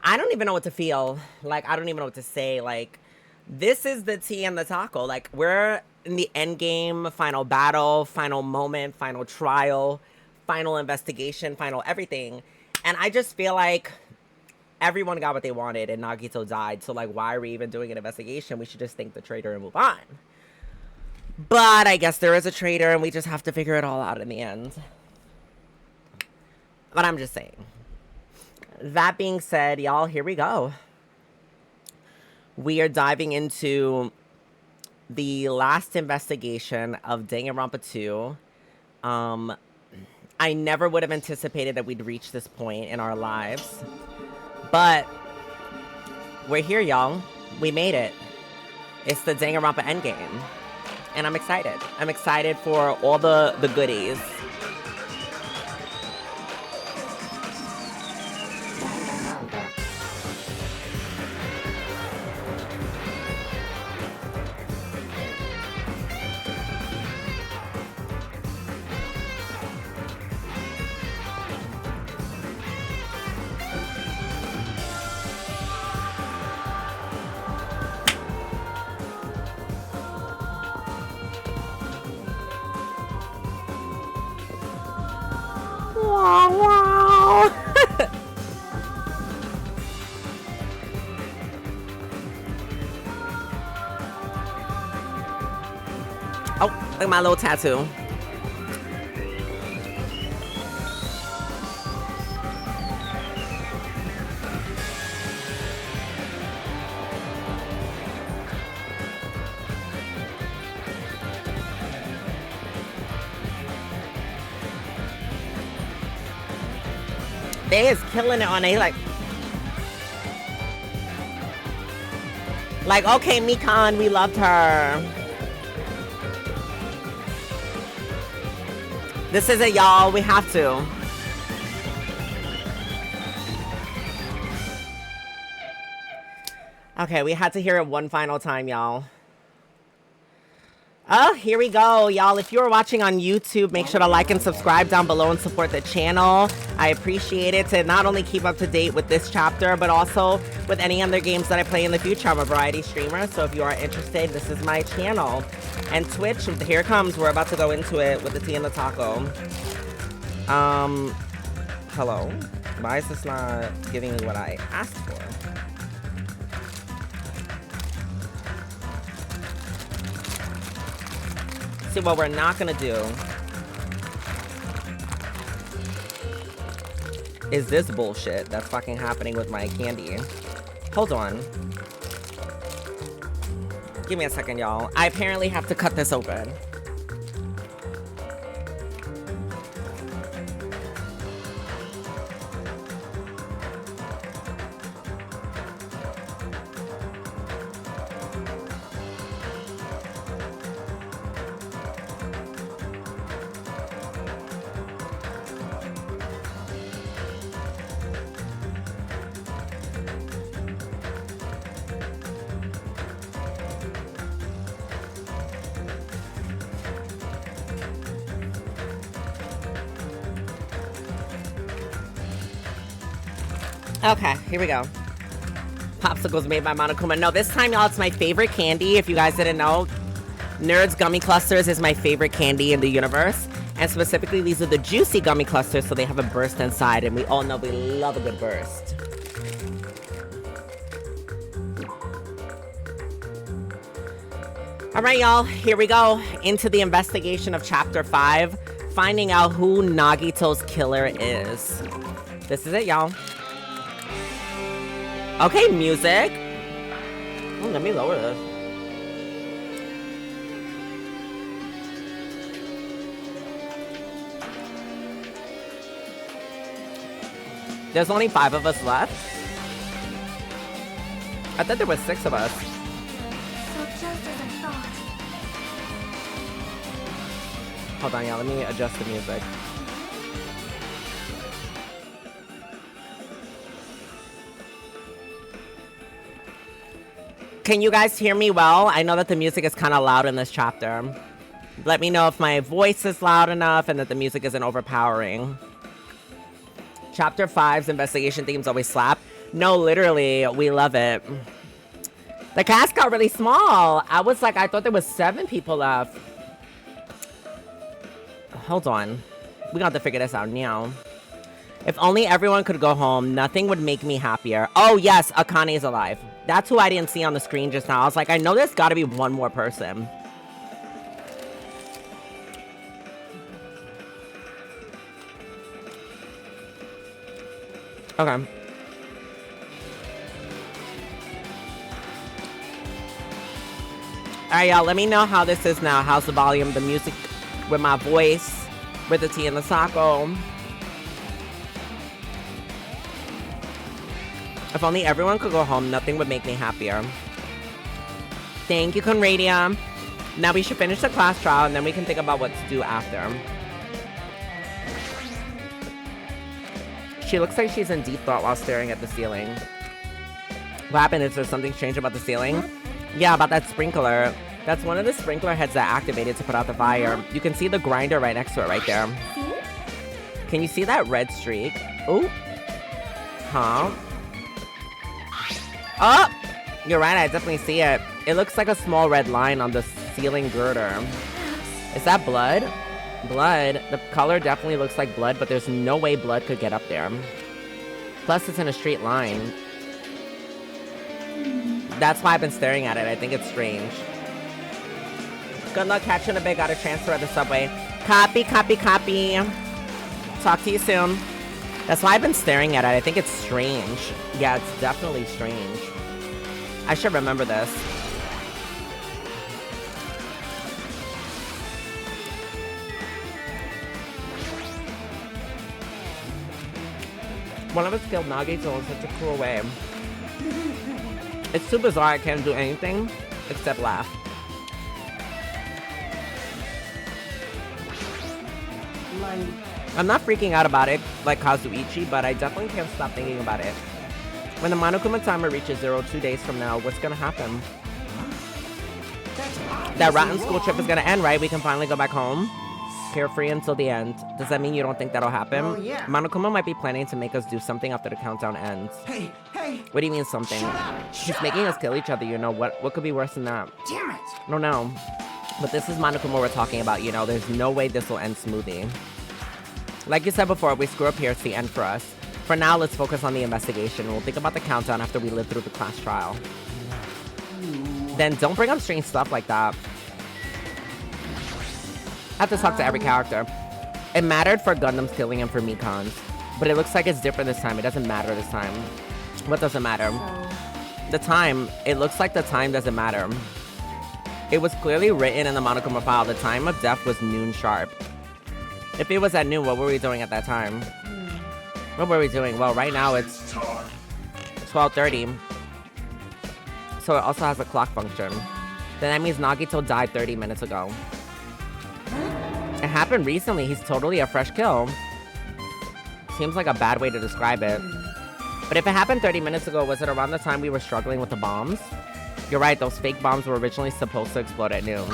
I don't even know what to feel. Like, I don't even know what to say. Like, this is the tea and the taco. Like, we're in the end game, final battle, final moment, final trial, final investigation, final everything. And I just feel like everyone got what they wanted and Nagito died. So, like, why are we even doing an investigation? We should just thank the traitor and move on. But I guess there is a traitor and we just have to figure it all out in the end. But I'm just saying. That being said, y'all, here we go. We are diving into the last investigation of Danganronpa 2. I never would have anticipated that we'd reach this point in our lives. But we're here, y'all. We made it. It's the Danganronpa endgame. And I'm excited. I'm excited for all the goodies. Wow, wow. Oh, look at my little tattoo. They is killing it on a like okay, Mikan, we loved her. This is it, y'all. We have to. Okay, we had to hear it one final time, y'all. Oh, here we go, y'all. If you're watching on YouTube, make sure to like and subscribe down below and support the channel. I appreciate it to not only keep up to date with this chapter, but also with any other games that I play in the future. I'm a variety streamer, so if you are interested, this is my channel. And Twitch, here it comes. We're about to go into it with the tea and the taco. Hello? Why is this not giving me what I asked for? See, what we're not gonna do is this bullshit that's fucking happening with my candy. Hold on. Give me a second, y'all. I apparently have to cut this open. Okay, here we go. Popsicles made by Monokuma. No, this time, y'all, it's my favorite candy. If you guys didn't know, Nerds Gummy Clusters is my favorite candy in the universe. And specifically, these are the juicy gummy clusters, so they have a burst inside. And we all know we love a good burst. All right, y'all, here we go. Into the investigation of Chapter 5. Finding out who Nagito's killer is. This is it, y'all. Okay, music. Oh, let me lower this. There's only 5 of us left. I thought there was 6 of us. So just as I thought. Hold on, y'all. Let me adjust the music. Can you guys hear me well? I know that the music is kind of loud in this chapter. Let me know if my voice is loud enough and that the music isn't overpowering. Chapter 5's investigation themes always slap. No, literally, we love it. The cast got really small. I was like, I thought there was 7 people left. Hold on. We got to figure this out now. If only everyone could go home, nothing would make me happier. Oh, yes, Akane's alive. That's who I didn't see on the screen just now. I was like, I know there's got to be one more person. Okay. Alright, y'all, let me know how this is now. How's the volume, the music with my voice, with the tea and the taco. If only everyone could go home, nothing would make me happier. Thank you, Conradia. Now we should finish the class trial, and then we can think about what to do after. She looks like she's in deep thought while staring at the ceiling. What happened? Is there something strange about the ceiling? Yeah, about that sprinkler. That's one of the sprinkler heads that activated to put out the fire. You can see the grinder right next to it right there. Can you see that red streak? Ooh. Huh? Oh! You're right, I definitely see it. It looks like a small red line on the ceiling girder. Is that blood? Blood. The color definitely looks like blood, but there's no way blood could get up there. Plus, it's in a straight line. That's why I've been staring at it. I think it's strange. Good luck catching a big. Gotta transfer at the subway. Copy, copy, copy. Talk to you soon. That's why I've been staring at it. I think it's strange. Yeah, it's definitely strange. I should remember this. One of us killed Nagito in such a cruel way. It's too bizarre I can't do anything except laugh. I'm not freaking out about it like Kazuichi, but I definitely can't stop thinking about it. When the Monokuma timer reaches 0 2 days from now, what's gonna happen? That rotten school trip is gonna end, right? We can finally go back home. Carefree until the end. Does that mean you don't think that'll happen? Oh, yeah. Monokuma might be planning to make us do something after the countdown ends. Hey, hey! What do you mean something? She's making us kill each other, you know. What could be worse than that? Damn it! I don't know. But this is Monokuma we're talking about, you know. There's no way this will end smoothly. Like you said before, if we screw up here, it's the end for us. For now, let's focus on the investigation. We'll think about the countdown after we live through the class trial. Then don't bring up strange stuff like that. I have to talk to every character. It mattered for Gundam's killing and for Mikan's. But it looks like it's different this time. It doesn't matter this time. What doesn't matter? The time. It looks like the time doesn't matter. It was clearly written in the Monokuma file. The time of death was noon sharp. If it was at noon, what were we doing at that time? What were we doing? Well, right now it's 12:30. So it also has a clock function. Then that means Nagito died 30 minutes ago. It happened recently. He's totally a fresh kill. Seems like a bad way to describe it. But if it happened 30 minutes ago, was it around the time we were struggling with the bombs? You're right, those fake bombs were originally supposed to explode at noon.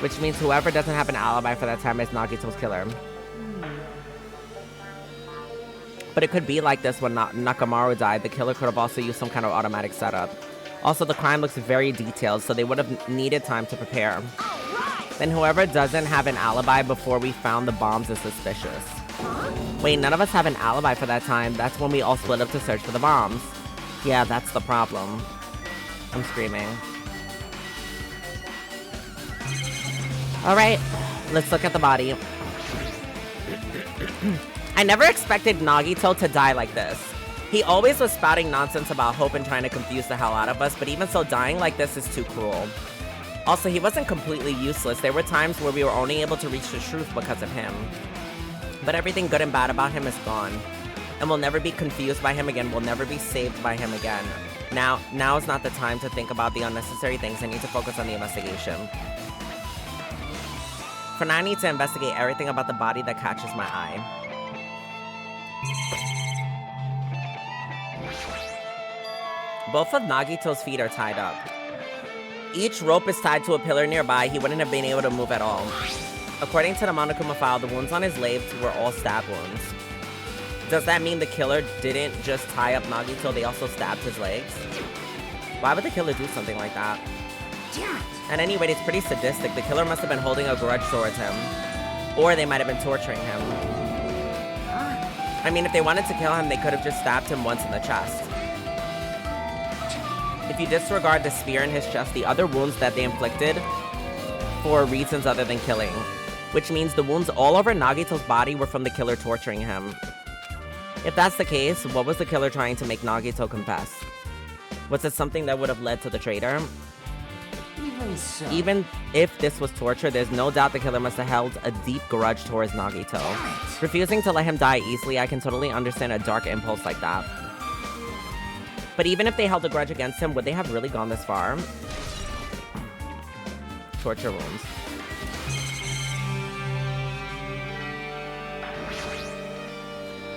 Which means whoever doesn't have an alibi for that time is Nagito's killer. But it could be like this when Nakamaru died. The killer could have also used some kind of automatic setup. Also, the crime looks very detailed, so they would have needed time to prepare. Then whoever doesn't have an alibi before we found the bombs is suspicious. Wait, none of us have an alibi for that time. That's when we all split up to search for the bombs. Yeah, that's the problem. I'm screaming. Alright, let's look at the body. I never expected Nagito to die like this. He always was spouting nonsense about hope and trying to confuse the hell out of us, but even so, dying like this is too cruel. Also, he wasn't completely useless. There were times where we were only able to reach the truth because of him. But everything good and bad about him is gone. And we'll never be confused by him again. We'll never be saved by him again. Now is not the time to think about the unnecessary things. I need to focus on the investigation. For now, I need to investigate everything about the body that catches my eye. Both of Nagito's feet are tied up. Each rope is tied to a pillar nearby. He wouldn't have been able to move at all. According to the Monokuma file, the wounds on his legs were all stab wounds. Does that mean the killer didn't just tie up Nagito, they also stabbed his legs? Why would the killer do something like that? At any rate, it's pretty sadistic. The killer must have been holding a grudge towards him. Or they might have been torturing him. I mean, if they wanted to kill him, they could have just stabbed him once in the chest. If you disregard the spear in his chest, the other wounds that they inflicted for reasons other than killing. Which means the wounds all over Nagito's body were from the killer torturing him. If that's the case, what was the killer trying to make Nagito confess? Was it something that would have led to the traitor? Even so. Even if this was torture, there's no doubt the killer must have held a deep grudge towards Nagito. Refusing to let him die easily, I can totally understand a dark impulse like that. But even if they held a grudge against him, would they have really gone this far? Torture wounds.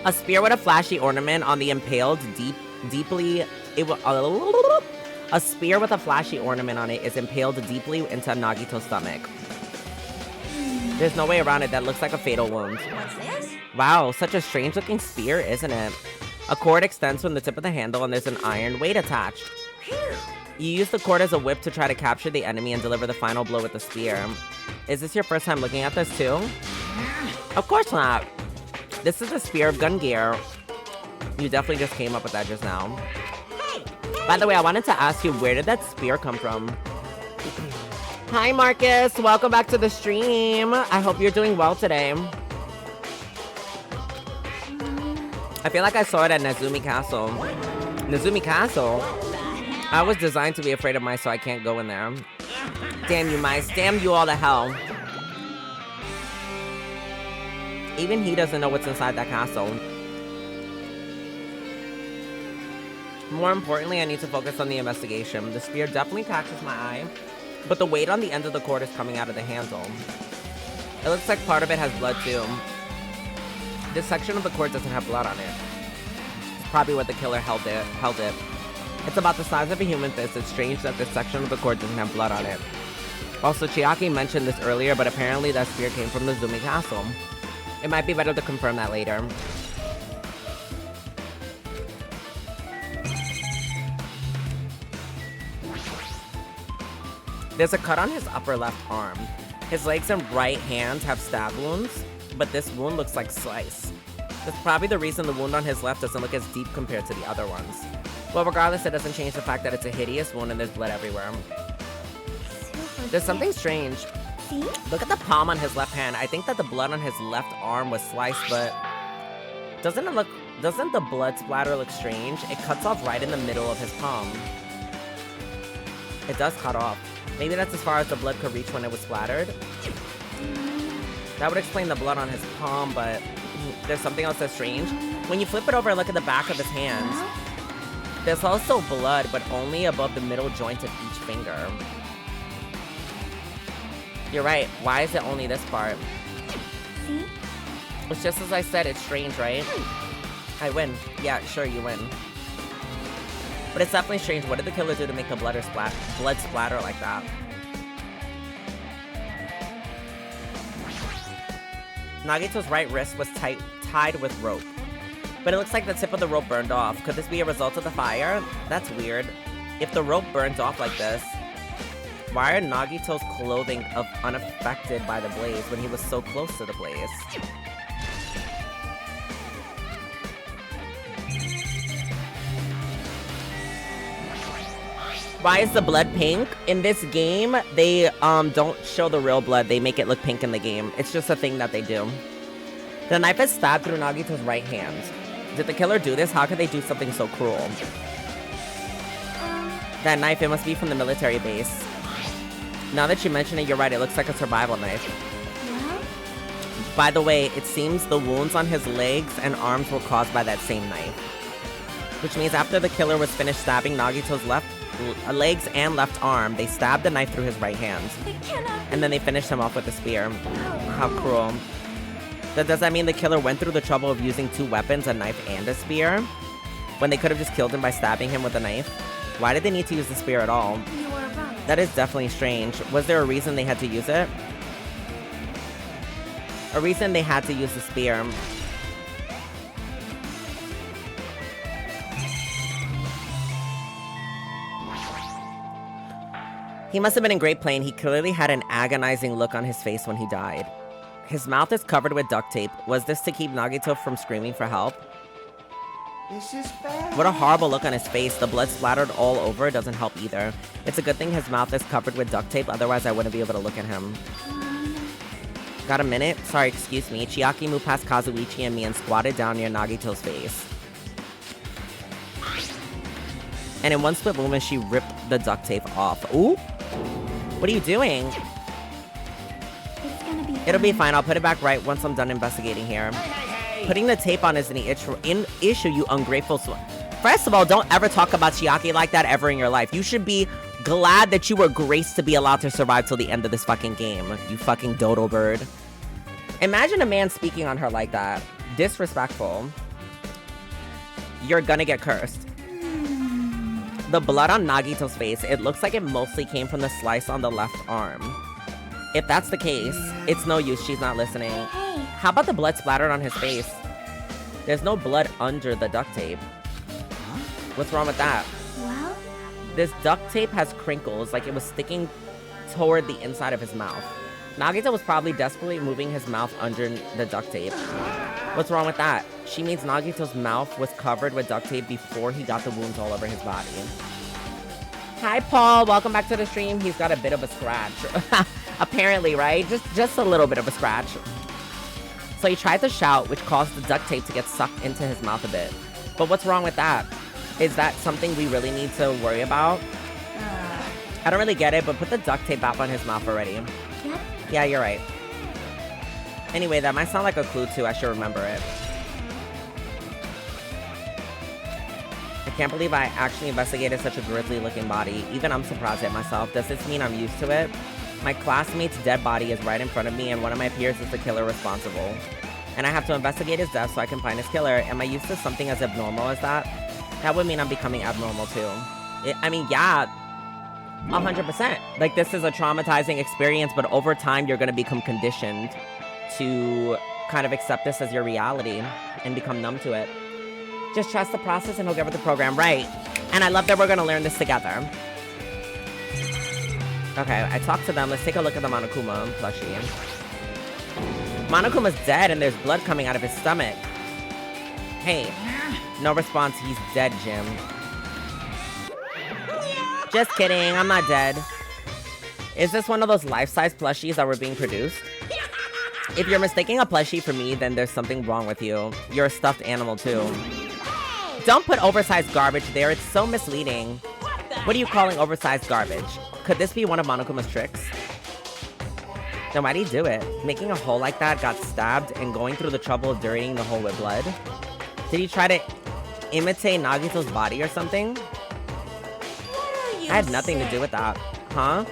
A spear with a flashy ornament on the impaled deeply... A spear with a flashy ornament on it is impaled deeply into Nagito's stomach. There's no way around it. That looks like a fatal wound. What's this? Wow, such a strange looking spear, isn't it? A cord extends from the tip of the handle and there's an iron weight attached. You use the cord as a whip to try to capture the enemy and deliver the final blow with the spear. Is this your first time looking at this too? Of course not. This is a spear of gun gear. You definitely just came up with that just now. By the way, I wanted to ask you, where did that spear come from? Hi, Marcus. Welcome back to the stream. I hope you're doing well today. I feel like I saw it at Nezumi Castle. Nezumi Castle? I was designed to be afraid of mice, so I can't go in there. Damn you, mice. Damn you all to hell. Even he doesn't know what's inside that castle. More importantly, I need to focus on the investigation. The spear definitely catches my eye, but the weight on the end of the cord is coming out of the handle. It looks like part of it has blood too. This section of the cord doesn't have blood on it. It's probably where the killer held it. It's about the size of a human fist. It's strange that this section of the cord doesn't have blood on it. Also, Chiaki mentioned this earlier, but apparently that spear came from the Zumi Castle. It might be better to confirm that later. There's a cut on his upper left arm. His legs and right hand have stab wounds, but this wound looks like slice. That's probably the reason the wound on his left doesn't look as deep compared to the other ones. Well, regardless, it doesn't change the fact that it's a hideous wound and there's blood everywhere. There's something strange. See? Look at the palm on his left hand. I think that the blood on his left arm was sliced, but doesn't the blood splatter look strange? It cuts off right in the middle of his palm. It does cut off. Maybe that's as far as the blood could reach when it was splattered. That would explain the blood on his palm, but there's something else that's strange. When you flip it over and look at the back of his hand, there's also blood, but only above the middle joint of each finger. You're right. Why is it only this part? See? It's just as I said, it's strange, right? I win. Yeah, sure, you win. But it's definitely strange. What did the killer do to make the blood splatter like that? Nagito's right wrist was tied with rope. But it looks like the tip of the rope burned off. Could this be a result of the fire? That's weird. If the rope burns off like this, why are Nagito's clothing unaffected by the blaze when he was so close to the blaze? Why is the blood pink? In this game, they don't show the real blood. They make it look pink in the game. It's just a thing that they do. The knife is stabbed through Nagito's right hand. Did the killer do this? How could they do something so cruel? That knife, it must be from the military base. Now that you mention it, you're right. It looks like a survival knife. Yeah? By the way, it seems the wounds on his legs and arms were caused by that same knife. Which means after the killer was finished stabbing Nagito's legs and left arm, they stabbed the knife through his right hand. It cannot And then they finished him off with a spear. How cruel. Does that mean the killer went through the trouble of using two weapons, a knife and a spear? When they could have just killed him by stabbing him with a knife? Why did they need to use the spear at all? You are right. That is definitely strange. Was there a reason they had to use it? A reason they had to use the spear. He must have been in great pain. He clearly had an agonizing look on his face when he died. His mouth is covered with duct tape. Was this to keep Nagito from screaming for help? This is bad. What a horrible look on his face. The blood splattered all over doesn't help either. It's a good thing his mouth is covered with duct tape, otherwise I wouldn't be able to look at him. Got a minute? Sorry, excuse me. Chiaki moved past Kazuichi and me and squatted down near Nagito's face. And in one split movement, she ripped the duct tape off. Ooh! What are you doing? It's gonna be It'll be fine. I'll put it back right once I'm done investigating here. Putting the tape on is an issue, you ungrateful First of all, don't ever talk about Chiaki like that ever in your life. You should be glad that you were graced to be allowed to survive till the end of this fucking game. You fucking dodo bird. Imagine a man speaking on her like that. Disrespectful. You're gonna get cursed. The blood on Nagito's face, it looks like it mostly came from the slice on the left arm. If that's the case, it's no use, she's not listening. Hey, How about the blood splattered on his face? There's no blood under the duct tape. What's wrong with that? well, This duct tape has crinkles, like it was sticking toward the inside of his mouth. Nagito was probably desperately moving his mouth under the duct tape. What's wrong with that? She means Nagito's mouth was covered with duct tape before he got the wounds all over his body. Hi, Paul. Welcome back to the stream. He's got a bit of a scratch. Apparently, right? Just a little bit of a scratch. So he tried to shout, which caused the duct tape to get sucked into his mouth a bit. But what's wrong with that? Is that something we really need to worry about? I don't really get it, but put the duct tape back on his mouth already. yep. Yeah, you're right. Anyway, that might sound like a clue too. I should remember it. I can't believe I actually investigated such a grisly looking body. Even I'm surprised at myself. Does this mean I'm used to it? My classmate's dead body is right in front of me and one of my peers is the killer responsible. And I have to investigate his death so I can find his killer. Am I used to something as abnormal as that? That would mean I'm becoming abnormal too. I mean, yeah, 100%. Like, this is a traumatizing experience, but over time you're gonna become conditioned to kind of accept this as your reality and become numb to it. Just trust the process and he'll get with the program, right? And I love that we're gonna learn this together. Okay, I talked to them. Let's take a look at the Monokuma plushie. Monokuma's dead and there's blood coming out of his stomach. Hey, no response, he's dead, Jim. Just kidding, I'm not dead. Is this one of those life-size plushies that were being produced? If you're mistaking a plushie for me, then there's something wrong with you. You're a stuffed animal, too. Don't put oversized garbage there, it's so misleading. What are you calling oversized garbage? Could this be one of Monokuma's tricks? Then why'd he do it? Making a hole like that, got stabbed, and going through the trouble of dirtying the hole with blood? Did he try to imitate Nagito's body or something? I had nothing to do with that. Huh?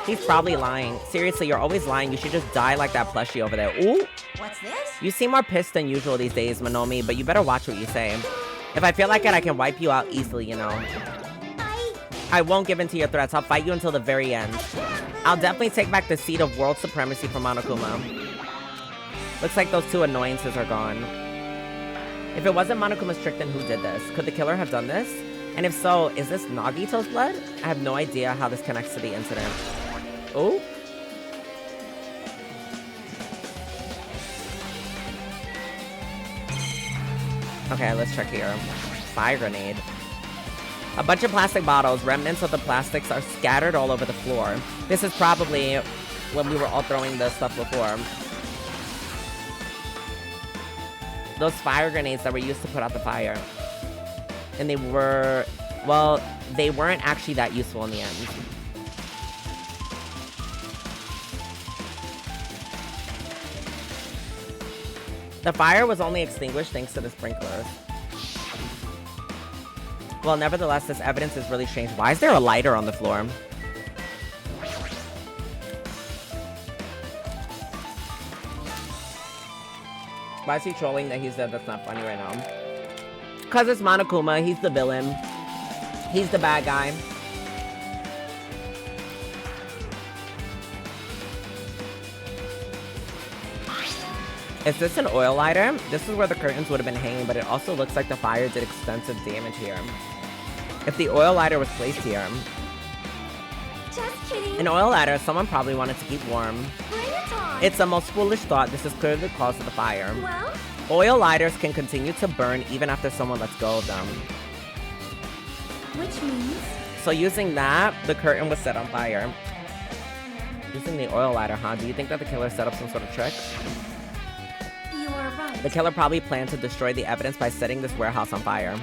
He's probably lying. Seriously, you're always lying. You should just die like that plushie over there. Ooh! What's this? You seem more pissed than usual these days, Monomi, but you better watch what you say. If I feel like it, I can wipe you out easily, you know. I won't give in to your threats. I'll fight you until the very end. I'll definitely take back the seat of world supremacy from Monokuma. Looks like those two annoyances are gone. If it wasn't Monokuma's trick, then who did this? Could the killer have done this? And if so, is this Nagito's blood? I have no idea how this connects to the incident. Oh? Okay, let's check here. Fire grenade. A bunch of plastic bottles. Remnants of the plastics are scattered all over the floor. This is probably when we were all throwing the stuff before. Those fire grenades that were used to put out the fire. And they were, well, they weren't actually that useful in the end. The fire was only extinguished thanks to the sprinklers. Well, nevertheless, this evidence is really strange. Why is there a lighter on the floor? Why is he trolling that he's dead? That's not funny right now. Because it's Monokuma. He's the villain. He's the bad guy. Is this an oil lighter? This is where the curtains would have been hanging, but it also looks like the fire did extensive damage here. If the oil lighter was placed here... Just kitty. An oil ladder, someone probably wanted to keep warm. Bring it on. It's a most foolish thought. This is clearly the cause of the fire. Well, Oil lighters can continue to burn even after someone lets go of them. which means So using that, the curtain was set on fire. Using the oil lighter, huh? Do you think that the killer set up some sort of trick? you are right. The killer probably planned to destroy the evidence by setting this warehouse on fire.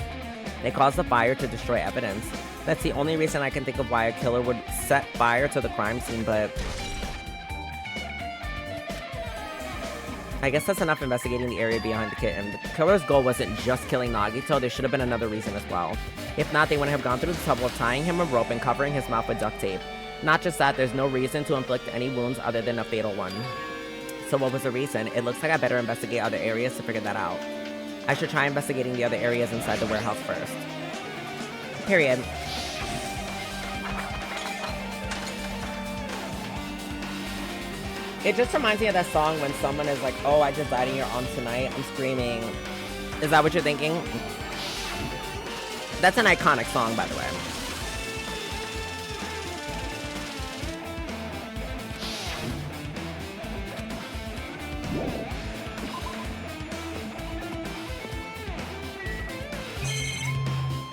They caused the fire to destroy evidence. That's the only reason I can think of why a killer would set fire to the crime scene, but I guess that's enough investigating the area behind the kitten. The killer's goal wasn't just killing Nagito, there should have been another reason as well. If not, they wouldn't have gone through the trouble of tying him with rope and covering his mouth with duct tape. Not just that, there's no reason to inflict any wounds other than a fatal one. So what was the reason? It looks like I better investigate other areas to figure that out. I should try investigating the other areas inside the warehouse first. Period. It just reminds me of that song when someone is like, oh, I just died in your arms tonight. I'm screaming. Is that what you're thinking? That's an iconic song, by the way.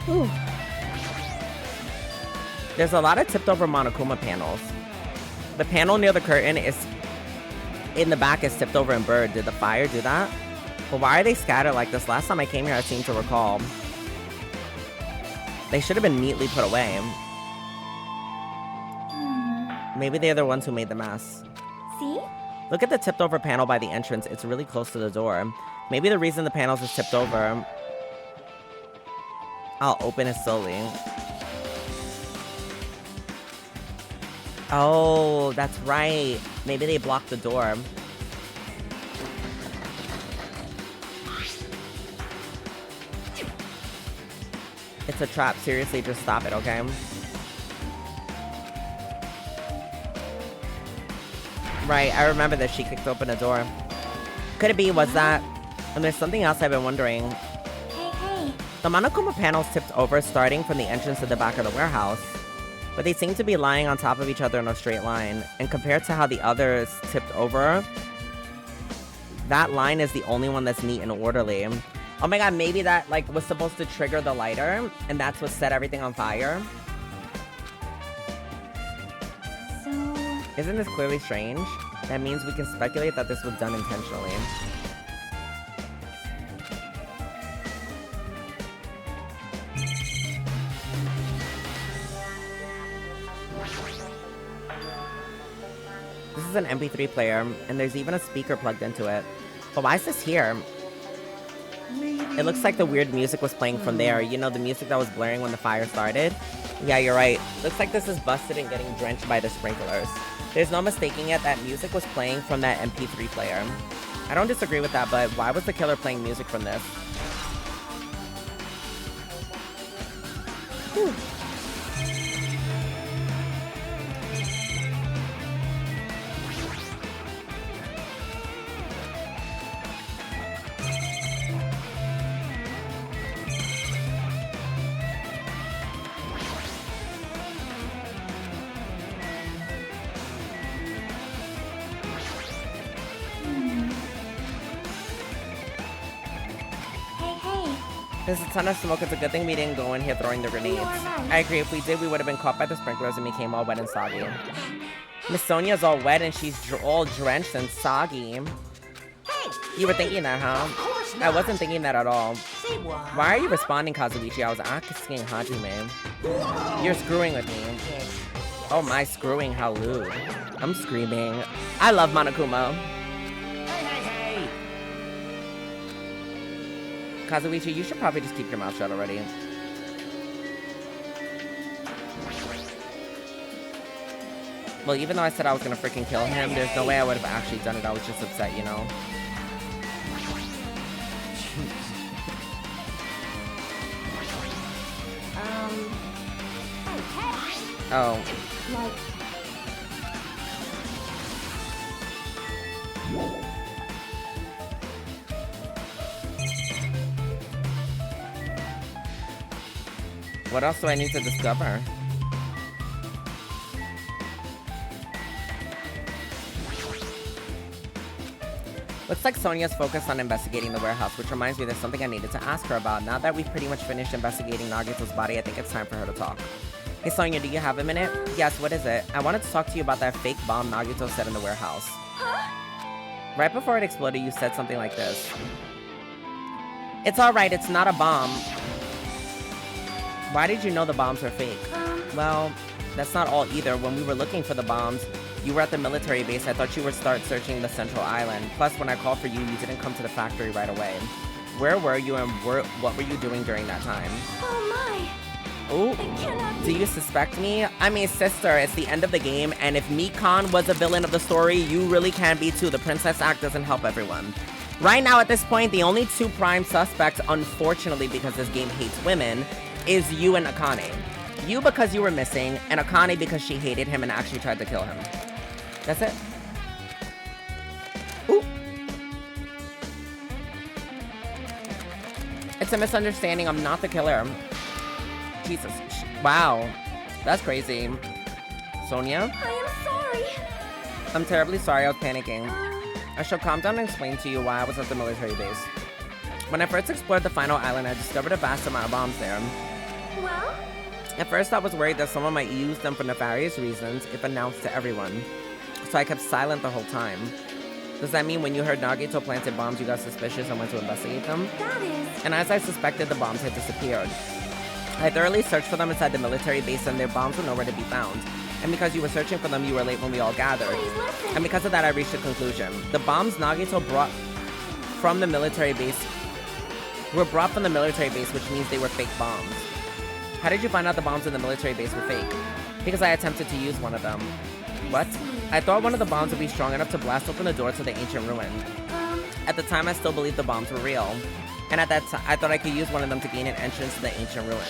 Whew. There's a lot of tipped over Monokuma panels. The panel near the curtain is in the back is tipped over and burned. Did the fire do that? But why are they scattered like this? Last time I came here, I seem to recall. They should have been neatly put away. Maybe they're the ones who made the mess. See? Look at the tipped over panel by the entrance. It's really close to the door. Maybe the reason the panels is tipped over. I'll open it slowly. Oh, that's right. Maybe they blocked the door. It's a trap. Seriously, just stop it, okay? Right, I remember that she kicked open a door. Could it be, was that? And there's something else I've been wondering. Hey. The Monokuma panels tipped over starting from the entrance to the back of the warehouse. But they seem to be lying on top of each other in a straight line. And compared to how the others tipped over, that line is the only one that's neat and orderly. Oh my god, maybe that like was supposed to trigger the lighter, and that's what set everything on fire. So, Isn't this clearly strange? That means we can speculate that this was done intentionally. This is an MP3 player, and there's even a speaker plugged into it. But why is this here? It looks like the weird music was playing from there. You know, the music that was blaring when the fire started? Yeah, you're right. Looks like this is busted and getting drenched by the sprinklers. There's no mistaking it, that music was playing from that MP3 player. I don't disagree with that, but why was the killer playing music from this? Whew. hey. There's a ton of smoke. It's a good thing we didn't go in here throwing the grenades. You are right. I agree. If we did, we would have been caught by the sprinklers and became all wet and soggy. Miss Sonia's all wet and she's all drenched and soggy. Hey! You were thinking that, huh? Of course I not. wasn't thinking that at all. Say what? Why are you responding, Kazuichi? I was asking Hajime. You're screwing with me. Oh my, screwing, how lewd. I'm screaming. I love Monokuma. Hey! Kazuichi, you should probably just keep your mouth shut already. Well, even though I said I was gonna freaking kill him, there's no way I would have actually done it. I was just upset, you know? Hey. Oh. Like, What else do I need to discover? Looks like Sonia's focused on investigating the warehouse, which reminds me there's something I needed to ask her about. Now that we've pretty much finished investigating Nagito's body, I think it's time for her to talk. Hey Sonia, do you have a minute? Yes, what is it? I wanted to talk to you about that fake bomb Nagito set in the warehouse. Huh? Right before it exploded, you said something like this. It's alright, it's not a bomb. Why did you know the bombs were fake? Well, that's not all either. When we were looking for the bombs, you were at the military base. I thought you would start searching the central island. Plus, when I called for you, you didn't come to the factory right away. Where were you and what were you doing during that time? Oh my! Ooh, It cannot do be. you suspect me? I mean, sister, it's the end of the game, and if Mikan was a villain of the story, you really can be too. The Princess Act doesn't help everyone. Right now, at this point, the only two prime suspects, unfortunately, because this game hates women, is you and Akane. You because you were missing, and Akane because she hated him and actually tried to kill him. That's it. Ooh. It's a misunderstanding. I'm not the killer. Jesus. Wow. That's crazy. Sonia? I am sorry. I'm terribly sorry. I was panicking. I shall calm down and explain to you why I was at the military base. When I first explored the final island, I discovered a vast amount of bombs there. Well? At first, I was worried that someone might use them for nefarious reasons if announced to everyone. So I kept silent the whole time. Does that mean when you heard Nagito planted bombs, you got suspicious and went to investigate them? That is. And as I suspected, the bombs had disappeared. I thoroughly searched for them inside the military base and their bombs were nowhere to be found. And because you were searching for them, you were late when we all gathered. Please listen. And because of that, I reached a conclusion. The bombs Nagito brought from the military base were brought from the military base, which means they were fake bombs. How did you find out the bombs in the military base were fake? Because I attempted to use one of them. What? I thought one of the bombs would be strong enough to blast open the door to the ancient ruin. At the time, I still believed the bombs were real. And at that time, I thought I could use one of them to gain an entrance to the ancient ruin.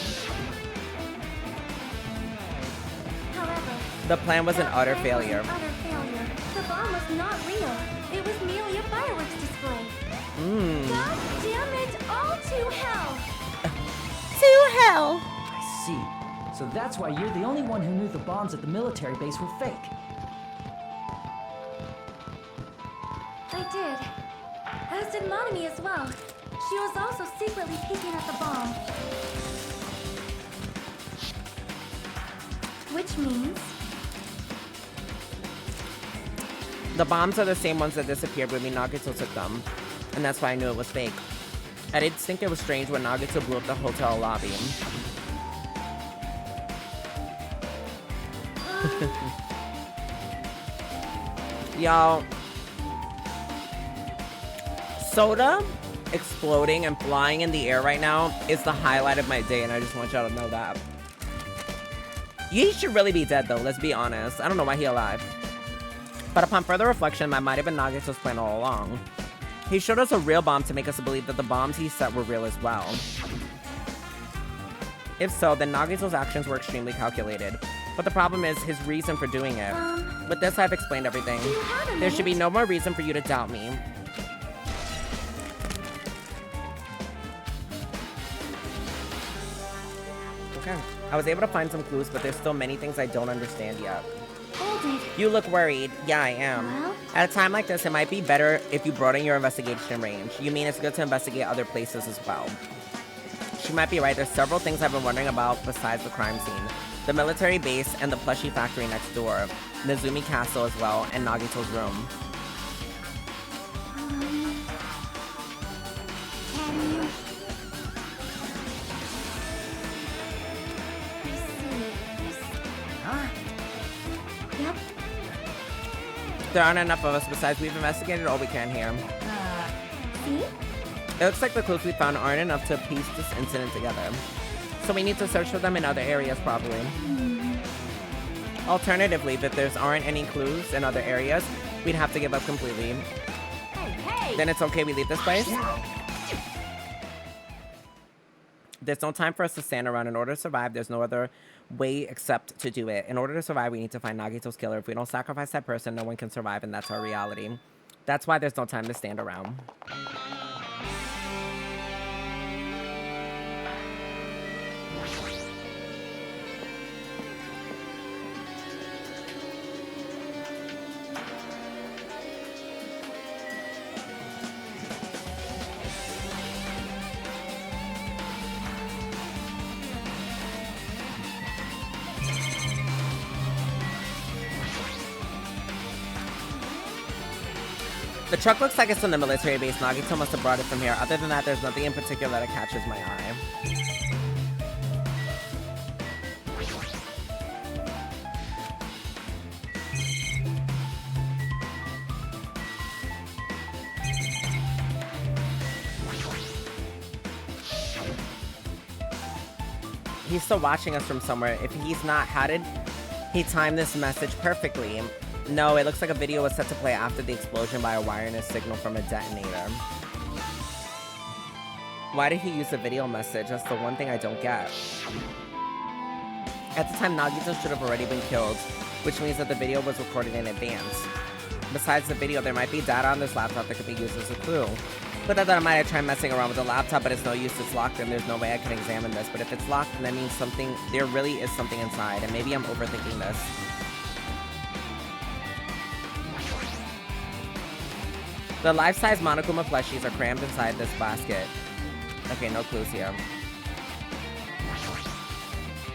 However, The plan was an that utter plan failure. was an utter failure. The bomb was not real. It was merely a fireworks display. God damn it! All to hell! To hell! I see. So that's why you're the only one who knew the bombs at the military base were fake. I did. As did Monami as well. She was also secretly peeking at the bomb. Which means... The bombs are the same ones that disappeared when Nagito took them. And that's why I knew it was fake. I did think it was strange when Nagito blew up the hotel lobby. Y'all, Soda exploding and flying in the air right now is the highlight of my day, and I just want y'all to know that. He should really be dead, though, let's be honest. I don't know why he's alive. But upon further reflection, that might have been Nagito's plan all along. He showed us a real bomb to make us believe that the bombs he set were real as well. If so, then Nagito's actions were extremely calculated. But the problem is his reason for doing it. With this, I've explained everything. Do you have a There should be minute? no more reason for you to doubt me. Okay. I was able to find some clues, but there's still many things I don't understand yet. Hold it. You look worried. Yeah, I am. Well? At a time like this, it might be better if you broaden your investigation range. You mean it's good to investigate other places as well. She might be right. There's several things I've been wondering about besides the crime scene. The military base and the plushie factory next door. Nezumi Castle as well, and Nagito's room. Can you... I see. Huh? Yep. There aren't enough of us. Besides, we've investigated all we can here. See? It looks like the clues we found aren't enough to piece this incident together. So we need to search for them in other areas, probably. Alternatively, if there aren't any clues in other areas, we'd have to give up completely. Hey, hey! Then it's okay we leave this place? There's no time for us to stand around. In order to survive, there's no other way except to do it. In order to survive, we need to find Nagito's killer. If we don't sacrifice that person, no one can survive, and that's our reality. That's why there's no time to stand around. The truck looks like it's from the military base. Nagito must have brought it from here. Other than that, there's nothing in particular that catches my eye. He's still watching us from somewhere. If he's not, how did he time this message perfectly? No, it looks like a video was set to play after the explosion by a wireless signal from a detonator. Why did he use a video message? That's the one thing I don't get. At the time, Nagito should have already been killed, which means that the video was recorded in advance. Besides the video, there might be data on this laptop that could be used as a clue. But I thought I might have tried messing around with the laptop, but it's no use, it's locked and there's no way I can examine this. But if it's locked, then that means there really is something inside, and maybe I'm overthinking this. The life-size Monokuma plushies are crammed inside this basket. Okay, no clues here.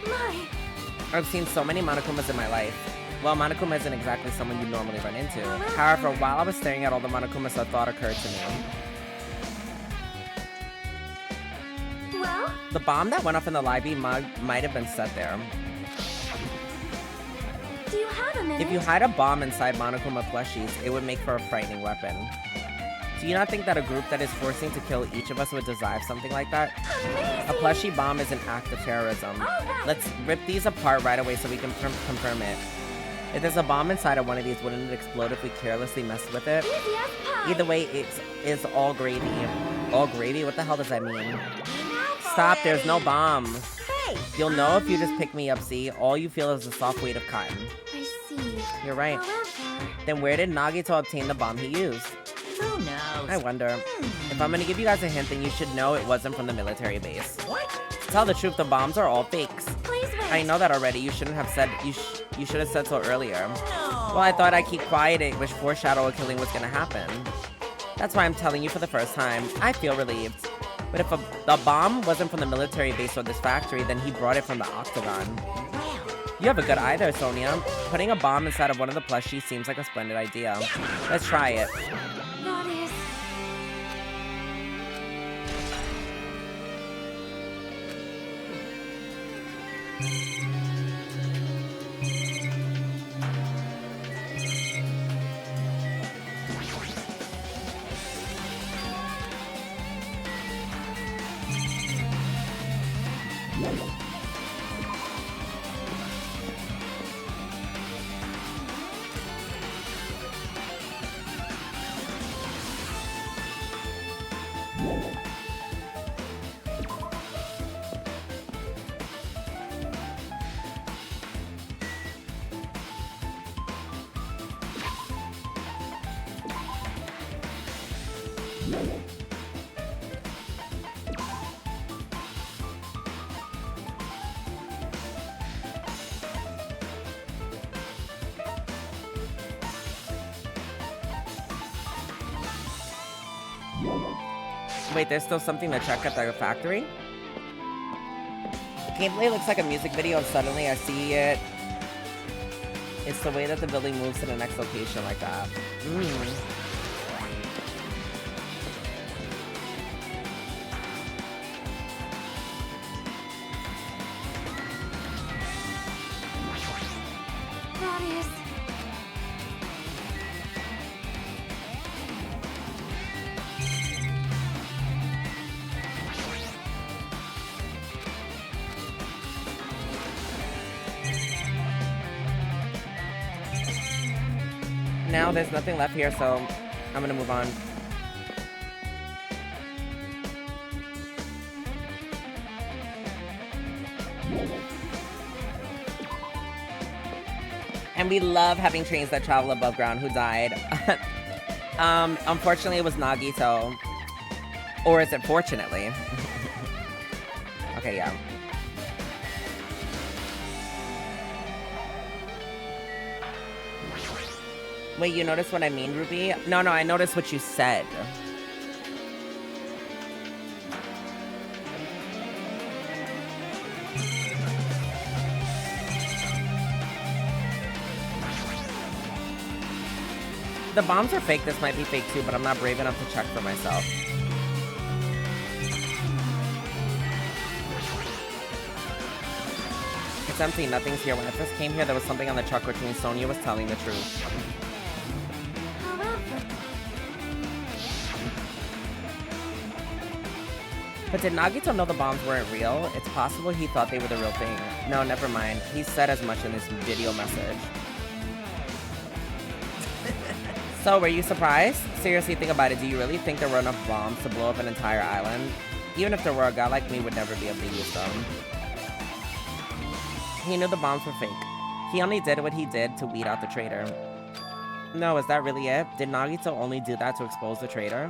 My. I've seen so many Monokumas in my life. Well, Monokuma isn't exactly someone you normally run into. However, while I was staring at all the Monokumas, a thought occurred to me. Well? The bomb that went off in the library might have been set there. Do you have a minute? If you hide a bomb inside Monokuma plushies, it would make for a frightening weapon. Do you not think that a group that is forcing to kill each of us would deserve something like that? Amazing. A plushie bomb is an act of terrorism. Right. Let's rip these apart right away so we can confirm it. If there's a bomb inside of one of these, wouldn't it explode if we carelessly messed with it? Easy as pie. Either way, it's all gravy. All gravy? What the hell does that mean? Stop, there's no bomb. Hey! You'll know if you just pick me up, see? All you feel is the soft weight of cotton. I see. You're right. However, Then where did Nagito obtain the bomb he used? Who knows? I wonder. If I'm gonna give you guys a hint, then you should know it wasn't from the military base. What? To tell the truth, the bombs are all fakes. please wait. I know that already. You shouldn't have said. You should have said so earlier. No. Well, I thought I'd keep quiet, which foreshadow a killing was gonna happen. That's why I'm telling you for the first time. I feel relieved. But if the bomb wasn't from the military base or this factory, then he brought it from the Octagon. Well, You have a good eye there, Sonia. Putting a bomb inside of one of the plushies seems like a splendid idea. Let's try it. That is. Wait, there's still something to check at the factory? Gameplay looks like a music video and suddenly I see it. It's the way that the building moves to the next location like that. That is. Now there's nothing left here, so I'm gonna move on. And we love having trains that travel above ground. Who died? Unfortunately, it was Nagito. Or is it fortunately? Okay, yeah. Wait, you noticed what I mean, Ruby? No, I noticed what you said. the bombs are fake, this might be fake too, but I'm not brave enough to check for myself. It's empty, nothing's here. When I first came here, there was something on the truck, which means Sonia was telling the truth. However, But did Nagito know the bombs weren't real? It's possible he thought they were the real thing. No, never mind. He said as much in his video message. So, were you surprised? Seriously, think about it. Do you really think there were enough bombs to blow up an entire island? Even if there were, a guy like me would never be able to use them. He knew the bombs were fake. He only did what he did to weed out the traitor. No, is that really it? Did Nagito only do that to expose the traitor?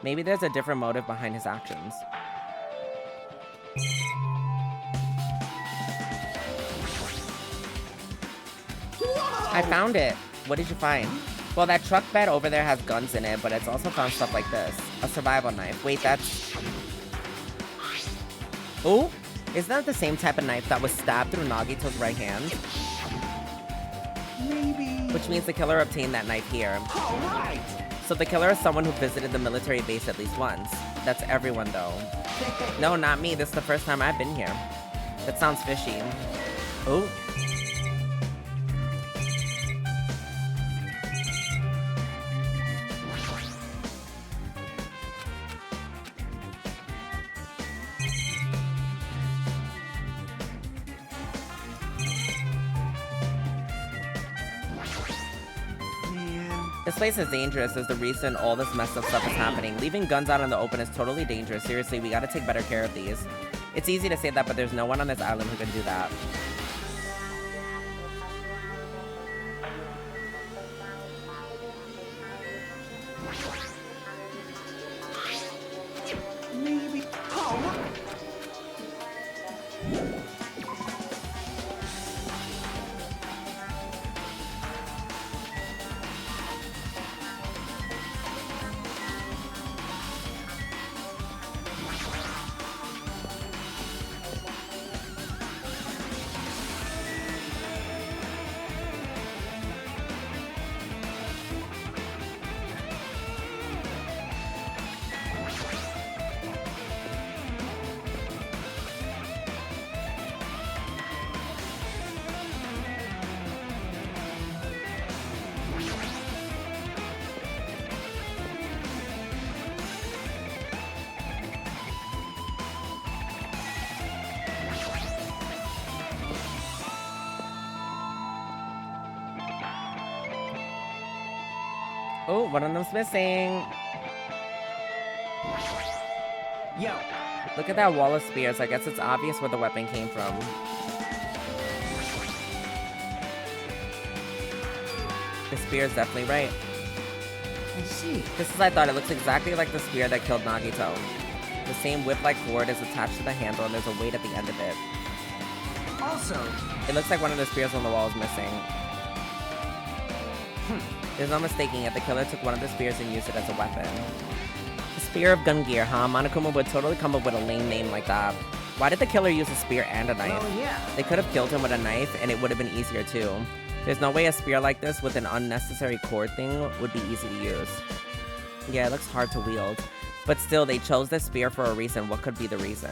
Maybe there's a different motive behind his actions. I found it. What did you find? Well, that truck bed over there has guns in it, but it's also found stuff like this. A survival knife. Wait, that's... Ooh? Isn't that the same type of knife that was stabbed through Nagito's right hand? Maybe. Which means the killer obtained that knife here. All right. So the killer is someone who visited the military base at least once. That's everyone, though. No, not me. This is the first time I've been here. That sounds fishy. Ooh. This place is dangerous is the reason all this messed up stuff is happening. Leaving guns out in the open is totally dangerous. Seriously, we gotta take better care of these. It's easy to say that, but there's no one on this island who can do that. Maybe. All right. Oh, one of them's missing. Yo. Look at that wall of spears. I guess it's obvious where the weapon came from. The spear is definitely right. I see. Just as I thought, it looks exactly like the spear that killed Nagito. The same whip-like cord is attached to the handle and there's a weight at the end of it. Also, It looks like one of the spears on the wall is missing. There's no mistaking it. The killer took one of the spears and used it as a weapon. The Spear of Gun Gear, huh? Monokuma would totally come up with a lame name like that. Why did the killer use a spear and a knife? well, yeah. They could have killed him with a knife and it would have been easier too. There's no way a spear like this with an unnecessary cord thing would be easy to use. Yeah, it looks hard to wield. But still, they chose this spear for a reason. What could be the reason?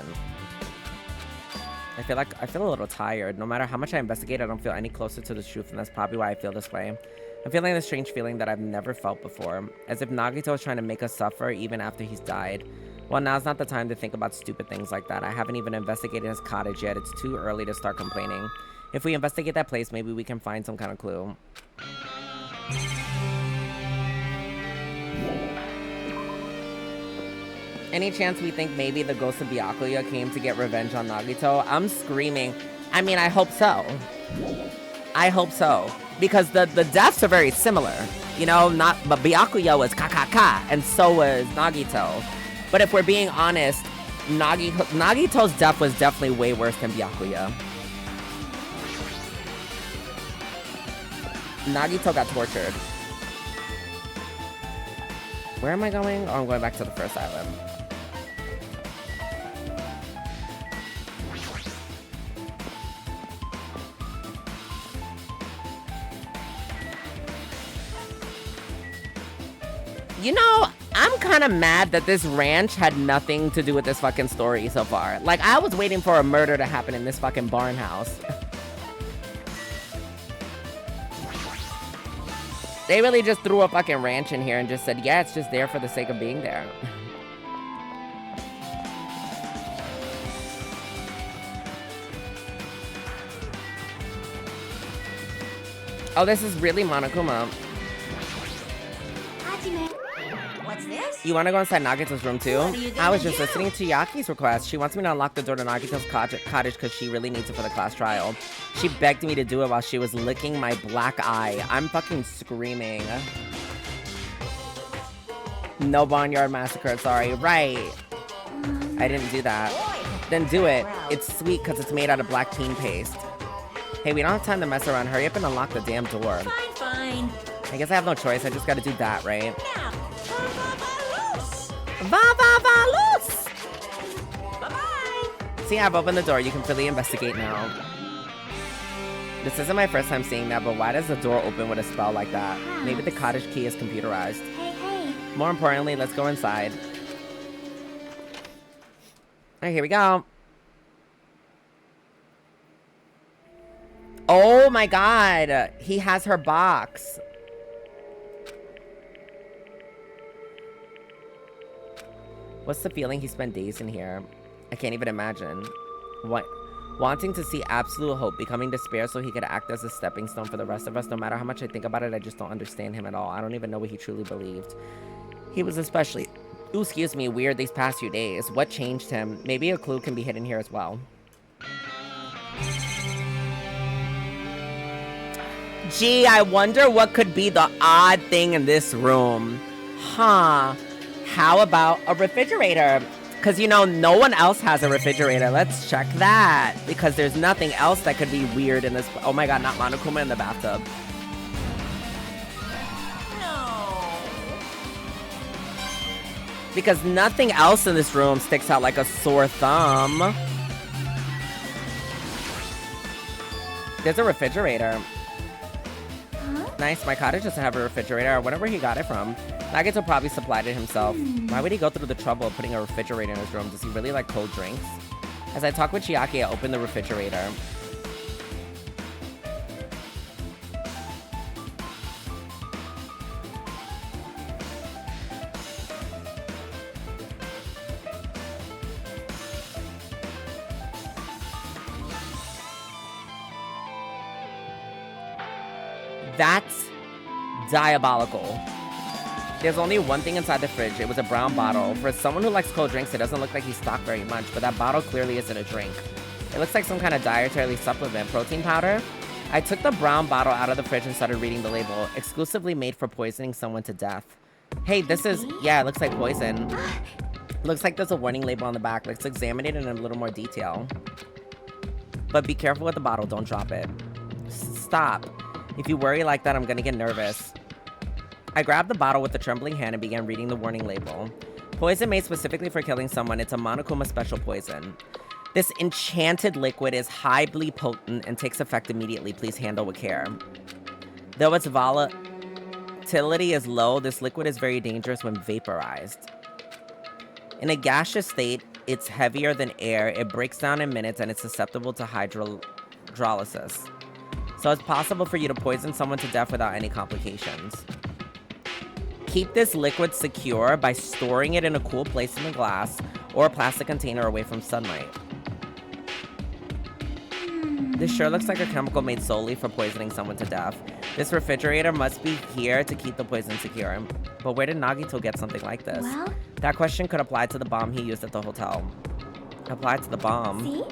I feel a little tired. No matter how much I investigate, I don't feel any closer to the truth, and that's probably why I feel this way. I'm feeling this strange feeling that I've never felt before. As if Nagito is trying to make us suffer even after he's died. Well, now's not the time to think about stupid things like that. I haven't even investigated his cottage yet. It's too early to start complaining. If we investigate that place, maybe we can find some kind of clue. Any chance we think maybe the ghost of Byakuya came to get revenge on Nagito? I'm screaming. I mean, I hope so. I hope so. Because the deaths are very similar. You know, but Byakuya was ka, and so was Nagito. But if we're being honest, Nagito's death was definitely way worse than Byakuya. Nagito got tortured. Where am I going? Oh, I'm going back to the first island. You know, I'm kind of mad that this ranch had nothing to do with this fucking story so far. Like, I was waiting for a murder to happen in this fucking barn house. They really just threw a fucking ranch in here and just said, yeah, it's just there for the sake of being there. Oh, this is really Monokuma. Hajime. What's this? You want to go inside Nagito's room too? What are you I was gonna just do? listening to Yaki's request. She wants me to unlock the door to Nagito's cottage because she really needs it for the class trial. She begged me to do it while she was licking my black eye. I'm fucking screaming. No Barnyard Massacre, sorry. Right. I didn't do that. Then do it. It's sweet because it's made out of black teen paste. Hey, we don't have time to mess around. Hurry up and unlock the damn door. Fine. I guess I have no choice. I just gotta do that, right? Now, loose. Va loose! Bye-bye. See, I've opened the door. You can freely investigate now. This isn't my first time seeing that, but why does the door open with a spell like that? Maybe the cottage key is computerized. Hey. More importantly, let's go inside. Alright, here we go. Oh my god! He has her box. What's the feeling he spent days in here? I can't even imagine. Wanting to see absolute hope, becoming despair so he could act as a stepping stone for the rest of us. No matter how much I think about it, I just don't understand him at all. I don't even know what he truly believed. He was especially, weird these past few days. What changed him? Maybe a clue can be hidden here as well. Gee, I wonder what could be the odd thing in this room. Huh. How about a refrigerator? Because, you know, no one else has a refrigerator. Let's check that. Because there's nothing else that could be weird in this. Oh my god, not Monokuma in the bathtub. No. Because nothing else in this room sticks out like a sore thumb. There's a refrigerator. Nice, my cottage doesn't have a refrigerator. I wonder where he got it from. Nagito probably supplied it himself. Why would he go through the trouble of putting a refrigerator in his room? Does he really like cold drinks? As I talk with Chiaki, I open the refrigerator. That's diabolical. There's only one thing inside the fridge. It was a brown bottle. For someone who likes cold drinks, it doesn't look like he's stocked very much, but that bottle clearly isn't a drink. It looks like some kind of dietary supplement, protein powder. I took the brown bottle out of the fridge and started reading the label. Exclusively made for poisoning someone to death. Hey, this is, yeah, it looks like poison. Looks like there's a warning label on the back. Let's examine it in a little more detail. But be careful with the bottle, don't drop it. Stop. If you worry like that, I'm gonna get nervous. I grabbed the bottle with a trembling hand and began reading the warning label. Poison made specifically for killing someone. It's a Monokuma special poison. This enchanted liquid is highly potent and takes effect immediately. Please handle with care. Though its volatility is low, this liquid is very dangerous when vaporized. In a gaseous state, it's heavier than air. It breaks down in minutes and it's susceptible to hydrolysis. So it's possible for you to poison someone to death without any complications. Keep this liquid secure by storing it in a cool place in the glass or a plastic container away from sunlight. This sure looks like a chemical made solely for poisoning someone to death. This refrigerator must be here to keep the poison secure. But where did Nagito get something like this? Well? That question could apply to the bomb he used at the hotel. Apply to the bomb. See?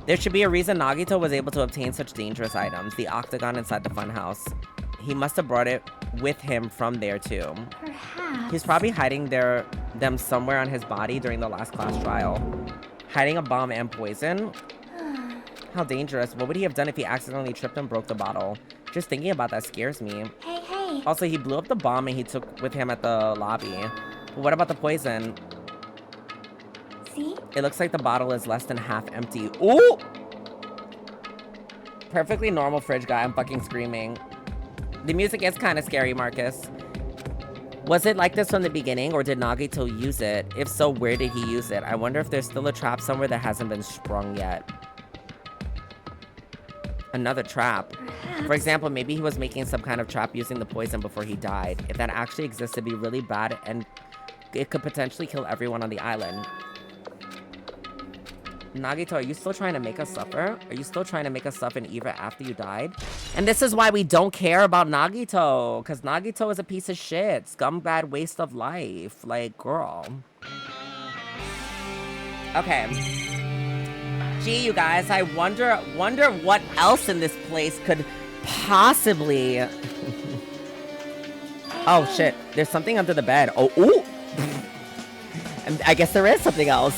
There should be a reason Nagito was able to obtain such dangerous items. The octagon inside the funhouse. He must have brought it with him from there too. Perhaps. He's probably hiding them somewhere on his body during the last class trial. Hiding a bomb and poison? How dangerous. What would he have done if he accidentally tripped and broke the bottle? Just thinking about that scares me. Hey. Also, he blew up the bomb and he took with him at the lobby. But what about the poison? See? It looks like the bottle is less than half empty. Ooh! Perfectly normal fridge guy. I'm fucking screaming. The music is kind of scary, Marcus. Was it like this from the beginning, or did Nagito use it? If so, where did he use it? I wonder if there's still a trap somewhere that hasn't been sprung yet. Another trap. For example, maybe he was making some kind of trap using the poison before he died. If that actually exists, it'd be really bad, and it could potentially kill everyone on the island. Nagito, are you still trying to make us suffer? Are you still trying to make us suffer even after you died? And this is why we don't care about Nagito. Because Nagito is a piece of shit. Scumbag waste of life. Like, girl. Okay. Gee, you guys, I wonder what else in this place could possibly... Oh, shit. There's something under the bed. Oh, ooh! And I guess there is something else.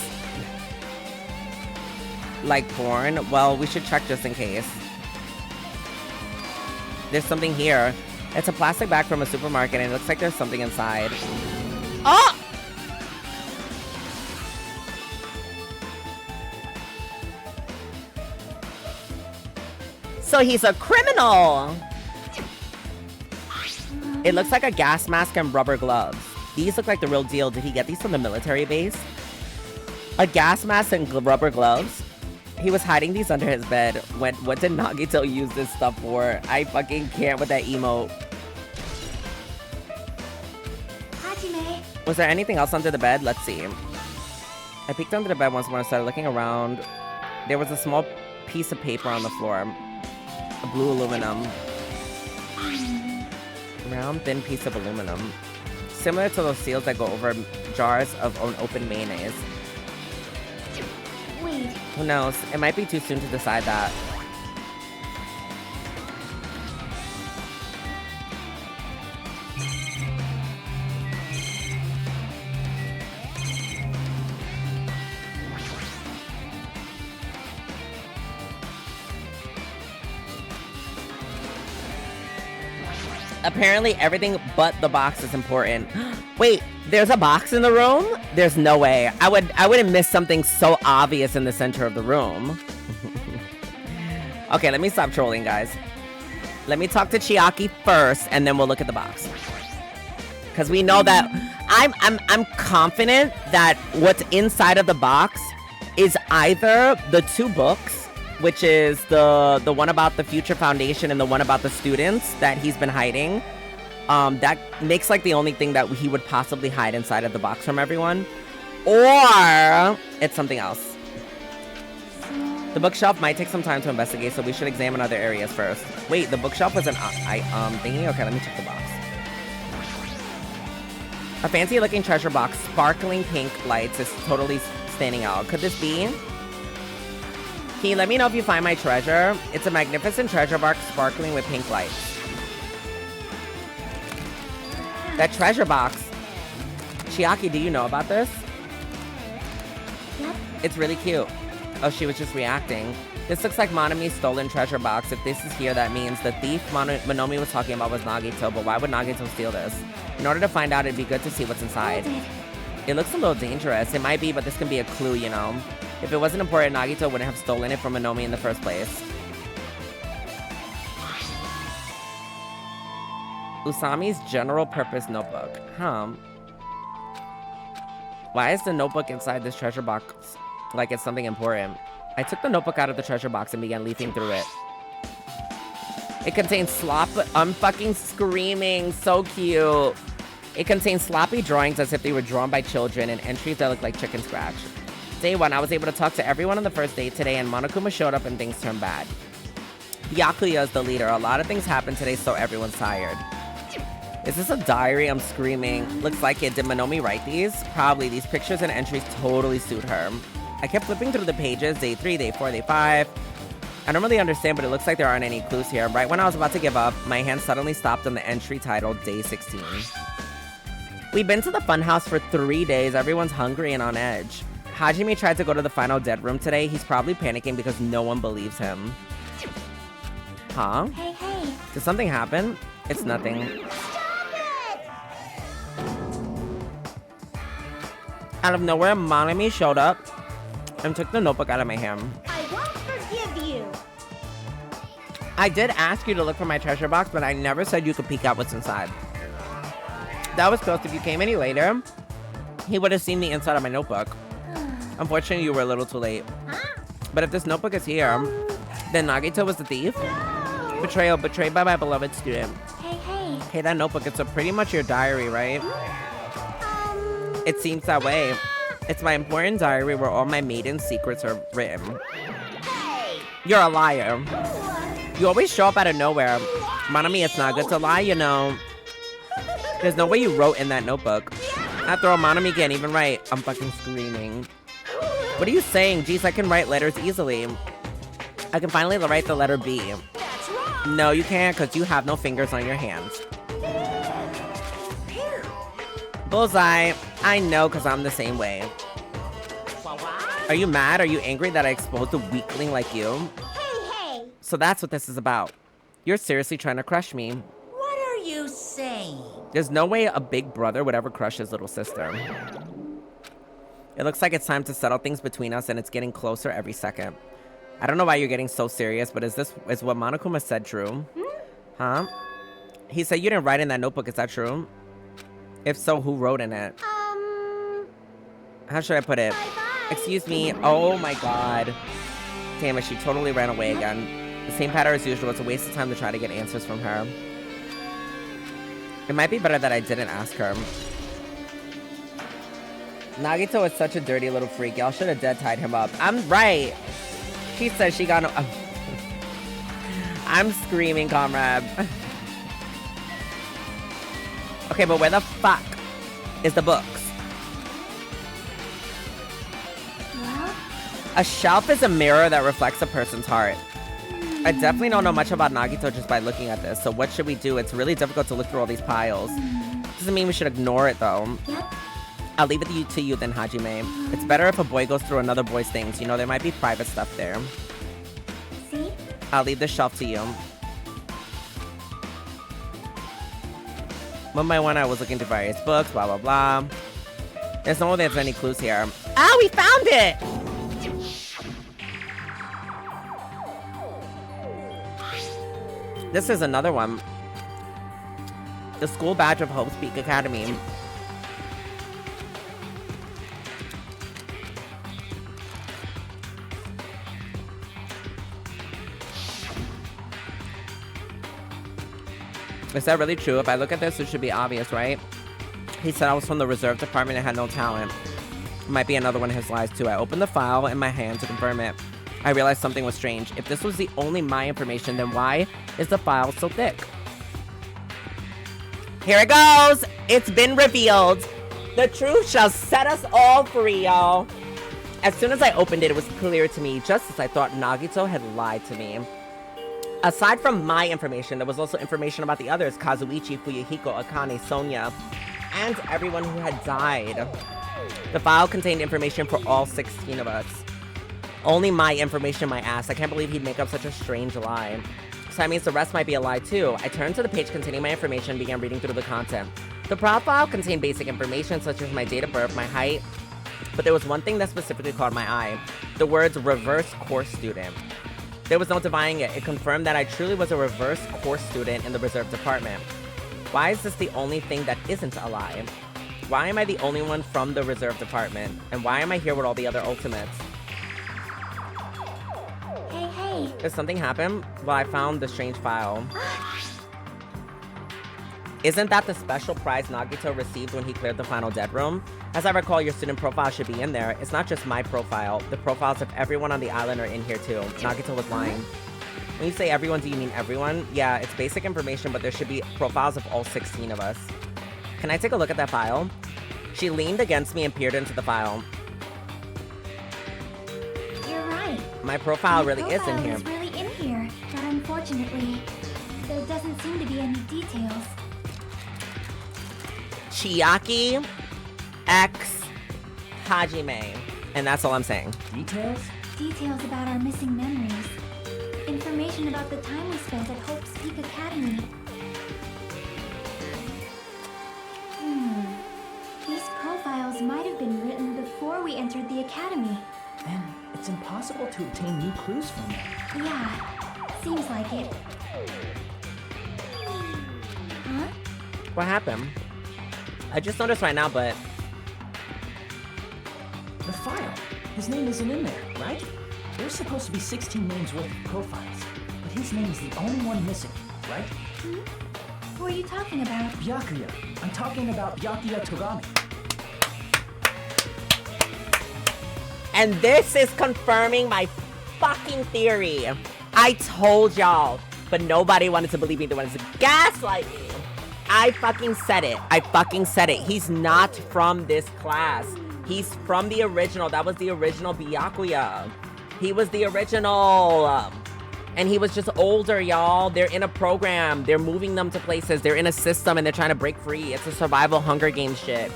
Like porn? Well, we should check just in case. There's something here. It's a plastic bag from a supermarket, and it looks like there's something inside. Oh! So he's a criminal! It looks like a gas mask and rubber gloves. These look like the real deal. Did he get these from the military base? A gas mask and rubber gloves? He was hiding these under his bed. What did Nagito use this stuff for? I fucking can't with that emote. Hajime. Was there anything else under the bed? Let's see. I peeked under the bed once more and started looking around. There was a small piece of paper on the floor. A blue aluminum. Round, thin piece of aluminum. Similar to those seals that go over jars of unopened mayonnaise. Wait. Who knows? It might be too soon to decide that. Apparently everything but the box is important. Wait, there's a box in the room? There's no way. I wouldn't miss something so obvious in the center of the room. Okay, let me stop trolling, guys. Let me talk to Chiaki first, and then we'll look at the box. Because we know that I'm confident that what's inside of the box is either the two books, which is the one about the Future Foundation and the one about the students that he's been hiding. That makes like the only thing that he would possibly hide inside of the box from everyone. Or it's something else. The bookshelf might take some time to investigate, so we should examine other areas first. Wait, the bookshelf was an thingy? Okay, let me check the box. A fancy looking treasure box, sparkling pink lights, is totally standing out. Could this be? Can you let me know if you find my treasure? It's a magnificent treasure box sparkling with pink lights. That treasure box. Chiaki, do you know about this? Yep. It's really cute. Oh, she was just reacting. This looks like Monami's stolen treasure box. If this is here, that means the thief Monomi was talking about was Nagito, but why would Nagito steal this? In order to find out, it'd be good to see what's inside. It looks a little dangerous. It might be, but this can be a clue, you know? If it wasn't important, Nagito wouldn't have stolen it from Monomi in the first place. Usami's general purpose notebook. Why is the notebook inside this treasure box like it's something important? I took the notebook out of the treasure box and began leafing through it. It contains I'm fucking screaming. So cute. It contains sloppy drawings as if they were drawn by children and entries that look like chicken scratch. Day 1, I was able to talk to everyone on the first date today, and Monokuma showed up and things turned bad. Byakuya is the leader. A lot of things happened today, so everyone's tired. Is this a diary? I'm screaming. Looks like it. Did Monomi write these? Probably. These pictures and entries totally suit her. I kept flipping through the pages. Day 3, day 4, day 5. I don't really understand, but it looks like there aren't any clues here. Right when I was about to give up, my hand suddenly stopped on the entry titled Day 16. We've been to the funhouse for 3 days. Everyone's hungry and on edge. Hajime tried to go to the final dead room today. He's probably panicking because no one believes him. Huh? Hey, hey. Did something happen? It's nothing. Stop it! Out of nowhere, Monami showed up and took the notebook out of my hand. I won't forgive you. I did ask you to look for my treasure box, but I never said you could peek out what's inside. That was close. If you came any later, he would have seen the inside of my notebook. Unfortunately, you were a little too late. But if this notebook is here, then Nagito was the thief? Betrayal, betrayed by my beloved student. Hey. Hey, that notebook, it's pretty much your diary, right? It seems that way. It's my important diary where all my maiden secrets are written. You're a liar. You always show up out of nowhere. Monami, it's not good to lie, you know. There's no way you wrote in that notebook. After all, Monami can't even write. I'm fucking screaming. What are you saying? Jeez, I can write letters easily. I can finally write the letter B. No, you can't, because you have no fingers on your hands. Bullseye. I know, because I'm the same way. Are you mad? Are you angry that I exposed a weakling like you? Hey. So that's what this is about. You're seriously trying to crush me. What are you saying? There's no way a big brother would ever crush his little sister. It looks like it's time to settle things between us, and it's getting closer every second. I don't know why you're getting so serious, but is what Monokuma said true? Huh? He said you didn't write in that notebook. Is that true? If so, who wrote in it? How should I put it? Bye-bye. Excuse me. Oh my god. Damn it, she totally ran away again. The same pattern as usual. It's a waste of time to try to get answers from her. It might be better that I didn't ask her. Nagito is such a dirty little freak. Y'all should have dead tied him up. I'm right. She said she got no... I'm screaming, comrade. Okay, but where the fuck is the books? Well, A shelf is a mirror that reflects a person's heart. I definitely don't know much about Nagito just by looking at this, so what should we do? It's really difficult to look through all these piles. Doesn't mean we should ignore it, though. yep. I'll leave it to you then, Hajime. It's better if a boy goes through another boy's things. You know, there might be private stuff there. See? I'll leave the shelf to you. One by one, I was looking through various books, blah, blah, blah. There's no way there's any clues here. Ah, we found it! This is another one. The school badge of Hope Peak Academy. Is that really true? If I look at this, it should be obvious, right? He said I was from the reserve department and had no talent. Might be another one of his lies, too. I opened the file in my hand to confirm it. I realized something was strange. If this was the only my information, then why is the file so thick? Here it goes! It's been revealed. The truth shall set us all free, y'all. As soon as I opened it, it was clear to me, just as I thought Nagito had lied to me. Aside from my information, there was also information about the others, Kazuichi, Fuyuhiko, Akane, Sonia, and everyone who had died. The file contained information for all 16 of us. Only my information, my ass. I can't believe he'd make up such a strange lie. So that means the rest might be a lie too. I turned to the page containing my information and began reading through the content. The profile contained basic information such as my date of birth, my height, but there was one thing that specifically caught my eye. The words reverse course student. There was no denying it. It confirmed that I truly was a reverse course student in the reserve department. Why is this the only thing that isn't a lie? Why am I the only one from the reserve department? And why am I here with all the other ultimates? Hey. Did something happen? Well, I found the strange file. Isn't that the special prize Nagito received when he cleared the final dead room? As I recall, your student profile should be in there. It's not just my profile. The profiles of everyone on the island are in here too. Nagito was lying. When you say everyone, do you mean everyone? Yeah, it's basic information, but there should be profiles of all 16 of us. Can I take a look at that file? She leaned against me and peered into the file. You're right. My profile Your really is in here. Is really in here, but unfortunately, there doesn't seem to be any details. Chiaki X Hajime. And that's all I'm saying. Details? Details about our missing memories. Information about the time we spent at Hope's Peak Academy. These profiles might have been written before we entered the academy. Then it's impossible to obtain new clues from it. Yeah, seems like it. Huh? What happened? I just noticed right now, but The file. His name isn't in there, right? There's supposed to be 16 names worth of profiles, but his name is the only one missing, right? Who are you talking about? Byakuya. I'm talking about Byakuya Togami. and this is confirming my fucking theory. I told y'all, but nobody wanted to believe me. They wanted to gaslight me. I fucking said it. I fucking said it. He's not from this class. He's from the original. That was the original Byakuya. He was the original. And he was just older, y'all. They're in a program. They're moving them to places. They're in a system and they're trying to break free. It's a survival Hunger Games shit.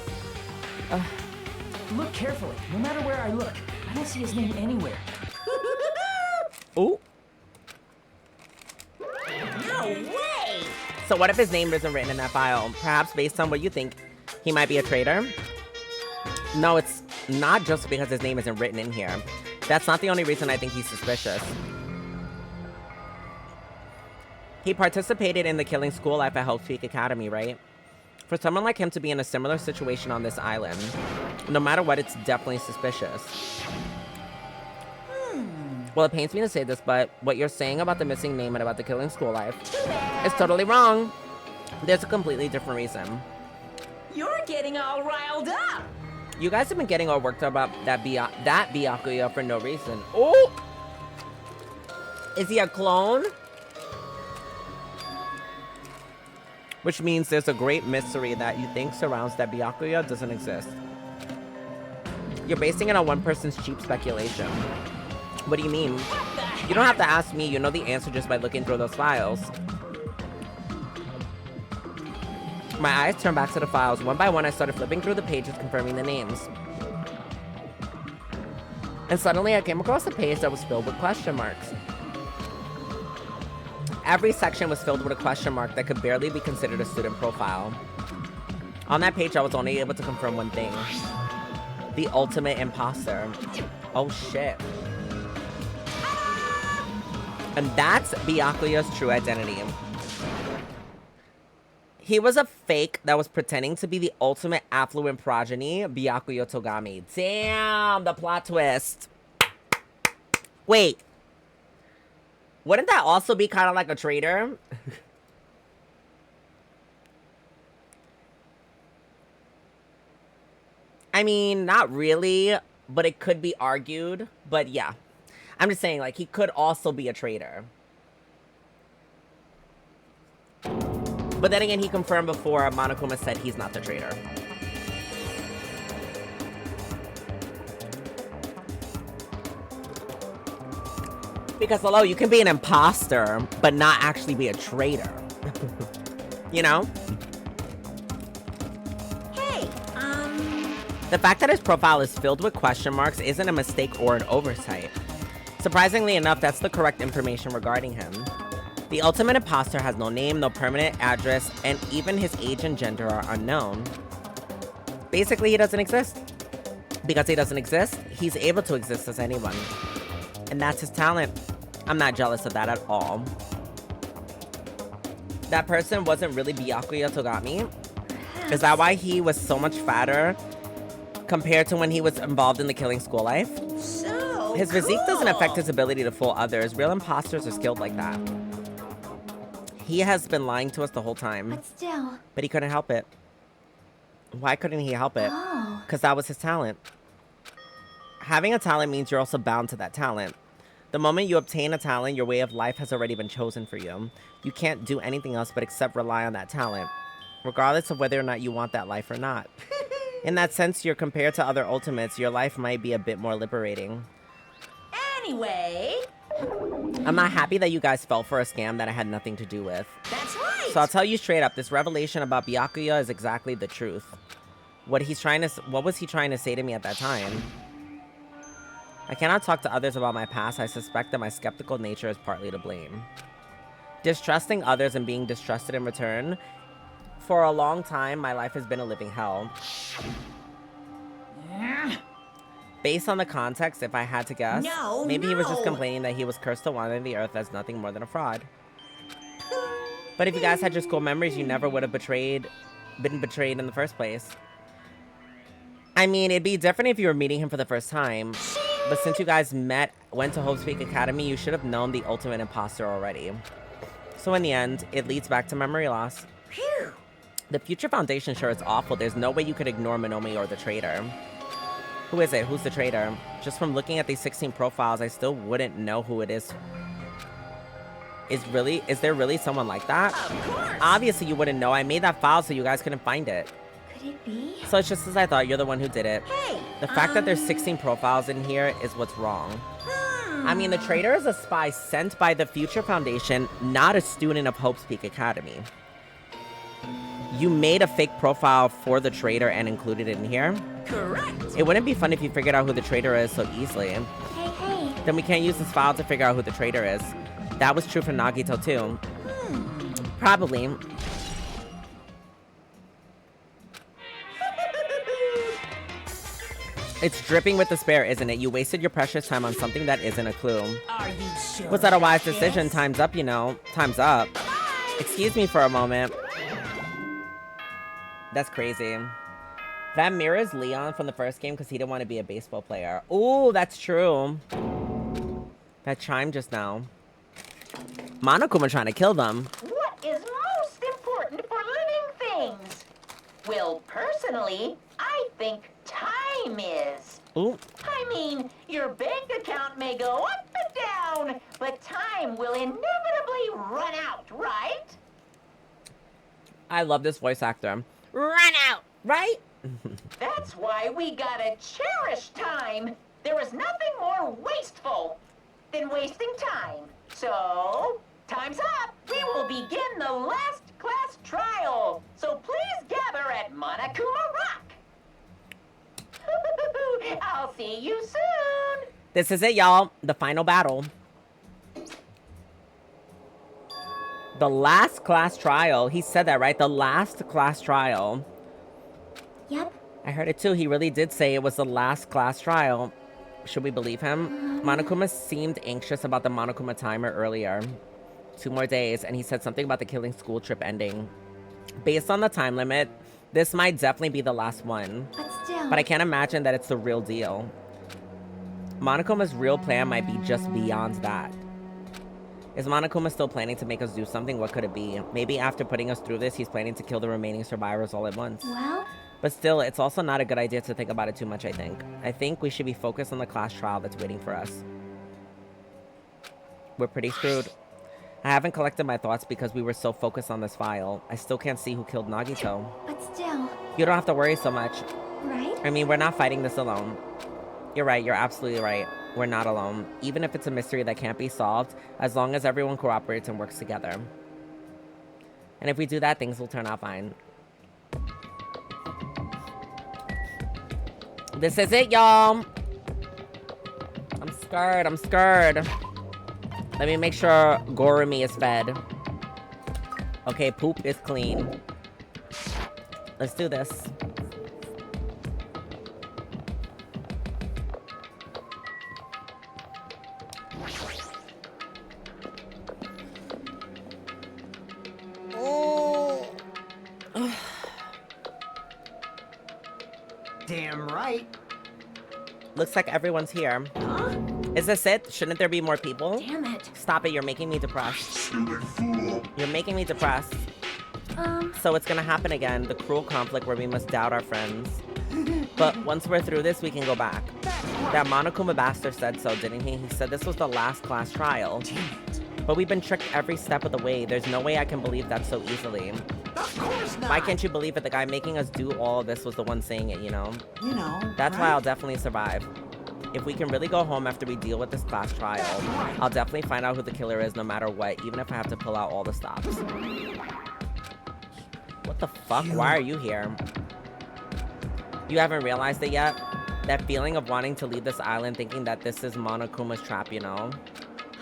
Look carefully. No matter where I look, I don't see his name anywhere. Ooh. No way! So what if his name isn't written in that file? Perhaps based on what you think, he might be a traitor? No, it's not just because his name isn't written in here. That's not the only reason I think he's suspicious. He participated in the killing school life at Hope Peak Academy, right? For someone like him to be in a similar situation on this island, no matter what, it's definitely suspicious. Well, it pains me to say this, but what you're saying about the missing name and about the killing school life is totally wrong. There's a completely different reason. You're getting all riled up! You guys have been getting all worked up about that Byakuya for no reason. Oh! Is he a clone? Which means there's a great mystery that you think surrounds that Byakuya doesn't exist. You're basing it on one person's cheap speculation. What do you mean? You don't have to ask me. You know the answer just by looking through those files. My eyes turned back to the files. One by one, I started flipping through the pages, confirming the names. And suddenly, I came across a page that was filled with question marks. Every section was filled with a question mark that could barely be considered a student profile. On that page, I was only able to confirm one thing. The ultimate imposter. Oh, shit. And that's Byakuya's true identity. He was a fake that was pretending to be the ultimate affluent progeny, Byakuya Togami. Damn, the plot twist. Wait. Wouldn't that also be kind of like a traitor? I mean, not really, but it could be argued. But yeah. I'm just saying, like, he could also be a traitor. But then again, he confirmed before Monokuma said he's not the traitor. Because, hello, you can be an imposter, but not actually be a traitor. You know? Hey, The fact that his profile is filled with question marks isn't a mistake or an oversight. Surprisingly enough, that's the correct information regarding him. The ultimate imposter has no name, no permanent address, and even his age and gender are unknown. Basically, he doesn't exist. Because he doesn't exist, he's able to exist as anyone. And that's his talent. I'm not jealous of that at all. That person wasn't really Byakuya Togami? Is that why he was so much fatter compared to when he was involved in the killing school life? so His physique doesn't cool. affect his ability to fool others. Real imposters are skilled like that. He has been lying to us the whole time, But still. but he couldn't help it. Why couldn't he help it? Oh. Because that was his talent. Having a talent means you're also bound to that talent. The moment you obtain a talent, your way of life has already been chosen for you. You can't do anything else but except rely on that talent, regardless of whether or not you want that life or not. In that sense, you're compared to other ultimates, your life might be a bit more liberating. Anyway, I'm not happy that you guys fell for a scam that I had nothing to do with. that's right. So I'll tell you straight up, this revelation about Byakuya is exactly the truth. What was he trying to say to me at that time? I cannot talk to others about my past. I suspect that my skeptical nature is partly to blame. Distrusting others and being distrusted in return. For a long time, my life has been a living hell. Based on the context, if I had to guess, No, maybe he was just no. complaining that he was cursed to wander the earth as nothing more than a fraud. But if you guys had your school memories, you never would have betrayed been betrayed in the first place. I mean, it'd be different if you were meeting him for the first time. But since you guys went to Hope's Peak Academy, you should have known the ultimate imposter already. So in the end, it leads back to memory loss. Phew. The Future Foundation sure is awful. There's no way you could ignore Monomi or the traitor. Who is it? Who's the traitor? Just from looking at these 16 profiles, I still wouldn't know who it is. Is there really someone like that? Of course. Obviously you wouldn't know. I made that file so you guys couldn't find it. Could it be? So it's just as I thought. You're the one who did it. Hey. The fact that there's 16 profiles in here is what's wrong. I mean, the traitor is a spy sent by the Future Foundation, not a student of Hope's Peak Academy. You made a fake profile for the traitor and included it in here? Correct. It wouldn't be fun if you figured out who the traitor is so easily. Hey, hey. Then we can't use this file to figure out who the traitor is. That was true for Nagito too. Probably. It's dripping with despair, isn't it? You wasted your precious time on something that isn't a clue. Are you sure? Was that a wise about decision? this? Time's up, you know. Time's up. Excuse me for a moment. That's crazy. That mirrors Leon from the first game because he didn't want to be a baseball player. Ooh, that's true. That chimed just now. Monokuma trying to kill them. What is most important for living things? Well, personally, I think time is. Ooh. I mean, your bank account may go up and down, but time will inevitably run out, right? I love this voice actor. Run out, right? That's why we gotta cherish time. There is nothing more wasteful than wasting time. So, time's up. We will begin the last class trial. So please gather at Monokuma Rock. I'll see you soon. This is it, y'all. The final battle. The last class trial. He said that, right? The last class trial. Yep. I heard it too. He really did say it was the last class trial. Should we believe him? Monokuma seemed anxious about the Monokuma timer earlier. 2 more days, and he said something about the killing school trip ending. Based on the time limit, this might definitely be the last one. But still. But I can't imagine that it's the real deal. Monokuma's real plan might be just beyond that. Is Monokuma still planning to make us do something? What could it be? Maybe after putting us through this, he's planning to kill the remaining survivors all at once. Well? But still, it's also not a good idea to think about it too much, I think. I think we should be focused on the class trial that's waiting for us. We're pretty screwed. I haven't collected my thoughts because we were so focused on this file. I still can't see who killed Nagito. But still. You don't have to worry so much. Right? I mean, we're not fighting this alone. You're right, you're absolutely right. We're not alone. Even if it's a mystery that can't be solved, as long as everyone cooperates and works together. And if we do that, things will turn out fine. This is it, y'all. I'm scared, I'm scared. Let me make sure Gorumi is fed. Okay, poop is clean. Let's do this. Damn right. Looks like everyone's here. Huh? Is this it? Shouldn't there be more people? Damn it. Stop it, you're making me depressed. You're making me depressed. So it's gonna happen again, the cruel conflict where we must doubt our friends. But once we're through this, we can go back. That Monokuma bastard said so, didn't he? He said this was the last class trial. Damn it. But we've been tricked every step of the way. There's no way I can believe that so easily. Of course not. Why can't you believe it? The guy making us do all of this was the one saying it, you know? You know. That's why right? I'll definitely survive. If we can really go home after we deal with this class trial, I'll definitely find out who the killer is no matter what, even if I have to pull out all the stops. What the fuck? Why are you here? You haven't realized it yet? That feeling of wanting to leave this island thinking that this is Monokuma's trap, you know?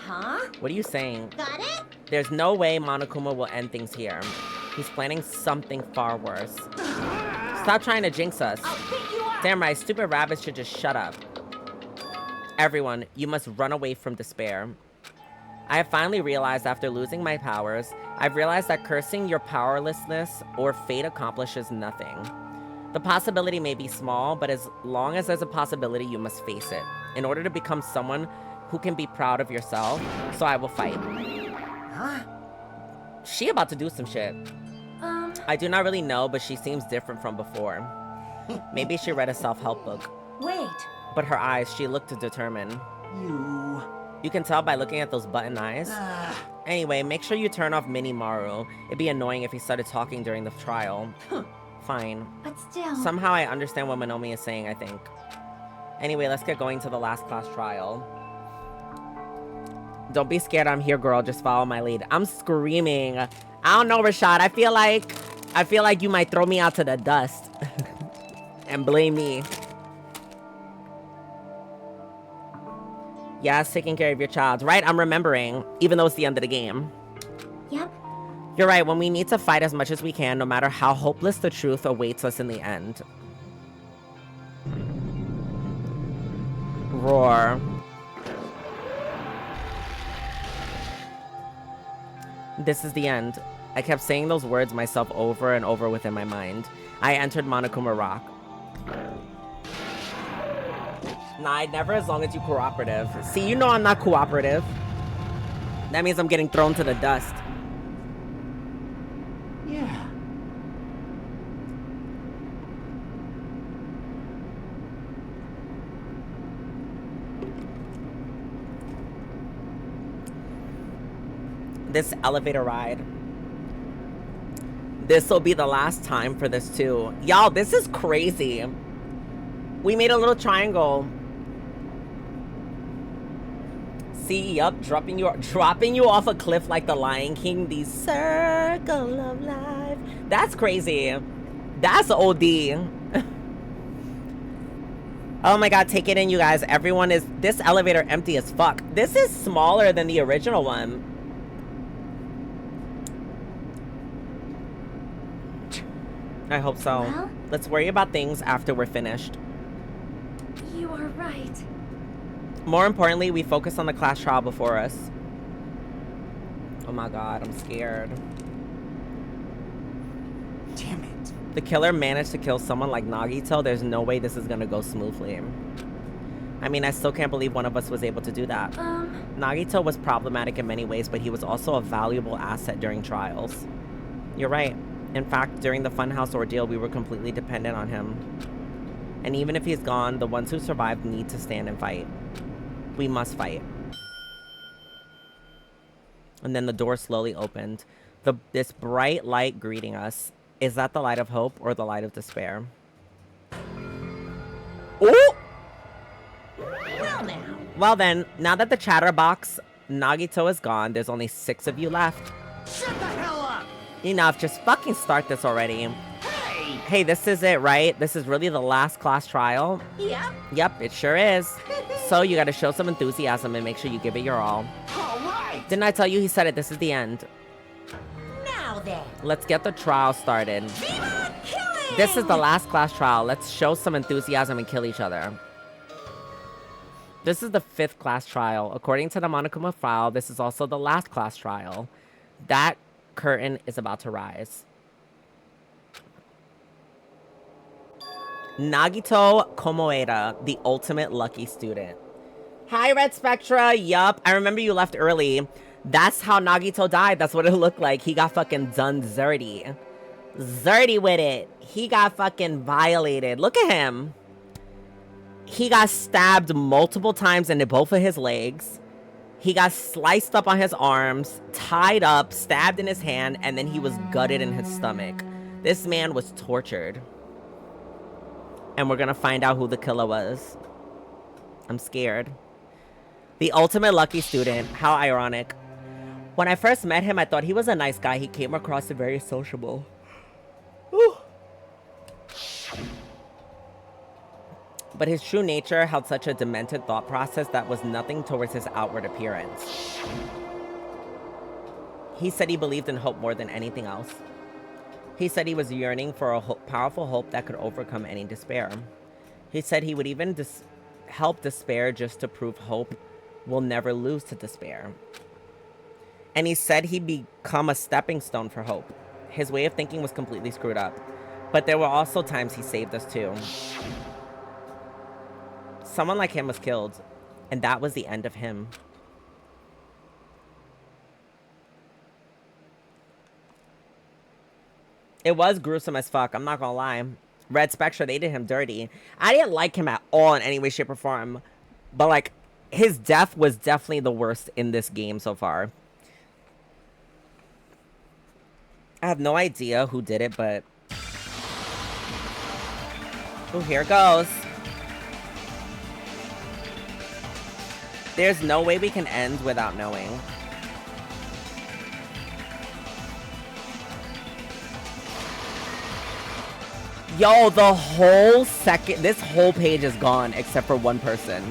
Huh? What are you saying? Got it? There's no way Monokuma will end things here. He's planning something far worse. Stop trying to jinx us. I'll pick you up. Damn right, stupid rabbits should just shut up. Everyone, you must run away from despair. I have finally realized after losing my powers, I've realized that cursing your powerlessness or fate accomplishes nothing. The possibility may be small, but as long as there's a possibility, you must face it. In order to become someone who can be proud of yourself, so I will fight. Huh? She about to do some shit. I do not really know, but she seems different from before. Maybe she read a self-help book. Wait. But her eyes, she looked determined. You can tell by looking at those button eyes. Anyway, make sure you turn off Mini Maru. It'd be annoying if he started talking during the trial. Fine. But still. Somehow I understand what Monomi is saying, I think. Anyway, let's get going to the last class trial. Don't be scared, I'm here, girl. Just follow my lead. I'm screaming. I don't know, Rashad. I feel like you might throw me out to the dust. And blame me. Yes, taking care of your child. Right, I'm remembering. Even though it's the end of the game. Yep. You're right, when we need to fight as much as we can, no matter how hopeless the truth awaits us in the end. Roar. This is the end. I kept saying those words myself over and over within my mind. I entered Monokuma Rock. Nah, never as long as you cooperative. See, you know I'm not cooperative. That means I'm getting thrown to the dust. Yeah. This elevator ride. This will be the last time for this too. Y'all, this is crazy. We made a little triangle. See, yup, dropping you off a cliff like the Lion King. The circle of life. That's crazy. That's OD. Oh my god, take it in, you guys. Everyone is... This elevator empty as fuck. This is smaller than the original one. I hope so. Well? Let's worry about things after we're finished. You are right. More importantly, we focus on the class trial before us. Oh my god, I'm scared. Damn it. The killer managed to kill someone like Nagito. There's no way this is gonna go smoothly. I mean, I still can't believe one of us was able to do that. Nagito was problematic in many ways, but he was also a valuable asset during trials. You're right. In fact, during the Funhouse ordeal, we were completely dependent on him. And even if he's gone, the ones who survived need to stand and fight. We must fight. And then the door slowly opened. This bright light greeting us. Is that the light of hope or the light of despair? Ooh! Well then, now that the chatterbox Nagito is gone, there's only 6 of you left. Shut the hell up! Enough, just fucking start this already. Hey! Hey, this is it, right? This is really the last class trial? Yep. Yep, it sure is. So you gotta show some enthusiasm and make sure you give it your all. All right! Didn't I tell you he said it? This is the end. Now then. Let's get the trial started. Viva killing! This is the last class trial. Let's show some enthusiasm and kill each other. This is the 5th class trial. According to the Monokuma file, this is also the last class trial. That curtain is about to rise. Nagito Komoeda, the ultimate lucky student. Hi, Red Spectra. Yup, I remember you left early. That's how Nagito died. That's what it looked like. He got fucking done dirty. Dirty with it. He got fucking violated. Look at him. He got stabbed multiple times in both of his legs. He got sliced up on his arms, tied up, stabbed in his hand, and then he was gutted in his stomach. This man was tortured. And we're gonna find out who the killer was. I'm scared. The ultimate lucky student. How ironic. When I first met him, I thought he was a nice guy. He came across as very sociable. Whew. But his true nature held such a demented thought process that was nothing towards his outward appearance. He said he believed in hope more than anything else. He said he was yearning for a powerful hope that could overcome any despair. He said he would even help despair just to prove hope will never lose to despair. And he said he'd become a stepping stone for hope. His way of thinking was completely screwed up. But there were also times he saved us too. Someone like him was killed, and that was the end of him. It was gruesome as fuck, I'm not gonna lie. Red Spectre, they did him dirty. I didn't like him at all in any way, shape, or form. But, like, his death was definitely the worst in this game so far. I have no idea who did it, but... Oh, here it goes. There's no way we can end without knowing. Yo, the whole this whole page is gone except for one person.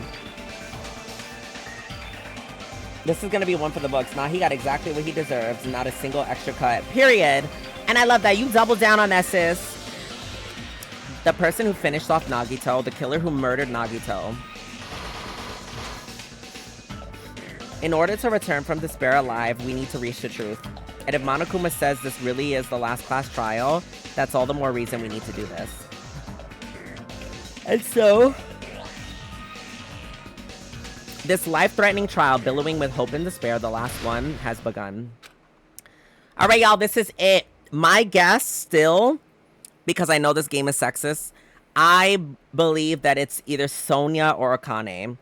This is gonna be one for the books. Nah, he got exactly what he deserves. Not a single extra cut. Period. And I love that. You double down on that, sis. The person who finished off Nagito. The killer who murdered Nagito. In order to return from despair alive, we need to reach the truth. And if Monokuma says this really is the last class trial, that's all the more reason we need to do this. And so... this life-threatening trial, billowing with hope and despair, the last one, has begun. Alright, y'all, this is it. My guess, still, because I know this game is sexist, I believe that it's either Sonia or Akane.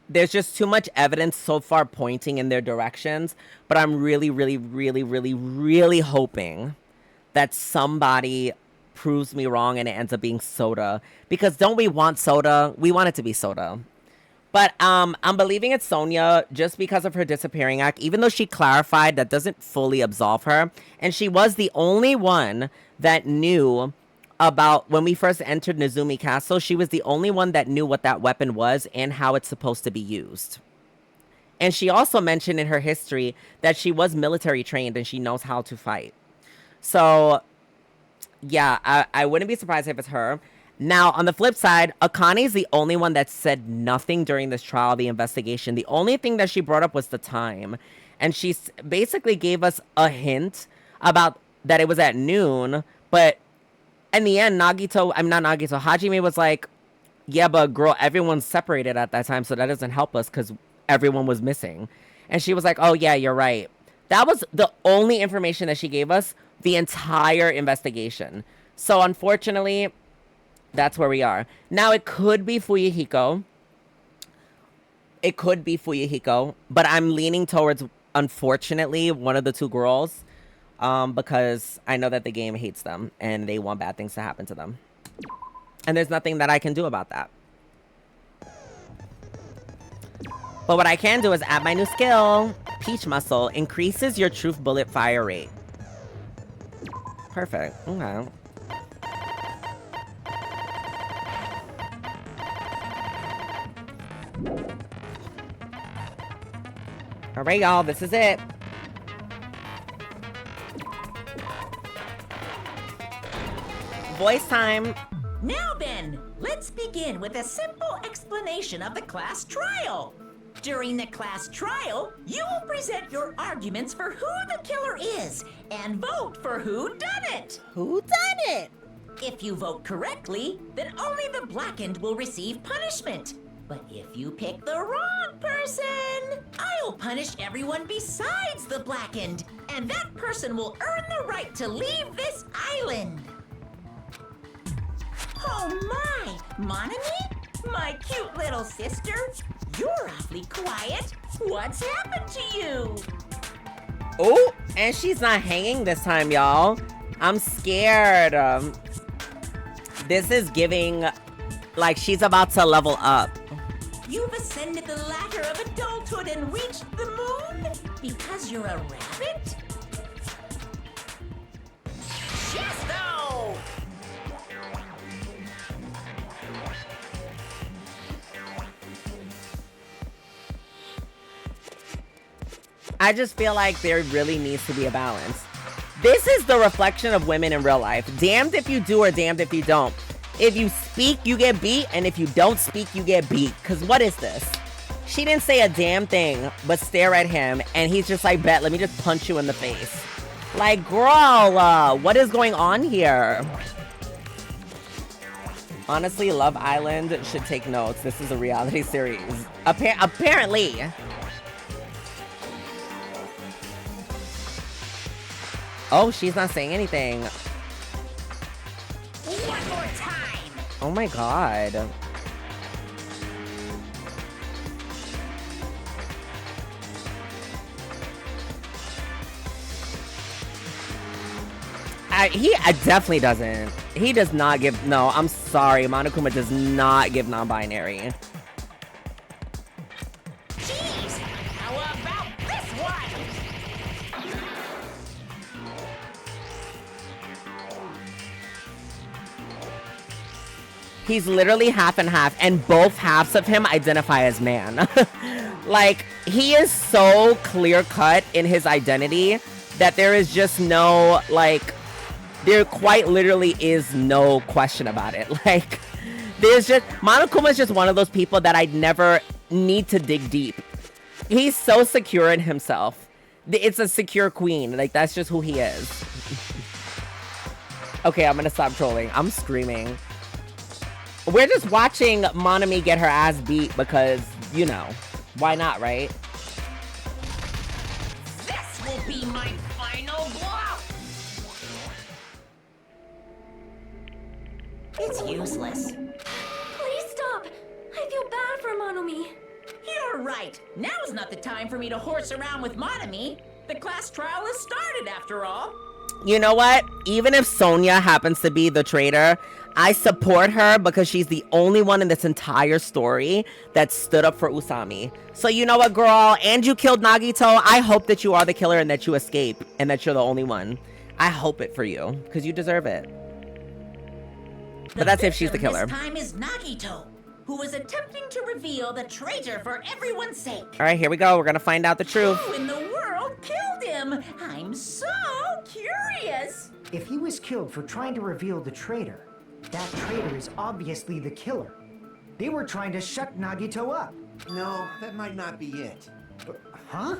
There's just too much evidence so far pointing in their directions, but I'm really, really, really, really, really hoping that somebody proves me wrong and it ends up being Soda. Because don't we want Soda? We want it to be Soda. But I'm believing it's Sonia just because of her disappearing act, even though she clarified that doesn't fully absolve her. And she was the only one that knew about when we first entered Nezumi Castle. She was the only one that knew what that weapon was and how it's supposed to be used. And she also mentioned in her history that she was military trained and she knows how to fight. So, yeah, I wouldn't be surprised if it's her. Now, on the flip side, Akane is the only one that said nothing during this trial, the investigation. The only thing that she brought up was the time. And she basically gave us a hint about that it was at noon. But in the end, Hajime was like, yeah, but girl, everyone's separated at that time, so that doesn't help us because everyone was missing. And she was like, oh, yeah, you're right. That was the only information that she gave us the entire investigation. So, unfortunately, that's where we are. Now, it could be Fuyuhiko. It could be Fuyuhiko, but I'm leaning towards, unfortunately, one of the two girls, because I know that the game hates them and they want bad things to happen to them. And there's nothing that I can do about that. But what I can do is add my new skill. Peach Muscle increases your truth bullet fire rate. Perfect. Okay. Alright, y'all, this is it. Voice time. Now then, let's begin with a simple explanation of the class trial. During the class trial, you will present your arguments for who the killer is and vote for who done it. Who done it? If you vote correctly, then only the blackened will receive punishment. But if you pick the wrong person, I'll punish everyone besides the blackened, and that person will earn the right to leave this island. Oh my, Monami? My cute little sister? You're awfully quiet. What's happened to you? Oh, and she's not hanging this time, y'all. I'm scared. This is giving like she's about to level up. You've ascended the ladder of adulthood and reached the moon? Because you're a rabbit? Yes, though! I just feel like there really needs to be a balance. This is the reflection of women in real life. Damned if you do or damned if you don't. If you speak, you get beat, and if you don't speak, you get beat. Because what is this? She didn't say a damn thing but stare at him, and he's just like, bet, let me just punch you in the face. Like, girl, what is going on here? Honestly, Love Island should take notes. This is a reality series. Apparently. Oh, she's not saying anything. One more time. Oh my god. He definitely doesn't. He does not give... No, I'm sorry. Monokuma does not give non-binary. Jeez, how about this one? He's literally half and half, and both halves of him identify as man. Like, he is so clear-cut in his identity that there is just no, like... There quite literally is no question about it. Like, there's just... Monokuma is just one of those people that I'd never need to dig deep. He's so secure in himself. It's a secure queen. Like, that's just who he is. Okay, I'm gonna stop trolling. I'm screaming. We're just watching Monami get her ass beat because, you know, why not, right? This will be my final blow. It's useless. Please stop. I feel bad for Monomi. You're right. Now's not the time for me to horse around with Monami. The class trial has started, after all. You know what? Even if Sonia happens to be the traitor, I support her because she's the only one in this entire story that stood up for Usami. So you know what, girl? And you killed Nagito. I hope that you are the killer and that you escape and that you're the only one. I hope it for you because you deserve it. But that's if she's the killer. This time is Nagito, who was attempting to reveal the traitor for everyone's sake. All right, here we go. We're going to find out the truth. Who in the world killed him? I'm so curious. If he was killed for trying to reveal the traitor, that traitor is obviously the killer. They were trying to shut Nagito up. No, that might not be it. Huh?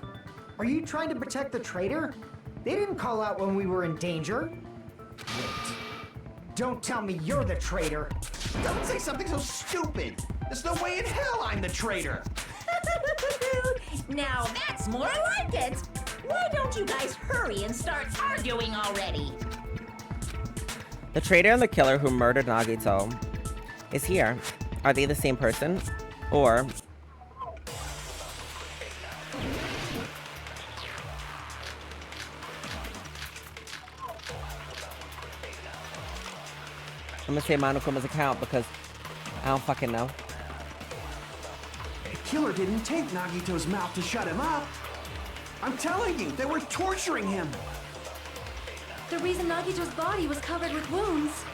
Are you trying to protect the traitor? They didn't call out when we were in danger. Wait. Don't tell me you're the traitor. Don't say something so stupid. There's no way in hell I'm the traitor. Now that's more like it. Why don't you guys hurry and start arguing already? The traitor and the killer who murdered Nagito is here. Are they the same person? Or... I'm gonna say Monokuma's account because I don't fucking know. The killer didn't take Nagito's mouth to shut him up. I'm telling you, they were torturing him. The reason Nagito's body was covered with wounds.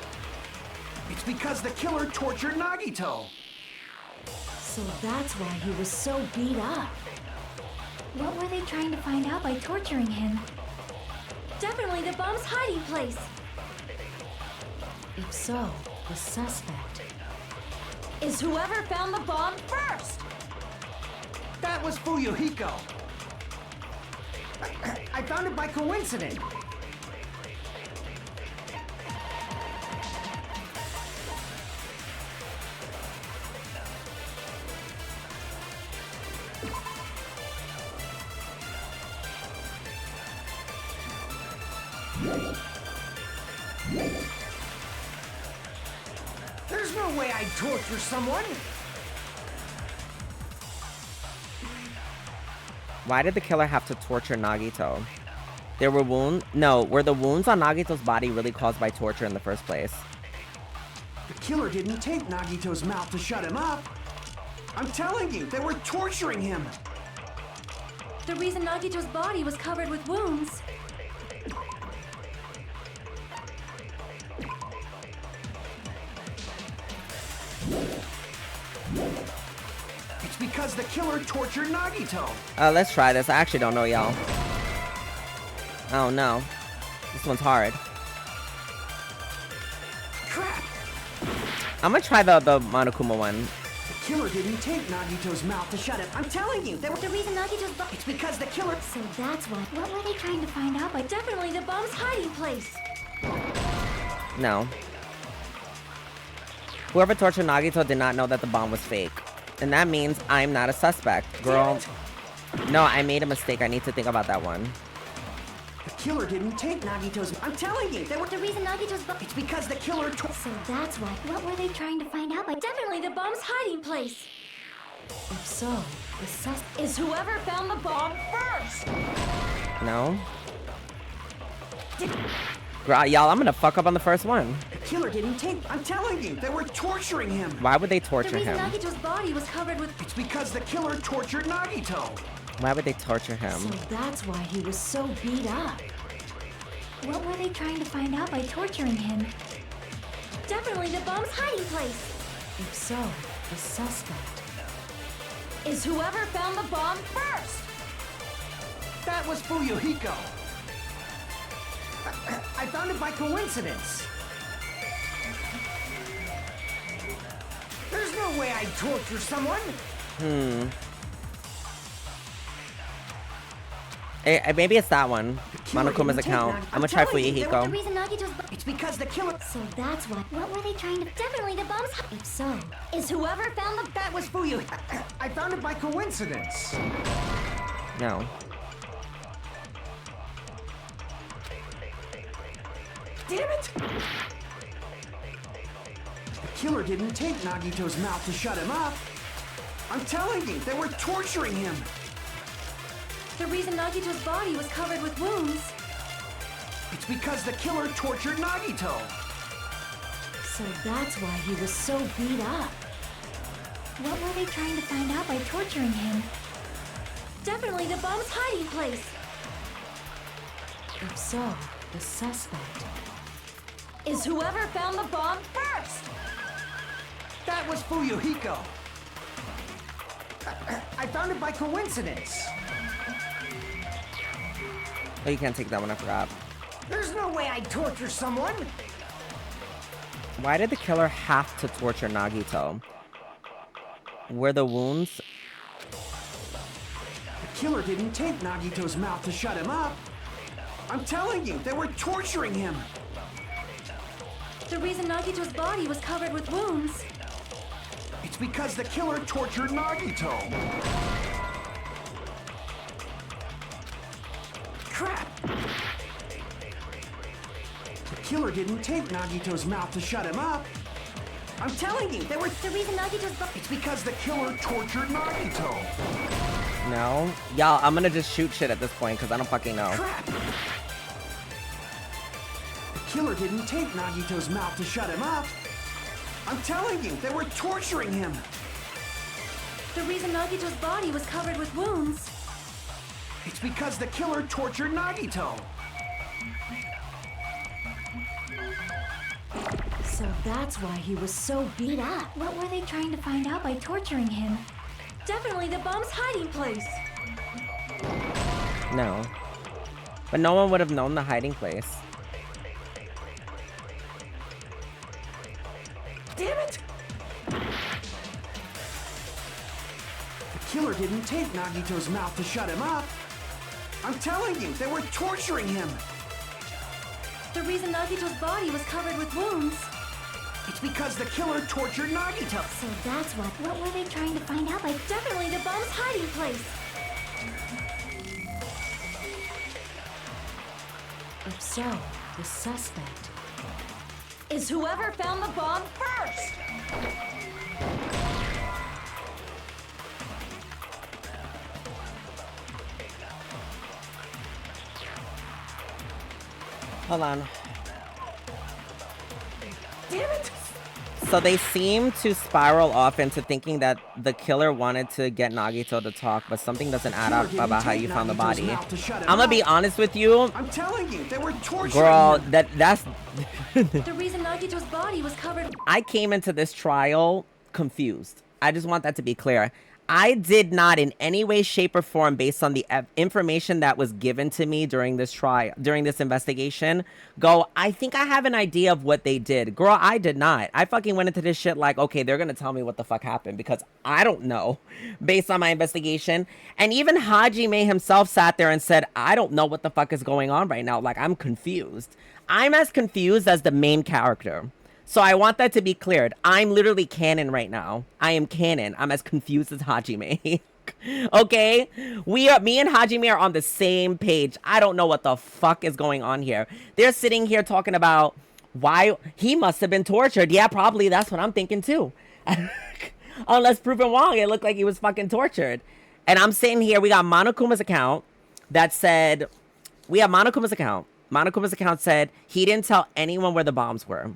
It's because the killer tortured Nagito. So that's why he was so beat up. What were they trying to find out by torturing him? Definitely the bomb's hiding place. If so, the suspect is whoever found the bomb first. That was Fuyuhiko. I found it by coincidence. There's no way I'd torture someone. Why did the killer have to torture Nagito? There were wounds? No, were the wounds on Nagito's body really caused by torture in the first place? The killer didn't take Nagito's mouth to shut him up. I'm telling you, they were torturing him. The reason Nagito's body was covered with wounds. It's because the killer tortured Nagito. Let's try this. I actually don't know, y'all. Oh, no. This one's hard. Crap. I'm gonna try the Monokuma one. The killer didn't take Nagito's mouth to shut it. I'm telling you, they were... The reason Nagito's bomb... It's because the killer... So that's why. What were they trying to find out by... Definitely the bomb's hiding place. No. Whoever tortured Nagito did not know that the bomb was fake. And that means I'm not a suspect. Girl. No, I made a mistake. I need to think about that one. The killer didn't take Nagito's... I'm telling you, they were... The reason Nagito's bomb... It's because the killer... So that's why. What were they trying to find out by... Definitely the bomb's hiding place. If so, the sus... Is whoever found the bomb first. No. Girl, y'all, I'm gonna fuck up on the first one. The killer didn't take... I'm telling you, they were torturing him. Why would they The torture reason him? Nagito's body was covered with... It's because the killer tortured Nagito. Why would they torture him? So that's why he was so beat up. What were they trying to find out by torturing him? Definitely the bomb's hiding place. If so, the suspect is whoever found the bomb first. That was Fuyuhiko. I found it by coincidence. There's no way I'd torture someone. Maybe it's that one. killer Monokuma's didn't take account. Nag- I'm gonna I'm try telling you, they were The Fuyuhiko. reason Nagito's It's because the killer... So that's why. What were they trying to... Definitely the bomb's... If so, is whoever found the... That was Fuyu... I found it by coincidence. No. Damn it! The killer didn't take Nagito's mouth to shut him up. I'm telling you, they were torturing him. The reason Nagito's body was covered with wounds. It's because the killer tortured Nagito. So that's why he was so beat up. What were they trying to find out by torturing him? Definitely the bomb's hiding place. If so, the suspect is whoever found the bomb first. That was Fuyuhiko. I found it by coincidence. Oh, you can't take that one. I forgot. There's no way I'd torture someone. Why did the killer have to torture Nagito? Were the wounds? The killer didn't take Nagito's mouth to shut him up. I'm telling you, they were torturing him. The reason Nagito's body was covered with wounds. It's because the killer tortured Nagito. Crap! The killer didn't take Nagito's mouth to shut him up. I'm telling you, they were... The reason Nagito's body... It's because the killer tortured Nagito. No. Y'all, I'm gonna just shoot shit at this point because I don't fucking know. Crap! The killer didn't take Nagito's mouth to shut him up. I'm telling you, they were torturing him. The reason Nagito's body was covered with wounds. It's because the killer tortured Nagito. So that's why he was so beat up. What were they trying to find out by torturing him? Definitely the bomb's hiding place. No. But no one would have known the hiding place. Damn it! The killer didn't take Nagito's mouth to shut him up. I'm telling you, they were torturing him. The reason Nagito's body was covered with wounds. It's because the killer tortured Nagito. So that's what were they trying to find out by... Definitely the bomb's hiding place. If so, the suspect is whoever found the bomb first. Hold on. Damn it! So they seem to spiral off into thinking that the killer wanted to get Nagito to talk, but something doesn't add up about how you found the body. I'm gonna be honest with you. I'm telling you, they were torturing Girl, him. that's... The reason Nagito's body was covered... I came into this trial confused. I just want that to be clear. I did not in any way, shape, or form, based on the information that was given to me during this investigation, go, I think I have an idea of what they did. Girl, I did not. I fucking went into this shit like, okay, they're gonna tell me what the fuck happened, because I don't know based on my investigation. And even Hajime himself sat there and said, I don't know what the fuck is going on right now. Like, I'm confused. I'm as confused as the main character. So I want that to be cleared. I'm literally canon right now. I am canon. I'm as confused as Hajime. Okay? Me and Hajime are on the same page. I don't know what the fuck is going on here. They're sitting here talking about why he must have been tortured. Yeah, probably. That's what I'm thinking too. Unless proven wrong, it looked like he was fucking tortured. And I'm sitting here, we got Monokuma's account that said, Monokuma's account said he didn't tell anyone where the bombs were.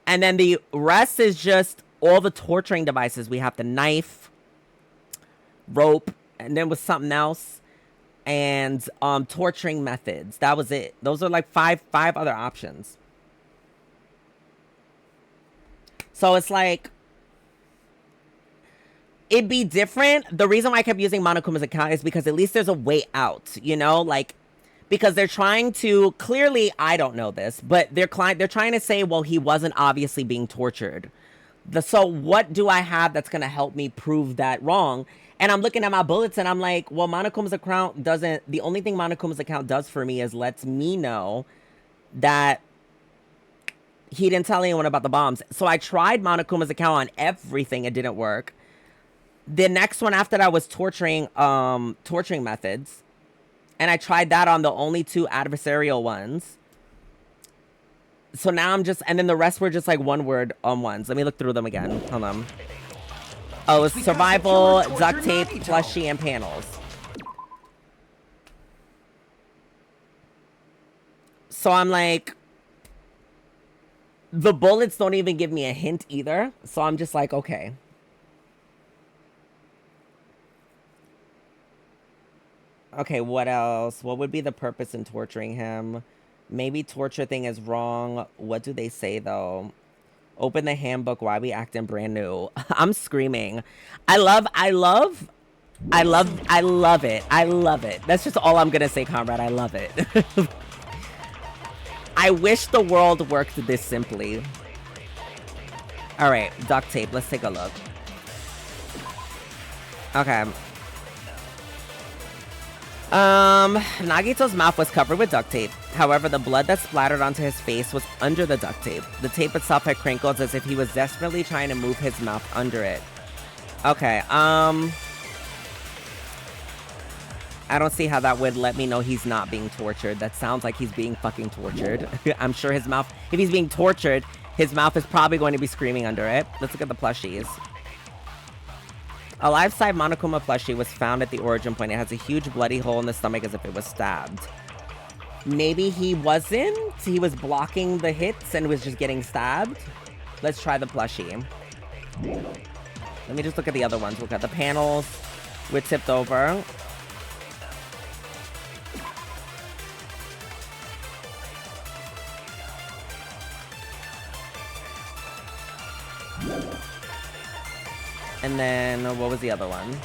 And then the rest is just all the torturing devices. We have the knife, rope, and then with something else, and torturing methods. That was it. Those are like five other options. So it's like, it'd be different. The reason why I kept using Monokuma's account is because at least there's a way out, you know, like, because they're trying to, clearly, I don't know this, but they're trying to say, well, he wasn't obviously being tortured. So what do I have that's going to help me prove that wrong? And I'm looking at my bullets and I'm like, well, Monokuma's account doesn't, the only thing Monokuma's account does for me is lets me know that he didn't tell anyone about the bombs. So I tried Monokuma's account on everything. It didn't work. The next one after that was torturing methods. And I tried that on the only 2 adversarial ones. So now I'm just, and then the rest were just like one word ones. Let me look through them again. Hold on. Oh, it's survival, duct tape, plushie, and panels. So I'm like, the bullets don't even give me a hint either. So I'm just like, okay. Okay, what else? What would be the purpose in torturing him? Maybe torture thing is wrong. What do they say, though? Open the handbook. Why we acting brand new? I'm screaming. I love it. I love it. That's just all I'm going to say, comrade. I love it. I wish the world worked this simply. All right, duct tape. Let's take a look. Okay. Nagito's mouth was covered with duct tape. However, the blood that splattered onto his face was under the duct tape. The tape itself had crinkles as if he was desperately trying to move his mouth under it. Okay, I don't see how that would let me know he's not being tortured. That sounds like he's being fucking tortured. I'm sure his mouth, if he's being tortured, his mouth is probably going to be screaming under it. Let's look at the plushies. A life-size Monokuma plushie was found at the origin point. It has a huge bloody hole in the stomach as if it was stabbed. Maybe he wasn't. He was blocking the hits and was just getting stabbed. Let's try the plushie. Let me just look at the other ones. Look at the panels. We're tipped over. And then, what was the other one?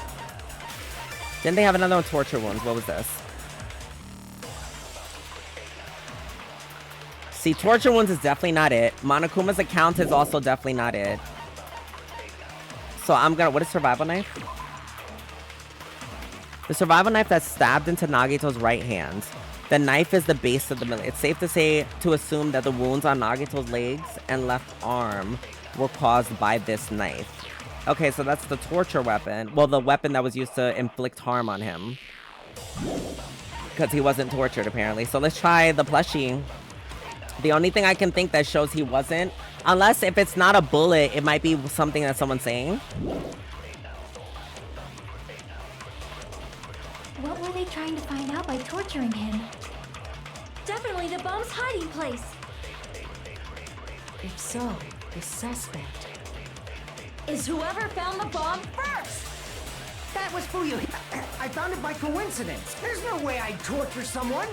Didn't they have another one? Torture wounds. What was this? See, torture wounds is definitely not it. Monokuma's account is also definitely not it. So I'm gonna, what is survival knife? The survival knife that stabbed into Nagito's right hand. The knife is the base of the middle. It's safe to assume that the wounds on Nagito's legs and left arm were caused by this knife. Okay, so that's the torture weapon. Well, the weapon that was used to inflict harm on him. Because he wasn't tortured, apparently. So let's try the plushie. The only thing I can think that shows he wasn't, unless if it's not a bullet, it might be something that someone's saying. What were they trying to find out by torturing him? Definitely the bomb's hiding place. If so, the suspect is whoever found the bomb first. That was Fuyu. I found it by coincidence. There's no way I'd torture someone.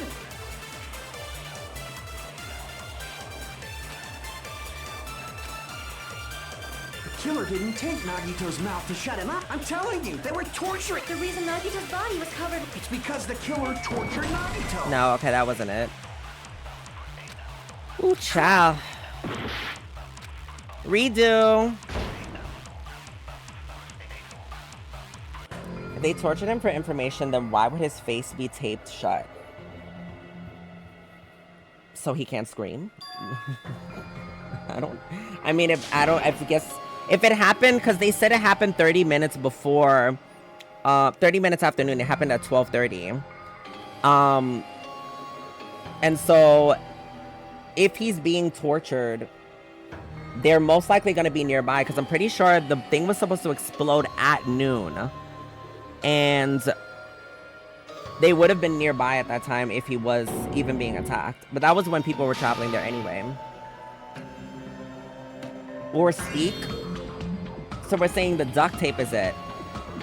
killer didn't tape Nagito's mouth to shut him up. I'm telling you, they were torturing. The reason Nagito's body was covered. It's because the killer tortured Nagito. No, okay, that wasn't it. Ooh, child. Redo. If they tortured him for information, then why would his face be taped shut? So he can't scream? If it happened, because they said it happened 30 minutes before, 30 minutes after noon. It happened at 12:30. And so if he's being tortured, they're most likely going to be nearby, because I'm pretty sure the thing was supposed to explode at noon. And they would have been nearby at that time if he was even being attacked. But that was when people were traveling there anyway. Or speak. So we're saying the duct tape is it.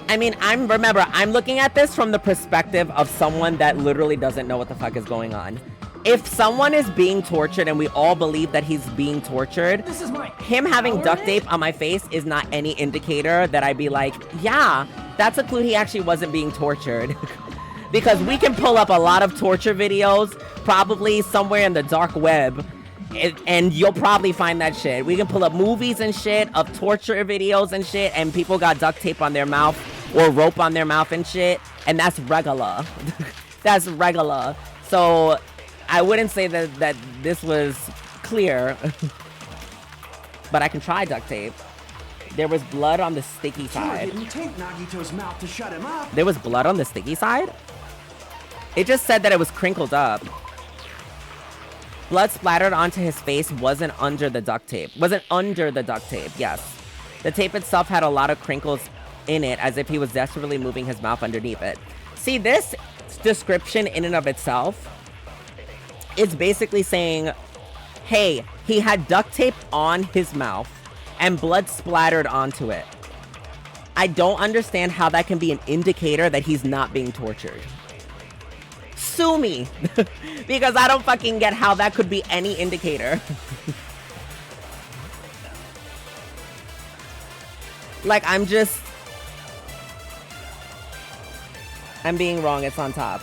I mean, I'm looking at this from the perspective of someone that literally doesn't know what the fuck is going on. If someone is being tortured and we all believe that he's being tortured, him having duct tape on my face is not any indicator that I'd be like, yeah, that's a clue he actually wasn't being tortured. Because we can pull up a lot of torture videos, probably somewhere in the dark web, and you'll probably find that shit. We can pull up movies and shit of torture videos and shit, and people got duct tape on their mouth or rope on their mouth and shit, and that's regular. That's regular. So I wouldn't say that this was clear, but I can try duct tape. There was blood on the sticky side. Didn't tape Nagito's mouth to shut him up. There was blood on the sticky side? It just said that it was crinkled up. Blood splattered onto his face wasn't under the duct tape. Wasn't under the duct tape, yes. The tape itself had a lot of crinkles in it, as if he was desperately moving his mouth underneath it. See, this description in and of itself is basically saying, hey, he had duct tape on his mouth and blood splattered onto it. I don't understand how that can be an indicator that he's not being tortured. Sue me. Because I don't fucking get how that could be any indicator. Like, I'm being wrong. It's on top.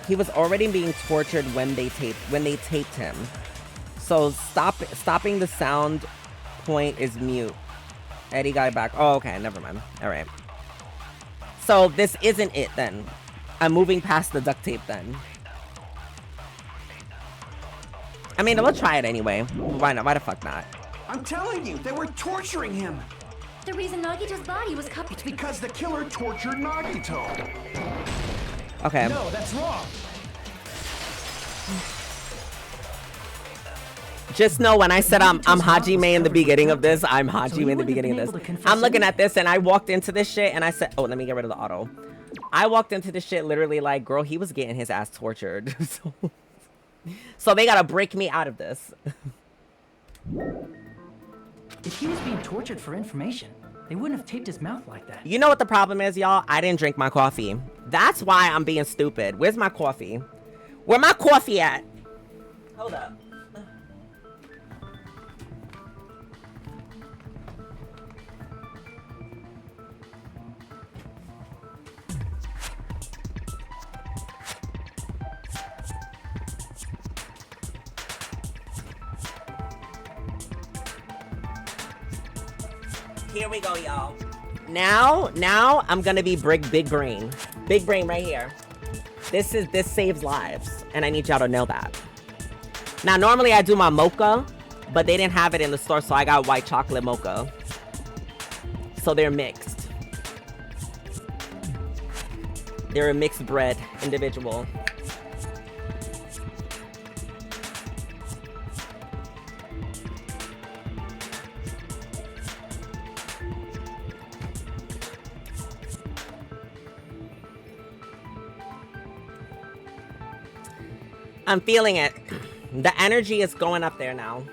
He was already being tortured when they taped him. So stopping the sound point is mute. Eddie got it back. Oh, okay, never mind. All right. So this isn't it then. I'm moving past the duct tape then. I mean, let's try it anyway. Why not? Why the fuck not? I'm telling you, they were torturing him. The reason Nagito's body was covered. It's because the killer tortured Nagito. Okay. No, that's wrong. Just know when I said I'm Hajime in the beginning of this, I'm Hajime in the beginning of this. I'm looking at this and I walked into this shit and I said, oh, let me get rid of the auto. I walked into this shit literally like, girl, he was getting his ass tortured. So they gotta break me out of this. If he was being tortured for information, they wouldn't have taped his mouth like that. You know what the problem is, y'all? I didn't drink my coffee. That's why I'm being stupid. Where's my coffee? Where my coffee at? Hold up. Here we go, y'all. Now I'm gonna be big brain. Big brain right here. This saves lives, and I need y'all to know that. Now, normally I do my mocha, but they didn't have it in the store, so I got white chocolate mocha. So they're mixed. They're a mixed bread individual. I'm feeling it. The energy is going up there now.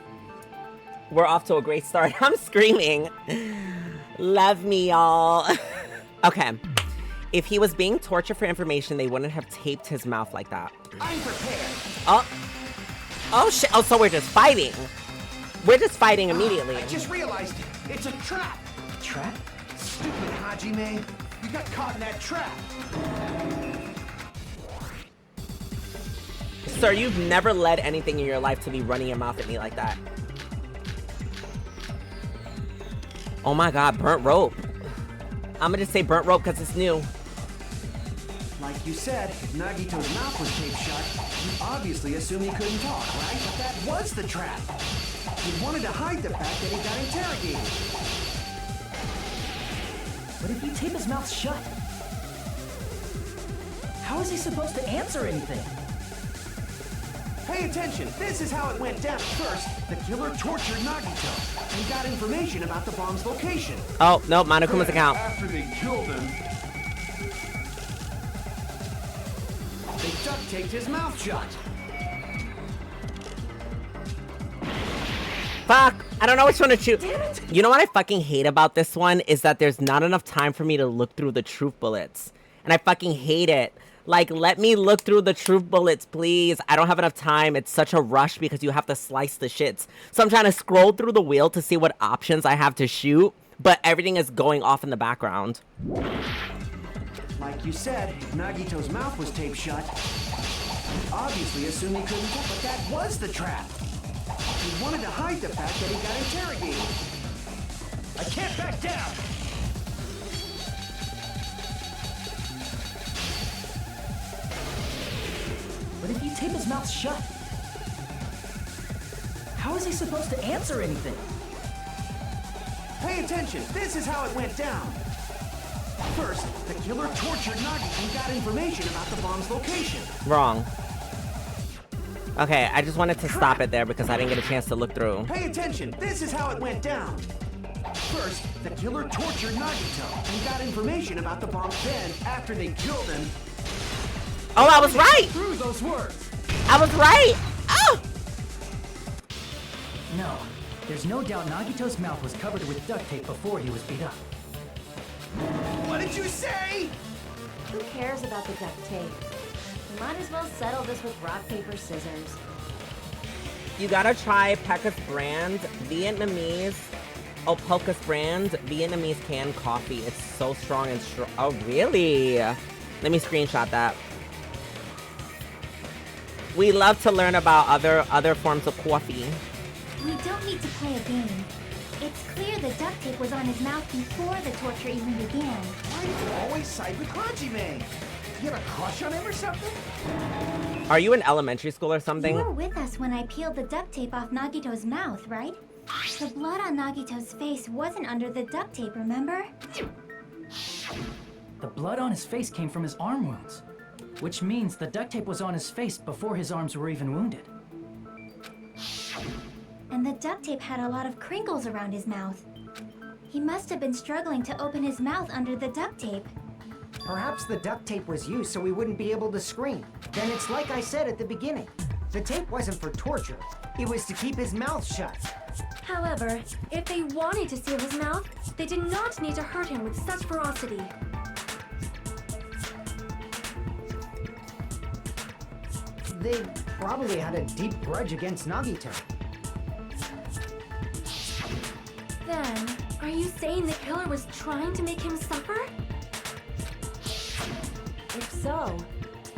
We're off to a great start. I'm screaming. Love me, y'all. Okay. If he was being tortured for information, they wouldn't have taped his mouth like that. I'm prepared. Oh. Oh shit! Oh, so we're just fighting. We're just fighting immediately. I just realized it's a trap. Trap? Stupid Hajime. You got caught in that trap. Sir, you've never led anything in your life to be running your mouth at me like that. Oh my god, burnt rope. I'm gonna just say burnt rope because it's new. Like you said, if Nagito's mouth was taped shut, you obviously assumed he couldn't talk, right? But that was the trap. He wanted to hide the fact that he got interrogated. But if you tape his mouth shut, how is he supposed to answer anything? Pay attention, this is how it went down. First, the killer tortured Nagito and got information about the bomb's location. Oh, no, Monokuma's account. After they killed him, they duct taped his mouth shut. Fuck! I don't know which one to choose. You know what I fucking hate about this one is that there's not enough time for me to look through the truth bullets. And I fucking hate it. Like, let me look through the truth bullets, please. I don't have enough time. It's such a rush because you have to slice the shits. So I'm trying to scroll through the wheel to see what options I have to shoot, but everything is going off in the background. Like you said, if Nagito's mouth was taped shut, you obviously assumed he couldn't talk, but that was the trap. He wanted to hide the fact that he got interrogated. I can't back down! But if you tape his mouth shut, how is he supposed to answer anything? Pay attention, this is how it went down. First, the killer tortured Nagito and got information about the bomb's location. Wrong. Okay, I just wanted to stop it there because I didn't get a chance to look through. Pay attention, this is how it went down. First, the killer tortured Nagito and got information about the bomb. Then, after they killed him... Oh, I was right! Through those words! I was right! Oh! No, there's no doubt Nagito's mouth was covered with duct tape before he was beat up. What did you say? Who cares about the duct tape? We might as well settle this with rock, paper, scissors. You gotta try Pekka's brand, Vietnamese, Opoka's brand, Vietnamese canned coffee. It's so strong and strong. Oh, really? Let me screenshot that. We love to learn about other forms of coffee. We don't need to play a game. It's clear the duct tape was on his mouth before the torture even began. Why do you always side with Hajime? You have a crush on him or something? Are you in elementary school or something? You were with us when I peeled the duct tape off Nagito's mouth, right? The blood on Nagito's face wasn't under the duct tape, remember? The blood on his face came from his arm wounds, which means the duct tape was on his face before his arms were even wounded. And the duct tape had a lot of crinkles around his mouth. He must have been struggling to open his mouth under the duct tape. Perhaps the duct tape was used so we wouldn't be able to scream. Then it's like I said at the beginning. The tape wasn't for torture. It was to keep his mouth shut. However, if they wanted to seal his mouth, they did not need to hurt him with such ferocity. They probably had a deep grudge against Nagito. Then, are you saying the killer was trying to make him suffer? If so,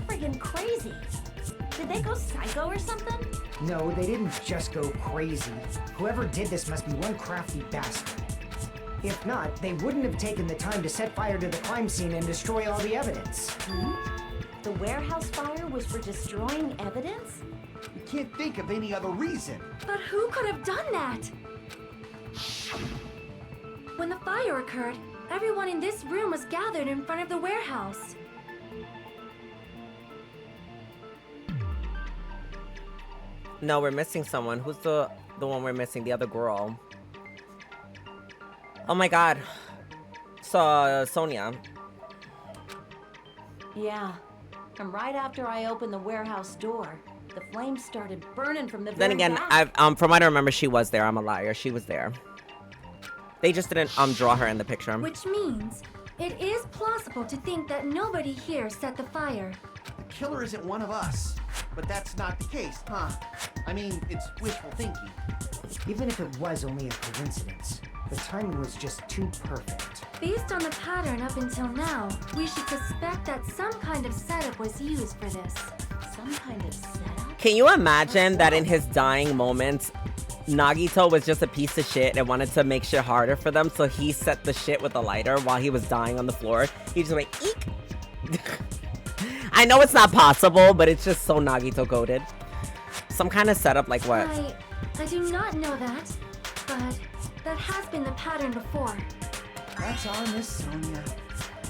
friggin' crazy. Did they go psycho or something? No, they didn't just go crazy. Whoever did this must be one crafty bastard. If not, they wouldn't have taken the time to set fire to the crime scene and destroy all the evidence. The warehouse fire was for destroying evidence? You can't think of any other reason. But who could have done that? When the fire occurred, everyone in this room was gathered in front of the warehouse. No, we're missing someone. Who's the one we're missing? The other girl. Oh my god. So, Sonia. Yeah. And right after I opened the warehouse door, the flames started burning from the Then very again, back. from what I remember, she was there. I'm a liar. She was there. They just didn't draw her in the picture. Which means, it is plausible to think that nobody here set the fire. The killer isn't one of us. but that's not the case, huh? I mean, it's wishful thinking. Even if it was only a coincidence, the timing was just too perfect. Based on the pattern up until now, we should suspect that some kind of setup was used for this. Some kind of setup? Can you imagine that in his dying moments, Nagito was just a piece of shit and wanted to make shit harder for them, so he set the shit with a lighter while he was dying on the floor. He just went, eek. I know it's not possible, but it's just so Nagito coded. Some kind of setup like what? I do not know that, but that has been the pattern before. That's our Miss Sonia.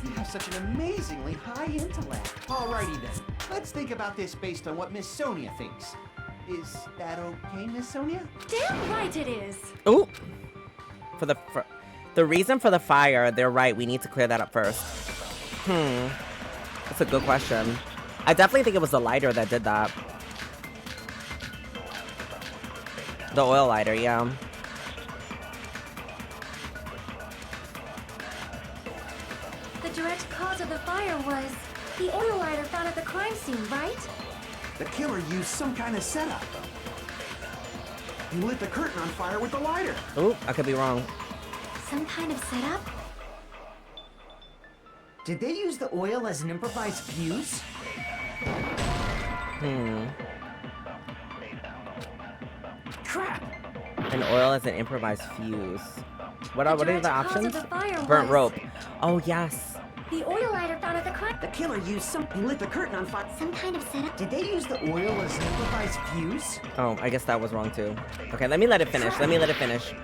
You have such an amazingly high intellect. Alrighty then. Let's think about this based on what Miss Sonia thinks. Is that okay, Miss Sonia? Damn right it is! Ooh. For the reason for the fire, they're right. We need to clear that up first. That's a good question. I definitely think it was the lighter that did that. The oil lighter, yeah. The direct cause of the fire was the oil lighter found at the crime scene, right? The killer used some kind of setup. He lit the curtain on fire with the lighter. Ooh, I could be wrong. Some kind of setup? Did they use the oil as an improvised fuse? Crap! An oil as an improvised fuse. What are the direct cause options? of the fire Burnt was rope. Oh, yes. the oil lighter found at the crime. The killer used he lit the curtain on fire. Some kind of setup? Did they use the oil as an improvised fuse? Oh, I guess that was wrong too. Okay, let me let it finish. Let me let it finish.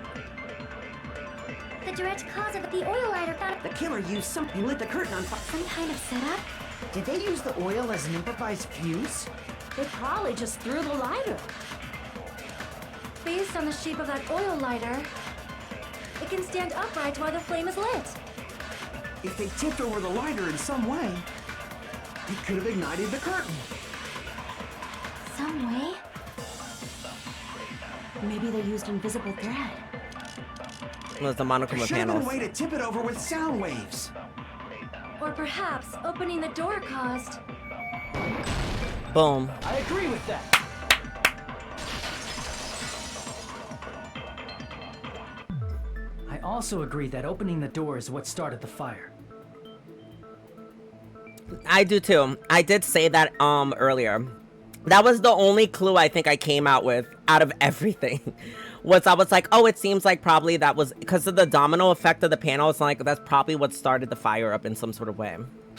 The direct cause of the oil lighter found. The killer used he lit the curtain on fire. Some kind of setup? Did they use the oil as an improvised fuse? They probably just threw the lighter. Based on the shape of that oil lighter, it can stand upright while the flame is lit. If they tipped over the lighter in some way, it could have ignited the curtain. Some way? Maybe they used invisible thread. It was the There monochroma should have been panels. a way to tip it over with sound waves. Or perhaps opening the door caused. Boom. I agree with that. I also agree that opening the door is what started the fire. I do too. I did say that earlier. That was the only clue I think I came out with out of everything. I was like, oh, it seems like probably that was because of the domino effect of the panel. It's like that's probably what started the fire up in some sort of way.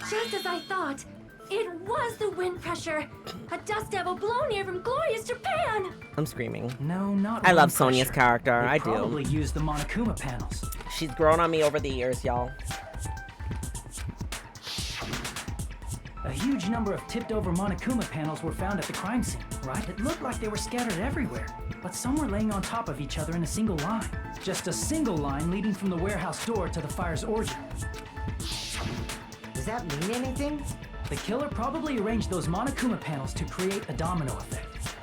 Just as I thought, it was the wind pressure. A dust devil blown here from glorious Japan. I'm screaming. No, not I love wind Sonia's pressure. character. They I do. probably used the Monokuma panels. She's grown on me over the years, y'all. A huge number of tipped-over Monokuma panels were found at the crime scene, right? It looked like they were scattered everywhere, but some were laying on top of each other in a single line. Just a single line leading from the warehouse door to the fire's origin. Does that mean anything? The killer probably arranged those Monokuma panels to create a domino effect.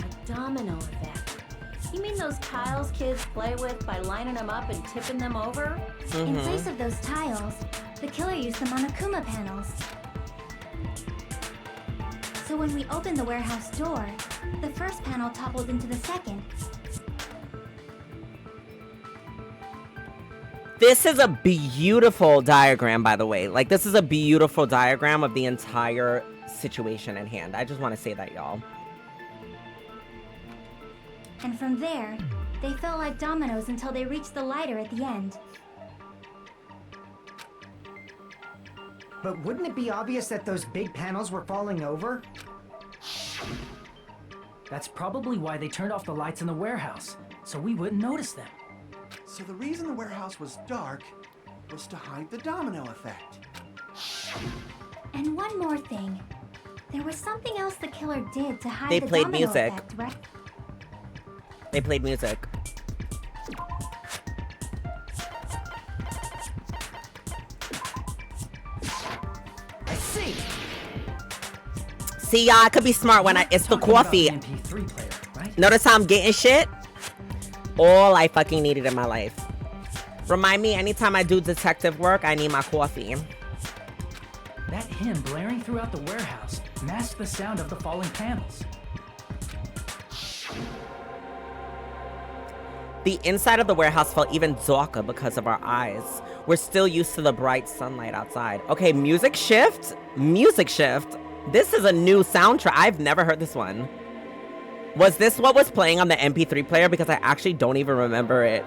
A domino effect. You mean those tiles kids play with by lining them up and tipping them over? In place of those tiles, the killer used the Monokuma panels. So when we opened the warehouse door, the first panel toppled into the second. This is a beautiful diagram, by the way. Like, this is a beautiful diagram of the entire situation at hand. I just want to say that, y'all. And from there, they fell like dominoes until they reached the lighter at the end. But wouldn't it be obvious that those big panels were falling over? That's probably why they turned off the lights in the warehouse, so we wouldn't notice them. So the reason the warehouse was dark was to hide the domino effect. And one more thing. There was something else the killer did to hide They the played domino music. effect, right? They played music. I see! See, y'all, I could be smart when it's the Talking about coffee. the MP3 player, right? Notice how I'm getting shit? All I fucking needed in my life. Remind me, anytime I do detective work, I need my coffee. That hymn blaring throughout the warehouse masked the sound of the falling panels. The inside of the warehouse felt even darker because of our eyes. We're still used to the bright sunlight outside. Okay, music shift. Music shift. This is a new soundtrack. I've never heard this one. Was this what was playing on the MP3 player? Because I actually don't even remember it.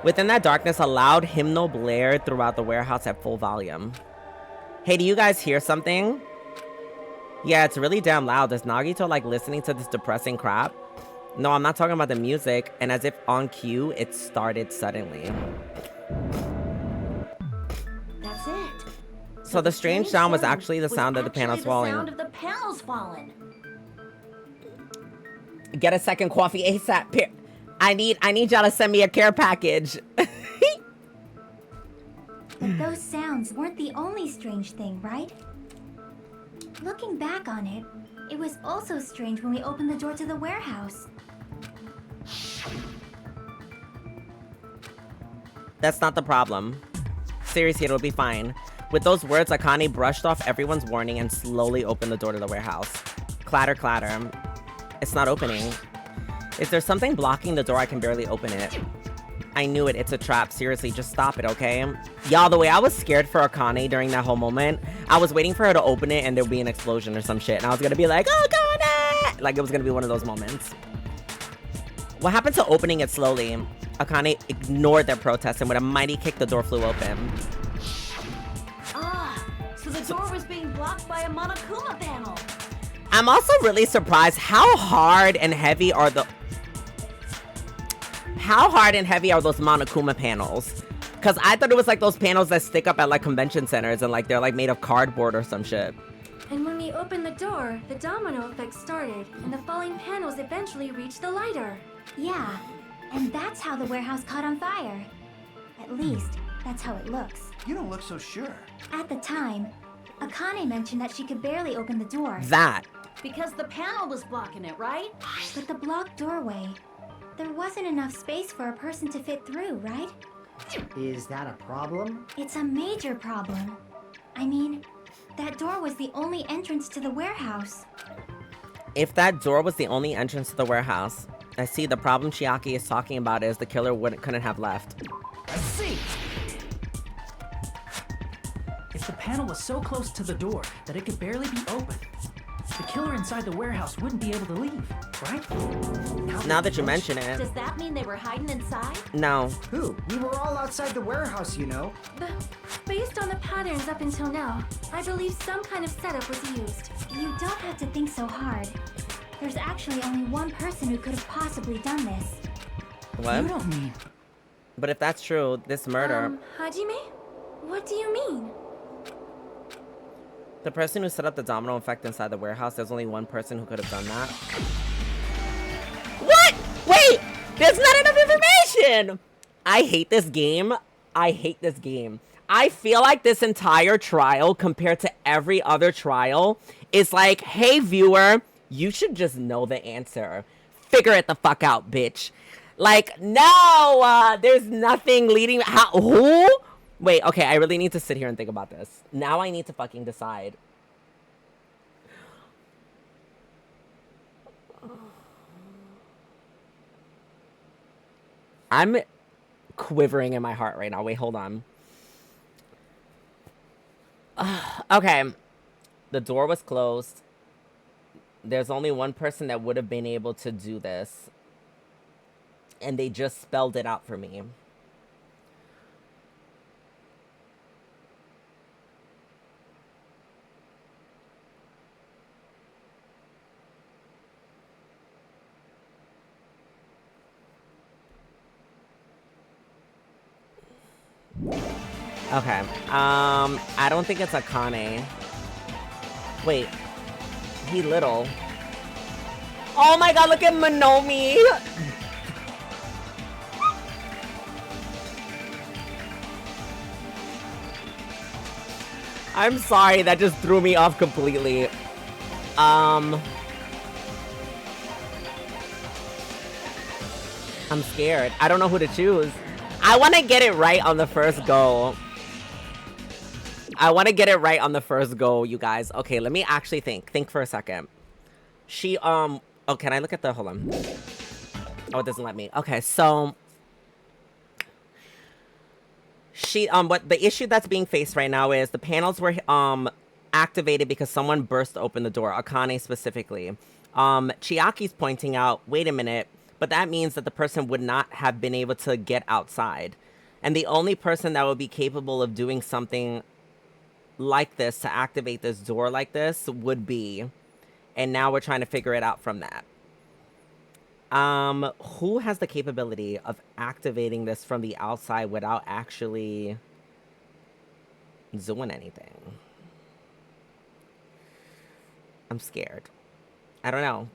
Within that darkness, a loud hymnal blared throughout the warehouse at full volume. Hey, do you guys hear something? Yeah, it's really damn loud. Is Nagito like listening to this depressing crap? No, I'm not talking about the music. And as if on cue, it started suddenly. That's it. So the strange sound was actually the sound of the panels falling. The sound of the panels falling. Get a second coffee ASAP. I need y'all to send me a care package. But those sounds weren't the only strange thing, right? Looking back on it, it was also strange when we opened the door to the warehouse. That's not the problem. Seriously, it'll be fine. With those words, Akane brushed off everyone's warning and slowly opened the door to the warehouse. Clatter, clatter. It's not opening. If there's something blocking the door, I can barely open it. I knew it. It's a trap. Seriously, just stop it, okay? Y'all, the way I was scared for Akane during that whole moment, I was waiting for her to open it and there'd be an explosion or some shit. And I was gonna be like, Akane! Like, it was gonna be one of those moments. What happened to opening it slowly? Akane ignored their protest and with a mighty kick, the door flew open. Ah, so the door was being blocked by a Monokuma panel. I'm also really surprised how hard and heavy are those Monokuma panels? Because I thought it was like those panels that stick up at like convention centers and like they're like made of cardboard or some shit. And when we opened the door, the domino effect started, and the falling panels eventually reached the lighter. Yeah, and that's how the warehouse caught on fire. At least, that's how it looks. You don't look so sure. At the time, Akane mentioned that she could barely open the door. That. Because the panel was blocking it, right? But the blocked doorway, there wasn't enough space for a person to fit through, right? Is that a problem? It's a major problem. I mean, that door was the only entrance to the warehouse. If that door was the only entrance to the warehouse, I see the problem Chiaki is talking about is the killer couldn't have left. I see! If the panel was so close to the door that it could barely be opened, the killer inside the warehouse wouldn't be able to leave, right? Now that you mention it. Does that mean they were hiding inside? No. Who? We were all outside the warehouse, you know. Based on the patterns up until now, I believe some kind of setup was used. You don't have to think so hard. There's actually only one person who could have possibly done this. What? You don't mean... But if that's true, this murder... Hajime? What do you mean? The person who set up the domino effect inside the warehouse, there's only one person who could have done that. What? Wait! There's not enough information! I hate this game. I hate this game. I feel like this entire trial, compared to every other trial, is like, hey, viewer, you should just know the answer. Figure it the fuck out, bitch. Like, no! There's nothing leading... Who? Wait, okay, I really need to sit here and think about this. Now I need to fucking decide. I'm quivering in my heart right now. Wait, hold on. Okay. The door was closed. There's only one person that would have been able to do this. And they just spelled it out for me. Okay. I don't think it's Akane. Wait. He little. Oh my god, look at Monomi! I'm sorry, that just threw me off completely. I'm scared. I don't know who to choose. I want to get it right on the first go. I want to get it right on the first go, you guys. Okay, let me actually think for a second. She oh, can I look at the, hold on. Oh, it doesn't let me. Okay, so she what the issue that's being faced right now is the panels were activated because someone burst open the door, Akane specifically. Chiaki's pointing out, wait a minute, but that means that the person would not have been able to get outside. And the only person that would be capable of doing something like this to activate this door like this would be, and now we're trying to figure it out from that. Who has the capability of activating this from the outside without actually doing anything? I'm scared. I don't know.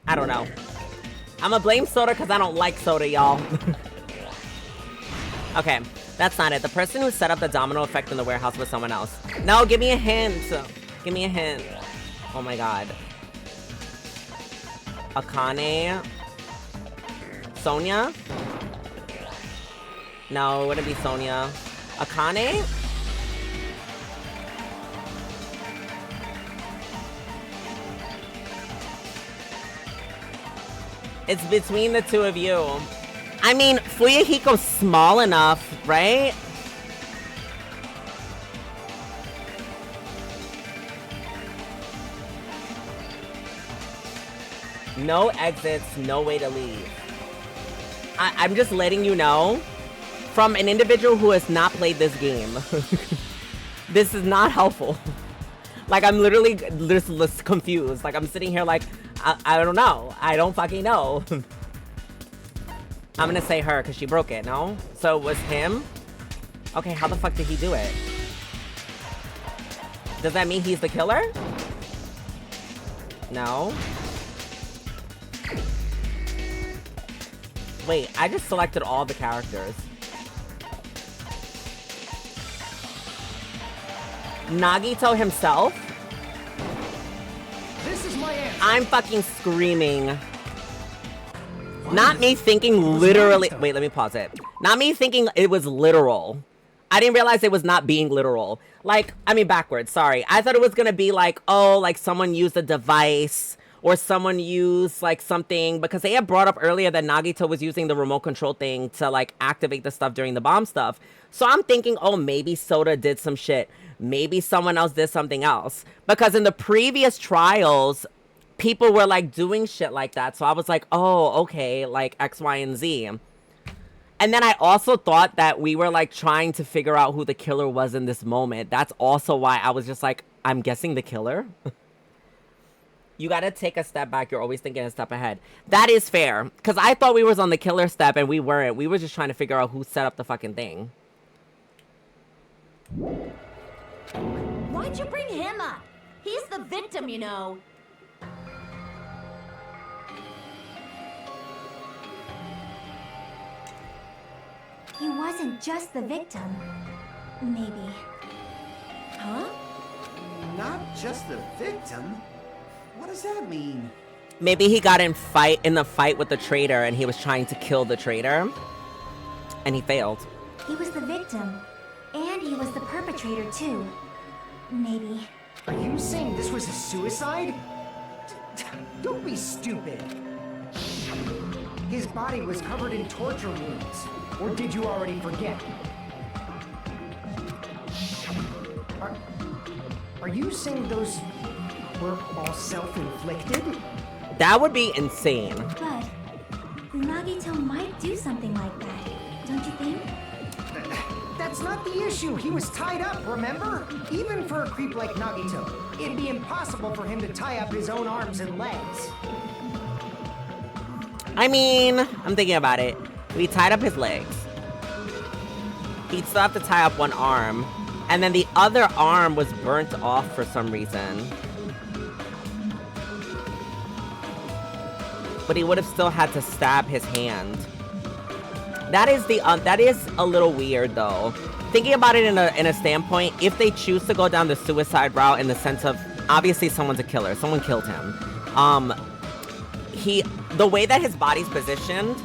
I don't know. I'm gonna blame Soda because I don't like Soda, y'all. Okay, that's not it. The person who set up the domino effect in the warehouse was someone else. No, give me a hint. Give me a hint. Oh my god. Akane? Sonia? No, it wouldn't be Sonia. Akane? It's between the two of you. I mean, Fuyahiko's small enough, right? No exits, no way to leave. I'm just letting you know, from an individual who has not played this game, this is not helpful. Like, I'm literally just confused. Like, I'm sitting here like, I don't know. I don't fucking know. I'm gonna say her because she broke it, no? So it was him? Okay, how the fuck did he do it? Does that mean he's the killer? No. Wait, I just selected all the characters. Nagito himself? This is my answer. I'm fucking screaming. Not me thinking literally. Wait, let me pause it. Not me thinking it was literal. I didn't realize it was not being literal. Like, I mean, backwards, sorry. I thought it was gonna be like, oh, like someone used a device or someone used like something, because they had brought up earlier that Nagito was using the remote control thing to like activate the stuff during the bomb stuff. So I'm thinking, oh, maybe Soda did some shit. Maybe someone else did something else. Because in the previous trials, people were like doing shit like that. So I was like, oh, okay, like X, Y, and Z. And then I also thought that we were like trying to figure out who the killer was in this moment. That's also why I was just like, I'm guessing the killer. You gotta take a step back. You're always thinking a step ahead. That is fair. Because I thought we was on the killer step and we weren't. We were just trying to figure out who set up the fucking thing. Why'd you bring him up? He's the victim, you know. He wasn't just the victim. Maybe. Huh? Not just the victim? What does that mean? Maybe he got in the fight with the traitor and he was trying to kill the traitor. And he failed. He was the victim. And he was the perpetrator, too. Maybe. Are you saying this was a suicide? Don't be stupid. His body was covered in torture wounds. Or did you already forget? Are you saying those were all self-inflicted? That would be insane. But Nagito might do something like that, don't you think? That's not the issue. He was tied up, remember? Even for a creep like Nagito, it'd be impossible for him to tie up his own arms and legs. I mean, I'm thinking about it. We tied up his legs. He'd still have to tie up one arm. And then the other arm was burnt off for some reason. But he would have still had to stab his hand. That is a little weird though. Thinking about it in a standpoint, if they choose to go down the suicide route in the sense of obviously someone's a killer, someone killed him. the way that his body's positioned,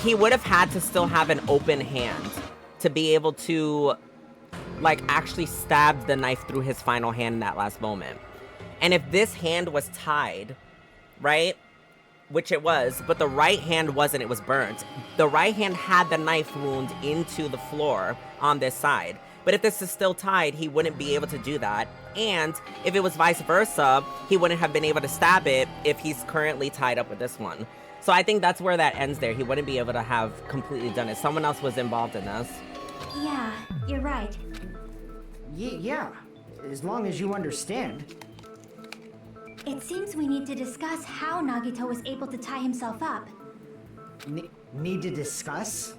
he would have had to still have an open hand to be able to, like, actually stab the knife through his final hand in that last moment. And if this hand was tied, right, which it was, but the right hand wasn't, it was burnt. The right hand had the knife wound into the floor on this side. But if this is still tied, he wouldn't be able to do that. And if it was vice versa, he wouldn't have been able to stab it if he's currently tied up with this one. So I think that's where that ends there. He wouldn't be able to have completely done it. Someone else was involved in this. Yeah, you're right. Yeah, as long as you understand. It seems we need to discuss how Nagito was able to tie himself up. Need to discuss?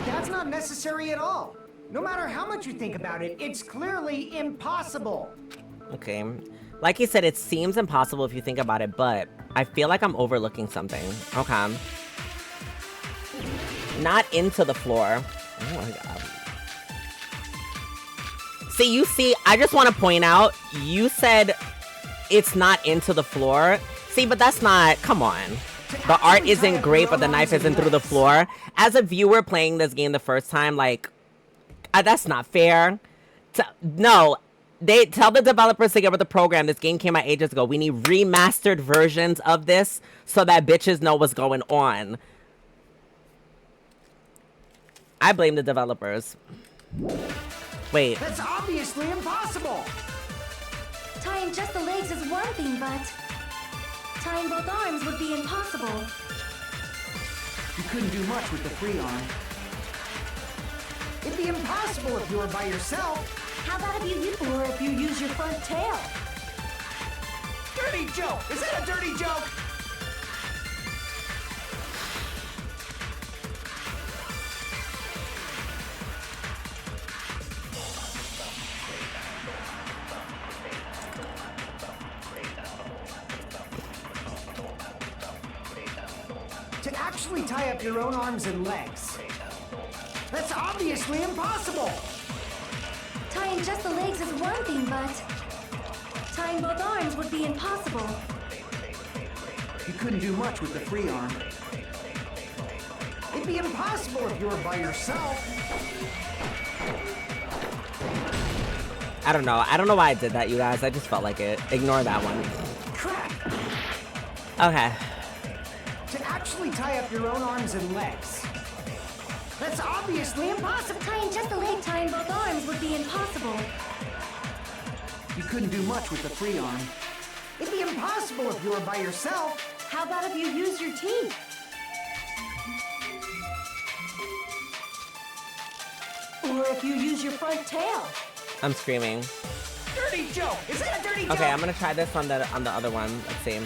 That's not necessary at all. No matter how much you think about it, it's clearly impossible. Okay. Like you said, it seems impossible if you think about it, but I feel like I'm overlooking something. Okay. Not into the floor. Oh my god. See, I just want to point out, you said it's not into the floor. See, but that's not, come on. The art isn't great, but the knife isn't through the floor. As a viewer playing this game the first time, like, that's not fair. No, they tell the developers to get with the program. This game came out ages ago. We need remastered versions of this so that bitches know what's going on. I blame the developers. Wait. That's obviously impossible. Tying just the legs is one thing, but tying both arms would be impossible. You couldn't do much with the free arm. It'd be impossible if you were by yourself. How about if you use your front tail? Dirty joke! Is that a dirty joke? To actually tie up your own arms and legs. That's obviously impossible! Tying just the legs is one thing, but tying both arms would be impossible. You couldn't do much with the free arm. It'd be impossible if you were by yourself. I don't know. I don't know why I did that, you guys. I just felt like it. Ignore that one. Crap! Okay. To actually tie up your own arms and legs. That's obviously impossible! Tying just the leg, tying both arms would be impossible. You couldn't do much with the free arm. It'd be impossible if you were by yourself. How about if you use your teeth? Or if you use your front tail? I'm screaming. Dirty joke! Is that a dirty joke? Okay, I'm gonna try this on the other one. Let's see.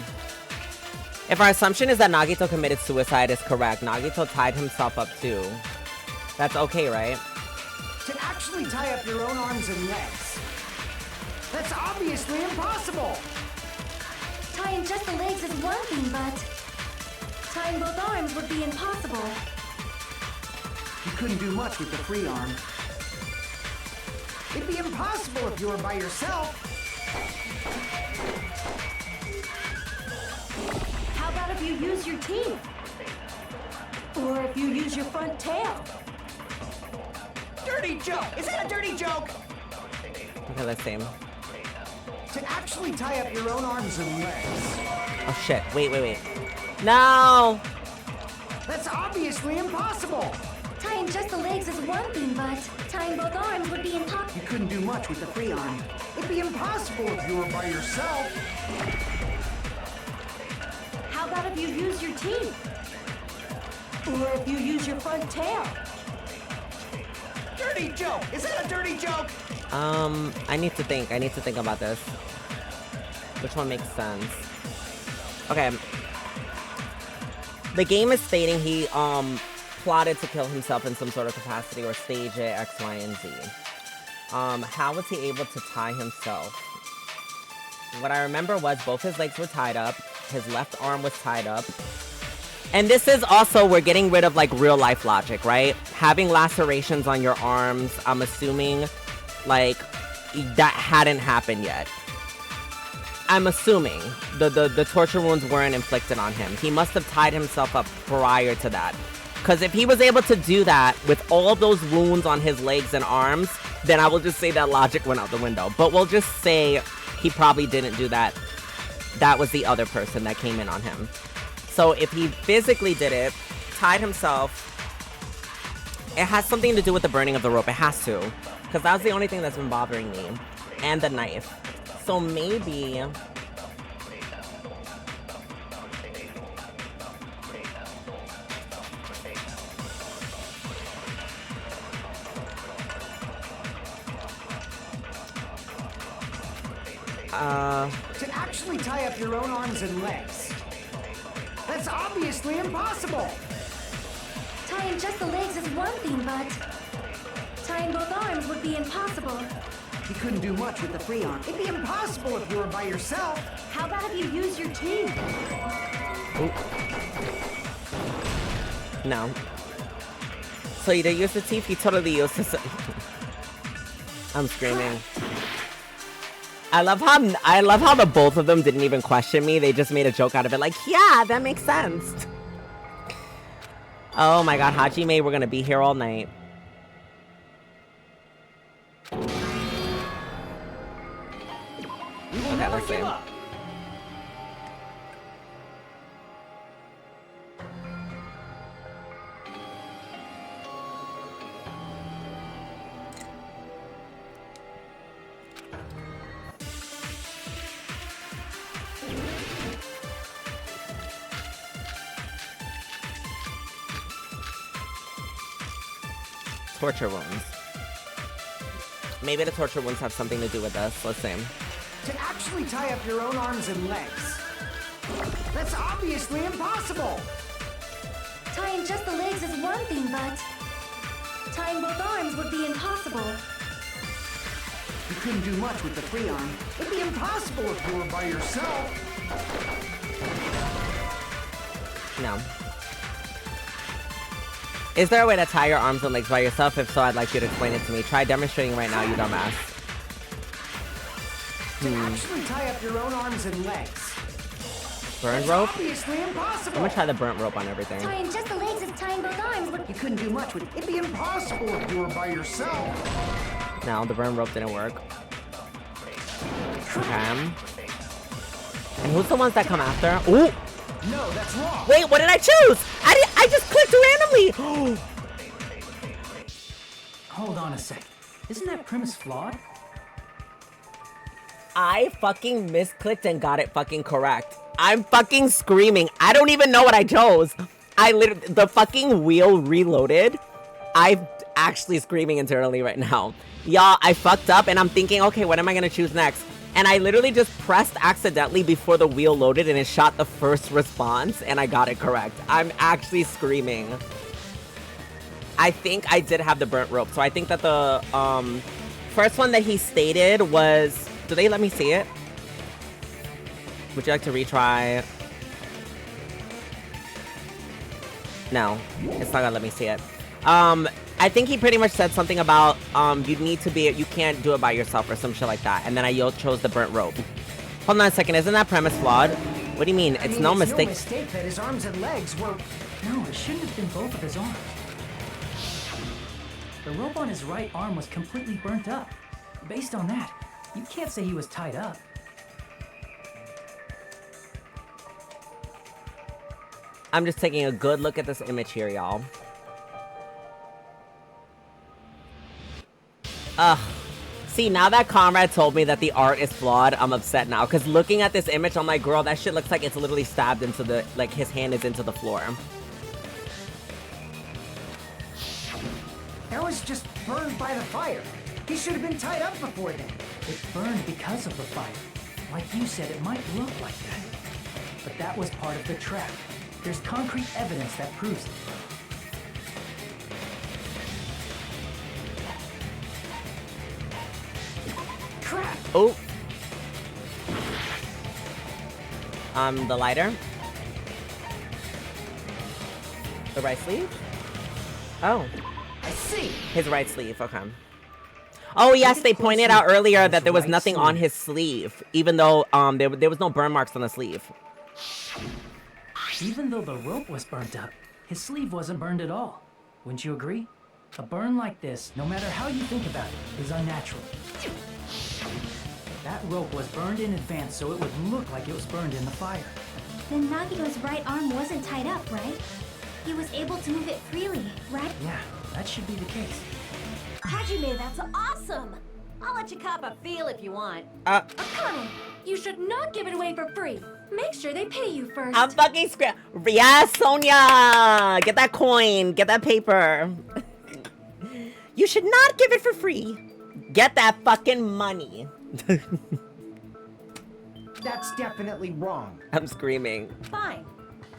If our assumption is that Nagito committed suicide is correct, Nagito tied himself up too. That's okay, right? To actually tie up your own arms and legs. That's obviously impossible! Tying just the legs is one thing, but tying both arms would be impossible. You couldn't do much with the free arm. It'd be impossible if you were by yourself. How about if you use your teeth? Or if you use your front tail? Dirty joke! Is that a dirty joke? Okay, let's see. To actually tie up your own arms and legs. Oh shit. Wait. No! That's obviously impossible! Tying just the legs is one thing, but tying both arms would be impossible. You couldn't do much with the free arm. It'd be impossible if you were by yourself. How about if you use your teeth? Or if you use your front tail? Dirty joke! Is that a dirty joke? I need to think. I need to think about this. Which one makes sense? Okay. The game is stating he, plotted to kill himself in some sort of capacity or stage it X, Y, and Z. How was he able to tie himself? What I remember was both his legs were tied up. His left arm was tied up. And this is also, we're getting rid of like real life logic, right? Having lacerations on your arms, I'm assuming like that hadn't happened yet. I'm assuming the torture wounds weren't inflicted on him. He must have tied himself up prior to that. Because if he was able to do that with all those wounds on his legs and arms, then I will just say that logic went out the window. But we'll just say he probably didn't do that. That was the other person that came in on him. So if he physically did it, tied himself, it has something to do with the burning of the rope. It has to. Because that's the only thing that's been bothering me. And the knife. So maybe... To actually tie up your own arms and legs. That's obviously impossible. Tying just the legs is one thing, but tying both arms would be impossible. He couldn't do much with the free arm. It'd be impossible if you were by yourself. How about if you use your teeth? No. So you didn't use the teeth? He totally used his... I'm screaming. I love how the both of them didn't even question me. They just made a joke out of it. Like, yeah, that makes sense. Oh my god, Hajime, we're gonna be here all night. We will never give up. Torture wounds. Maybe the torture wounds have something to do with this. Let's see. To actually tie up your own arms and legs. That's obviously impossible. Tying just the legs is one thing, but tying both arms would be impossible. He couldn't do much with the free arm. It'd be impossible if you were by yourself. No. Is there a way to tie your arms and legs by yourself? If so, I'd like you to explain it to me. Try demonstrating right now, you dumbass. To actually tie up your own arms and legs. Burnt That's rope? obviously I'm impossible. gonna try the burnt rope on everything. Tying just the legs is tying both arms would... He couldn't do much with... It'd be impossible if you were by yourself. No, the burnt rope didn't work. Okay. And who's the ones that come after? Ooh! No, that's wrong. Wait, what did I choose? I just clicked randomly! Hold on a sec. Isn't that premise flawed? I fucking misclicked and got it fucking correct. I'm fucking screaming. I don't even know what I chose. I literally, the fucking wheel reloaded. I'm actually screaming internally right now. Y'all, I fucked up and I'm thinking, okay, what am I gonna choose next? And I literally just pressed accidentally before the wheel loaded and it shot the first response and I got it correct. I'm actually screaming. I think I did have the burnt rope. So I think that the first one that he stated was... Do they let me see it? Would you like to retry? No, it's not gonna let me see it. I think he pretty much said something about you need to be, you can't do it by yourself or some shit like that. And then I chose the burnt rope. Hold on a second, isn't that premise flawed? What do you mean? It's no mistake. No mistake that his arms and legs were... No, it shouldn't have been both of his arms. The rope on his right arm was completely burnt up. Based on that, you can't say he was tied up. I'm just taking a good look at this image here, y'all. Ugh. See, now that Conrad told me that the art is flawed, I'm upset now. Because looking at this image, I'm like, girl, that shit looks like it's literally stabbed into the... Like, his hand is into the floor. That was just burned by the fire. He should have been tied up before then. It burned because of the fire. Like you said, it might look like that. But that was part of the trap. There's concrete evidence that proves it. Crap! Oh. The lighter. The right sleeve? Oh. I see. His right sleeve, okay. Oh yes, they Look pointed closely out earlier at that his there was right nothing on sleeve. his sleeve, even though there was no burn marks on the sleeve. Even though the rope was burnt up, his sleeve wasn't burned at all. Wouldn't you agree? A burn like this, no matter how you think about it, is unnatural. That rope was burned in advance so it would look like it was burned in the fire. Then Nagito's right arm wasn't tied up, right? He was able to move it freely, right? Yeah, that should be the case. Hajime, that's awesome! I'll let you cop a feel if you want. Akane, you should not give it away for free. Make sure they pay you first. I'm fucking yes, Sonia! Get that coin, get that paper. You should not give it for free. Get that fucking money. That's definitely wrong. I'm screaming. Fine.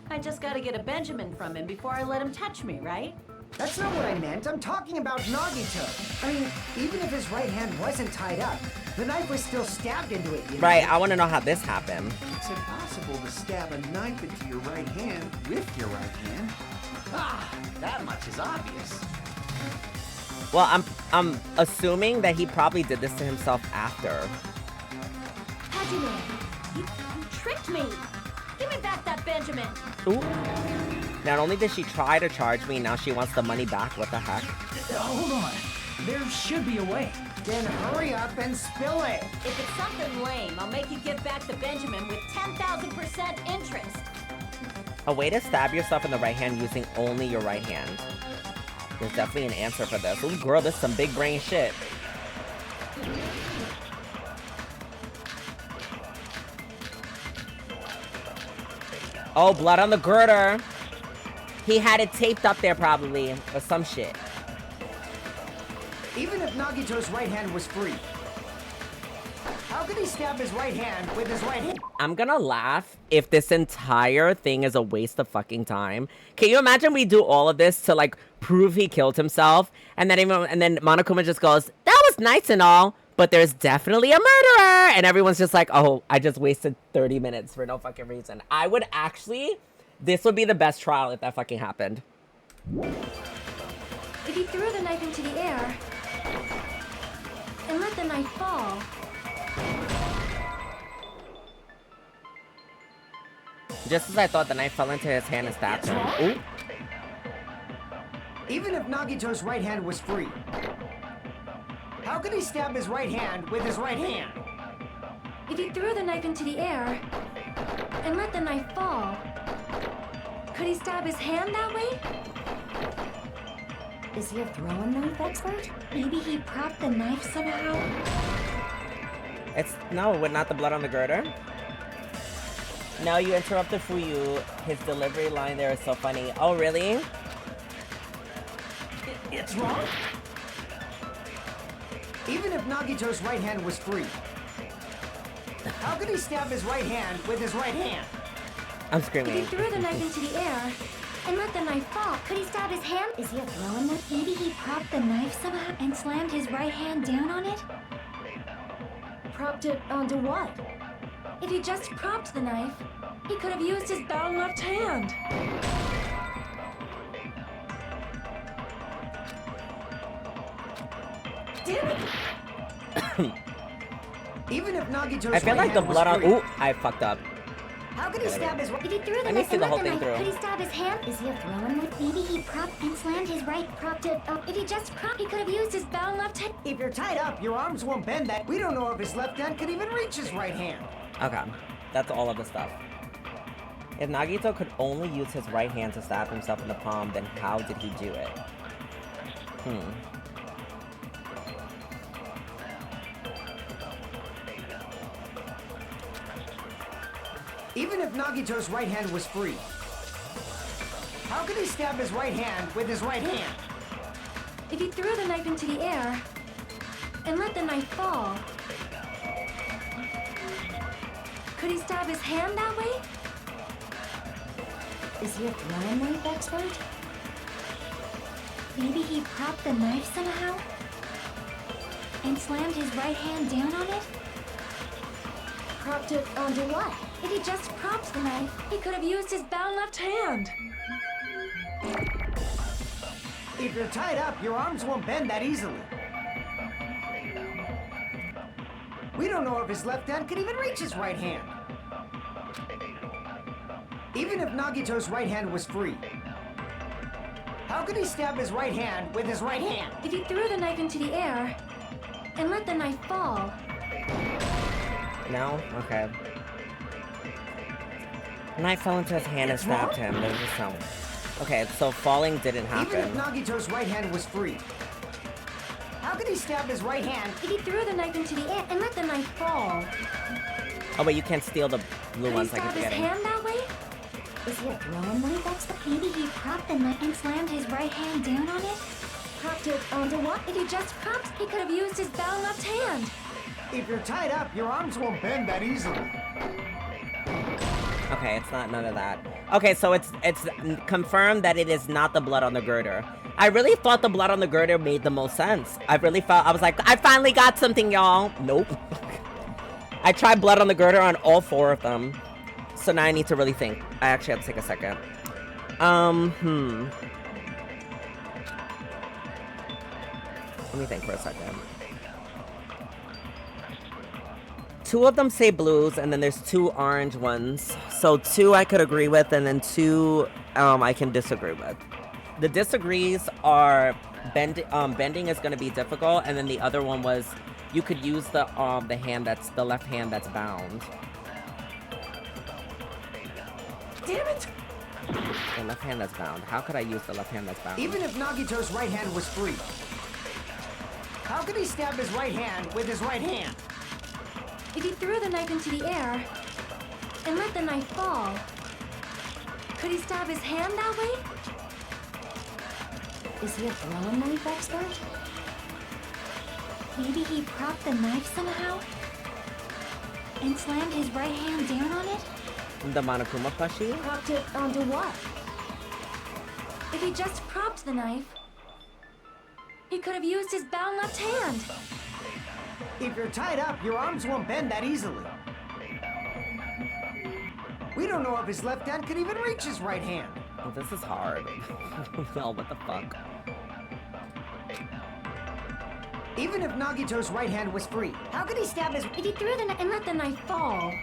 I just gotta get a Benjamin from him before I let him touch me, right? That's not what I meant. I'm talking about Nagito. I mean, even if his right hand wasn't tied up, the knife was still stabbed into it, you know? Right, I want to know how this happened. It's impossible to stab a knife into your right hand with your right hand. Ah, that much is obvious. Well, I'm assuming that he probably did this to himself after. Hajime, you tricked me. Give me back that Benjamin. Ooh. Not only did she try to charge me, now she wants the money back. What the heck? Hold on. There should be a way. Then hurry up and spill it. If it's something lame, I'll make you give back the Benjamin with 10,000% interest. A way to stab yourself in the right hand using only your right hand. There's definitely an answer for this. Ooh, girl, this is some big brain shit. Oh, blood on the girder. He had it taped up there probably, or some shit. Even if Nagito's right hand was free, how could he stab his right hand with his right hand? I'm gonna laugh if this entire thing is a waste of fucking time. Can you imagine we do all of this to like prove he killed himself, and then Monokuma just goes, "That was nice and all, but there's definitely a murderer," and everyone's just like, "Oh, I just wasted 30 minutes for no fucking reason." I would actually, this would be the best trial if that fucking happened. If you threw the knife into the air and let the knife fall, Just as I thought, the knife fell into his hand and stabbed him. Ooh. Even if Nagito's right hand was free, how could he stab his right hand with his right hand? if you threw the knife into the air and let the knife fall, could he stab his hand that way? Is he a throwing knife expert? Maybe he propped the knife somehow? It's, no, not the blood on the girder. No, you interrupted Fuyu. His delivery line there is so funny. Oh, really? It's wrong? Even if Nagito's right hand was free, how could he stab his right hand with his right hand? I'm If screaming. he threw the knife into the air and let the knife fall, could he stab his hand? Is he a throwing knife? Maybe he propped the knife somehow and slammed his right hand down on it? Propped it onto what? If he just propped the knife, he could have used his bound left hand. Damn it! Even if Nagito's I feel right like the hand was blood on. free, Ooh, I fucked up. how could he stab his right? If he threw the Let me knife see and the let whole the thing knife, through. could he stab his hand? Is he a throwing knife? Maybe he propped and slammed his right, propped it up. If he just propped, he could have used his bound left hand. If you're tied up, your arms won't bend that. We don't know if his left hand could even reach his right hand. Okay, that's all of the stuff. If Nagito could only use his right hand to stab himself in the palm, then how did he do it? Even if Nagito's right hand was free, how could he stab his right hand with his right hand? If he threw the knife into the air and let the knife fall, could he stab his hand that way? Is he a throwing knife expert? Maybe he propped the knife somehow and slammed his right hand down on it? Propped it onto what? If he just propped the knife, he could have used his bound left hand. If you're tied up, your arms won't bend that easily. We don't know if his left hand could even reach his right hand. Even if Nagito's right hand was free, how could he stab his right hand with his right hand? If he threw the knife into the air and let the knife fall. No? Okay. Knife fell into his hand and stabbed him. There's just no. Okay, so falling didn't happen. Even if Nagito's right hand was free, how could he stab his right hand? If he threw the knife into the air and let the knife fall. Oh, but you can't steal the blue Could he ones like stab you're his forgetting. hand that way? Is he a throwing knife expert? Maybe he propped the knife and slammed his right hand down on it? Propped it onto what? If he just propped, he could have used his bound left hand. If you're tied up, your arms won't bend that easily. Okay, it's not none of that. Okay, so it's confirmed that it is not the blood on the girder. I really thought the blood on the girder made the most sense. I really felt, I was like, I finally got something, y'all. Nope. I tried blood on the girder on all 4 of them. So now I need to really think. I actually have to take a second. Let me think for a second. 2 of them say blues, and then there's 2 orange ones. So 2 I could agree with, and then 2 I can disagree with. The disagrees are bending is going to be difficult, and then the other one was you could use the hand that's the left hand that's bound. Damn it! The left hand that's bound. How could I use the left hand that's bound? Even if Nagito's right hand was free, how could he stab his right hand with his right hand? If he threw the knife into the air and let the knife fall, could he stab his hand that way? Is he a throwing knife expert? Maybe he propped the knife somehow and slammed his right hand down on it? The Monokuma plushie? Propped it onto what? If he just propped the knife, he could have used his bound left hand. If you're tied up, your arms won't bend that easily. We don't know if his left hand could even reach his right hand. Oh, this is hard. No, what the fuck? Even if Nagito's right hand was free, how could he stab his... If he threw the knife and let the knife fall,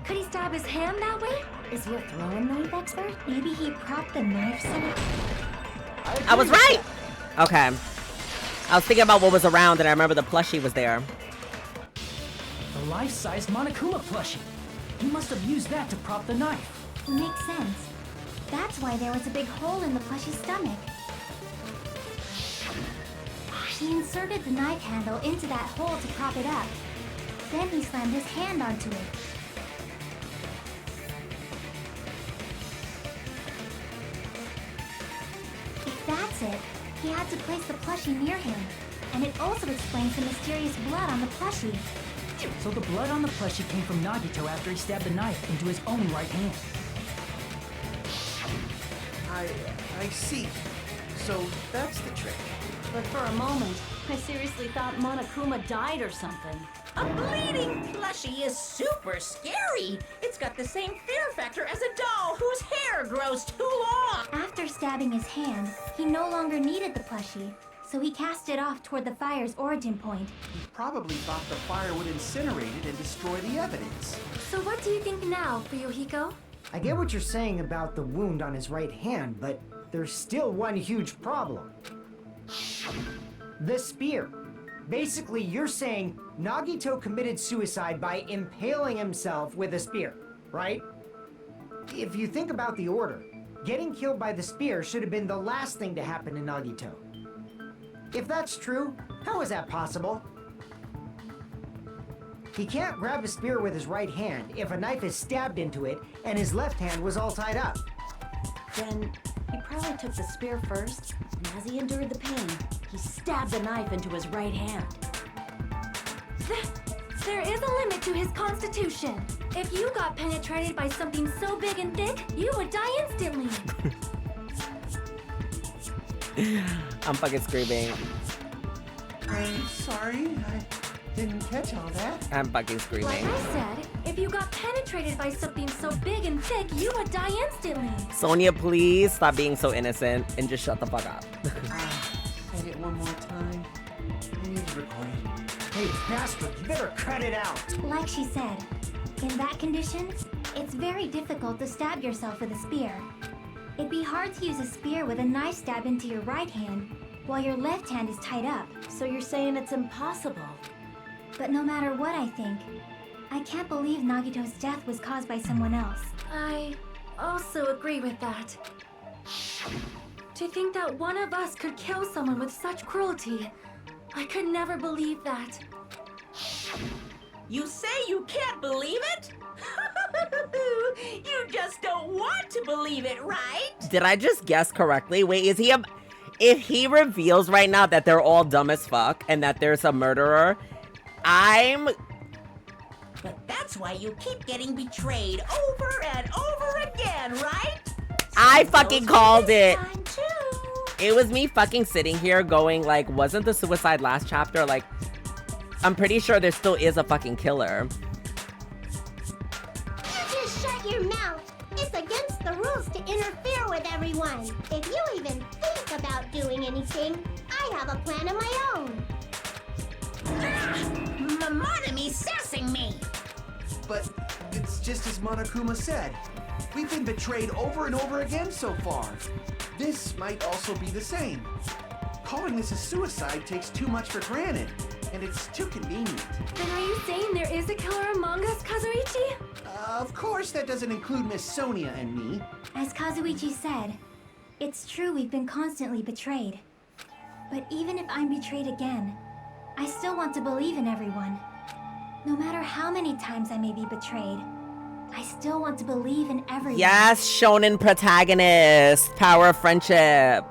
could he stab his hand that way? Is he a throwing knife expert? Maybe he propped the knife somehow. I was right! Okay. I was thinking about what was around, and I remember the plushie was there. The life-sized Monokuma plushie. He must have used that to prop the knife. Makes sense. That's why there was a big hole in the plushie's stomach. He inserted the knife handle into that hole to prop it up. Then he slammed his hand onto it. If that's it, he had to place the plushie near him. And it also explains the mysterious blood on the plushie. So the blood on the plushie came from Nagito after he stabbed the knife into his own right hand. I see. So that's the trick. But for a moment, I seriously thought Monokuma died or something. A bleeding plushie is super scary. It's got the same fear factor as a doll whose hair grows too long. After stabbing his hand, he no longer needed the plushie, so he cast it off toward the fire's origin point. He probably thought the fire would incinerate it and destroy the evidence. So what do you think now, Fuyuhiko? I get what you're saying about the wound on his right hand, but there's still one huge problem. The spear. Basically, you're saying Nagito committed suicide by impaling himself with a spear, right? If you think about the order, getting killed by the spear should have been the last thing to happen to Nagito. If that's true, how is that possible? He can't grab a spear with his right hand if a knife is stabbed into it and his left hand was all tied up. Then he probably took the spear first, and as he endured the pain, he stabbed the knife into his right hand. There is a limit to his constitution. If you got penetrated by something so big and thick, you would die instantly. I'm fucking screaming. I'm sorry, I didn't catch all that. I'm fucking Like screaming. I said, if you got penetrated by something so big and thick, you would die instantly. Sonia, please stop being so innocent and just shut the fuck up. Say it one more time. I need to record it. Hey, bastard, you better cut it out. Like she said, in that condition, it's very difficult to stab yourself with a spear. It'd be hard to use a spear with a knife stab into your right hand while your left hand is tied up. So you're saying it's impossible? But no matter what I think, I can't believe Nagito's death was caused by someone else. I also agree with that. To think that one of us could kill someone with such cruelty, I could never believe that. You say you can't believe it? You just don't want to believe it, right? Did I just guess correctly? Wait, is he a... If he reveals right now that they're all dumb as fuck and that there's a murderer, I'm... But that's why you keep getting betrayed over and over again, right? I fucking called it. Time too. It was me fucking sitting here going like, wasn't the suicide last chapter? Like, I'm pretty sure there still is a fucking killer. You just shut your mouth. It's against the rules to interfere with everyone. If you even think about doing anything, I have a plan of my own. Monome's sassing me. But it's just as Monokuma said. We've been betrayed over and over again so far. This might also be the same. Calling this a suicide takes too much for granted, and it's too convenient. Then are you saying there is a killer among us, Kazuichi? Of course, that doesn't include Miss Sonia and me. As Kazuichi said, it's true we've been constantly betrayed. But even if I'm betrayed again, I still want to believe in everyone. No matter how many times I may be betrayed, I still want to believe in everyone. Yes, shonen protagonist. Power of friendship.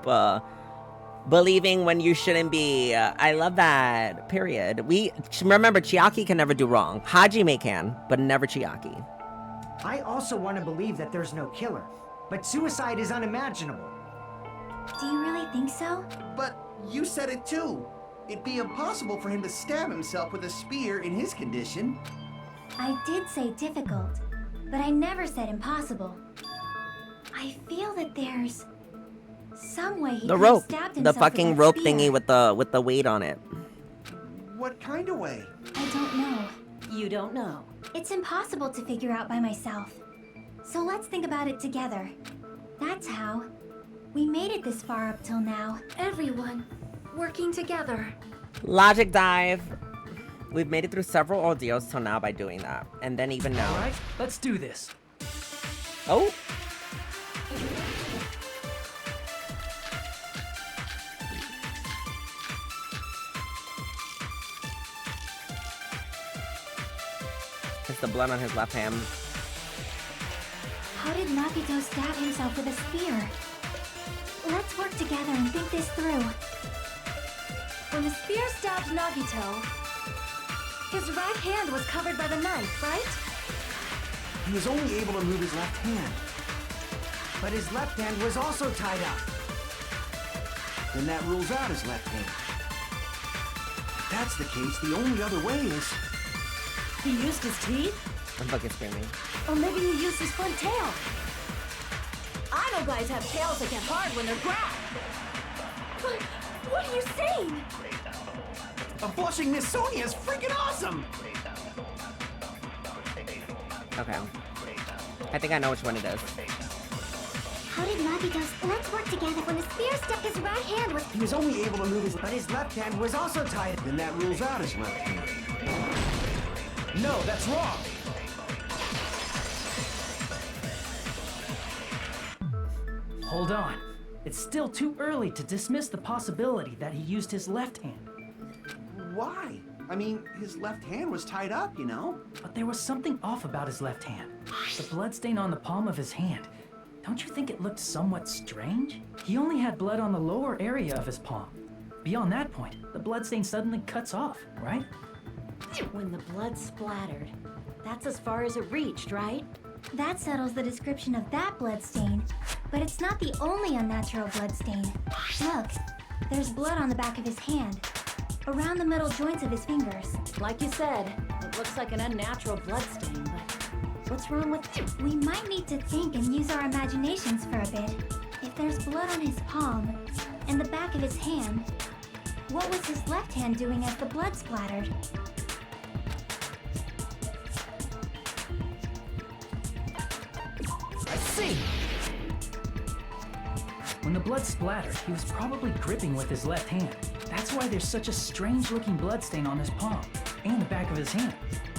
Believing when you shouldn't be. I love that. Period. We remember, Chiaki can never do wrong. Hajime can, but never Chiaki. I also want to believe that there's no killer, but suicide is unimaginable. Do you really think so? But you said it too. It'd be impossible for him to stab himself with a spear in his condition. I did say difficult, but I never said impossible. I feel that there's some way he The could rope. have stabbed The himself fucking with that rope spear. thingy with the weight on it. What kind of way? I don't know. You don't know. It's impossible to figure out by myself. So let's think about it together. That's how we made it this far up till now. Everyone working together. Logic dive. We've made it through several ordeals till now by doing that. And then even now. All right, let's do this. Oh. It's the blood on his left hand. How did Nagito stab himself with a spear? Let's work together and think this through. When the spear stabbed Nagito, his right hand was covered by the knife, right? He was only able to move his left hand. But his left hand was also tied up. Then that rules out his left hand. If that's the case, the only other way is... He used his teeth? I'm fucking screaming. Or maybe he used his front tail. I know guys have tails that get hard when they're grabbed. What are you saying? A blushing Miss Sonia is freaking awesome! Okay. I think I know which one it is. How did Nagito's... Let's work together. When the spear stuck his right hand was... He was only able to move his... But his left hand was also tied up. Then that rules out his left hand. No, that's wrong. Hold on. It's still too early to dismiss the possibility that he used his left hand. Why? I mean, his left hand was tied up, you know? But there was something off about his left hand. The bloodstain on the palm of his hand. Don't you think it looked somewhat strange? He only had blood on the lower area of his palm. Beyond that point, the bloodstain suddenly cuts off, right? When the blood splattered, that's as far as it reached, right? That settles the description of that bloodstain. But it's not the only unnatural bloodstain. Look, there's blood on the back of his hand. Around the middle joints of his fingers. Like you said, it looks like an unnatural bloodstain, but what's wrong with it? We might need to think and use our imaginations for a bit. If there's blood on his palm and the back of his hand, What was his left hand doing as the blood splattered? I see! When the blood splattered, he was probably gripping with his left hand. That's why there's such a strange-looking bloodstain on his palm and the back of his hand.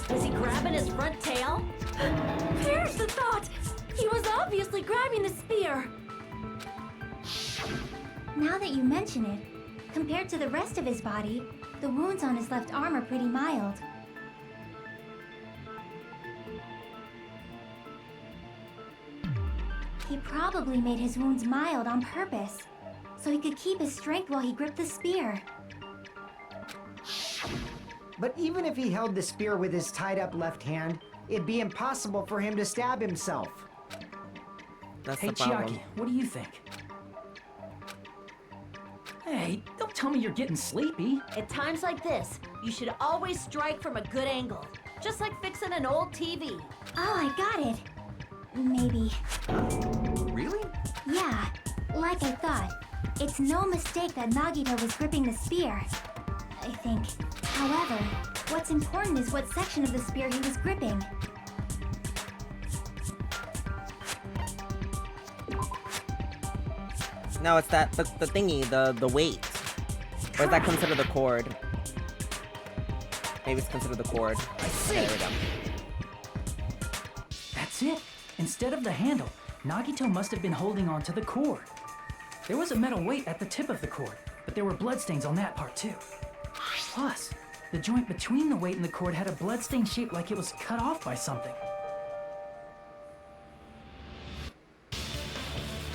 Was he grabbing his front tail? Perish the thought! He was obviously grabbing the spear. Now that you mention it, compared to the rest of his body, the wounds on his left arm are pretty mild. He probably made his wounds mild on purpose, so he could keep his strength while he gripped the spear. But even if he held the spear with his tied-up left hand, it'd be impossible for him to stab himself. That's Hey, the problem. Chiaki, what do you think? Hey, don't tell me you're getting sleepy. At times like this, you should always strike from a good angle. Just like fixing an old TV. Oh, I got it. Maybe. Really? Yeah, like I thought. It's no mistake that Nagito was gripping the spear, I think. However, what's important is what section of the spear he was gripping. No, it's that the thingy, the weight. Or is that considered the cord? Maybe it's considered the cord. Okay, there we go. That's it. Instead of the handle, Nagito must have been holding on to the cord. There was a metal weight at the tip of the cord, but there were bloodstains on that part too. Plus, the joint between the weight and the cord had a bloodstain shaped like it was cut off by something.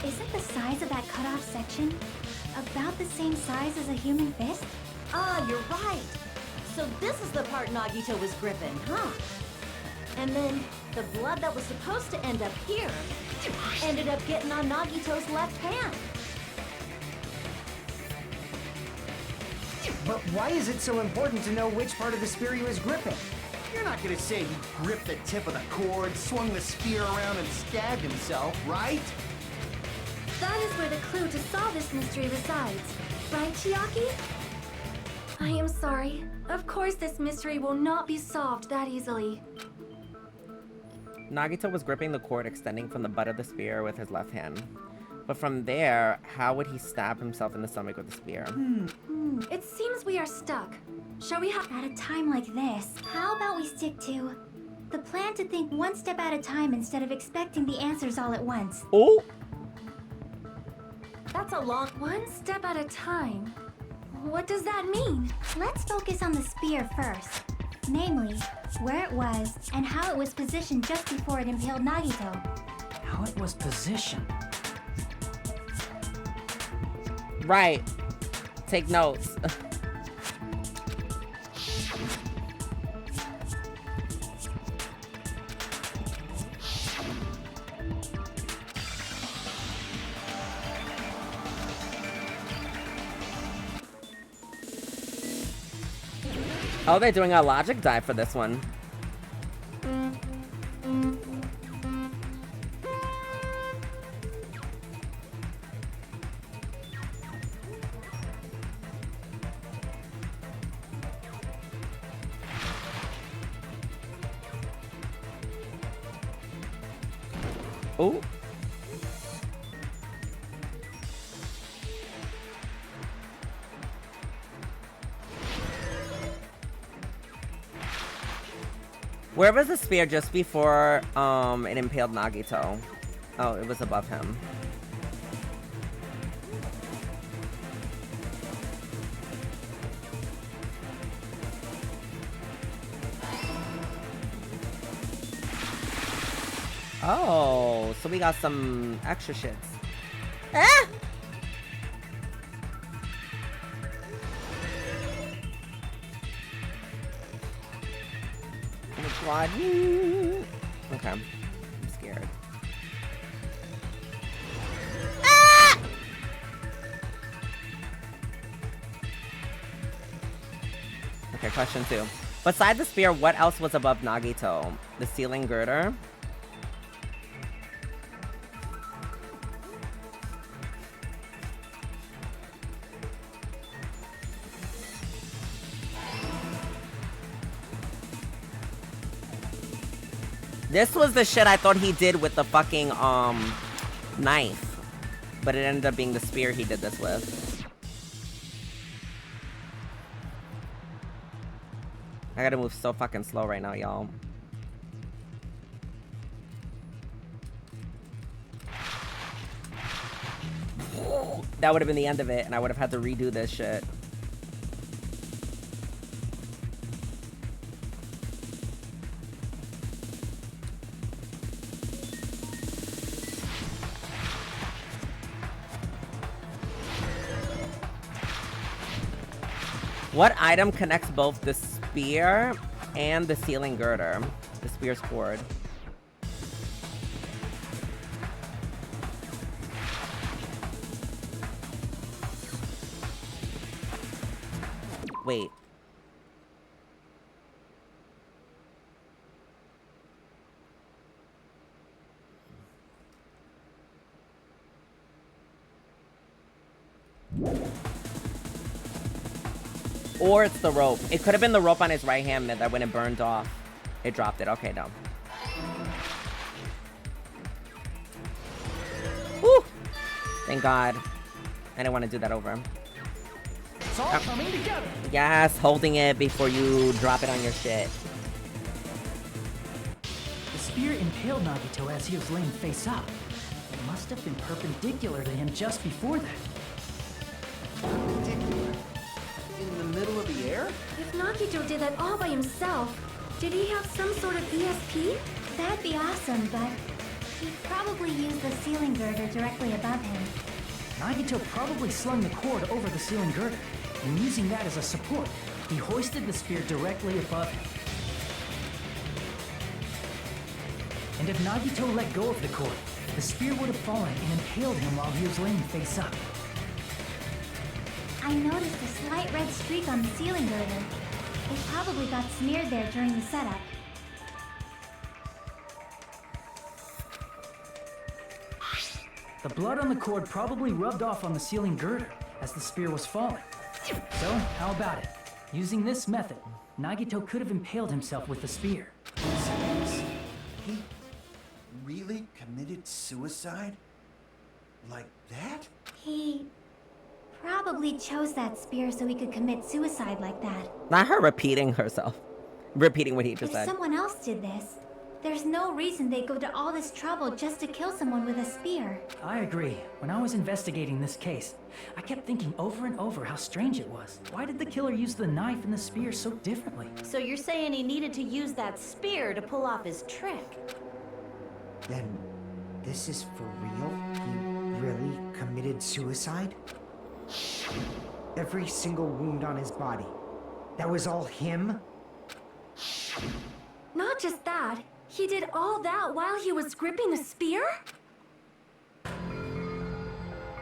Isn't the size of that cut-off section about the same size as a human fist? Ah, you're right. So this is the part Nagito was gripping, huh? And then the blood that was supposed to end up here ended up getting on Nagito's left hand. But why is it so important to know which part of the spear he was gripping? You're not gonna say he gripped the tip of the cord, swung the spear around, and stabbed himself, right? That is where the clue to solve this mystery resides. Right, Chiaki? I am sorry. Of course this mystery will not be solved that easily. Nagito was gripping the cord extending from the butt of the spear with his left hand. But from there, how would he stab himself in the stomach with the spear? It seems we are stuck. Shall we have... At a time like this, how about we stick to the plan to think one step at a time instead of expecting the answers all at once? Oh! That's a long... One step at a time? What does that mean? Let's focus on the spear first. Namely, where it was and how it was positioned just before it impaled Nagito. How it was positioned. Right. Take notes. Oh, they're doing a logic dive for this one. Oh. Where was the spear just before it impaled Nagito? Oh, it was above him. Oh, so we got some extra shits. Ah! God. Okay. I'm scared. Ah! Okay, question 2. Beside the spear, what else was above Nagito? The ceiling girder? This was the shit I thought he did with the fucking, knife. But it ended up being the spear he did this with. I gotta move so fucking slow right now, y'all. That would have been the end of it, and I would have had to redo this shit. What item connects both the spear and the ceiling girder? The spear's cord. Wait. Or it's the rope. It could have been the rope on his right hand that when it burned off, it dropped it. Okay, no. Woo! Thank God. I didn't want to do that over. It's all coming together. Yes, holding it before you drop it on your shit. The spear impaled Nagito as he was laying face up. It must have been perpendicular to him just before that. Perpendicular? In the middle of the air? If Nagito did that all by himself, did he have some sort of ESP? That'd be awesome, but he probably used the ceiling girder directly above him. Nagito probably slung the cord over the ceiling girder, and using that as a support, he hoisted the spear directly above him. And if Nagito let go of the cord, the spear would have fallen and impaled him while he was laying face up. I noticed a slight red streak on the ceiling girder. It probably got smeared there during the setup. The blood on the cord probably rubbed off on the ceiling girder as the spear was falling. So, how about it? Using this method, Nagito could have impaled himself with the spear. He really committed suicide? Like that? He probably chose that spear so he could commit suicide like that. Not her repeating herself. Repeating what he just If said. someone else did this, there's no reason they'd go to all this trouble just to kill someone with a spear. I agree. When I was investigating this case, I kept thinking over and over how strange it was. Why did the killer use the knife and the spear so differently? So you're saying he needed to use that spear to pull off his trick? Then, this is for real? He really committed suicide? Every single wound on his body. That was all him? Not just that, he did all that while he was gripping the spear?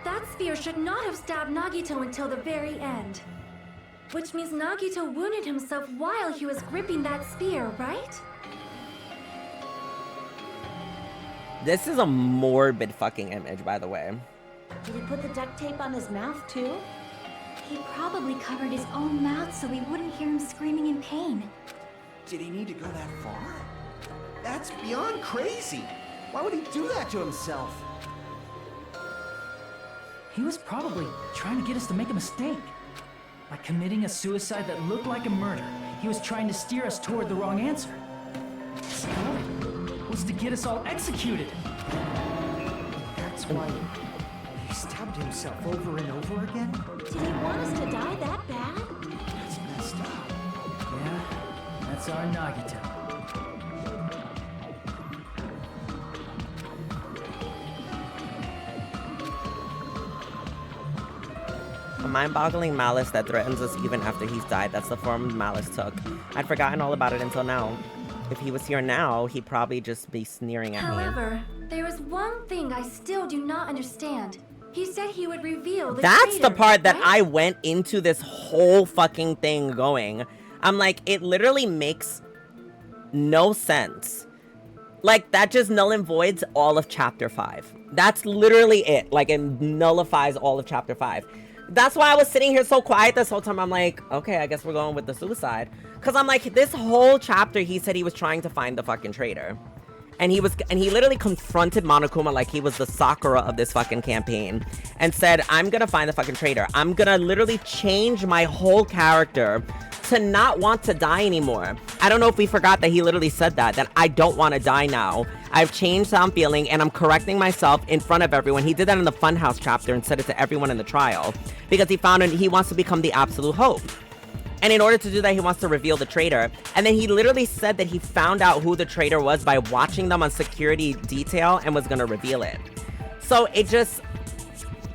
That spear should not have stabbed Nagito until the very end. Which means Nagito wounded himself while he was gripping that spear, right? This is a morbid fucking image, by the way. Did he put the duct tape on his mouth too? He probably covered his own mouth so we wouldn't hear him screaming in pain. Did he need to go that far? That's beyond crazy. Why would he do that to himself? He was probably trying to get us to make a mistake. By committing a suicide that looked like a murder, he was trying to steer us toward the wrong answer. His goal was to get us all executed. That's why he stabbed himself over and over again? Did he want us to die that bad? That's messed up. Yeah, that's our Nagito. A mind-boggling malice that threatens us even after he's died. That's the form malice took. I'd forgotten all about it until now. If he was here now, he'd probably just be sneering at me. However, there is one thing I still do not understand. He said he would reveal the That's the traitor, part that right? I went into this whole fucking thing going. I'm like, it literally makes no sense. Like, that just null and voids all of chapter 5. That's literally it. Like, it nullifies all of chapter 5. That's why I was sitting here so quiet this whole time. I'm like, okay, I guess we're going with the suicide. Because I'm like, this whole chapter, he said he was trying to find the fucking traitor. And he literally confronted Monokuma like he was the Sakura of this fucking campaign and said, I'm gonna find the fucking traitor. I'm gonna literally change my whole character to not want to die anymore. I don't know if we forgot that he literally said that I don't want to die now. I've changed how I'm feeling and I'm correcting myself in front of everyone. He did that in the Funhouse chapter and said it to everyone in the trial because he found he wants to become the absolute hope. And in order to do that, he wants to reveal the traitor. And then he literally said that he found out who the traitor was by watching them on security detail and was going to reveal it. So it just,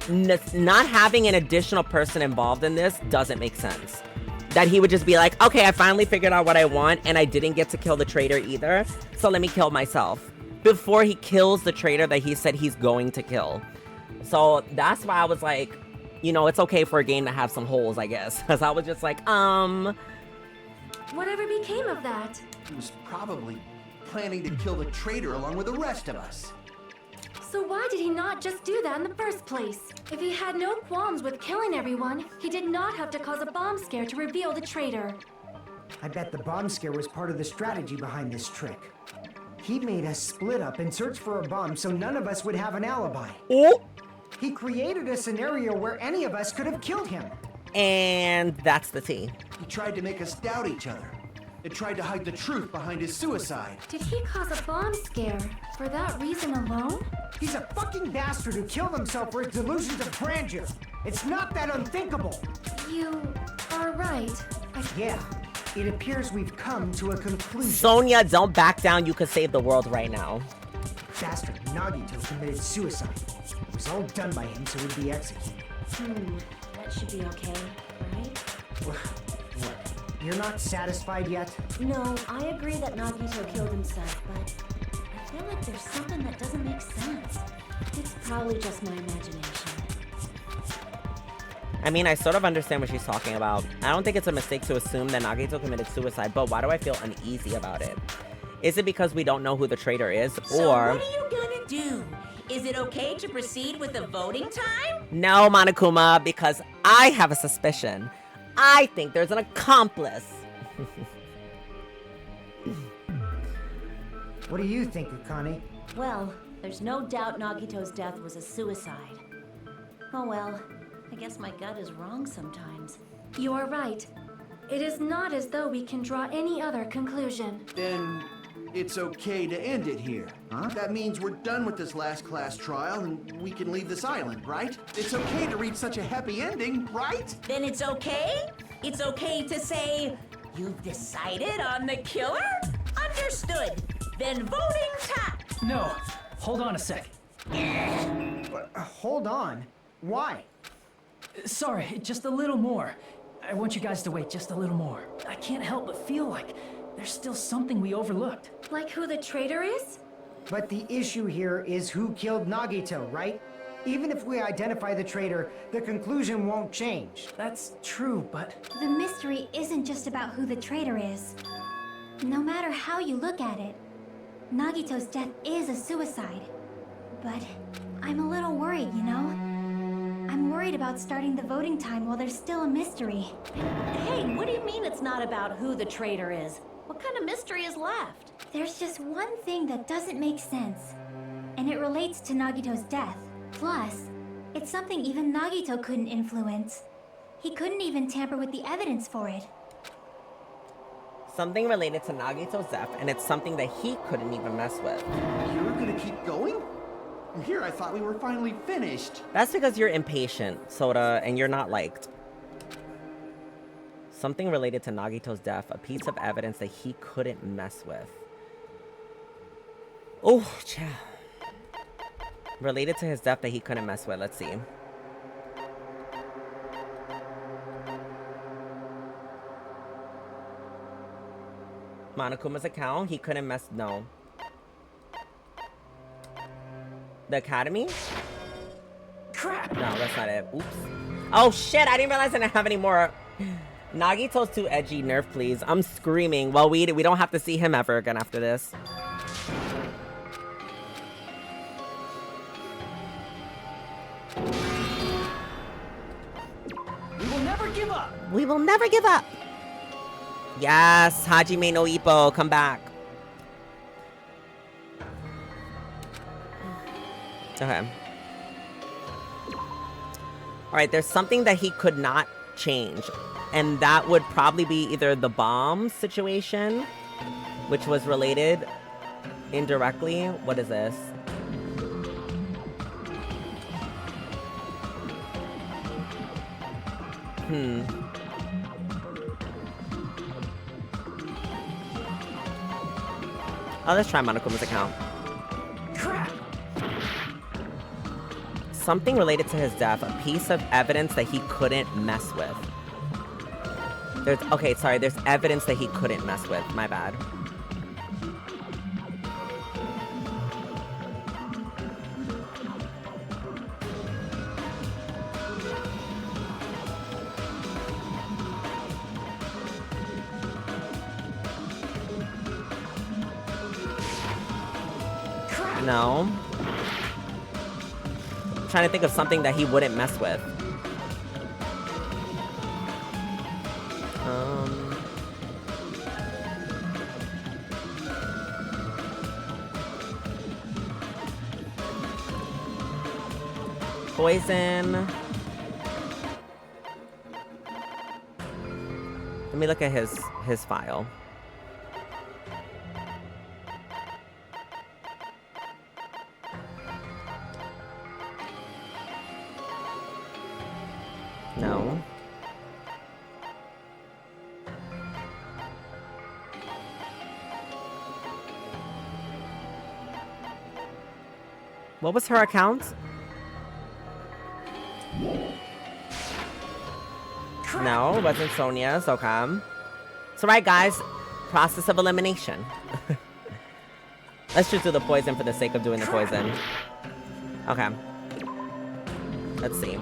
not having an additional person involved in this doesn't make sense. That he would just be like, okay, I finally figured out what I want and I didn't get to kill the traitor either. So let me kill myself before he kills the traitor that he said he's going to kill. So that's why I was like, you know, it's okay for a game to have some holes, I guess. Because I was just like, Whatever became of that? He was probably planning to kill the traitor along with the rest of us. So why did he not just do that in the first place? If he had no qualms with killing everyone, he did not have to cause a bomb scare to reveal the traitor. I bet the bomb scare was part of the strategy behind this trick. He made us split up and search for a bomb so none of us would have an alibi. oh, He created a scenario where any of us could have killed him. and that's the tea. He tried to make us doubt each other. It tried to hide the truth behind his suicide. Did he cause a bomb scare for that reason alone? He's a fucking bastard who killed himself for his delusions of grandeur. It's not that unthinkable. You are right. Yeah, it appears we've come to a conclusion. Sonya, don't back down. You could save the world right now. Bastard Nagito committed suicide. It was all done by him so he'd be executed. That should be okay, right? What? You're not satisfied yet? No, I agree that Nagito killed himself, but I feel like there's something that doesn't make sense. It's probably just my imagination. I mean, I sort of understand what she's talking about. I don't think it's a mistake to assume that Nagito committed suicide, but why do I feel uneasy about it? Is it because we don't know who the traitor is, So or... what are you gonna do? Is it okay to proceed with the voting time? No, Monokuma, because I have a suspicion. I think there's an accomplice. What do you think, Akane? Well, there's no doubt Nagito's death was a suicide. Oh well, I guess my gut is wrong sometimes. You are right. It is not as though we can draw any other conclusion. Then it's okay to end it here, huh? That means we're done with this last class trial and we can leave this island, right? It's okay to reach such a happy ending, right? Then it's okay? It's okay to say, you've decided on the killer? Understood. Then voting time. No, hold on a sec. Hold on. Why? Sorry, just a little more. I want you guys to wait just a little more. I can't help but feel like there's still something we overlooked. Like who the traitor is? But the issue here is who killed Nagito, right? Even if we identify the traitor, the conclusion won't change. That's true, but The mystery isn't just about who the traitor is. No matter how you look at it, Nagito's death is a suicide. But I'm a little worried, you know? I'm worried about starting the voting time while there's still a mystery. Hey, what do you mean it's not about who the traitor is? What kind of mystery is left? There's just one thing that doesn't make sense, and it relates to Nagito's death. Plus, it's something even Nagito couldn't influence. He couldn't even tamper with the evidence for it. Something related to Nagito's death, and it's something that he couldn't even mess with. You were gonna keep going? Here I thought we were finally finished. That's because you're impatient, Soda, and you're not liked. Something related to Nagito's death, a piece of evidence that he couldn't mess with. Oh, cha. Related to his death that he couldn't mess with. Let's see. Monokuma's account, he couldn't mess. No. The Academy? crap! No, that's not it. Oops. Oh shit, I didn't realize I didn't have any more. Nagito's too edgy. Nerf, please. I'm screaming. Well, we don't have to see him ever again after this. We will never give up! We will never give up. Yes, Hajime no Ippo, come back. Okay. Alright, there's something that he could not change. And that would probably be either the bomb situation, which was related indirectly. What is this? Oh, let's try Monokuma's account. Crap! Something related to his death. A piece of evidence that he couldn't mess with. There's evidence that he couldn't mess with. My bad. No. I'm trying to think of something that he wouldn't mess with. Poison. Let me look at his file. No. What was her account? No, it wasn't Sonia's. Okay. So, right, guys. Process of elimination. Let's just do the poison for the sake of doing the poison. Okay. Let's see.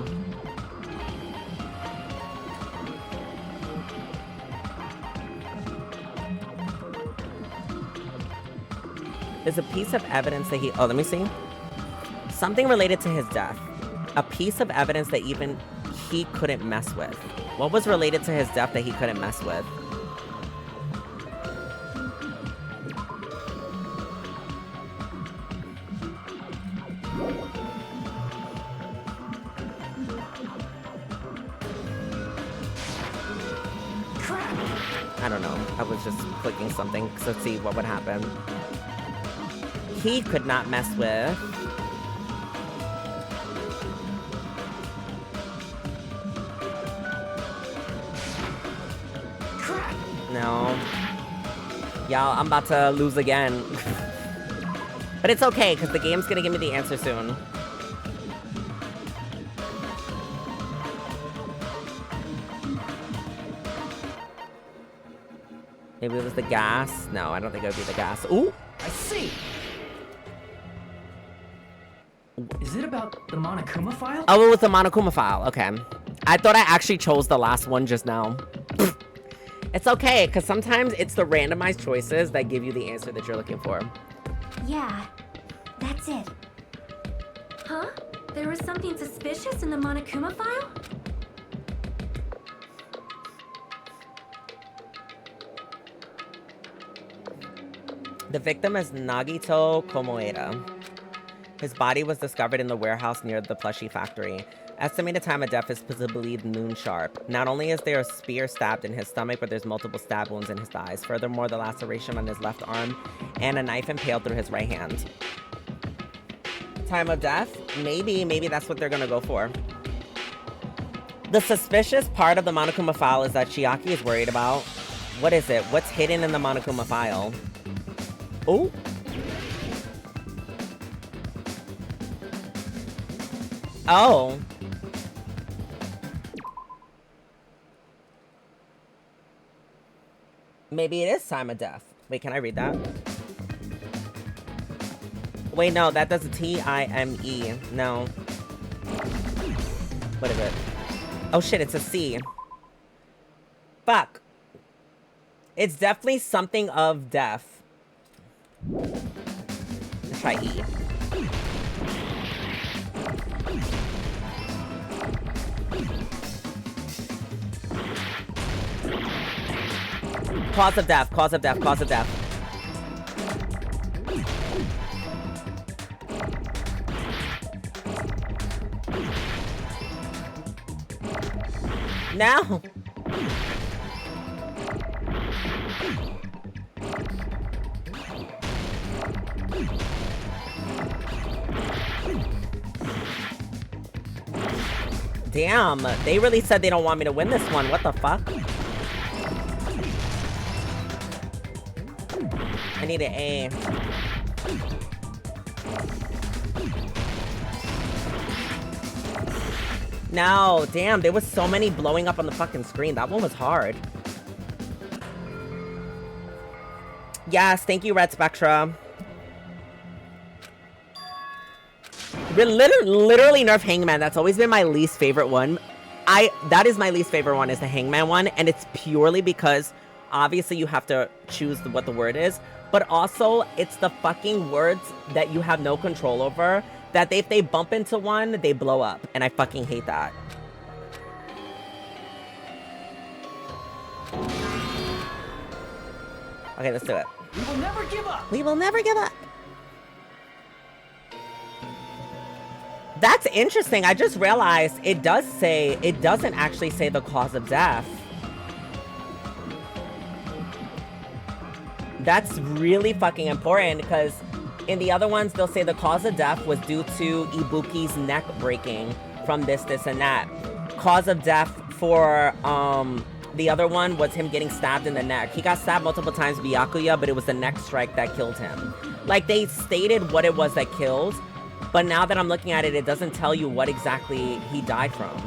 There's a piece of evidence that he... Oh, let me see. Something related to his death. A piece of evidence that even he couldn't mess with. What was related to his death that he couldn't mess with? I don't know. I was just clicking something to see what would happen. He could not mess with... No. Y'all, I'm about to lose again. But it's okay, because the game's gonna give me the answer soon. Maybe it was the gas? No, I don't think it would be the gas. Ooh! I see! Is it about the Monokuma file? Oh, it was the Monokuma file. Okay. I thought I actually chose the last one just now. It's okay, because sometimes it's the randomized choices that give you the answer that you're looking for. Yeah, that's it. Huh? There was something suspicious in the Monokuma file? The victim is Nagito Komoeda. His body was discovered in the warehouse near the plushie factory. Estimated time of death is believed noon sharp. Not only is there a spear stabbed in his stomach, but there's multiple stab wounds in his thighs. Furthermore, the laceration on his left arm and a knife impaled through his right hand. Time of death? Maybe that's what they're gonna go for. The suspicious part of the Monokuma file is that Chiaki is worried about. What is it? What's hidden in the Monokuma file? Oh. Oh. Maybe it is time of death. Wait, can I read that? Wait, no, that does a T-I-M-E. No. What is it? Oh shit, it's a C. Fuck. It's definitely something of death. Let's try E. Cause of death, cause of death, cause of death. No. Damn, they really said they don't want me to win this one. What the fuck? I need an A. No, damn, there was so many blowing up on the fucking screen. That one was hard. Yes, thank you, Red Spectra. Literally nerf Hangman. That's always been my least favorite one. That is my least favorite one, is the Hangman one, and it's purely because obviously you have to choose what the word is, but also it's the fucking words that you have no control over, that if they bump into one, they blow up, and I fucking hate that. Okay, let's do it. We will never give up. We will never give up. That's interesting. I just realized it doesn't actually say the cause of death. That's really fucking important, because in the other ones, they'll say the cause of death was due to Ibuki's neck breaking from this, and that. Cause of death for the other one was him getting stabbed in the neck. He got stabbed multiple times by Byakuya, but it was the neck strike that killed him. Like, they stated what it was that killed, but now that I'm looking at it, it doesn't tell you what exactly he died from.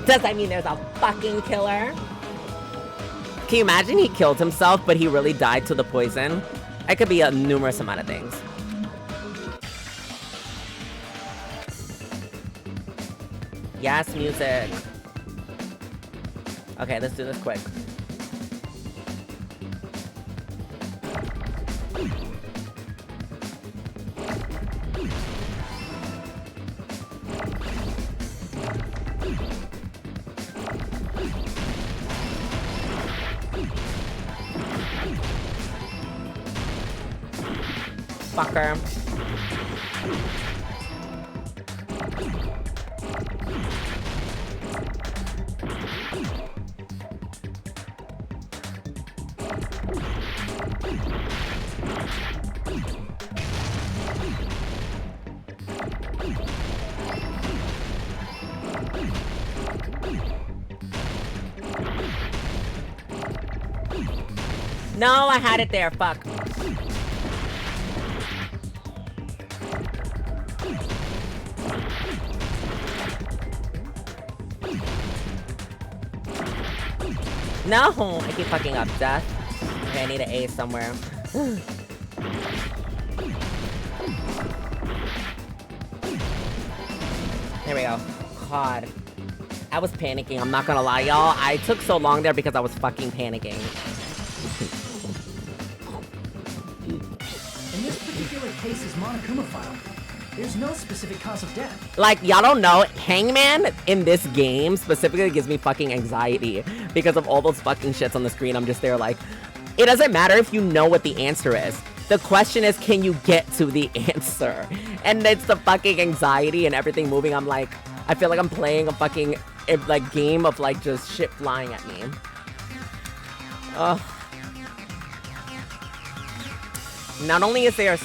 Does that mean there's a fucking killer? Can you imagine he killed himself, but he really died to the poison? It could be a numerous amount of things. Yes, music. Okay, let's do this quick. Fucker. No, I had it there. Fuck. No, I keep fucking up. Death. Okay, I need an A somewhere. There we go. God. I was panicking, I'm not gonna lie, y'all. I took so long there because I was fucking panicking. In this particular case's Monokuma file, there's no specific cause of death. Like, y'all don't know, Hangman in this game specifically gives me fucking anxiety because of all those fucking shits on the screen. I'm just there like, it doesn't matter if you know what the answer is. The question is, can you get to the answer? And it's the fucking anxiety and everything moving. I'm like, I feel like I'm playing a fucking like game of like just shit flying at me. Ugh. Not only is there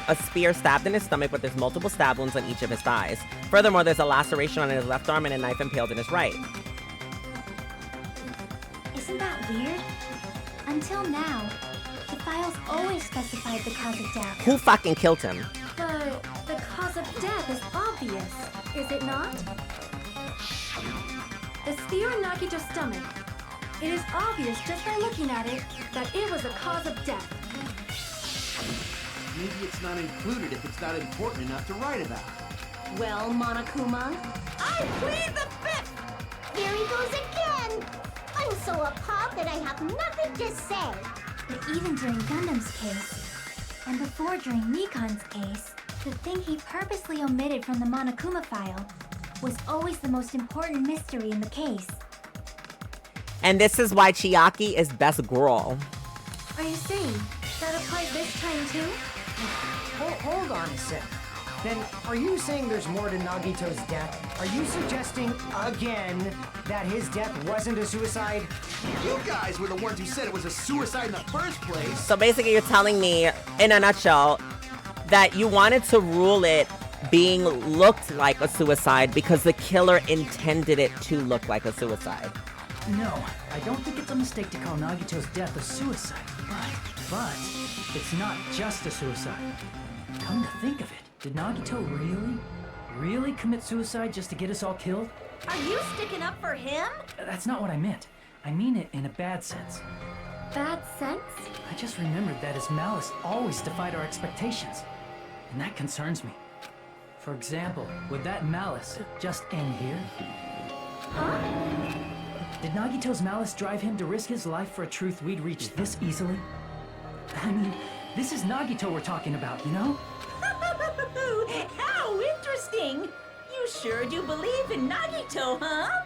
a spear stabbed in his stomach, but there's multiple stab wounds on each of his thighs. Furthermore, there's a laceration on his left arm and a knife impaled in his right. Isn't that weird? Until now, the files always specified the cause of death. Who fucking killed him? But the cause of death is obvious, is it not? The spear in Nagito's stomach. It is obvious just by looking at it that it was a cause of death. Maybe it's not included if it's not important enough to write about. Well, Monokuma, I plead the fifth! There he goes again! I'm so appalled that I have nothing to say. But even during Gundam's case, and before during Nikon's case, the thing he purposely omitted from the Monokuma file was always the most important mystery in the case. And this is why Chiaki is best girl. Are you saying that applies this time too? Hold on a sec. then are you saying there's more to Nagito's death? Are you suggesting, again, that his death wasn't a suicide? You guys were the ones who said it was a suicide in the first place. So basically, you're telling me, in a nutshell, that you wanted to rule it being looked like a suicide because the killer intended it to look like a suicide. No, I don't think it's a mistake to call Nagito's death a suicide. But it's not just a suicide. Come to think of it, did Nagito really commit suicide just to get us all killed? Are you sticking up for him? That's not what I meant. I mean it in a bad sense. Bad sense? I just remembered that his malice always defied our expectations. And that concerns me. For example, would that malice just end here? Huh? Did Nagito's malice drive him to risk his life for a truth we'd reach this easily? I mean, this is Nagito we're talking about, you know? How interesting! You sure do believe in Nagito, huh?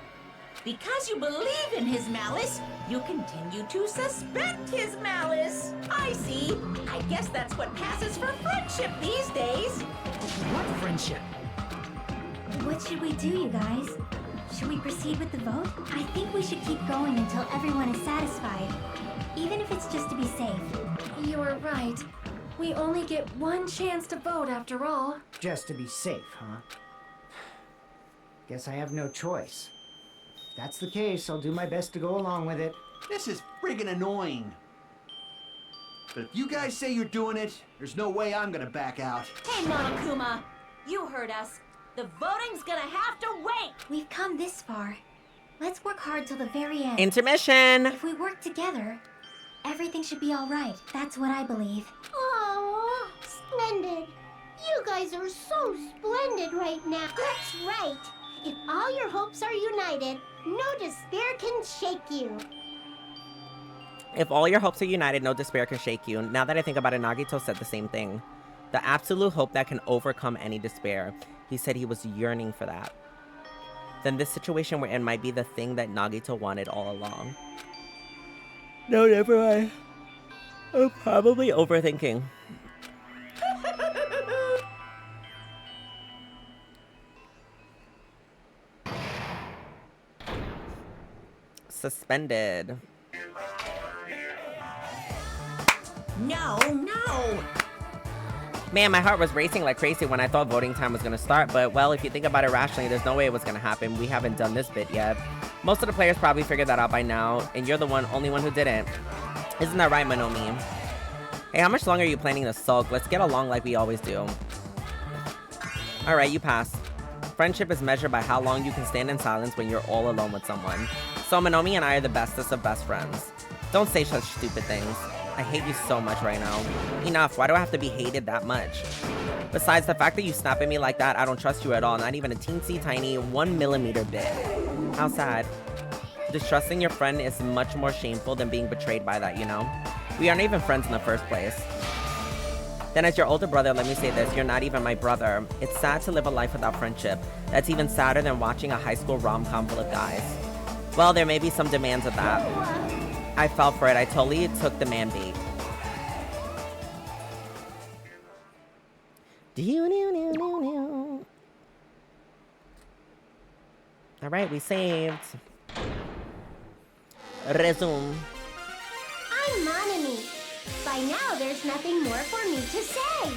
Because you believe in his malice, you continue to suspect his malice. I see. I guess that's what passes for friendship these days. What friendship? What should we do, you guys? Should we proceed with the vote? I think we should keep going until everyone is satisfied. Even if it's just to be safe. You are right. We only get one chance to vote after all. Just to be safe, huh? Guess I have no choice. If that's the case, I'll do my best to go along with it. This is friggin' annoying. But if you guys say you're doing it, there's no way I'm gonna back out. Hey, Monokuma, you heard us. The voting's gonna have to wait. We've come this far. Let's work hard till the very end. Intermission! If we work together, everything should be all right. That's what I believe. Oh, splendid. You guys are so splendid right now. That's right. If all your hopes are united, no despair can shake you. If all your hopes are united, no despair can shake you. Now that I think about it, Nagito said the same thing. The absolute hope that can overcome any despair. He said he was yearning for that. Then this situation we're in might be the thing that Nagito wanted all along. No, never mind. I'm probably overthinking. Suspended. No. Man, my heart was racing like crazy when I thought voting time was gonna start, but well, if you think about it rationally, there's no way it was gonna happen. We haven't done this bit yet. Most of the players probably figured that out by now, and you're the only one who didn't. Isn't that right, Manomi? Hey, how much longer are you planning to sulk? Let's get along like we always do. Alright, you passed. Friendship is measured by how long you can stand in silence when you're all alone with someone. So Manomi and I are the bestest of best friends. Don't say such stupid things. I hate you so much right now. Enough, why do I have to be hated that much? Besides, the fact that you snap at me like that, I don't trust you at all, not even a teensy tiny 1 millimeter bit. How sad. Distrusting your friend is much more shameful than being betrayed by that, you know? We aren't even friends in the first place. Then as your older brother, let me say this, you're not even my brother. It's sad to live a life without friendship. That's even sadder than watching a high school rom-com full of guys. Well, there may be some demands of that. I fell for it. I totally took the man bait. Alright, we saved. Resume. I'm Monami. By now, there's nothing more for me to say.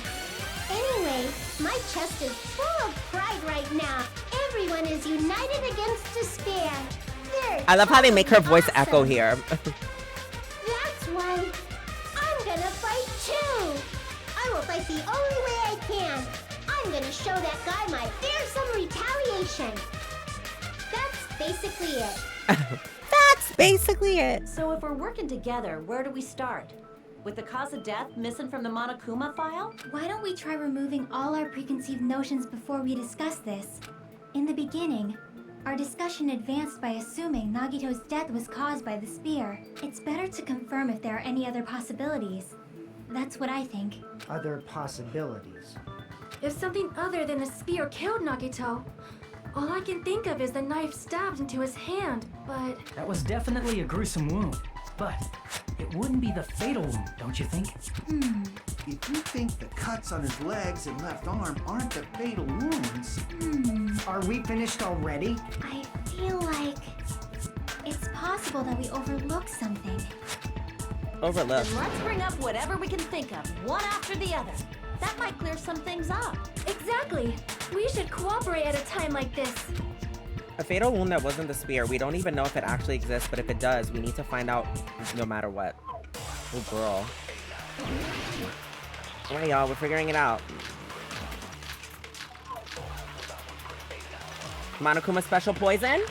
Anyway, my chest is full of pride right now. Everyone is united against despair. I love how they make her voice echo here. That's why I'm gonna fight too. I will fight the only way I can. I'm gonna show that guy my fearsome retaliation. That's basically it. That's basically it. So if we're working together, where do we start? With the cause of death missing from the Monokuma file? Why don't we try removing all our preconceived notions before we discuss this? In the beginning, our discussion advanced by assuming Nagito's death was caused by the spear. It's better to confirm if there are any other possibilities. That's what I think. Other possibilities. If something other than a spear killed Nagito, all I can think of is the knife stabbed into his hand, but... That was definitely a gruesome wound. But it wouldn't be the fatal wound, don't you think? If you think the cuts on his legs and left arm aren't the fatal wounds... Are we finished already? I feel like it's possible that we overlooked something. Overlooked. Then let's bring up whatever we can think of, one after the other. That might clear some things up. Exactly. We should cooperate at a time like this. A fatal wound that wasn't the spear. We don't even know if it actually exists, but if it does, we need to find out no matter what. Oh, girl. Alright, y'all, we're figuring it out. Monokuma special poison?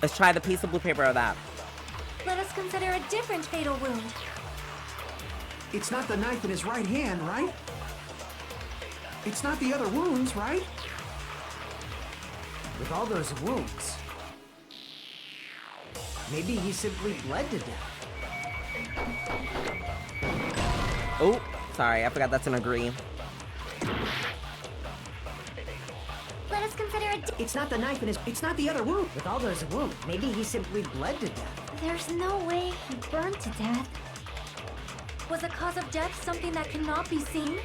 Let's try the piece of blue paper of that. Let us consider a different fatal wound. It's not the knife in his right hand, right? It's not the other wounds, right? With all those wounds, maybe he simply bled to death. Oh, sorry, I forgot that's an agree. Let us consider a It's not the knife in his... It's not the other wound. With all those wounds, maybe he simply bled to death. There's no way he burned to death. Was the cause of death something that cannot be seen?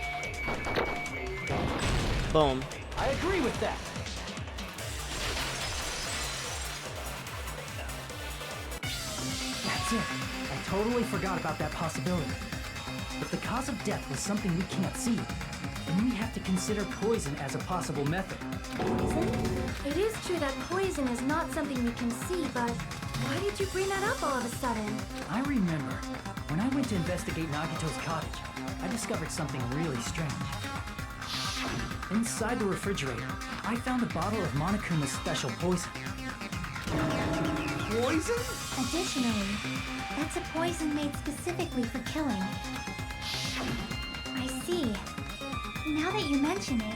Boom. I agree with that. That's it. I totally forgot about that possibility. If the cause of death was something we can't see, then we have to consider poison as a possible method. Poison? It is true that poison is not something we can see, but why did you bring that up all of a sudden? I remember, when I went to investigate Nagito's cottage, I discovered something really strange. Inside the refrigerator, I found a bottle of Monokuma's special poison. Poison? Additionally, that's a poison made specifically for killing. I see. Now that you mention it,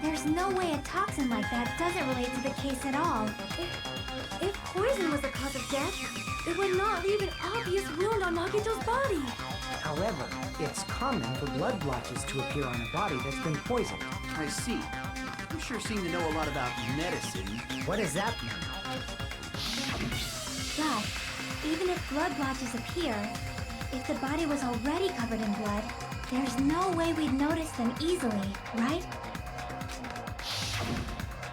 there's no way a toxin like that doesn't relate to the case at all. If poison was the cause of death, it would not leave an obvious wound on Nagito's body. However, it's common for blood blotches to appear on a body that's been poisoned. I see. You sure seem to know a lot about medicine. What does that mean? But even if blood blotches appear, if the body was already covered in blood, there's no way we'd notice them easily, right?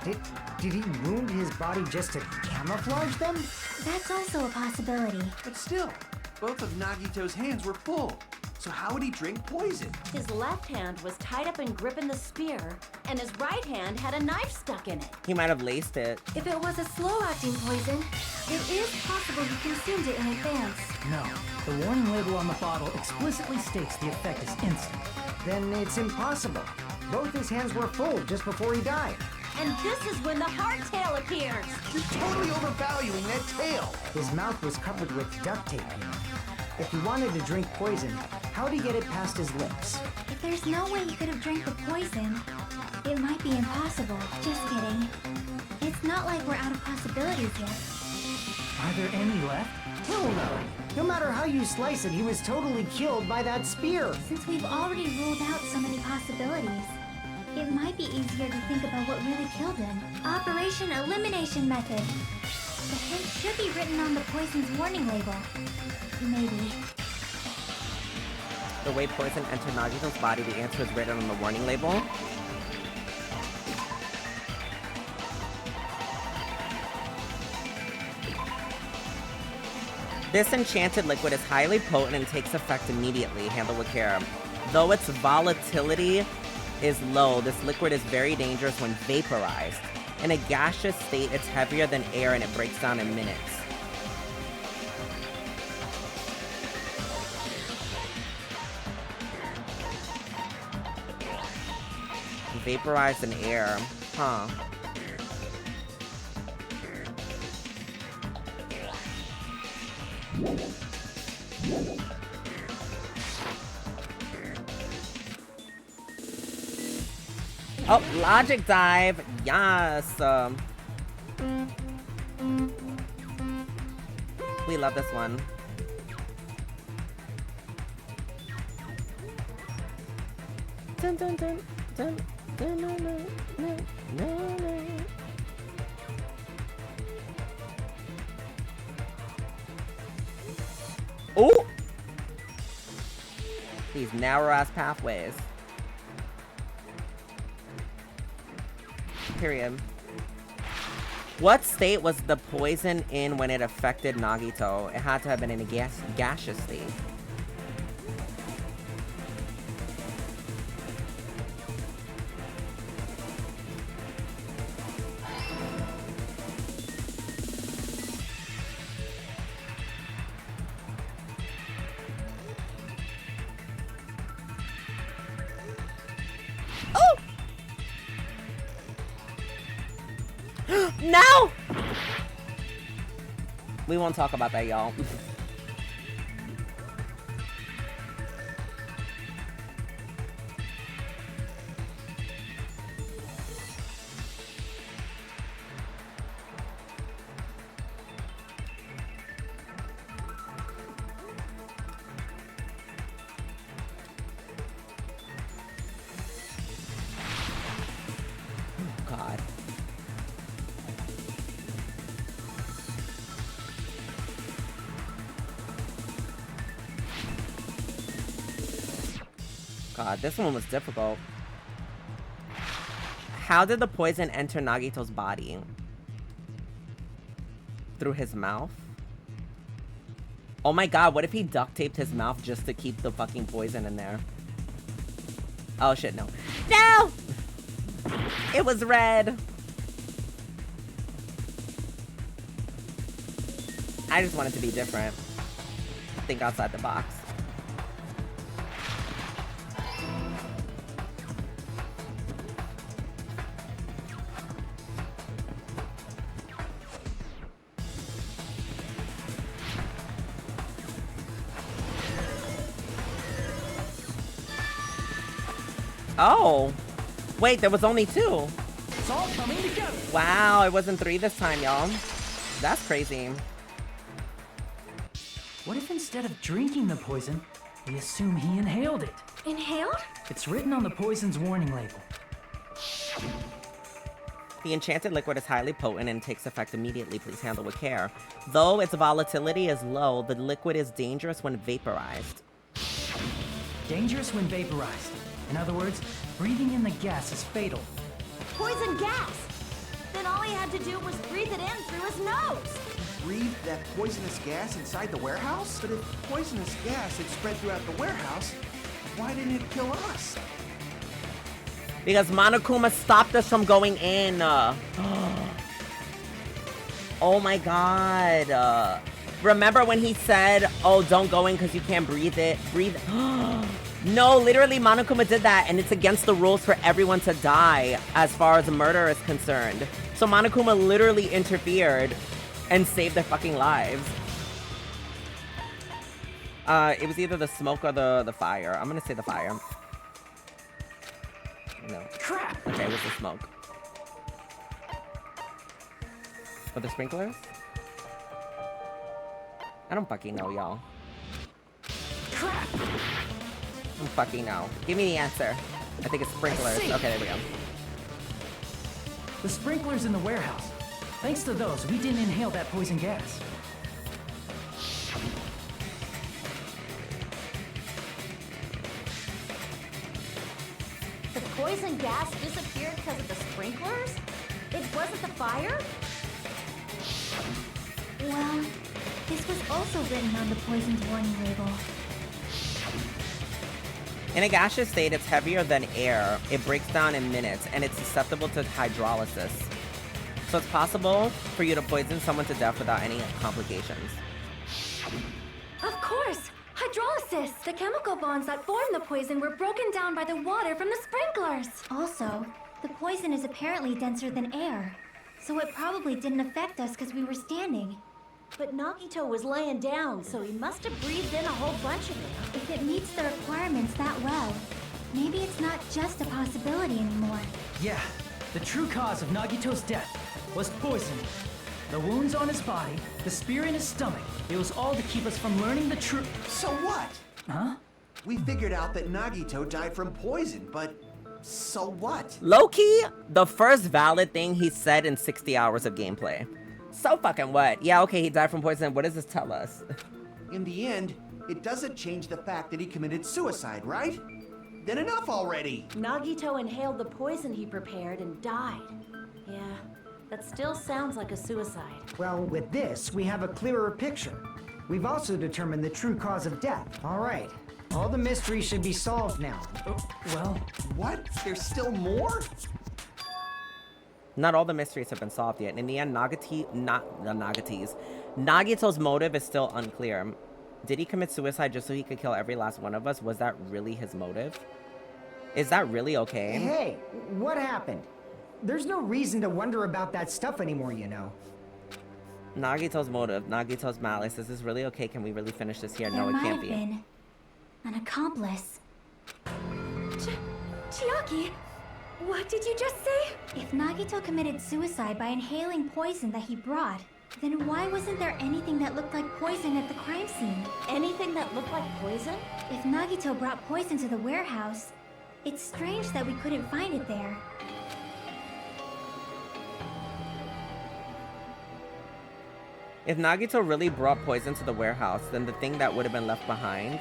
Did he wound his body just to camouflage them? That's also a possibility. But still, both of Nagito's hands were full. So how would he drink poison? His left hand was tied up and gripping the spear, and his right hand had a knife stuck in it. He might have laced it. If it was a slow-acting poison, it is possible he consumed it in advance. No, the warning label on the bottle explicitly states the effect is instant. Then it's impossible. Both his hands were full just before he died. And this is when the hardtail appears. You're totally overvaluing that tail. His mouth was covered with duct tape. If he wanted to drink poison, how'd he get it past his lips? If there's no way he could have drank the poison, it might be impossible. Just kidding. It's not like we're out of possibilities yet. Are there any left? Hell no! No matter how you slice it, he was totally killed by that spear. Since we've already ruled out so many possibilities, it might be easier to think about what really killed him. Operation Elimination Method. The hint should be written on the poison's warning label. Maybe. The way poison entered Nagito's body, the answer is written on the warning label. This enchanted liquid is highly potent and takes effect immediately. Handle with care. Though its volatility is low, this liquid is very dangerous when vaporized. In a gaseous state, it's heavier than air and it breaks down in minutes. Vaporized in air. Huh. Oh, logic dive. Yes. We love this one. Dun, dun, dun, dun, dun, dun, dun, dun, dun, dun. Ooh! These narrow-ass pathways. Period. What state was the poison in when it affected Nagito? It had to have been in a gaseous state. No! We won't talk about that, y'all. God. God, this one was difficult. How did the poison enter Nagito's body? Through his mouth? Oh my god, what if he duct taped his mouth just to keep the fucking poison in there? Oh shit, no. No! It was red. I just want it to be different. Think outside the box. Oh. Wait, there was only 2. It's all coming together. Wow, it wasn't 3 this time, y'all. That's crazy. What if instead of drinking the poison, we assume he inhaled it? Inhaled? It's written on the poison's warning label. The enchanted liquid is highly potent and takes effect immediately. Please handle with care. Though its volatility is low, the liquid is dangerous when vaporized. Dangerous when vaporized. In other words, breathing in the gas is fatal. Poison gas! Then all he had to do was breathe it in through his nose. Breathe that poisonous gas inside the warehouse? But if poisonous gas had spread throughout the warehouse, why didn't it kill us? Because Monokuma stopped us from going in. Oh my god. Remember when he said, oh, don't go in because you can't breathe it? Breathe. No, literally Monokuma did that, and it's against the rules for everyone to die as far as murder is concerned. So Monokuma literally interfered and saved their fucking lives. It was either the smoke or the fire. I'm gonna say the fire. No. Crap! Okay, it was the smoke. For the sprinklers? I don't fucking know, y'all. Crap! I don't fucking know. Give me the answer. I think it's sprinklers. Okay, there we go. The sprinklers in the warehouse. Thanks to those, we didn't inhale that poison gas. The poison gas disappeared because of the sprinklers? It wasn't the fire? Well, this was also written on the poison's warning label. In a gaseous state, it's heavier than air. It breaks down in minutes, and it's susceptible to hydrolysis. So it's possible for you to poison someone to death without any complications. Of course! Hydrolysis! The chemical bonds that form the poison were broken down by the water from the sprinklers! Also, the poison is apparently denser than air, so it probably didn't affect us because we were standing. But Nagito was laying down, so he must have breathed in a whole bunch of it. If it meets the requirements that well, maybe it's not just a possibility anymore. Yeah, the true cause of Nagito's death was poisoning. The wounds on his body, the spear in his stomach, it was all to keep us from learning the truth. So what? Huh? We figured out that Nagito died from poison, but so what? Low-key, the first valid thing he said in 60 hours of gameplay. So fucking what? Yeah, okay, he died from poison. What does this tell us? In the end, it doesn't change the fact that he committed suicide, right? Then enough already! Nagito inhaled the poison he prepared and died. Yeah, that still sounds like a suicide. Well, with this, we have a clearer picture. We've also determined the true cause of death. All right. All the mysteries should be solved now. Well, What? There's still more? Not all the mysteries have been solved yet. In the end, Nagito's motive is still unclear. Did he commit suicide just so he could kill every last one of us? Was that really his motive? Is that really okay? Hey, what happened? There's no reason to wonder about that stuff anymore, you know. Nagito's motive, Nagito's malice. Is this really okay? Can we really finish this here? There No, it might can't have be. been an accomplice. Chiaki, what did you just say? If Nagito committed suicide by inhaling poison that he brought, then why wasn't there anything that looked like poison at the crime scene? Anything that looked like poison? If Nagito brought poison to the warehouse, it's strange that we couldn't find it there. If Nagito really brought poison to the warehouse, then the thing that would have been left behind,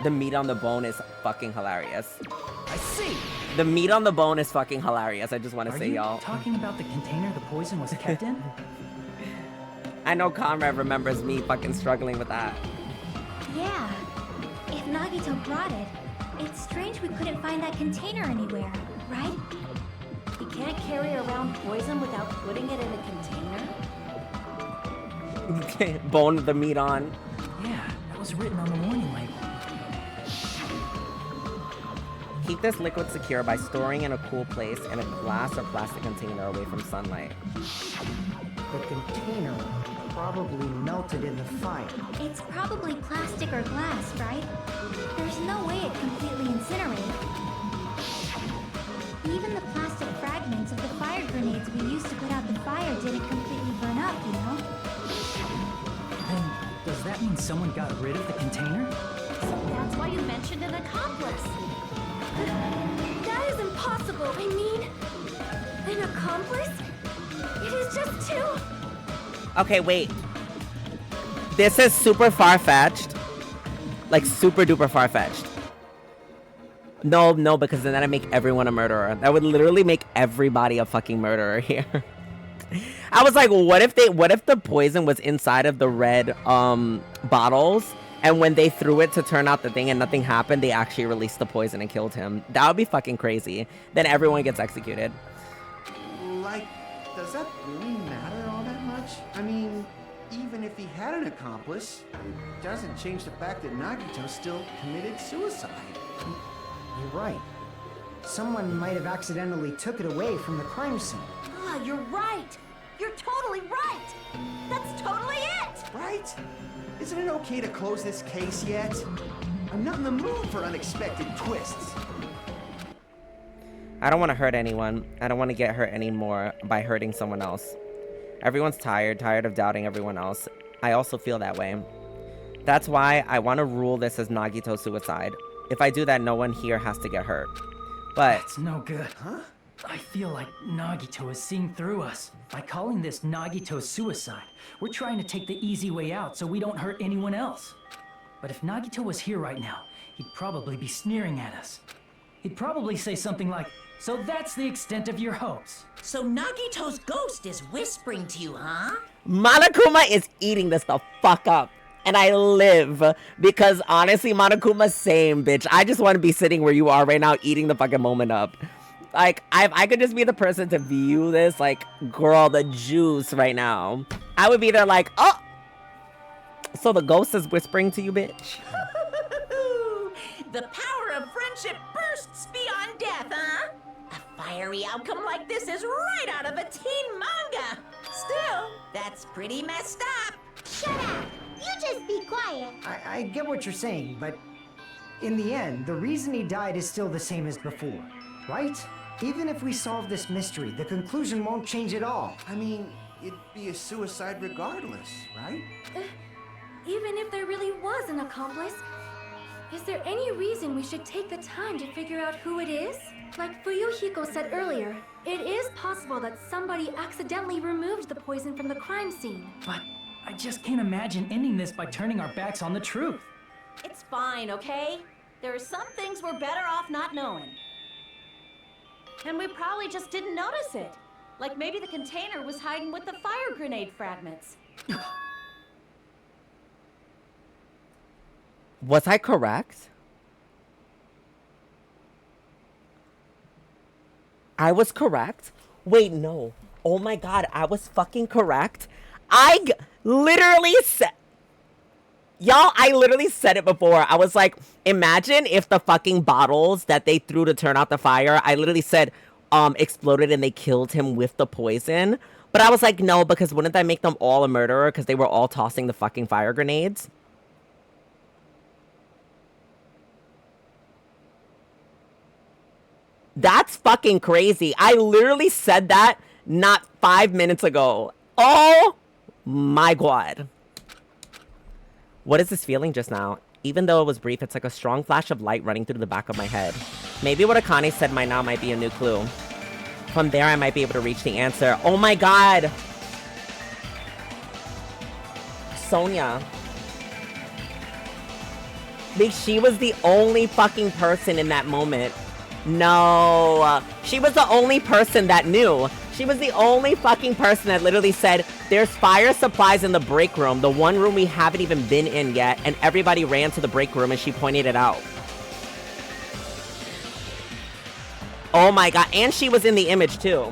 the meat on the bone, is fucking hilarious. I see. The meat on the bone is fucking hilarious. I just want to Are say, you y'all. talking about the container the poison was kept in? I know Conrad remembers me fucking struggling with that. Yeah. If Nagito brought it, it's strange we couldn't find that container anywhere, right? He can't carry around poison without putting it in a container? Bone with the meat on. Yeah, that was written on the warning label. Keep this liquid secure by storing in a cool place in a glass or plastic container away from sunlight. The container probably melted in the fire. It's probably plastic or glass, right? There's no way it completely incinerated. Even the plastic fragments of the fire grenades we used to put out the fire didn't completely burn up, you know? Then, does that mean someone got rid of the container? So that's why you mentioned an accomplice. That is impossible. I mean, an accomplice? It is just two. Okay, wait. This is super far-fetched. Like, super duper far-fetched. No, because then that'd make everyone a murderer. That would literally make everybody a fucking murderer here. I was like, what if the poison was inside of the red bottles, and when they threw it to turn out the thing and nothing happened, they actually released the poison and killed him? That would be fucking crazy. Then everyone gets executed. Like, does that really matter all that much? I mean, even if he had an accomplice, it doesn't change the fact that Nagito still committed suicide. You're right. Someone might have accidentally took it away from the crime scene. Ah, you're right. You're totally right. That's totally it. Right? Isn't it okay to close this case yet? I'm not in the mood for unexpected twists. I don't want to hurt anyone. I don't want to get hurt anymore by hurting someone else. Everyone's tired of doubting everyone else. I also feel that way. That's why I want to rule this as Nagito's suicide. If I do that, no one here has to get hurt. But It's no good. Huh? I feel like Nagito is seeing through us. By calling this Nagito's suicide, we're trying to take the easy way out so we don't hurt anyone else. But if Nagito was here right now, he'd probably be sneering at us. He'd probably say something like, "So that's the extent of your hopes." So Nagito's ghost is whispering to you, huh? Monokuma is eating this the fuck up. And I live because honestly, Monokuma, same, bitch. I just want to be sitting where you are right now, eating the fucking moment up. Like, I could just be the person to view this, like, girl, the juice right now. I would be there like, oh, so the ghost is whispering to you, bitch. The power of friendship bursts beyond death, huh? A fiery outcome like this is right out of a teen manga. Still, that's pretty messed up. Shut up! You just be quiet. I get what you're saying, but in the end, the reason he died is still the same as before, right? Even if we solve this mystery, the conclusion won't change at all. I mean, it'd be a suicide regardless, right? Even if there really was an accomplice, is there any reason we should take the time to figure out who it is? Like Fuyuhiko said earlier, it is possible that somebody accidentally removed the poison from the crime scene. But I just can't imagine ending this by turning our backs on the truth. It's fine, okay? There are some things we're better off not knowing. And we probably just didn't notice it. Like maybe the container was hiding with the fire grenade fragments. Was I correct? I was correct? Wait, no. Oh my god, I was fucking correct. Literally said... Y'all, I literally said it before. I was like, imagine if the fucking bottles that they threw to turn out the fire, I literally said, exploded and they killed him with the poison. But I was like, no, because wouldn't that make them all a murderer? Because they were all tossing the fucking fire grenades. That's fucking crazy. I literally said that not 5 minutes ago. Oh my god. What is this feeling just now? Even though it was brief, it's like a strong flash of light running through the back of my head. Maybe what Akane said might be a new clue. From there, I might be able to reach the answer. Oh my god! Sonia. Like, she was the only fucking person in that moment. No. She was the only person that knew. She was the only fucking person that literally said, there's fire supplies in the break room, the one room we haven't even been in yet, and everybody ran to the break room and she pointed it out. Oh my god, and she was in the image too.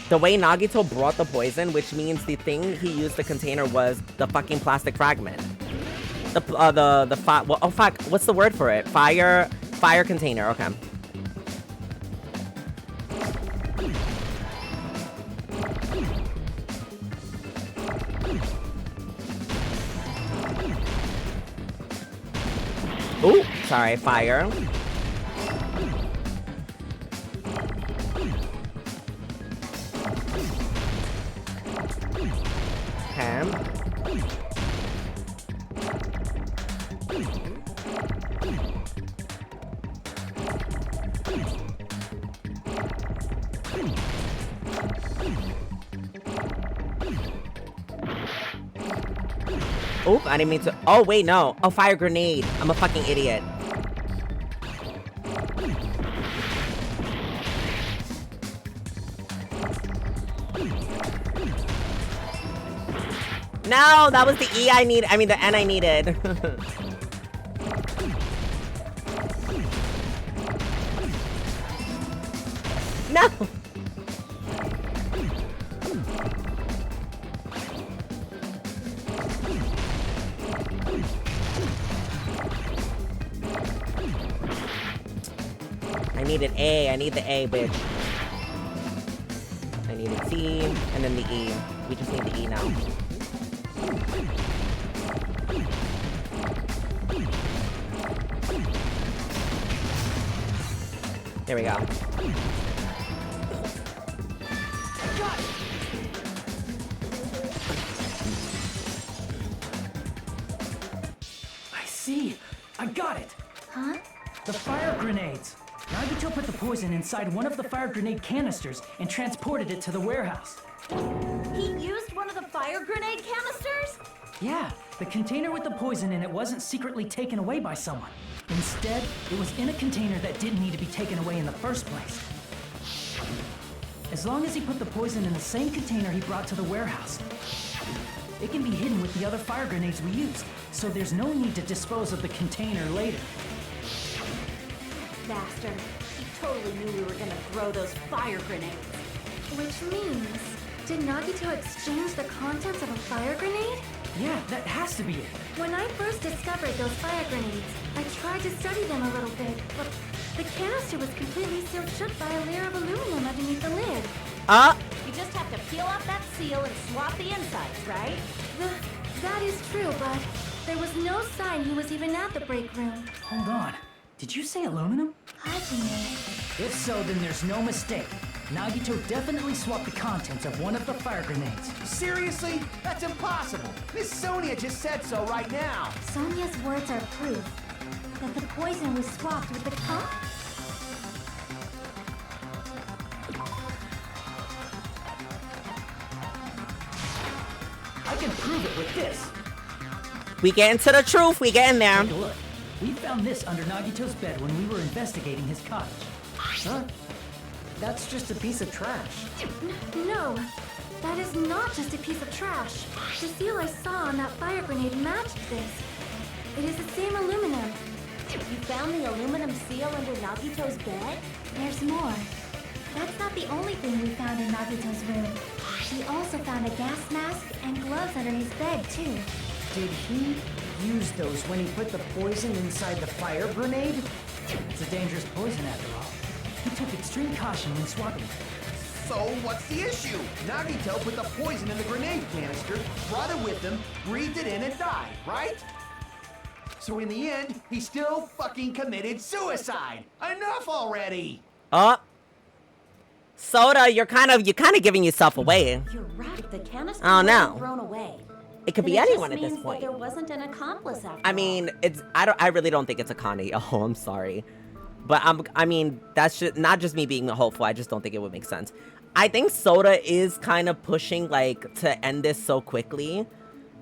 The way Nagito brought the poison, which means the thing he used the container was the fucking plastic fragment. Oh fuck, what's the word for it? Fire container, okay. Ooh, sorry, fire. Okay. Oop, I didn't mean to. Oh, wait, no. Oh, fire grenade. I'm a fucking idiot. No, that was the E I need. I mean, the N I needed. No. I need an A. I need the A, bitch. I need a C, and then the E. We just need the E now. There we go. I see. I got it. Huh? The fire grenades. Nagito put the poison inside one of the fire grenade canisters and transported it to the warehouse. He used one of the fire grenade canisters? Yeah, the container with the poison in it wasn't secretly taken away by someone. Instead, it was in a container that didn't need to be taken away in the first place. As long as he put the poison in the same container he brought to the warehouse, it can be hidden with the other fire grenades we used, so there's no need to dispose of the container later. Bastard. He totally knew we were gonna throw those fire grenades. Which means, did Nagito exchange the contents of a fire grenade? Yeah, that has to be it. When I first discovered those fire grenades, I tried to study them a little bit, but the canister was completely sealed shut by a layer of aluminum underneath the lid. You just have to peel off that seal and swap the insides, right? That is true, but there was no sign he was even at the break room. Hold on. Did you say aluminum? Hajime. If so, then there's no mistake. Nagito definitely swapped the contents of one of the fire grenades. Seriously? That's impossible. Miss Sonia just said so right now. Sonia's words are proof that the poison was swapped with the I can prove it with this. We get into the truth. We get in there. Take a look. We found this under Nagito's bed when we were investigating his cottage. Huh? That's just a piece of trash. No, that is not just a piece of trash. The seal I saw on that fire grenade matched this. It is the same aluminum. You found the aluminum seal under Nagito's bed? There's more. That's not the only thing we found in Nagito's room. We also found a gas mask and gloves under his bed, too. Did he use those when he put the poison inside the fire grenade? It's a dangerous poison after all. He took extreme caution when swapping it. So what's the issue? Nagito put the poison in the grenade canister, brought it with him, breathed it in, and died, right? So in the end, he still fucking committed suicide. Enough already! Oh. Soda, you're kind of giving yourself away. You're right. The canister Oh, no. wasn't thrown away. It could Then be it anyone just at this means point. that there wasn't an accomplice after I all. mean, I really don't think it's a Connie. Oh, I'm sorry. But I mean, that's just not just me being hopeful. I just don't think it would make sense. I think Soda is kind of pushing, like, to end this so quickly.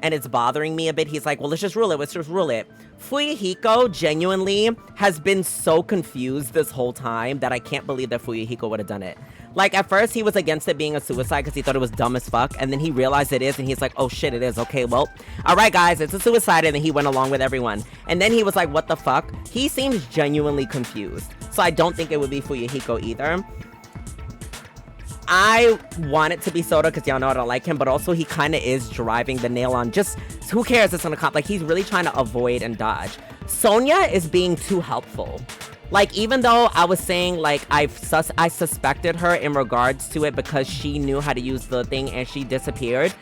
And it's bothering me a bit. He's like, well, let's just rule it. Let's just rule it. Fuyuhiko genuinely has been so confused this whole time that I can't believe that Fuyuhiko would have done it. Like, at first, he was against it being a suicide because he thought it was dumb as fuck. And then he realized it is, and he's like, oh, shit, it is. Okay, well, all right, guys, it's a suicide. And then he went along with everyone. And then he was like, what the fuck? He seems genuinely confused. So I don't think it would be Fuyuhiko either. I want it to be Soda because y'all know I don't like him, but also he kind of is driving the nail on just, who cares, it's on a cop. Like, he's really trying to avoid and dodge. Sonia is being too helpful. Like, even though I was saying, like, I suspected her in regards to it because she knew how to use the thing and she disappeared,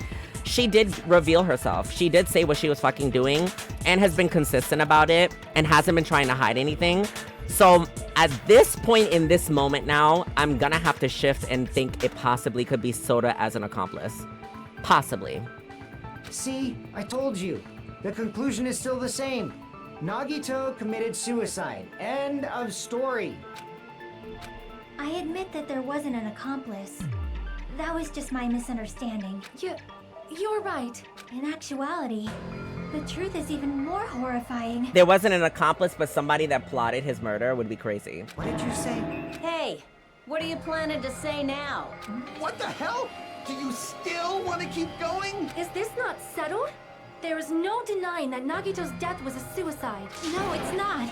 she did reveal herself. She did say what she was fucking doing and has been consistent about it and hasn't been trying to hide anything. So at this point in this moment now, I'm gonna have to shift and think it possibly could be Soda as an accomplice. Possibly. See, I told you. The conclusion is still the same. Nagito committed suicide. End of story. I admit that there wasn't an accomplice. That was just my misunderstanding. You're right. In actuality, the truth is even more horrifying. There wasn't an accomplice, but somebody that plotted his murder would be crazy. What did you say? Hey, what are you planning to say now? What the hell? Do you still want to keep going? Is this not settled? There is no denying that Nagito's death was a suicide. No, it's not.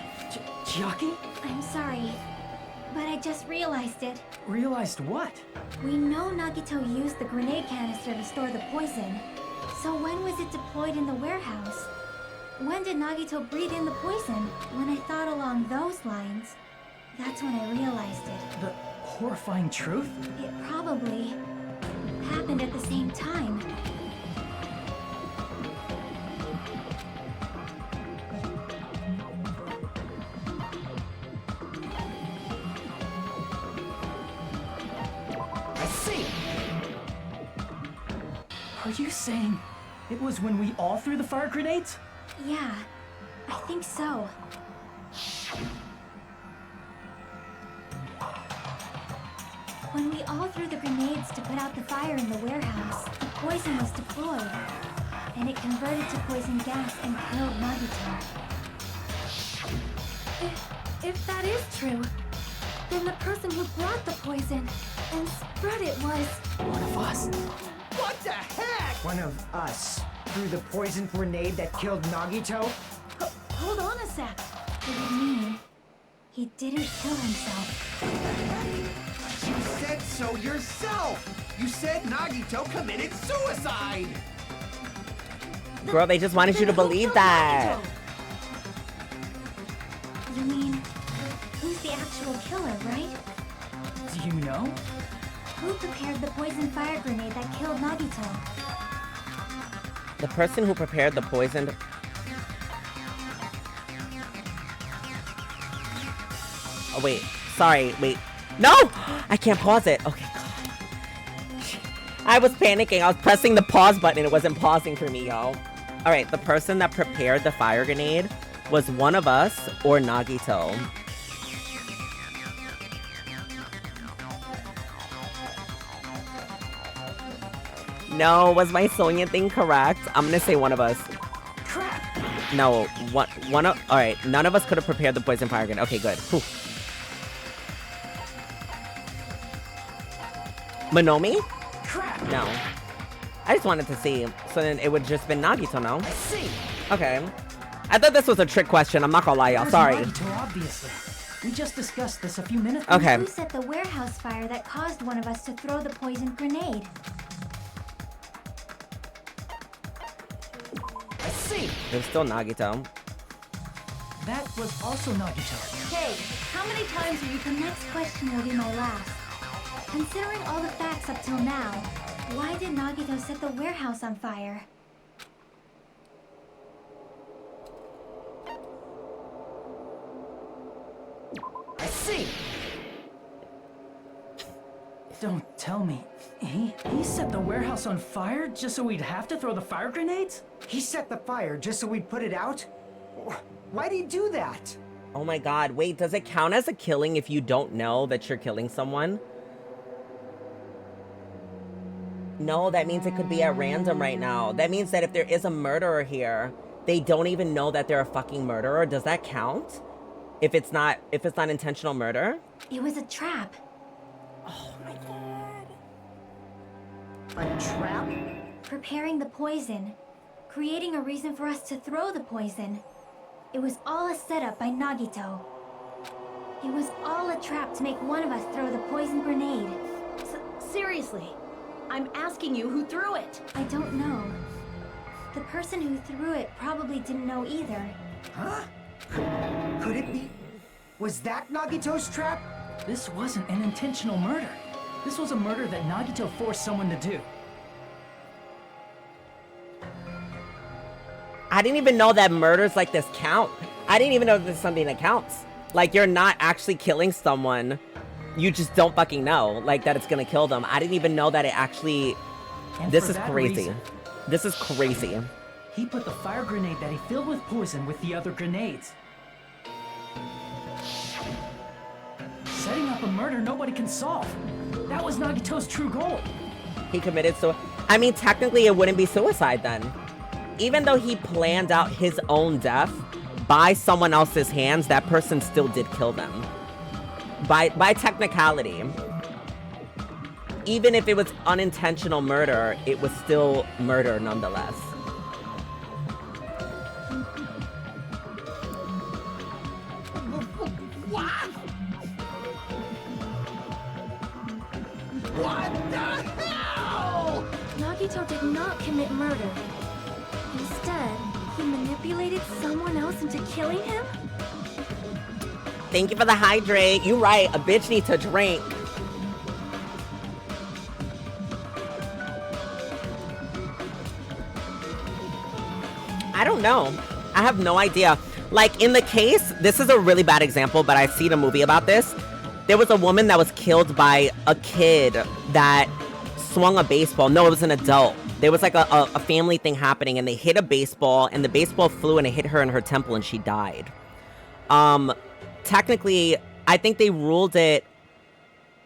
Chiaki? I'm sorry, but I just realized it. Realized what? We know Nagito used the grenade canister to store the poison. So when was it deployed in the warehouse? When did Nagito breathe in the poison? When I thought along those lines, that's when I realized it. The horrifying truth? It probably happened at the same time. I see. Are you saying it was when we all threw the fire grenades? Yeah, I think so. When we all threw the grenades to put out the fire in the warehouse, the poison was deployed, and it converted to poison gas and killed Nagito. If that is true, then the person who brought the poison and spread it was... One of us. What the heck? One of us threw the poison grenade that killed Nagito? Hold on a sec. What do you mean? He didn't kill himself. You said so yourself! You said Nagito committed suicide! Girl, they just wanted you to believe that. You mean, who's the actual killer, right? Do you know? Who prepared the poison fire grenade that killed Nagito? The person who prepared the poison... Oh, wait. Sorry, wait. No! I can't pause it. Okay, God. I was panicking. I was pressing the pause button and it wasn't pausing for me, y'all. Alright, the person that prepared the fire grenade was one of us or Nagito. No, was my Sonya thing correct? I'm gonna say one of us. Crap! No, one of. All right, none of us could have prepared the poison fire grenade. Okay, good. Whew. Monomi? Crap! No. I just wanted to see. So then it would just been Nagito, no? I see. Okay. I thought this was a trick question. I'm not gonna lie, y'all. There's Sorry. Nagito, obviously. We just discussed this a few minutes ago. Okay. Who set the warehouse fire that caused one of us to throw the poison grenade? I see. It was still Nagito. That was also Nagito. Hey, how many times are you... The next question will be my last. Considering all the facts up till now, why did Nagito set the warehouse on fire? I see. Don't tell me. He set the warehouse on fire just so we'd have to throw the fire grenades? He set the fire just so we'd put it out? Why'd he do that? Oh my god, wait, does it count as a killing if you don't know that you're killing someone? No, that means it could be at random right now. That means that if there is a murderer here, they don't even know that they're a fucking murderer. Does that count? If it's not intentional murder? It was a trap. Oh my god. A trap? Preparing the poison. Creating a reason for us to throw the poison. It was all a setup by Nagito. It was all a trap to make one of us throw the poison grenade. Seriously, I'm asking you who threw it. I don't know. The person who threw it probably didn't know either. Huh? Could it be? Was that Nagito's trap? This wasn't an intentional murder. This was a murder that Nagito forced someone to do. I didn't even know that murders like this count. I didn't even know this is something that counts. Like, you're not actually killing someone. You just don't fucking know, like, that it's gonna kill them. I didn't even know that it actually... And This for is that crazy. reason, This is crazy. he put the fire grenade that he filled with poison with the other grenades. Setting up a murder nobody can solve. That was Nagito's true goal. He committed I mean, technically it wouldn't be suicide then. Even though he planned out his own death by someone else's hands, that person still did kill them. By technicality. Even if it was unintentional murder, it was still murder nonetheless. What the hell? Nagito did not commit murder. Instead, he manipulated someone else into killing him? Thank you for the hydrate. You right, a bitch needs to drink. I don't know. I have no idea. Like, in the case, this is a really bad example, but I've seen a movie about this. There was a woman that was killed by a kid that swung a baseball. No, it was an adult. There was like a family thing happening, and they hit a baseball, and the baseball flew and it hit her in her temple, and she died. Technically, I think they ruled it,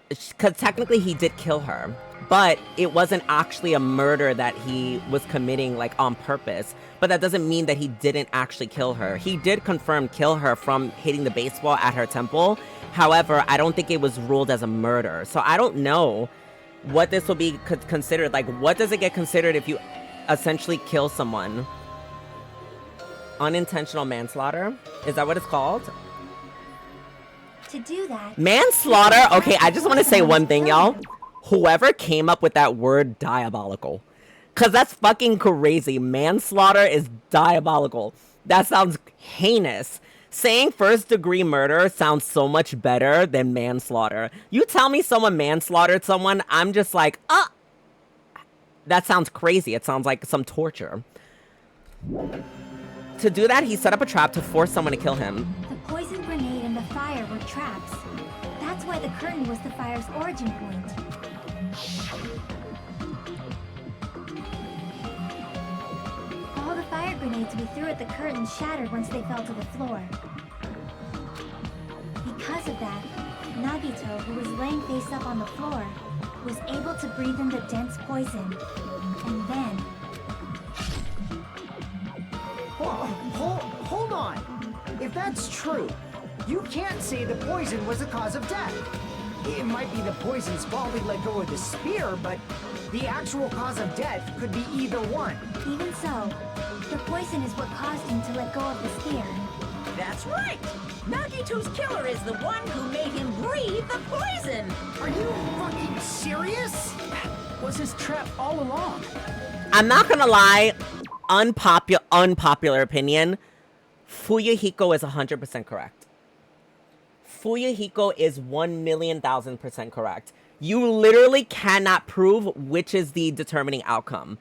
because technically he did kill her, but it wasn't actually a murder that he was committing, like, on purpose. But that doesn't mean that he didn't actually kill her. He did confirm kill her from hitting the baseball at her temple. However, I don't think it was ruled as a murder. So I don't know what this will be considered. Like, what does it get considered if you essentially kill someone? Unintentional manslaughter? Is that what it's called? To do that... Manslaughter? Okay, I just want to say one thing, y'all. Whoever came up with that word, diabolical. Because that's fucking crazy. Manslaughter is diabolical. That sounds heinous. Saying first-degree murder sounds so much better than manslaughter. You tell me someone manslaughtered someone, I'm just like, that sounds crazy. It sounds like some torture. To do that, he set up a trap to force someone to kill him. The poison grenade and the fire were traps. That's why the curtain was the fire's origin point. All the fire grenades we threw at the curtain shattered once they fell to the floor. Because of that, Nagito, who was laying face up on the floor, was able to breathe in the dense poison. And then... Hold on. If that's true, you can't say the poison was the cause of death. It might be the poison's fault he let go of the spear, but the actual cause of death could be either one. Even so, the poison is what caused him to let go of the spear. That's right! Nagito's killer is the one who made him breathe the poison! Are you fucking serious? Was his trap all along? I'm not gonna lie, unpopular opinion, Fuyuhiko is 100% correct. Fuyuhiko is 1,000,000% correct. You literally cannot prove which is the determining outcome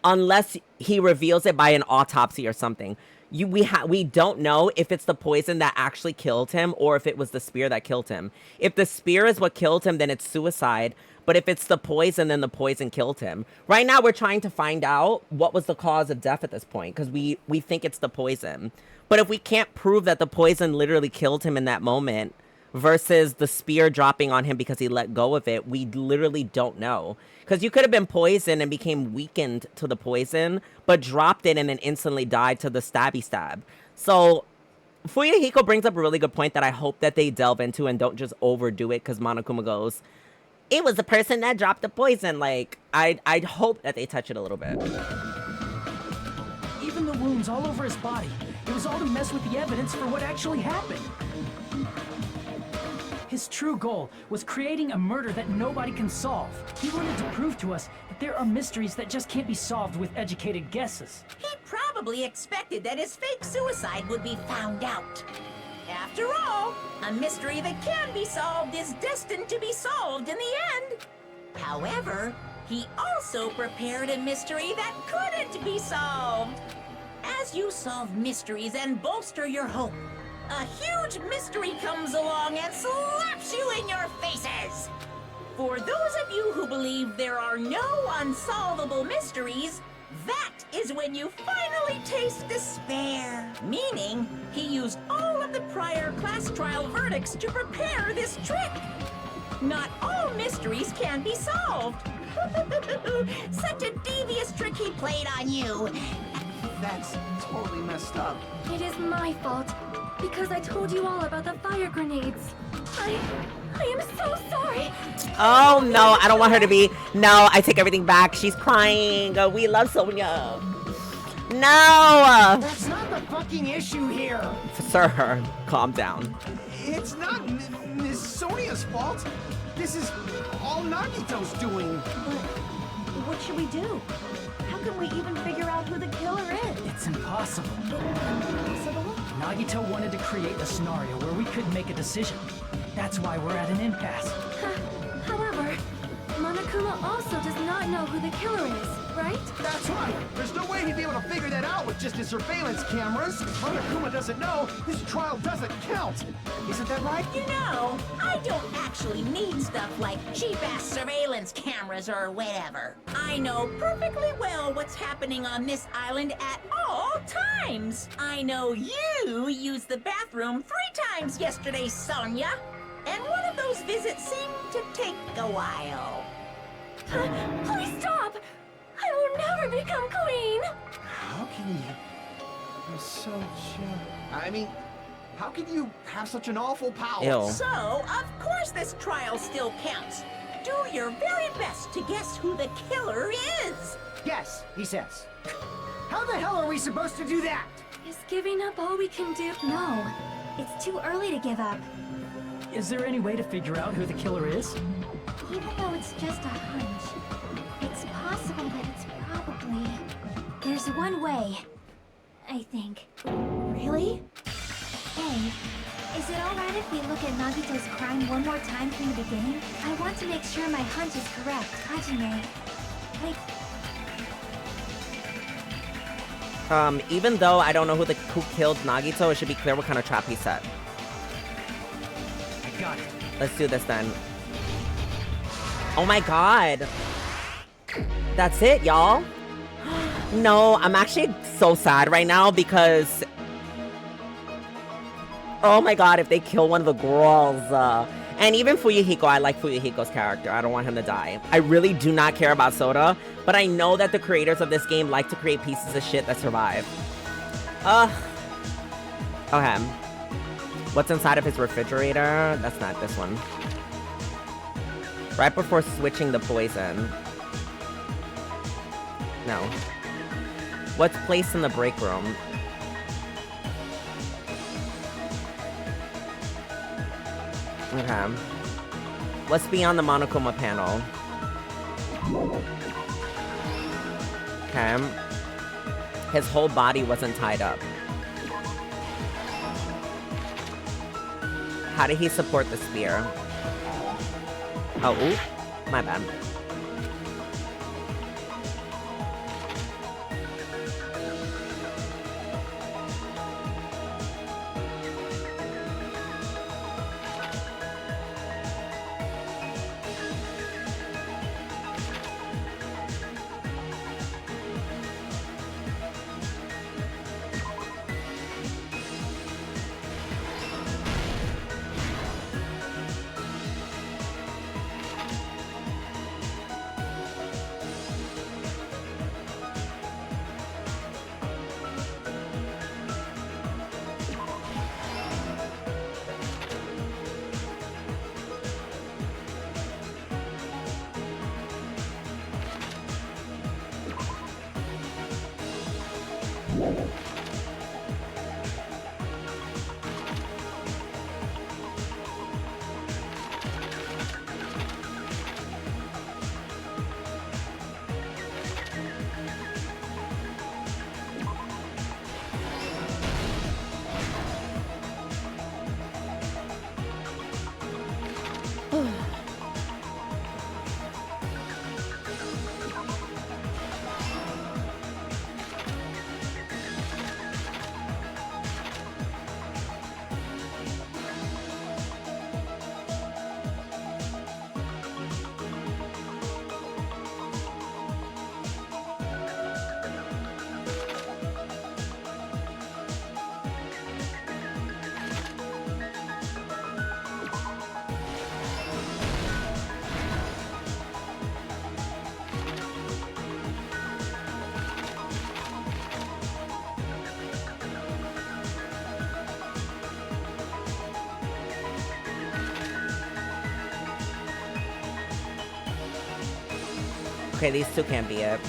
unless he reveals it by an autopsy or something. We don't know if it's the poison that actually killed him or if it was the spear that killed him. If the spear is what killed him, then it's suicide. But if it's the poison, then the poison killed him. Right now, we're trying to find out what was the cause of death at this point because we think it's the poison. But if we can't prove that the poison literally killed him in that moment versus the spear dropping on him because he let go of it, we literally don't know. Because you could have been poisoned and became weakened to the poison, but dropped it and then instantly died to the stabby stab. So Fuyuhiko brings up a really good point that I hope that they delve into and don't just overdo it because Monokuma goes, it was the person that dropped the poison. Like, I'd hope that they touch it a little bit. Even the wounds all over his body. It was all to mess with the evidence for what actually happened. His true goal was creating a murder that nobody can solve. He wanted to prove to us that there are mysteries that just can't be solved with educated guesses. He probably expected that his fake suicide would be found out. After all, a mystery that can be solved is destined to be solved in the end. However, he also prepared a mystery that couldn't be solved. As you solve mysteries and bolster your hope, a huge mystery comes along and slaps you in your faces. For those of you who believe there are no unsolvable mysteries, that is when you finally taste despair. Meaning, he used all of the prior class trial verdicts to prepare this trick. Not all mysteries can be solved. Such a devious trick he played on you. That's totally messed up. It is my fault. Because I told you all about the fire grenades. I am so sorry. Oh, no, I don't want her to be. No, I take everything back. She's crying. We love Sonia. No. That's not the fucking issue here. Sir, calm down. It's not Miss Sonia's fault. This is all Nagito's doing. What should we do? How can we even figure out who the killer is? It's impossible. Impossible? Nagito wanted to create a scenario where we couldn't make a decision. That's why we're at an impasse. However, Monokuma also does not know who the killer is, right? That's right. There's no way he'd be able to figure that out with just his surveillance cameras. If Monokuma doesn't know, this trial doesn't count. Isn't that right? You know, I don't actually need stuff like cheap-ass surveillance cameras or whatever. I know perfectly well what's happening on this island at all times. I know you used the bathroom 3 times yesterday, Sonia. And one of those visits seemed to take a while. Please stop! I will never become queen! How can you? You're so chill. I mean, how can you have such an awful power? Ew. So, of course this trial still counts. Do your very best to guess who the killer is. Yes, he says. How the hell are we supposed to do that? Is giving up all we can do? No, it's too early to give up. Is there any way to figure out who the killer is? Even though it's just a hunch, it's possible that it's probably... There's one way, I think. Really? Hey, is it alright if we look at Nagito's crime one more time from the beginning? I want to make sure my hunch is correct, Hajime. Like, Even though I don't know who killed Nagito, it should be clear what kind of trap he set. I got it. Let's do this then. Oh my god. That's it, y'all? No, I'm actually so sad right now because... Oh my god, if they kill one of the girls. And even Fuyuhiko, I like Fuyuhiko's character. I don't want him to die. I really do not care about Soda, but I know that the creators of this game like to create pieces of shit that survive. Okay. What's inside of his refrigerator? That's not this one. Right before switching the poison. No. What's placed in the break room? Okay. What's beyond the Monokuma panel? Okay. His whole body wasn't tied up. How did he support the spear? Oh, ooh, my bad. Okay, these two can't be it.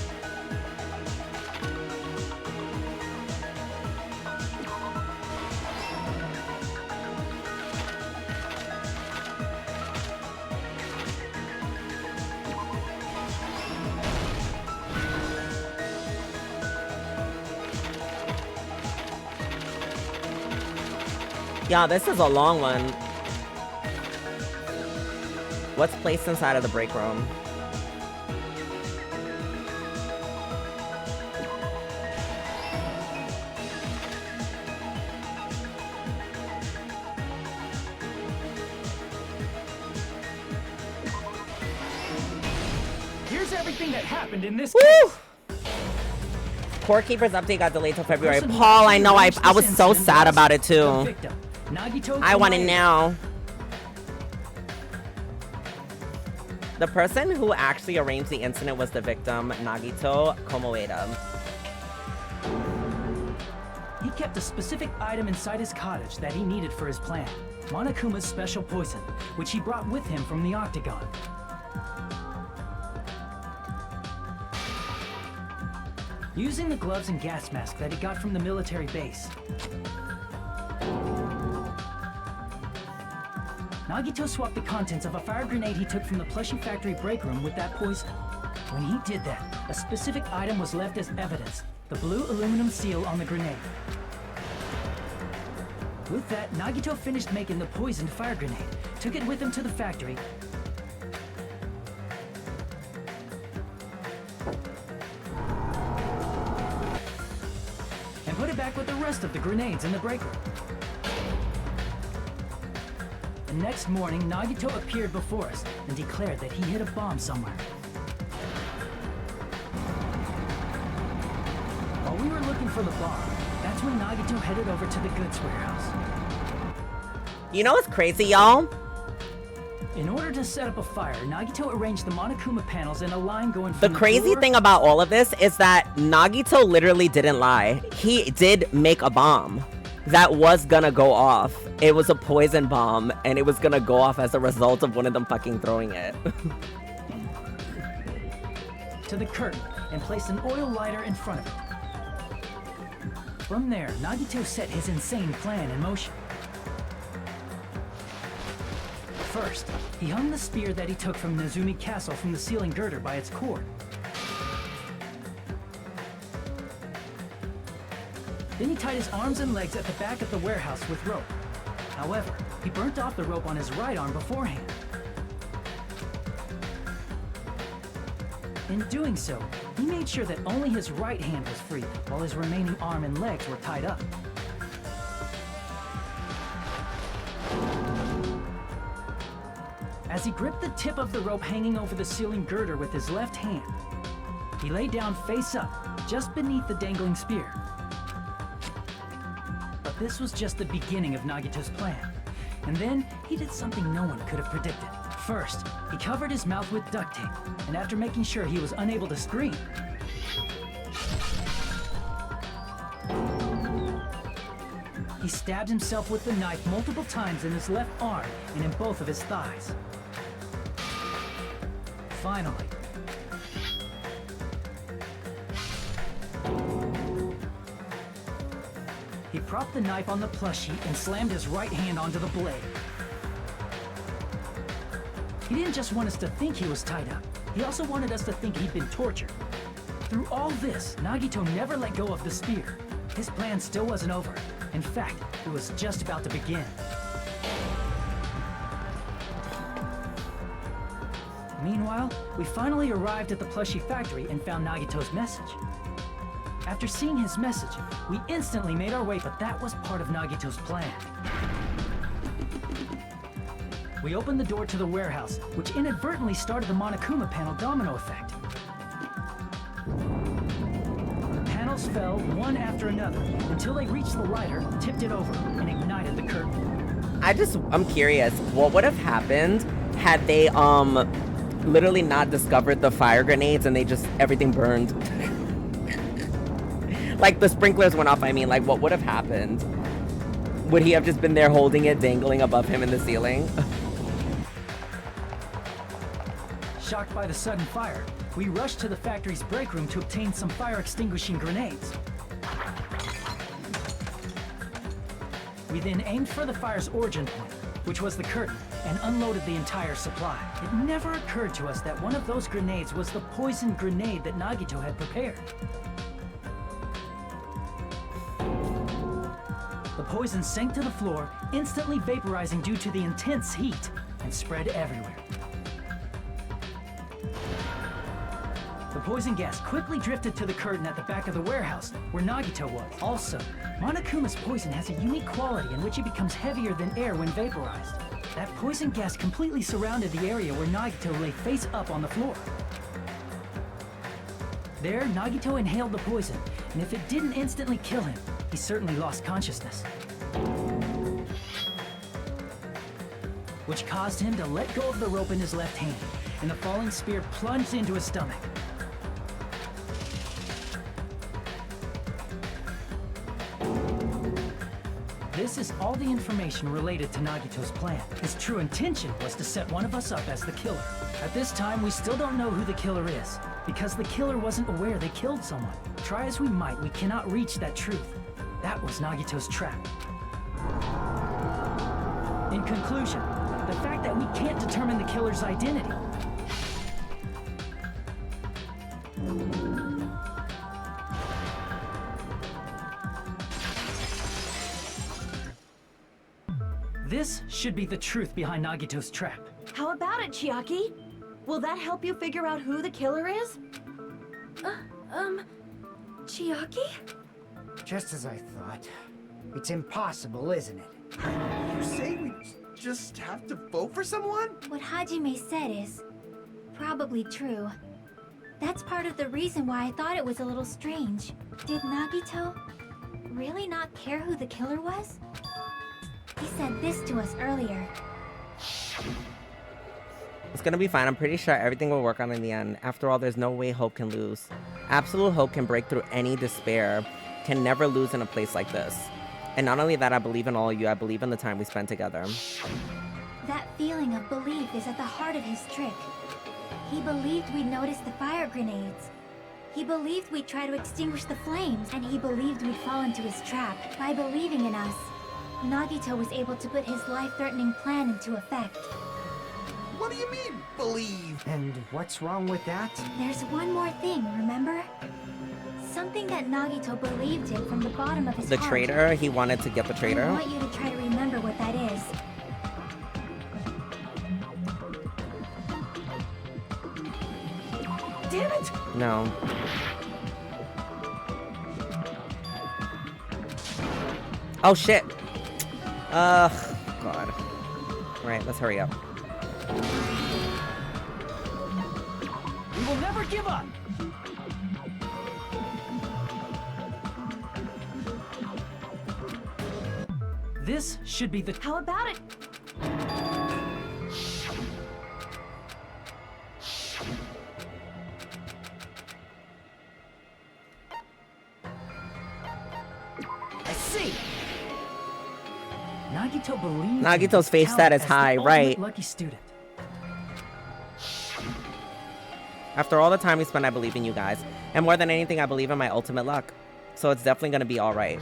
Yeah, this is a long one. What's placed inside of the break room? Here's everything that happened in this Woo! case. Core Keeper's update got delayed till February. Paul, I know, I was so sad about it too. I want it now. The person who actually arranged the incident was the victim, Nagito Komoeda. He kept a specific item inside his cottage that he needed for his plan. Monokuma's special poison, which he brought with him from the Octagon. Using the gloves and gas mask that he got from the military base, Nagito swapped the contents of a fire grenade he took from the plushie factory break room with that poison. When he did that, a specific item was left as evidence, the blue aluminum seal on the grenade. With that, Nagito finished making the poisoned fire grenade, took it with him to the factory, and put it back with the rest of the grenades in the break room. The next morning, Nagito appeared before us and declared that he hid a bomb somewhere. While we were looking for the bomb, that's when Nagito headed over to the goods warehouse. You know what's crazy, y'all? In order to set up a fire, Nagito arranged the Monokuma panels in a line going The from crazy door... thing about all of this is that Nagito literally didn't lie. He did make a bomb that was gonna go off. It was a poison bomb, and it was gonna go off as a result of one of them fucking throwing it. to the curtain and placed an oil lighter in front of it. From there, Nagito set his insane plan in motion. First, he hung the spear that he took from Nezumi Castle from the ceiling girder by its cord. Then he tied his arms and legs at the back of the warehouse with rope. However, he burnt off the rope on his right arm beforehand. In doing so, he made sure that only his right hand was free, while his remaining arm and legs were tied up. As he gripped the tip of the rope hanging over the ceiling girder with his left hand, he lay down face up, just beneath the dangling spear. But this was just the beginning of Nagito's plan. And then, he did something no one could have predicted. First, he covered his mouth with duct tape, and after making sure he was unable to scream, he stabbed himself with the knife multiple times in his left arm and in both of his thighs. Finally, he propped the knife on the plushie and slammed his right hand onto the blade. He didn't just want us to think he was tied up. He also wanted us to think he'd been tortured. Through all this, Nagito never let go of the spear. His plan still wasn't over. In fact, it was just about to begin. Meanwhile, we finally arrived at the plushie factory and found Nagito's message. After seeing his message, we instantly made our way, but that was part of Nagito's plan. We opened the door to the warehouse, which inadvertently started the Monokuma panel domino effect. The panels fell one after another until they reached the lighter, tipped it over, and ignited the curtain. I'm curious, what would have happened had they literally not discovered the fire grenades and everything burned? Like the sprinklers went off, I mean, like what would have happened? Would he have just been there holding it, dangling above him in the ceiling? Shocked by the sudden fire, we rushed to the factory's break room to obtain some fire-extinguishing grenades. We then aimed for the fire's origin point, which was the curtain, and unloaded the entire supply. It never occurred to us that one of those grenades was the poison grenade that Nagito had prepared. The poison sank to the floor, instantly vaporizing due to the intense heat, and spread everywhere. The poison gas quickly drifted to the curtain at the back of the warehouse, where Nagito was. Also, Monokuma's poison has a unique quality in which it becomes heavier than air when vaporized. That poison gas completely surrounded the area where Nagito lay face up on the floor. There, Nagito inhaled the poison, and if it didn't instantly kill him, he certainly lost consciousness. Which caused him to let go of the rope in his left hand, and the falling spear plunged into his stomach. This is all the information related to Nagito's plan. His true intention was to set one of us up as the killer. At this time, we still don't know who the killer is, because the killer wasn't aware they killed someone. Try as we might, we cannot reach that truth. That was Nagito's trap. In conclusion, the fact that we can't determine the killer's identity. This should be the truth behind Nagito's trap. How about it, Chiaki? Will that help you figure out who the killer is? Chiaki? Just as I thought. It's impossible, isn't it? You say we just have to vote for someone? What Hajime said is probably true. That's part of the reason why I thought it was a little strange. Did Nagito really not care who the killer was? He said this to us earlier. It's gonna be fine. I'm pretty sure everything will work out in the end. After all, there's no way hope can lose. Absolute hope can break through any despair, can never lose in a place like this. And not only that, I believe in all of you. I believe in the time we spent together. That feeling of belief is at the heart of his trick. He believed we'd notice the fire grenades. He believed we'd try to extinguish the flames, and he believed we'd fall into his trap. By believing in us, Nagito was able to put his life-threatening plan into effect. What do you mean, believe? And what's wrong with that? There's one more thing, remember? Something that Nagito believed in from the bottom of his The heart. traitor, he wanted to get the I traitor. want you to try to remember what that is. Damn it! No. Oh shit. Ugh, God. Alright, let's hurry up. We will never give up! This should be the... How about it? I see! Nagito believes... Nagito's face status high, right. Lucky student. After all the time we spent, I believe in you guys. And more than anything, I believe in my ultimate luck. So it's definitely gonna be alright.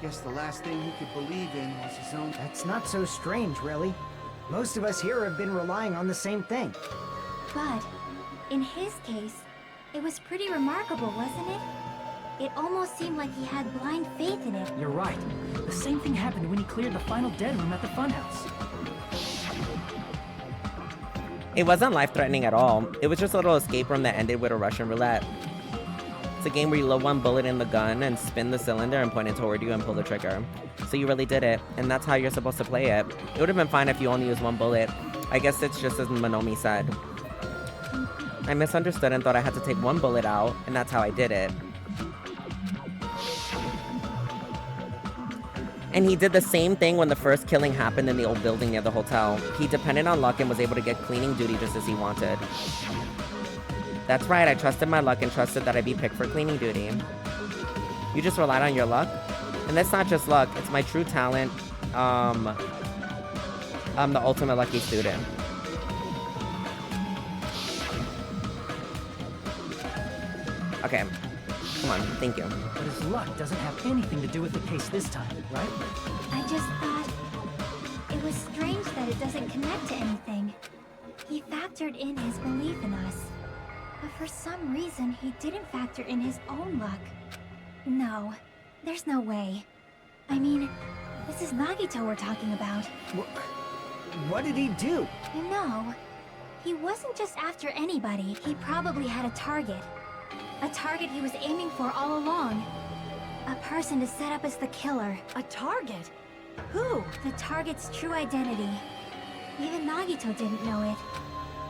Guess the last thing he could believe in was his own... That's not so strange, really. Most of us here have been relying on the same thing. But, in his case, it was pretty remarkable, wasn't it? It almost seemed like he had blind faith in it. You're right. The same thing happened when he cleared the final dead room at the funhouse. It wasn't life-threatening at all. It was just a little escape room that ended with a Russian roulette. It's a game where you load one bullet in the gun and spin the cylinder and point it toward you and pull the trigger. So you really did it, and that's how you're supposed to play it. It would have been fine if you only used one bullet. I guess it's just as Monomi said. I misunderstood and thought I had to take one bullet out, and that's how I did it. And he did the same thing when the first killing happened in the old building near the hotel. He depended on luck and was able to get cleaning duty just as he wanted. That's right, I trusted my luck and trusted that I'd be picked for cleaning duty. You just relied on your luck? And that's not just luck, it's my true talent. I'm the ultimate lucky student. Okay, come on, thank you. But his luck doesn't have anything to do with the case this time, right? I just thought it was strange that it doesn't connect to anything. He factored in his belief in us. But for some reason, he didn't factor in his own luck. No, there's no way. I mean, this is Nagito we're talking about. What did he do? No, he wasn't just after anybody. He probably had a target. A target he was aiming for all along. A person to set up as the killer. A target? Who? The target's true identity. Even Nagito didn't know it.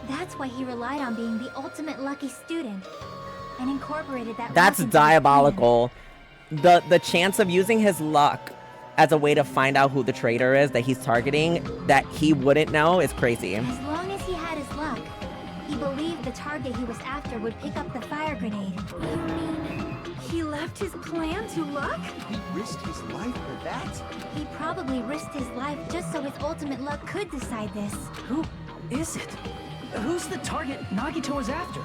That's why he relied on being the ultimate lucky student. And incorporated that. That's luck into his diabolical. The chance of using his luck as a way to find out who the traitor is that he's targeting that he wouldn't know is crazy. plan. As long as he had his luck, he believed the target he was after would pick up the fire grenade. You mean he left his plan to luck? He risked his life for that? He probably risked his life just so his ultimate luck could decide this. Who is it? Who's the target Nagito was after?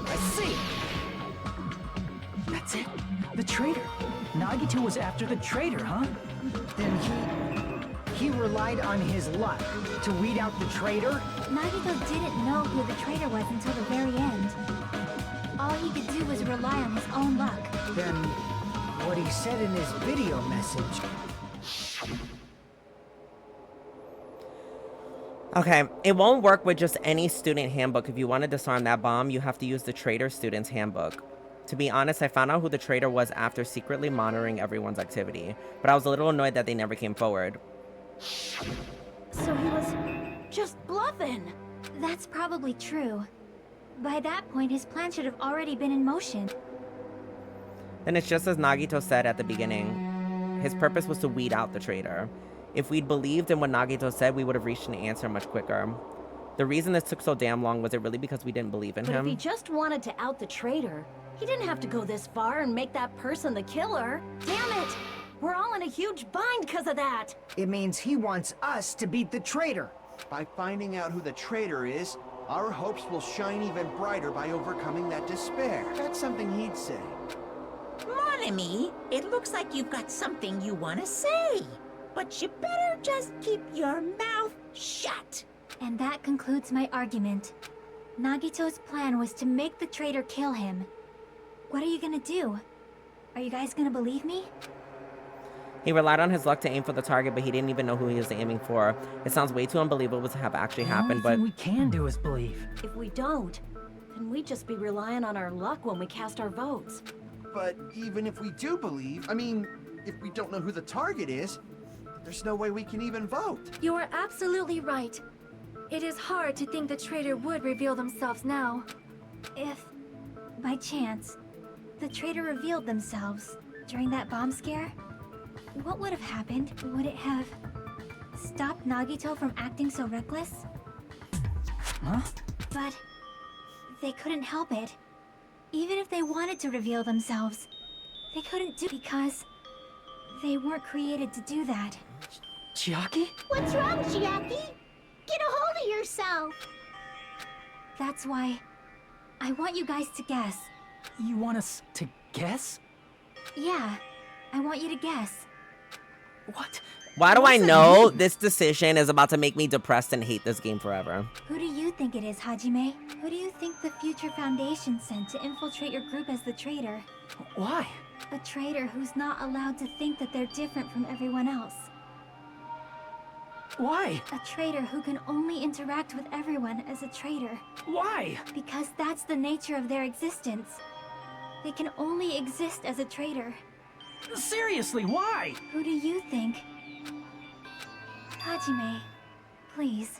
I see! That's it. The traitor. Nagito was after the traitor, huh? Then he relied on his luck to weed out the traitor? Nagito didn't know who the traitor was until the very end. All he could do was rely on his own luck. Then what he said in his video message... Okay, it won't work with just any student handbook. If you want to disarm that bomb, you have to use the traitor student's handbook. To be honest, I found out who the traitor was after secretly monitoring everyone's activity, but I was a little annoyed that they never came forward. So he was just bluffing. That's probably true. By that point, his plan should have already been in motion. Then it's just as Nagito said at the beginning. His purpose was to weed out the traitor. If we'd believed in what Nagito said, we would have reached an answer much quicker. The reason this took so damn long, was it really because we didn't believe in But him? if he just wanted to out the traitor, he didn't have to go this far and make that person the killer. Damn it! We're all in a huge bind because of that. It means he wants us to beat the traitor. By finding out who the traitor is, our hopes will shine even brighter by overcoming that despair. That's something he'd say. Mon ami, it looks like you've got something you want to say. But you better just keep your mouth shut. And that concludes my argument. Nagito's plan was to make the traitor kill him. What are you gonna do? Are you guys gonna believe me? He relied on his luck to aim for the target, but he didn't even know who he was aiming for. It sounds way too unbelievable to have actually happened, The only but... thing we can do is believe. If we don't, then we'd just be relying on our luck when we cast our votes. But even if we do believe, I mean, if we don't know who the target is, there's no way we can even vote. You are absolutely right. It is hard to think the traitor would reveal themselves now. If, by chance, the traitor revealed themselves during that bomb scare, what would have happened? Would it have stopped Nagito from acting so reckless? Huh? But they couldn't help it. Even if they wanted to reveal themselves, they couldn't do it because they weren't created to do that. Chiaki? What's wrong, Chiaki? Get a hold of yourself. That's why I want you guys to guess. You want us to guess? Yeah, I want you to guess. What? Why do I What's that know mean? this decision is about to make me depressed and hate this game forever? Who do you think it is, Hajime? Who do you think the future Foundation sent to infiltrate your group as the traitor? Why? A traitor who's not allowed to think that they're different from everyone else. Why? A traitor who can only interact with everyone as a traitor. Why? Because that's the nature of their existence. They can only exist as a traitor. Seriously, why? Who do you think? Hajime, please.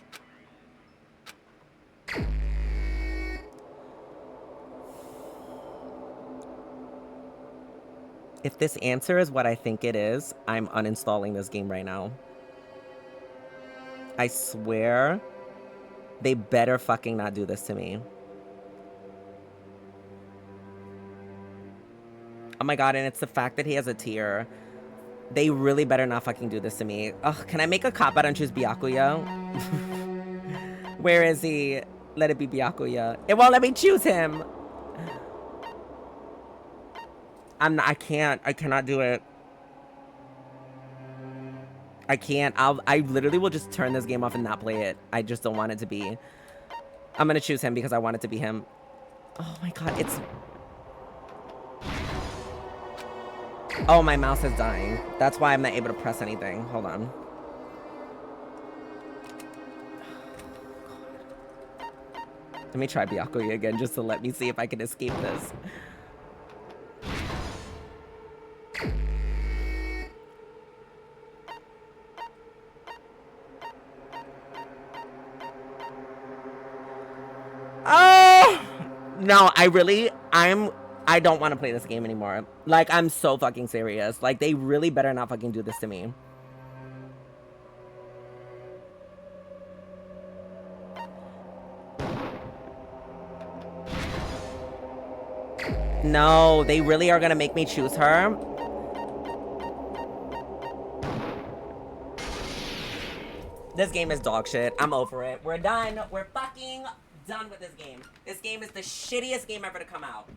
If this answer is what I think it is, I'm uninstalling this game right now. I swear, they better fucking not do this to me. Oh my god, and it's the fact that he has a tear. They really better not fucking do this to me. Ugh, can I make a cop out and choose Byakuya? Where is he? Let it be Byakuya. It won't let me choose him. I cannot do it. I can't. I literally will just turn this game off and not play it. I just don't want it to be. I'm gonna choose him because I want it to be him. Oh my god, it's... Oh, my mouse is dying. That's why I'm not able to press anything. Hold on. Let me try Byakuya again just to let me see if I can escape this. Oh! No, I don't want to play this game anymore. Like, I'm so fucking serious. Like, they really better not fucking do this to me. No, they really are gonna make me choose her. This game is dog shit. I'm over it. We're done. We're fucking done with this game. This game is the shittiest game ever to come out.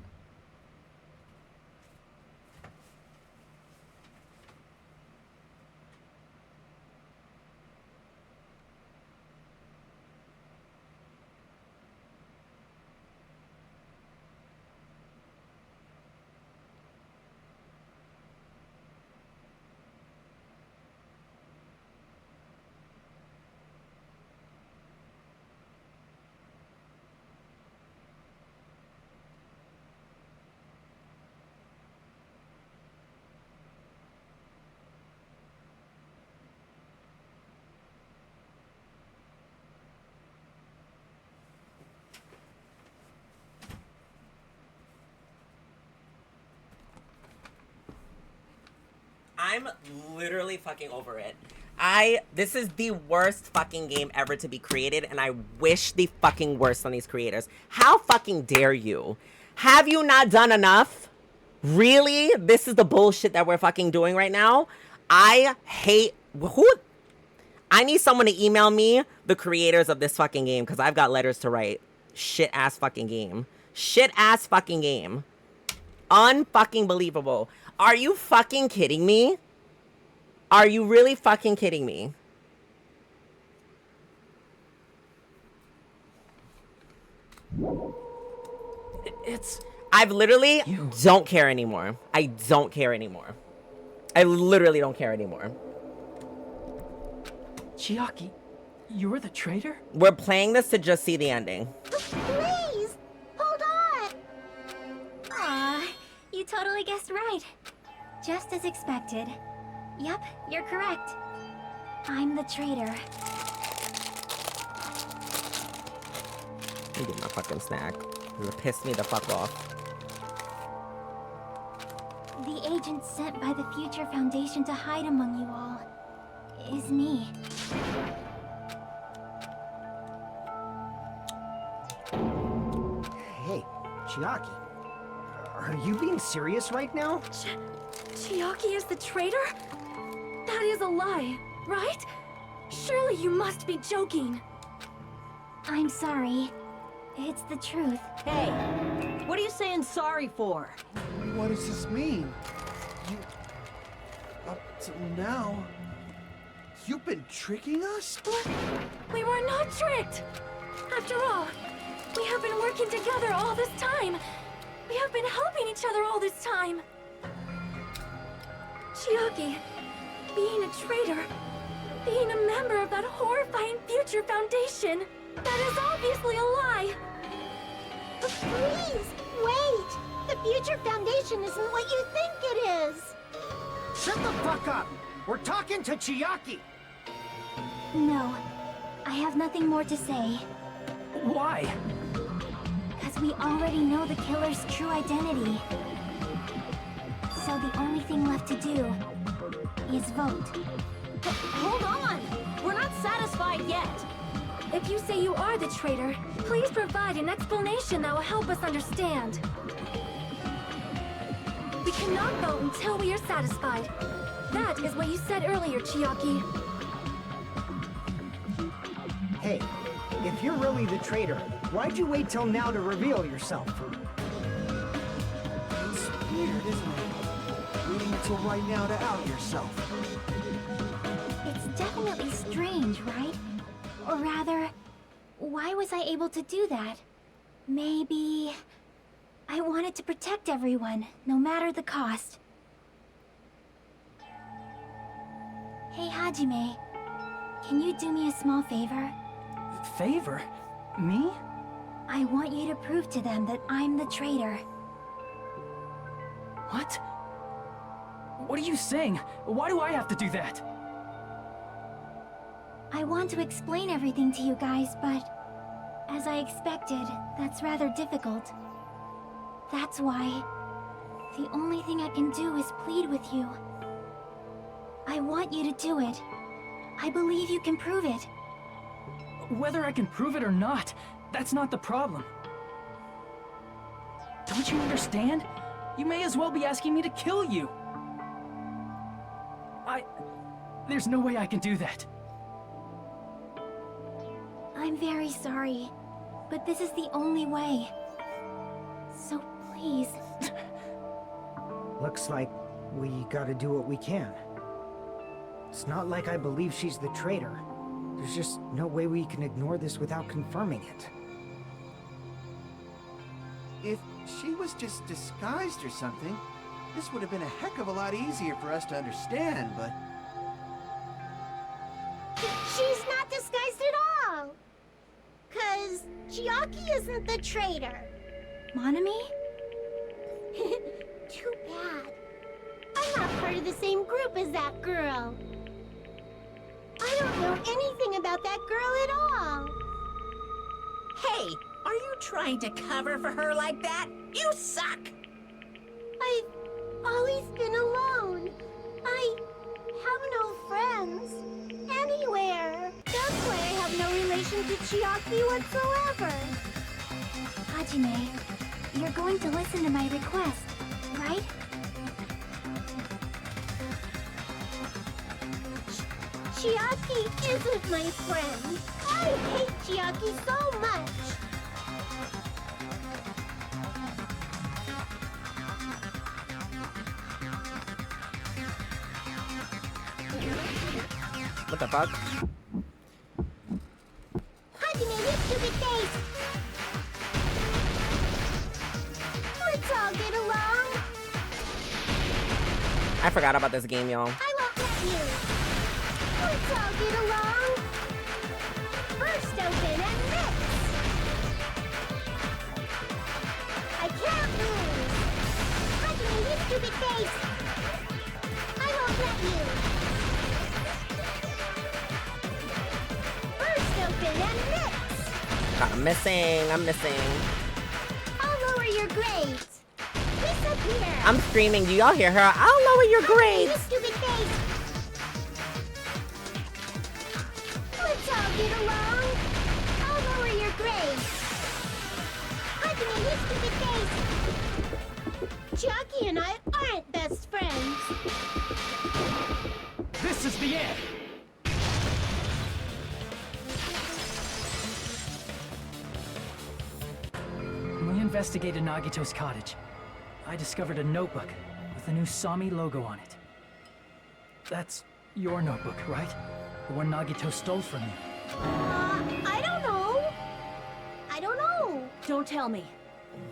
I'm literally fucking over it. This is the worst fucking game ever to be created, and I wish the fucking worst on these creators. How fucking dare you? Have you not done enough? Really? This is the bullshit that we're fucking doing right now? I hate... Who? I need someone to email me the creators of this fucking game, because I've got letters to write. Shit-ass fucking game. Shit-ass fucking game. Unfucking believable. Are you fucking kidding me? Are you really fucking kidding me? I've literally don't care anymore. I don't care anymore. I literally don't care anymore. Chiaki, you're the traitor? We're playing this to just see the ending. Please, hold on. Aw, you totally guessed right. Just as expected. Yep, you're correct. I'm the traitor. Let me get my fucking snack. It'll piss me the fuck off. The agent sent by the Future Foundation to hide among you all is me. Hey, Chiaki. Are you being serious right now? Chiaki is the traitor? That is a lie, right? Surely you must be joking. I'm sorry. It's the truth. Hey, what are you saying sorry for? What does this mean? You... Up till now... You've been tricking us? We were not tricked! After all, we have been working together all this time. We have been helping each other all this time. Chiaki, being a traitor, being a member of that horrifying Future Foundation, that is obviously a lie. But please, wait. The Future Foundation isn't what you think it is. Shut the fuck up! We're talking to Chiaki! No, I have nothing more to say. Why? Because we already know the killer's true identity. So the only thing left to do is vote. Hold on! We're not satisfied yet! If you say you are the traitor, please provide an explanation that will help us understand. We cannot vote until we are satisfied. That is what you said earlier, Chiaki. Hey, if you're really the traitor, why'd you wait till now to reveal yourself? It's weird, isn't it? Waiting until right now to out yourself. It's definitely strange, right? Or rather, why was I able to do that? Maybe... I wanted to protect everyone, no matter the cost. Hey, Hajime. Can you do me a small favor? Favor? Me? I want you to prove to them that I'm the traitor. What? What are you saying? Why do I have to do that? I want to explain everything to you guys, but... as I expected, that's rather difficult. That's why... the only thing I can do is plead with you. I want you to do it. I believe you can prove it. Whether I can prove it or not, that's not the problem. Don't you understand? You may as well be asking me to kill you. There's no way I can do that. I'm very sorry, but this is the only way. So please. Looks like we gotta do what we can. It's not like I believe she's the traitor. There's just no way we can ignore this without confirming it. If she was just disguised or something, this would have been a heck of a lot easier for us to understand, but... She's not disguised at all. 'Cause Chiaki isn't the traitor. Monami? Too bad. I'm not part of the same group as that girl. I don't know anything about that girl at all. Hey, are you trying to cover for her like that? You suck! I've always been alone. I have no friends. Anywhere. That's why I have no relation to Chiaki whatsoever. Hajime, you're going to listen to my request, right? Chiaki isn't my friend. I hate Chiaki so much. What the fuck? Hajime, you stupid face! Let's all get along. I forgot about this game, y'all. I won't let you. Let's all get along. First open and mix. I can't lose. Hajime, you stupid face! I won't let you. First open and mix. I'm missing. I'll lower your grades. Disappear. I'm screaming. Do y'all hear her? I'll lower your You grades. stupid face. Let's all get along. I'll lower your grades. Hajime, you stupid face. Chiaki and I aren't best friends. This is the end! When we investigated Nagito's cottage, I discovered a notebook with the new Sami logo on it. That's your notebook, right? The one Nagito stole from you. I don't know. I don't know. Don't tell me.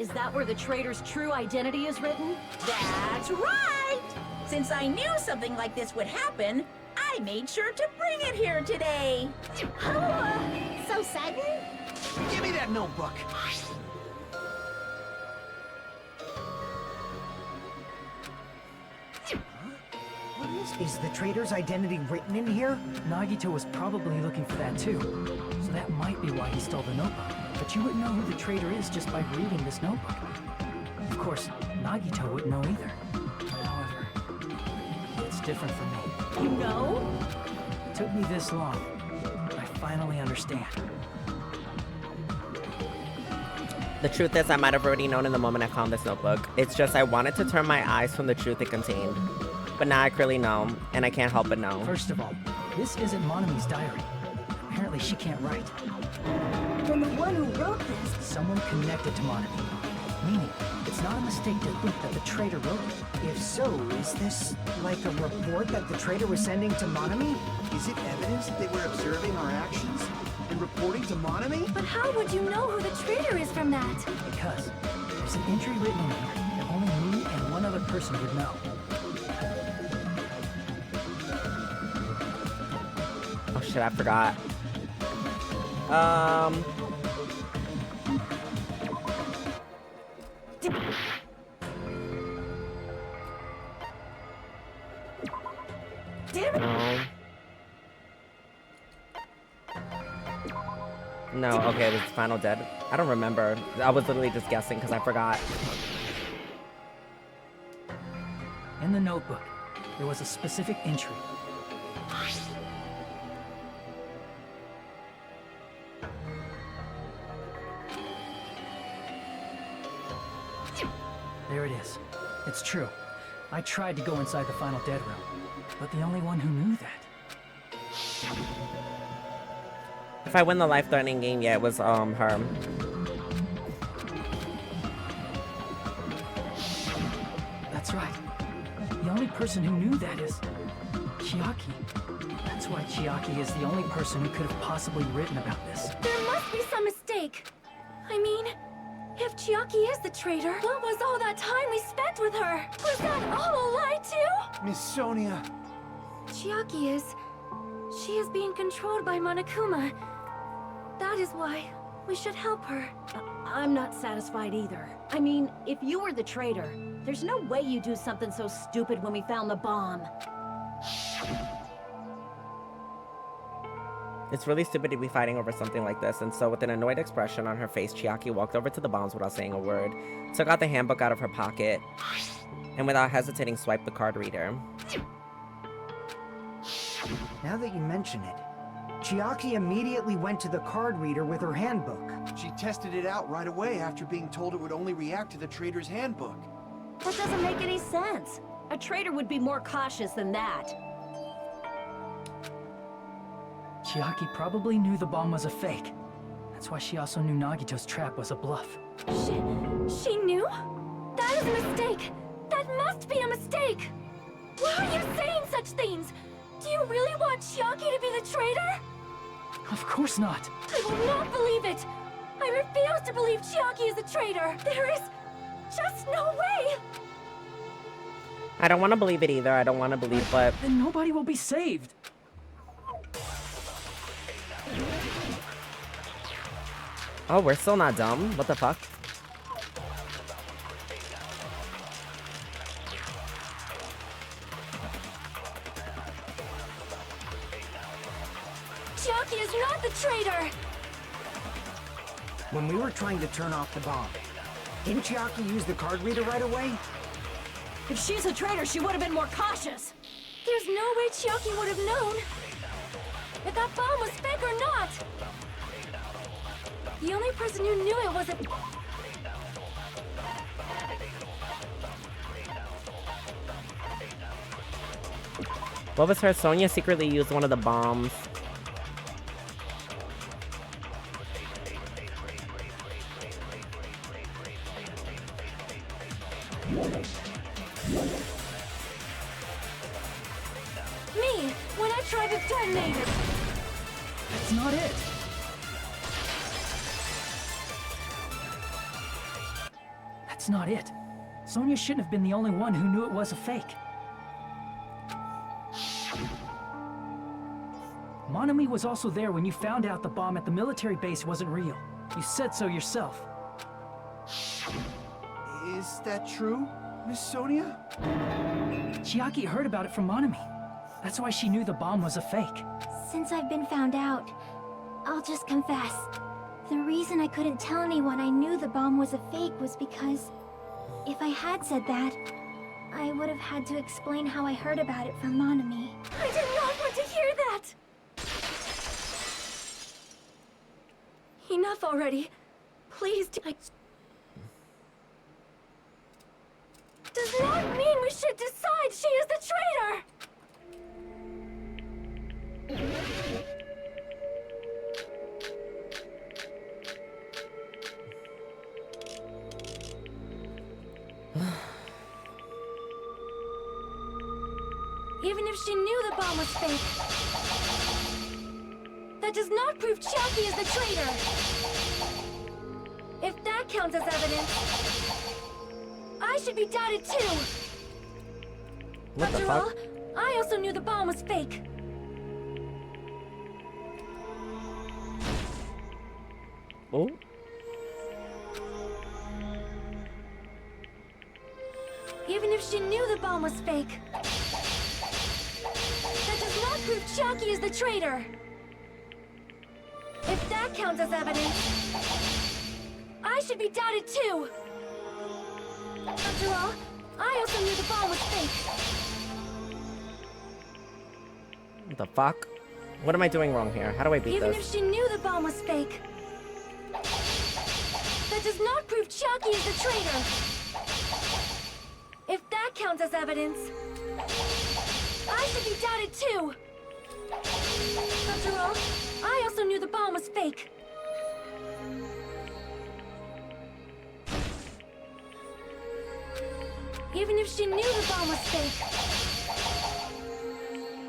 Is that where the traitor's true identity is written? That's right! Since I knew something like this would happen, I made sure to bring it here today. So sudden? Give me that notebook. Is the traitor's identity written in here? Nagito was probably looking for that too. So that might be why he stole the notebook. But you wouldn't know who the traitor is just by reading this notebook. Of course, Nagito wouldn't know either. However, it's different for me. You know? It took me this long. I finally understand. The truth is, I might have already known in the moment I found this notebook. It's just I wanted to turn my eyes from the truth it contained. But now I clearly know, and I can't help but know. First of all, this isn't Monami's diary. Apparently she can't write. Then the one who wrote this... Someone connected to Monami. Meaning, it's not a mistake to think that the traitor wrote it. If so, is this like a report that the traitor was sending to Monami? Is it evidence that they were observing our actions and reporting to Monami? But how would you know who the traitor is from that? Because there's an entry written in here that only me and one other person would know. Oh shit, I forgot. Damn it! No, okay, was Final dead? I don't remember. I was literally just guessing because I forgot. In the notebook, there was a specific entry. There it is. It's true. I tried to go inside the final dead room, but the only one who knew that. If I win the life-threatening game, yeah, it was her. That's right. The only person who knew that is Chiaki. That's why Chiaki is the only person who could have possibly written about this. There must be some mistake. I mean, if Chiaki is the traitor, what was all that time we spent with her? Was that all a lie too? Miss Sonia. Chiaki is... She is being controlled by Monokuma. That is why we should help her. I'm not satisfied either. I mean, if you were the traitor, there's no way you'd do something so stupid when we found the bomb. It's really stupid to be fighting over something like this, and so with an annoyed expression on her face, Chiaki walked over to the bombs without saying a word, took out the handbook out of her pocket, and without hesitating swiped the card reader. Now that you mention it, Chiaki immediately went to the card reader with her handbook. She tested it out right away after being told it would only react to the trader's handbook. That doesn't make any sense. A traitor would be more cautious than that. Chiaki probably knew the bomb was a fake. That's why she also knew Nagito's trap was a bluff. She knew? That is a mistake! That must be a mistake! Why are you saying such things? Do you really want Chiaki to be the traitor? Of course not. I will not believe it! I refuse to believe Chiaki is a traitor! There is just no way! I don't want to believe it either. I don't want to believe, but Then nobody will be saved. oh, we're still not dumb. What the fuck? Chiaki is not the traitor! When we were trying to turn off the bomb, didn't Chiaki use the card reader right away? If she's a traitor, she would have been more cautious. There's no way Chiaki would have known if that bomb was fake or not! The only person who knew it was a... What was her? Sonia secretly used one of the bombs. Me, when I tried to detonate it! That's not it. That's not it. Sonia shouldn't have been the only one who knew it was a fake. Monami was also there when you found out the bomb at the military base wasn't real. You said so yourself. Is that true, Miss Sonia? Chiaki heard about it from Monami. That's why she knew the bomb was a fake. Since I've been found out, I'll just confess. The reason I couldn't tell anyone I knew the bomb was a fake was because if I had said that, I would have had to explain how I heard about it from Monami. I did not want to hear that! Enough already. Please do... Does not mean we should decide she is the traitor! Even if she knew the bomb was fake, that does not prove Chiaki is the traitor. If that counts as evidence, I should be doubted too. What the After fuck? all, I also knew the bomb was fake. Oh. Even if she knew the bomb was fake, that does not prove Chiaki is the traitor. If that counts as evidence, I should be doubted too. After all, I also knew the bomb was fake. What the fuck? What am I doing wrong here? How do I beat Even this? if she knew the bomb was fake, that does not prove Chiaki is the traitor. If that counts as evidence, I should be doubted too. After all, I also knew the bomb was fake. Even if she knew the bomb was fake,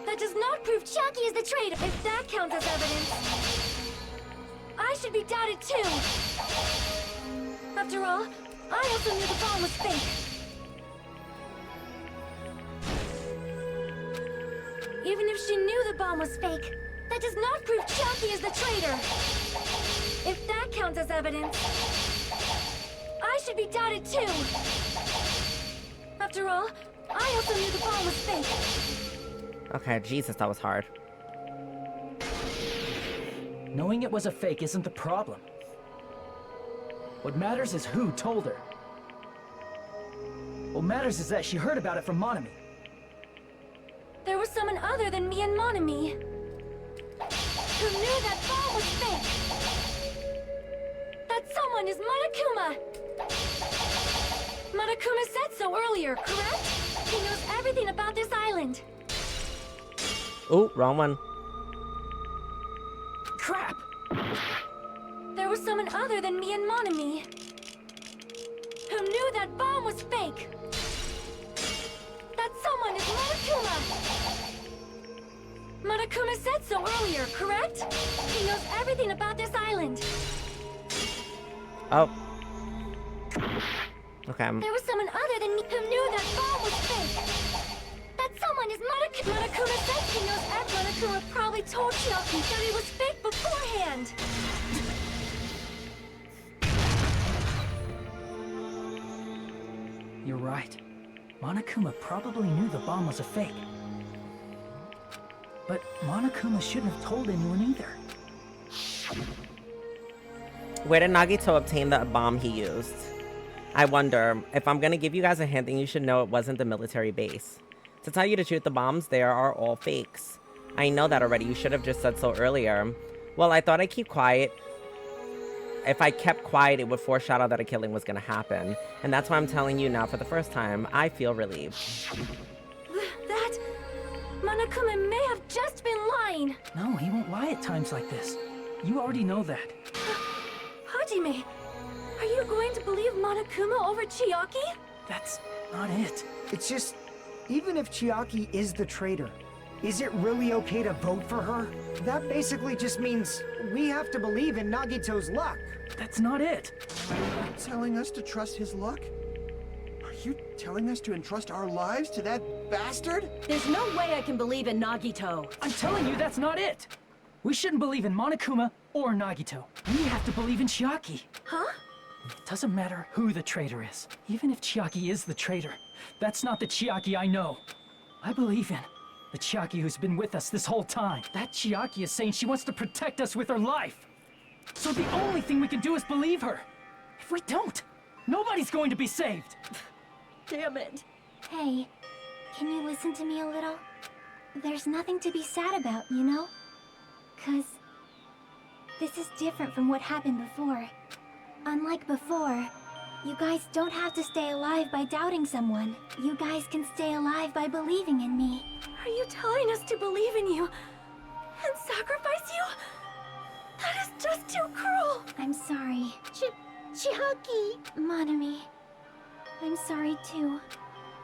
that does not prove Chiaki is the traitor. If that counts as evidence, I should be doubted too. After all, I also knew the bomb was fake. Even if she knew the bomb was fake, that does not prove Chiaki is the traitor. If that counts as evidence, I should be doubted too. After all, I also knew the bomb was fake. Okay, Jesus, that was hard. Knowing it was a fake isn't the problem. What matters is who told her. What matters is that she heard about it from Monami. There was someone other than me and Monami who knew that ball was fake. That someone is Monokuma. Monokuma said so earlier, correct? He knows everything about this island. Ooh, wrong one. Crap! There was someone other than me and Monami who knew that bomb was fake. That someone is Monokuma. Monokuma said so earlier, correct? He knows everything about this island. Oh. Okay. There was someone other than me who knew that bomb was fake. That someone is Monokuma. Monokuma says he knows everything. Monokuma probably told Chiaki that it was fake beforehand. You're right. Monokuma probably knew the bomb was a fake. But Monokuma shouldn't have told anyone either. Where did Nagito obtain the bomb he used? I wonder. If I'm gonna give you guys a hint, then you should know it wasn't the military base. To tell you the truth, the bombs there are all fakes. I know that already. You should have just said so earlier. Well, I thought I'd keep quiet. If I kept quiet, it would foreshadow that a killing was gonna happen. And that's why I'm telling you now for the first time. I feel relieved. That... Monokuma may have just been lying. No, he won't lie at times like this. You already know that. Hajime, are you going to believe Monokuma over Chiaki? That's not it. It's just, even if Chiaki is the traitor, is it really okay to vote for her? That basically just means we have to believe in Nagito's luck. That's not it. Telling us to trust his luck? Are you telling us to entrust our lives to that bastard? There's no way I can believe in Nagito. I'm telling you, that's not it. We shouldn't believe in Monokuma or Nagito. We have to believe in Chiaki. Huh? It doesn't matter who the traitor is. Even if Chiaki is the traitor, that's not the Chiaki I know. I believe in the Chiaki who's been with us this whole time. That Chiaki is saying she wants to protect us with her life. So the only thing we can do is believe her. If we don't, nobody's going to be saved. Damn it. Hey, can you listen to me a little? There's nothing to be sad about, you know? 'Cause this is different from what happened before. Unlike before, you guys don't have to stay alive by doubting someone. You guys can stay alive by believing in me. Are you telling us to believe in you and sacrifice you? That is just too cruel. I'm sorry. Chiaki! Monami, I'm sorry too.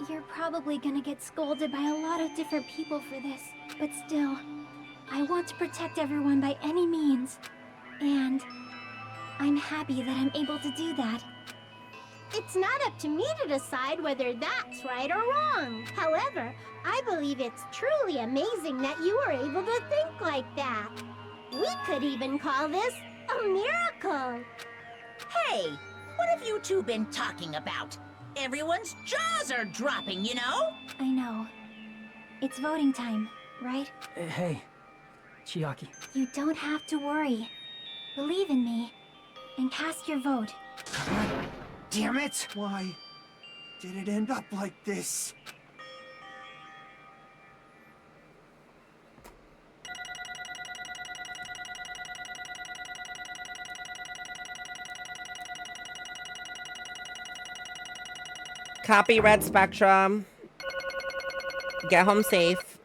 You're probably gonna get scolded by a lot of different people for this, but still, I want to protect everyone by any means. And I'm happy that I'm able to do that. It's not up to me to decide whether that's right or wrong. However, I believe it's truly amazing that you were able to think like that. We could even call this a miracle. Hey, what have you two been talking about? Everyone's jaws are dropping, you know? I know. It's voting time, right? Hey, Chiaki. You don't have to worry. Believe in me, and cast your vote. God damn it! Why did it end up like this? Copy Red Spectrum. Get home safe.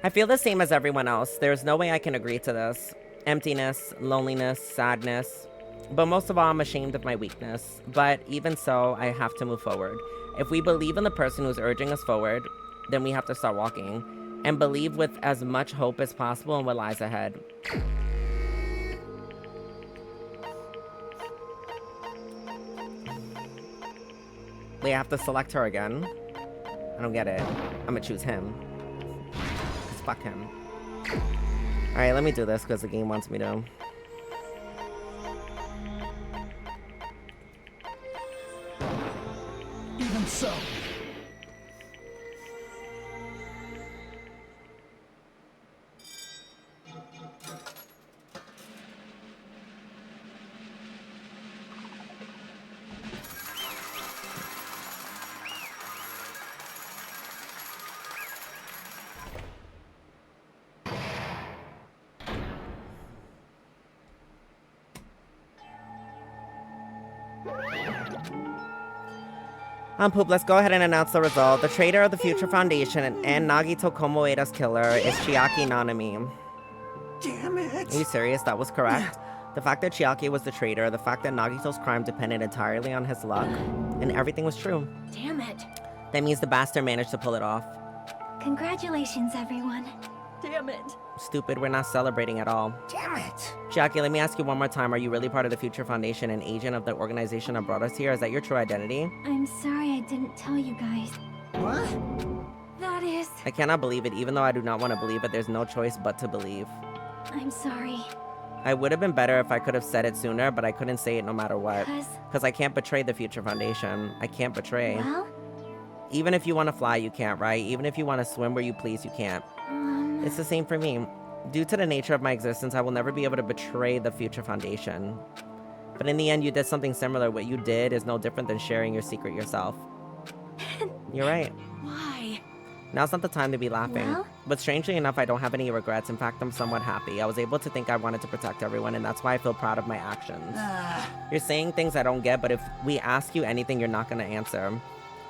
I feel the same as everyone else. There's no way I can agree to this. Emptiness, loneliness, sadness. But most of all, I'm ashamed of my weakness. But even so, I have to move forward. If we believe in the person who's urging us forward, then we have to start walking. And believe with as much hope as possible in what lies ahead. Wait, I have to select her again? I don't get it. I'm gonna choose him. Cause fuck him. Alright, let me do this because the game wants me to. Even so. Poop, let's go ahead and announce the result. The traitor of the Future Foundation and Nagito Komoeda's killer is Chiaki Nanami. Damn it! Are you serious? That was correct. The fact that Chiaki was the traitor, the fact that Nagito's crime depended entirely on his luck, and everything was true. Damn it. That means the bastard managed to pull it off. Congratulations, everyone. Damn it. Stupid, we're not celebrating at all. Damn it! Chiaki, let me ask you one more time. Are you really part of the Future Foundation and agent of the organization that brought us here? Is that your true identity? I'm sorry I didn't tell you guys. What? That is... I cannot believe it. Even though I do not want to believe it, there's no choice but to believe. I'm sorry. I would have been better if I could have said it sooner, but I couldn't say it no matter what. 'Cause... Because I can't betray the Future Foundation. I can't betray. Well... Even if you want to fly, you can't, right? Even if you want to swim where you please, you can't. It's the same for me. Due to the nature of my existence, I will never be able to betray the Future Foundation. But in the end, you did something similar. What you did is no different than sharing your secret yourself. You're right. Why? Now's not the time to be laughing. Well? But strangely enough, I don't have any regrets. In fact, I'm somewhat happy. I was able to think I wanted to protect everyone, and that's why I feel proud of my actions. You're saying things I don't get, but if we ask you anything, you're not going to answer.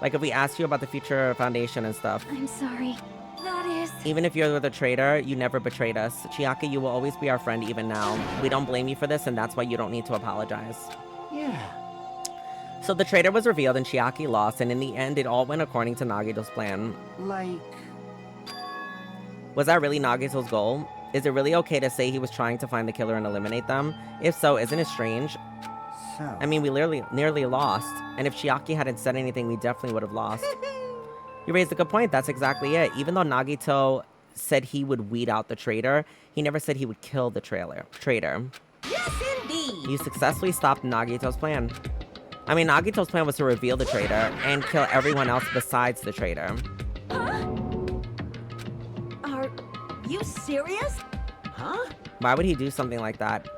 Like if we ask you about the Future Foundation and stuff. I'm sorry. That is... Even if you're the traitor, you never betrayed us. Chiaki, you will always be our friend even now. We don't blame you for this, and that's why you don't need to apologize. Yeah. So the traitor was revealed and Chiaki lost, and in the end, it all went according to Nagito's plan. Like... Was that really Nagito's goal? Is it really okay to say he was trying to find the killer and eliminate them? If so, isn't it strange? So... I mean, we nearly lost, and if Chiaki hadn't said anything, we definitely would have lost. You raised a good point. That's exactly it. Even though Nagito said he would weed out the traitor, he never said he would kill the traitor. Yes, indeed. You successfully stopped Nagito's plan. I mean, Nagito's plan was to reveal the traitor and kill everyone else besides the traitor. Huh? Are you serious? Huh? Why would he do something like that?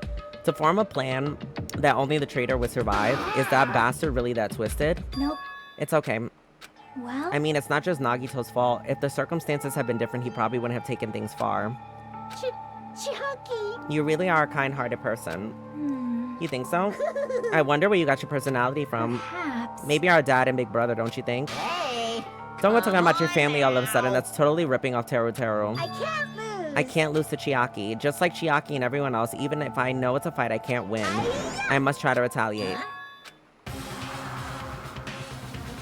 To form a plan that only the traitor would survive? Is that bastard really that twisted? Nope. It's okay. Well... I mean, it's not just Nagito's fault. If the circumstances had been different, he probably wouldn't have taken things far. Chiaki. You really are a kind-hearted person. You think so? I wonder where you got your personality from. Perhaps. Maybe our dad and big brother, don't you think? Hey. Don't go talking about your family all of a sudden. That's totally ripping off Teru Teru. I can't lose. I can't lose to Chiaki. Just like Chiaki and everyone else, even if I know it's a fight I can't win, I must try to retaliate.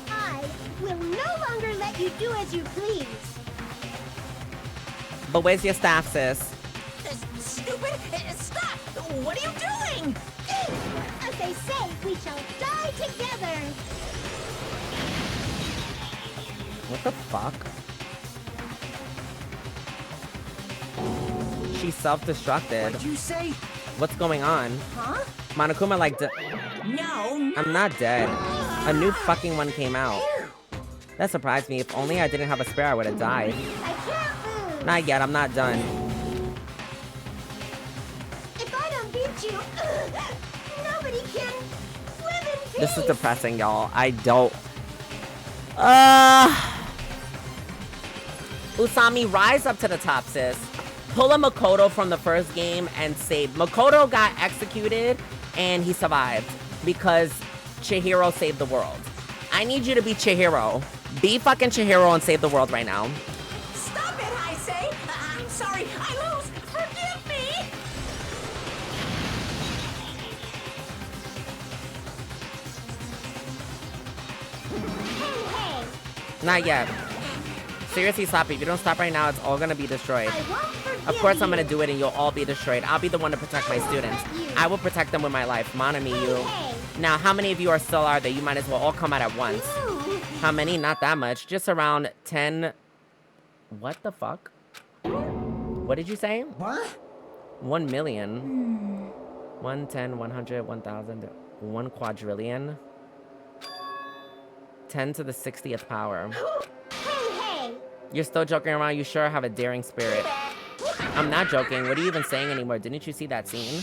I will no longer let you do as you please. But where's your staff, sis? Stupid! Stop! What are you doing? As they say, we shall die together. What the fuck? She's self-destructed. What'd you say? What's going on? Huh? Monokuma like No. I'm not dead. A new fucking one came out. That surprised me. If only I didn't have a spare, I would have died. I can't lose. Not yet, I'm not done. If I don't beat you, nobody can live in peace. This is depressing, y'all. I don't... Usami, rise up to the top, sis. Pull a Makoto from the first game and save. Makoto got executed and he survived because Chihiro saved the world. I need you to be Chihiro. Be fucking Chihiro and save the world right now. Stop it, I say. I'm sorry. I lose. Forgive me. Hey, Not yet. Seriously, stop it. If you don't stop right now, it's all gonna be destroyed. I won't forgive Of course I'm you. gonna do it and you'll all be destroyed. I'll be the one to protect my students. I will protect them with my life. Monami, you. Hey. Now, how many of you are still out there? You might as well all come out at once. Ooh. How many? Not that much. Just around 10... What the fuck? What did you say? What? 1 million. 1, 10, 100, 1,000, 1 quadrillion. 10 to the 60th power. Hey. You're still joking around? You sure have a daring spirit. I'm not joking. What are you even saying anymore? Didn't you see that scene?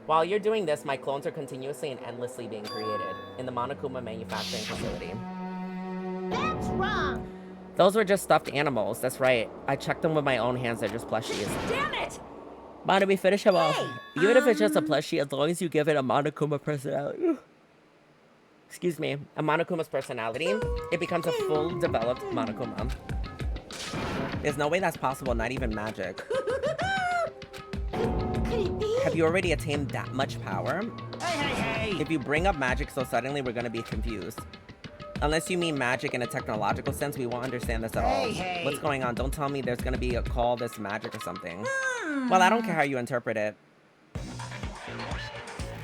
While you're doing this, my clones are continuously and endlessly being created in the Monokuma manufacturing facility. That's wrong. Those were just stuffed animals. That's right. I checked them with my own hands. They're just plushies. Damn it! Why don't we finish him off? Hey, Even if it's just a plushie, as long as you give it a Monokuma personality. excuse me, a Monokuma's personality, it becomes a full developed Monokuma. There's no way that's possible, not even magic. Could it be? Have you already attained that much power? Hey! If you bring up magic so suddenly, we're gonna be confused. Unless you mean magic in a technological sense, we won't understand this at all. Hey. What's going on? Don't tell me there's gonna be a call this magic or something. Well, I don't care how you interpret it.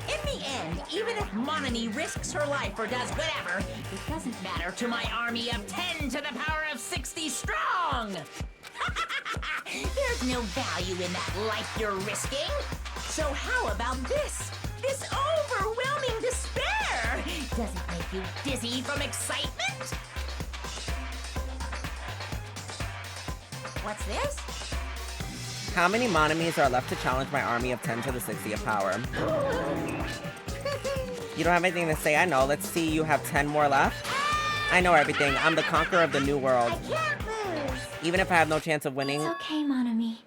In the end, even if Monami risks her life or does whatever, it doesn't matter to my army of 10 to the power of 60 strong! There's no value in that life you're risking. So how about this? This overwhelming despair! Does it make you dizzy from excitement? What's this? How many Monomis are left to challenge my army of 10 to the 60 of power? You don't have anything to say? I know. Let's see. You have 10 more left? I know everything. I'm the conqueror of the new world. I can't lose. Even if I have no chance of winning, It's okay, Monami.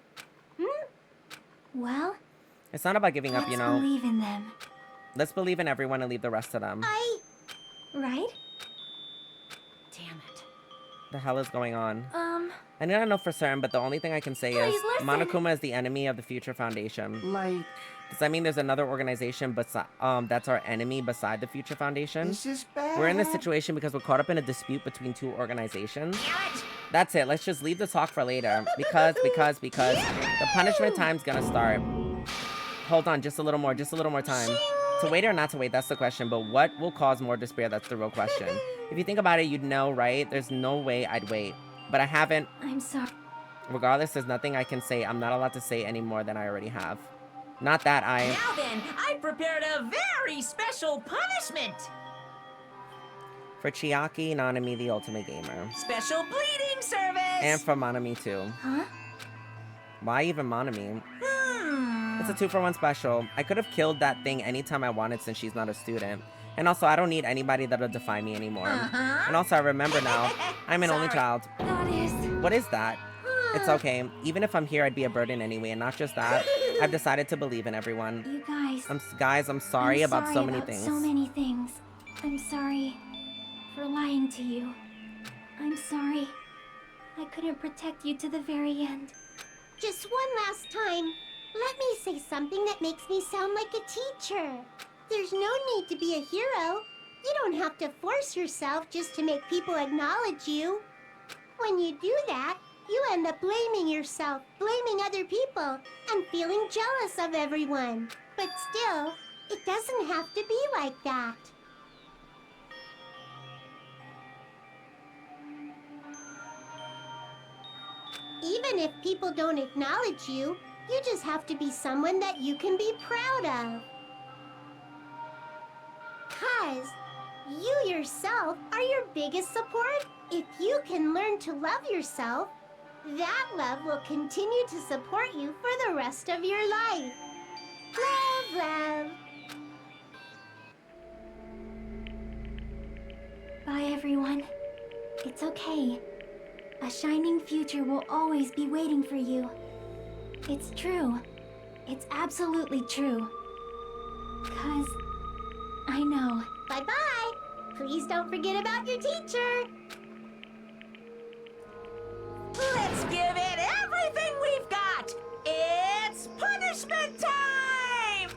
Well, it's not about giving up, let's you know. believe in them. Let's believe in everyone and leave the rest to them. Right? Damn it. The hell is going on? I don't know for certain, but the only thing I can say is Please listen. Monokuma is the enemy of the Future Foundation. Like, Does that mean there's another organization that's our enemy beside the Future Foundation? this is bad. We're in this situation because we're caught up in a dispute between two organizations. Damn it! That's it. Let's just leave the talk for later. Because the punishment time's gonna start. Hold on, just a little more time. To wait or not to wait, that's the question. But what will cause more despair? That's the real question. If you think about it, you'd know, right? There's no way I'd wait. But I haven't. I'm sorry. Regardless, there's nothing I can say. I'm not allowed to say any more than I already have. Not that I... Now then, I prepared a very special punishment! For Chiaki, Nanami, the ultimate gamer. Special bleeding service! And for Monami, too. Huh? Why even Monami? It's a 2-for-1 special. I could have killed that thing anytime I wanted since she's not a student. And also, I don't need anybody that'll defy me anymore. And also, I remember now, I'm an only child. Goddess. What is that? It's okay. Even if I'm here, I'd be a burden anyway. And not just that, I've decided to believe in everyone. You guys. I'm sorry about so many things. So many things. I'm sorry for lying to you. I'm sorry. I couldn't protect you to the very end. Just one last time. Let me say something that makes me sound like a teacher. There's no need to be a hero. You don't have to force yourself just to make people acknowledge you. When you do that, you end up blaming yourself, blaming other people, and feeling jealous of everyone. But still, it doesn't have to be like that. Even if people don't acknowledge you, you just have to be someone that you can be proud of. 'Cause you yourself are your biggest support. If you can learn to love yourself, that love will continue to support you for the rest of your life. Love, love. Bye, everyone. It's okay. A shining future will always be waiting for you. It's true. It's absolutely true. 'Cause I know. Bye-bye. Please don't forget about your teacher. Let's give it everything we've got! It's punishment time!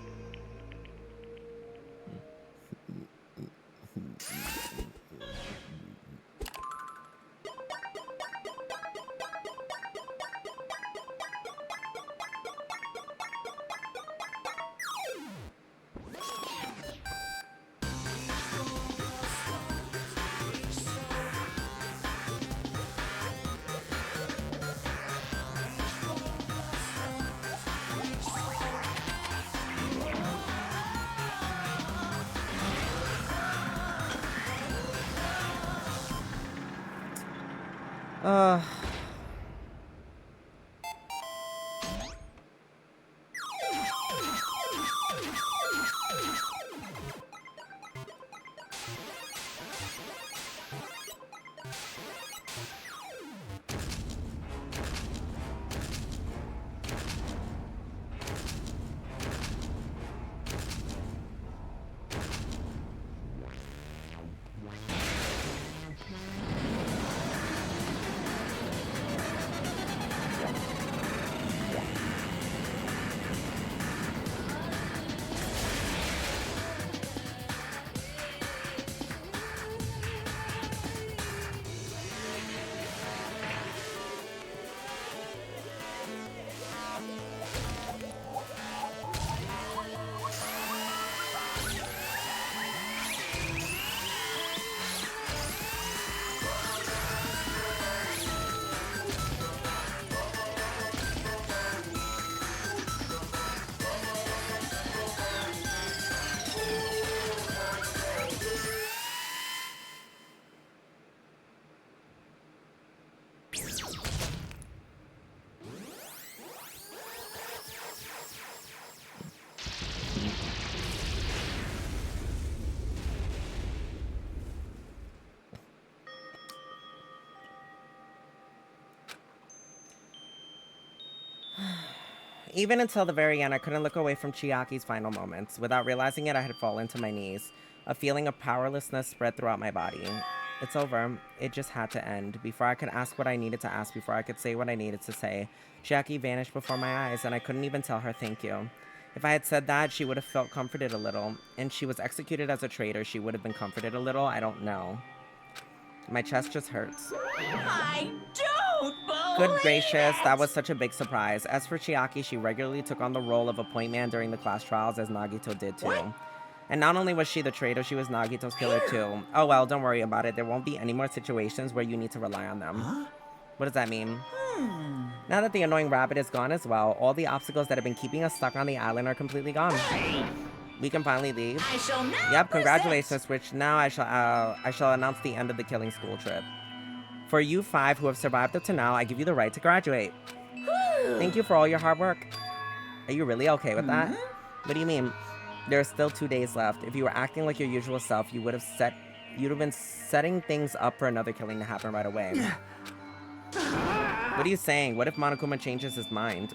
Even until the very end, I couldn't look away from Chiaki's final moments. Without realizing it, I had fallen to my knees. A feeling of powerlessness spread throughout my body. It's over. It just had to end. Before I could ask what I needed to ask, before I could say what I needed to say, Chiaki vanished before my eyes, and I couldn't even tell her thank you. If I had said that, she would have felt comforted a little. And she was executed as a traitor. She would have been comforted a little. I don't know. My chest just hurts. I don't believe Good gracious, it. that was such a big surprise. As for Chiaki, she regularly took on the role of a point man during the class trials, as Nagito did too. What? And not only was she the traitor, she was Nagito's killer too. Oh well, don't worry about it. There won't be any more situations where you need to rely on them. Huh? What does that mean? Now that the annoying rabbit is gone as well, all the obstacles that have been keeping us stuck on the island are completely gone. Hey. We can finally leave. I shall now Yep, congratulations, which now I shall announce the end of the killing school trip. For you 5 who have survived up to now, I give you the right to graduate. Thank you for all your hard work. Are you really okay with that? What do you mean? There are still 2 days left. If you were acting like your usual self, you'd have been setting things up for another killing to happen right away. What are you saying? What if Monokuma changes his mind?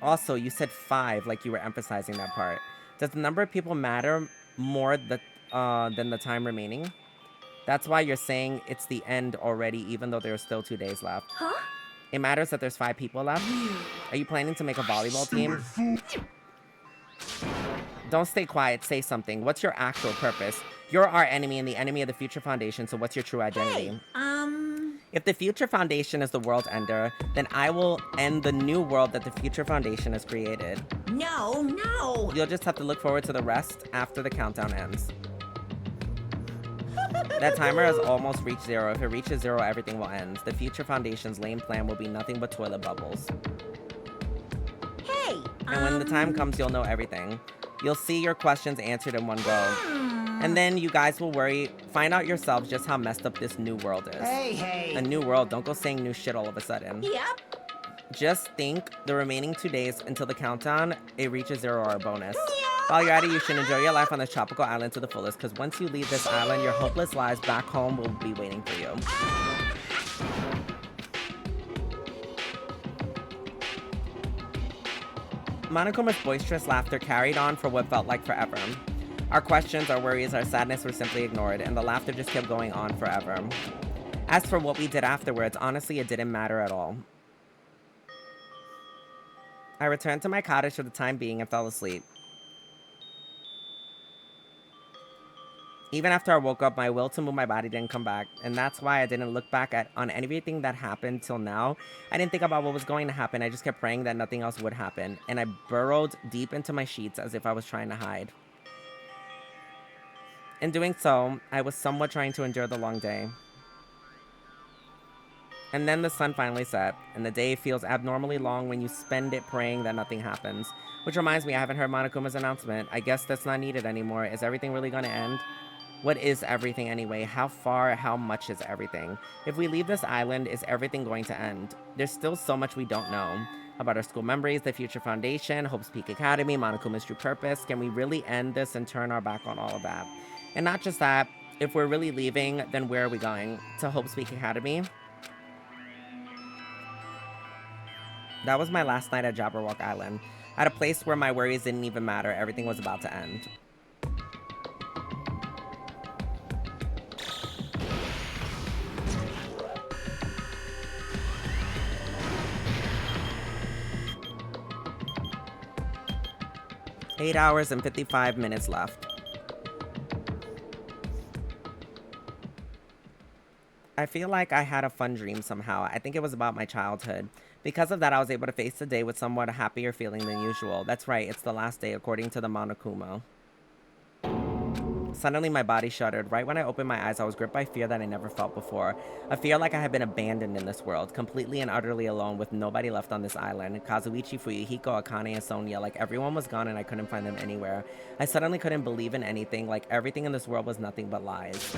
Also, you said 5 like you were emphasizing that part. Does the number of people matter more than the time remaining? That's why you're saying it's the end already, even though there are still 2 days left. Huh? It matters that there's 5 people left? Are you planning to make a volleyball team? Don't stay quiet, say something. What's your actual purpose? You're our enemy and the enemy of the Future Foundation, so what's your true identity? Hey, If the Future Foundation is the world ender, then I will end the new world that the Future Foundation has created. No. You'll just have to look forward to the rest after the countdown ends. That timer has almost reached 0. If it reaches 0, everything will end. The Future Foundation's lame plan will be nothing but toilet bubbles. Hey, And when the time comes, you'll know everything. You'll see your questions answered in one go. And then you guys will find out yourselves just how messed up this new world is. Hey! A new world, don't go saying new shit all of a sudden. Yep. Just think the remaining 2 days until the countdown, it reaches 0 or a bonus. While you're at it, you should enjoy your life on this tropical island to the fullest, because once you leave this island, your hopeless lives back home will be waiting for you. Monokuma's boisterous laughter carried on for what felt like forever. Our questions, our worries, our sadness were simply ignored, and the laughter just kept going on forever. As for what we did afterwards, honestly, it didn't matter at all. I returned to my cottage for the time being and fell asleep. Even after I woke up, my will to move my body didn't come back, and that's why I didn't look back on everything that happened till now. I didn't think about what was going to happen. I just kept praying that nothing else would happen, and I burrowed deep into my sheets as if I was trying to hide. In doing so, I was somewhat trying to endure the long day. And then the sun finally set, and the day feels abnormally long when you spend it praying that nothing happens. Which reminds me, I haven't heard Monokuma's announcement. I guess that's not needed anymore. Is everything really gonna end? What is everything anyway? How far, how much is everything? If we leave this island, is everything going to end? There's still so much we don't know. About our school memories, the Future Foundation, Hope's Peak Academy, Monokuma's true purpose. Can we really end this and turn our back on all of that? And not just that, if we're really leaving, then where are we going? To Hope's Peak Academy? That was my last night at Jabberwock Island. At a place where my worries didn't even matter. Everything was about to end. Eight hours and 55 minutes left. I feel like I had a fun dream somehow. I think it was about my childhood. Because of that, I was able to face the day with somewhat a happier feeling than usual. That's right, it's the last day according to the Monokuma. Suddenly, my body shuddered. Right when I opened my eyes, I was gripped by fear that I never felt before. A fear like I had been abandoned in this world, completely and utterly alone with nobody left on this island. Kazuichi, Fuyuhiko, Akane, and Sonia, like everyone was gone and I couldn't find them anywhere. I suddenly couldn't believe in anything, like everything in this world was nothing but lies.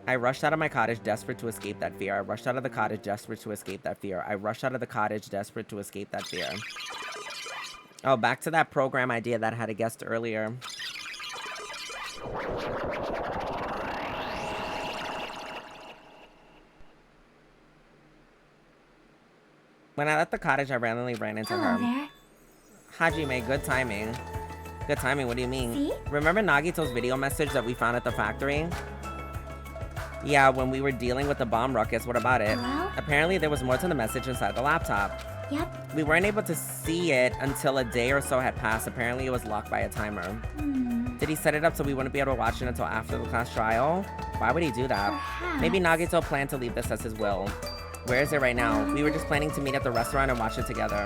I rushed out of my cottage, desperate to escape that fear. I rushed out of the cottage, desperate to escape that fear. I rushed out of the cottage, desperate to escape that fear. Oh, back to that program idea that I had guessed earlier. When I left the cottage, I randomly ran into Hello her. there. Hajime, good timing. Good timing, what do you mean? See? Remember Nagito's video message that we found at the factory? Yeah, when we were dealing with the bomb ruckus, what about it? Hello? Apparently there was more to the message inside the laptop. Yep. We weren't able to see it until a day or so had passed. Apparently it was locked by a timer. Did he set it up so we wouldn't be able to watch it until after the class trial? Why would he do that? Perhaps. Maybe Nagito planned to leave this as his will. Where is it right now? We were just planning to meet at the restaurant and watch it together.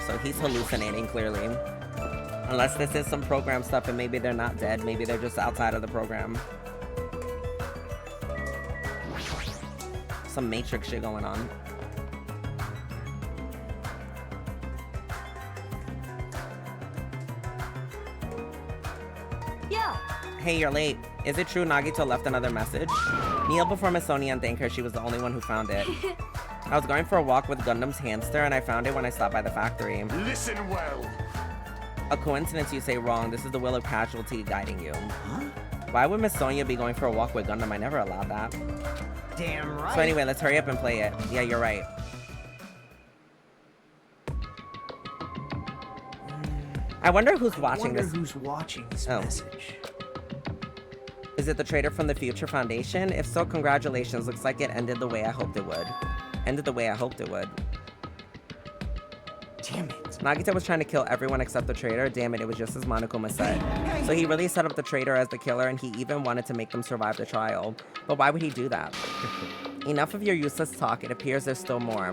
So he's hallucinating, clearly. Unless this is some program stuff and maybe they're not dead. Maybe they're just outside of the program. Some Matrix shit going on. Yeah. Hey, you're late. Is it true Nagito left another message? Kneel before Miss Sonia and thank her. She was the only one who found it. I was going for a walk with Gundam's hamster and I found it when I stopped by the factory. Listen well. A coincidence, you say wrong. This is the will of casualty guiding you. Huh? Why would Miss Sonia be going for a walk with Gundam? I never allowed that. Damn right. So anyway, let's hurry up and play it. Yeah, you're right. I wonder who's watching this. Who's watching this Oh. message? Is it the traitor from the Future Foundation? If so, congratulations. Looks like it ended the way I hoped it would. Ended the way I hoped it would. Damn it. Nagito was trying to kill everyone except the traitor. Damn it, it was just as Monokuma said. So he really set up the traitor as the killer and he even wanted to make them survive the trial. But why would he do that? Enough of your useless talk. It appears there's still more.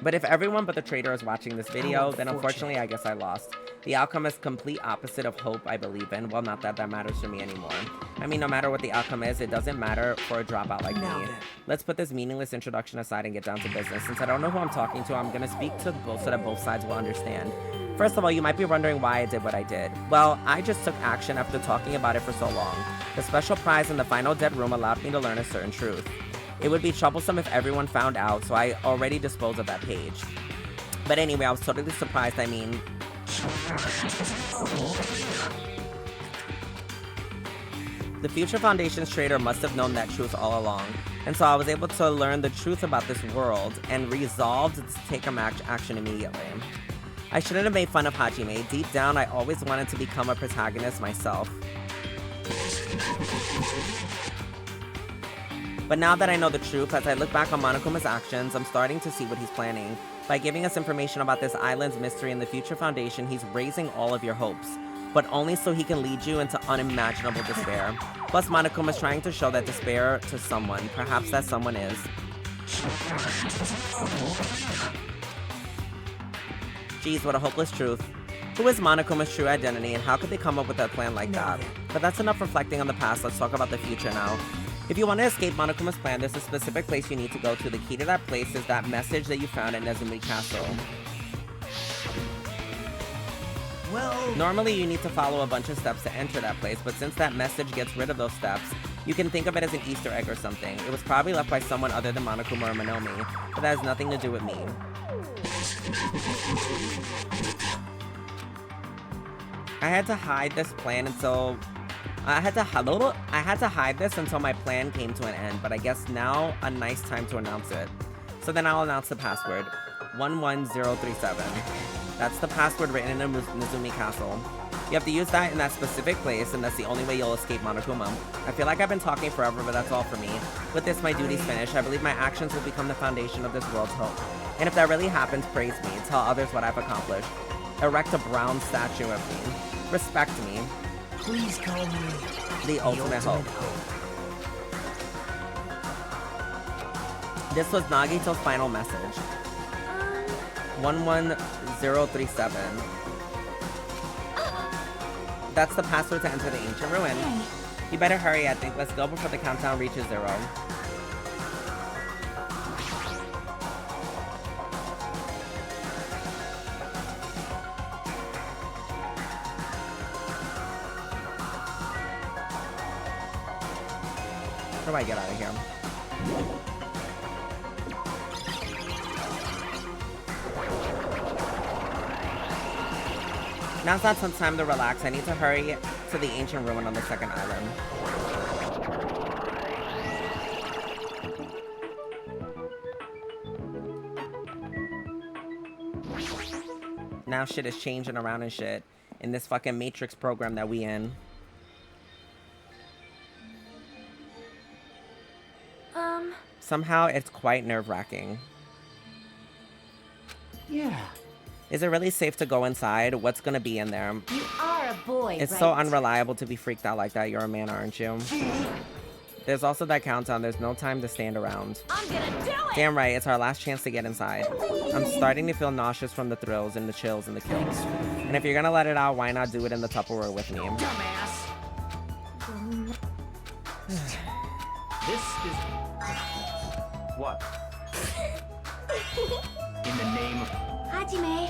But if everyone but the traitor is watching this video, then unfortunately I guess I lost. The outcome is complete opposite of hope I believe in. Well, not that that matters for me anymore. I mean, no matter what the outcome is, it doesn't matter for a dropout like me. Let's put this meaningless introduction aside and get down to business. Since I don't know who I'm talking to, I'm gonna speak to both so that both sides will understand. First of all, you might be wondering why I did what I did. Well, I just took action after talking about it for so long. The special prize in the final dead room allowed me to learn a certain truth. It would be troublesome if everyone found out, so I already disposed of that page. But anyway, I was totally surprised. I mean, the Future Foundation's traitor must have known that truth all along, and so I was able to learn the truth about this world and resolved to take action immediately. I shouldn't have made fun of Hajime. Deep down, I always wanted to become a protagonist myself. But now that I know the truth, as I look back on Monokuma's actions, I'm starting to see what he's planning. By giving us information about this island's mystery and the Future Foundation, he's raising all of your hopes, but only so he can lead you into unimaginable despair. Plus, Monokuma's trying to show that despair to someone. Perhaps that someone is. Geez, what a hopeless truth. Who is Monokuma's true identity, and how could they come up with a plan like that? But that's enough reflecting on the past. Let's talk about the future now. If you want to escape Monokuma's plan, there's a specific place you need to go to. The key to that place is that message that you found at Nezumi Castle. Well, normally you need to follow a bunch of steps to enter that place, but since that message gets rid of those steps, you can think of it as an Easter egg or something. It was probably left by someone other than Monokuma or Monomi, but that has nothing to do with me. I had to hide this plan until... I had to hide this until my plan came to an end, but I guess now a nice time to announce it. So then I'll announce the password. 11037. That's the password written in Nezumi Castle. You have to use that in that specific place, and that's the only way you'll escape Monokuma. I feel like I've been talking forever, but that's all for me. With this, my duty's finished. I believe my actions will become the foundation of this world's hope. And if that really happens, praise me. Tell others what I've accomplished. Erect a brown statue of me. Respect me. Please call me the ultimate hope. This was Nagito's final message. 11037. That's the password to enter the ancient ruin. You better hurry, I think. Let's go before the countdown reaches 0. How do I get out of here? Now's not some time to relax. I need to hurry to the ancient ruin on the second island. Now shit is changing around and shit in this fucking Matrix program that we in. Somehow it's quite nerve-wracking. Yeah. Is it really safe to go inside? What's gonna be in there? You are a boy, It's right? so unreliable to be freaked out like that. You're a man, aren't you? There's also that countdown. There's no time to stand around. I'm gonna do it! Damn right, it's our last chance to get inside. I'm starting to feel nauseous from the thrills and the chills and the kills. And if you're gonna let it out, why not do it in the Tupperware with me? Dumbass! This is... What? In the name of... Hajime.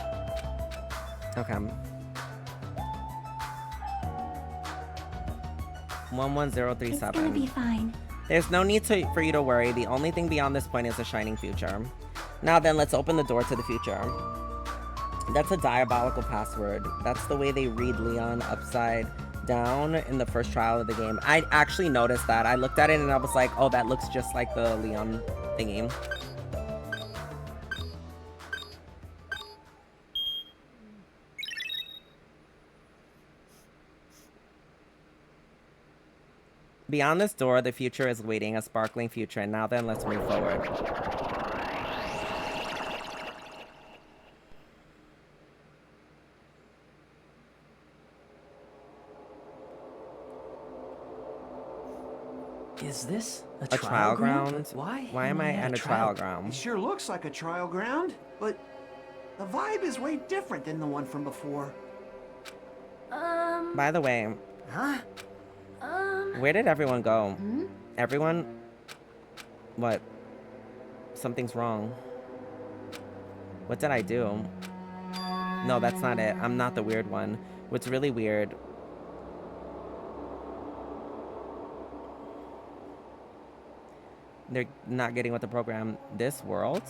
Okay. 11037. It's gonna be fine. There's no need for you to worry. The only thing beyond this point is a shining future. Now then, let's open the door to the future. That's a diabolical password. That's the way they read Leon upside down in the first trial of the game. I actually noticed that. I looked at it and I was like, oh, that looks just like the Leon thingy. Beyond this door, the future is waiting, a sparkling future. And now then, let's move forward. Is this a trial ground? But why? Why am I at a trial ground? It sure looks like a trial ground, but the vibe is way different than the one from before. By the way, Huh? where did everyone go? Everyone? What? Something's wrong. What did I do? No, that's not it. I'm not the weird one. What's really weird... They're not getting with the program. This world?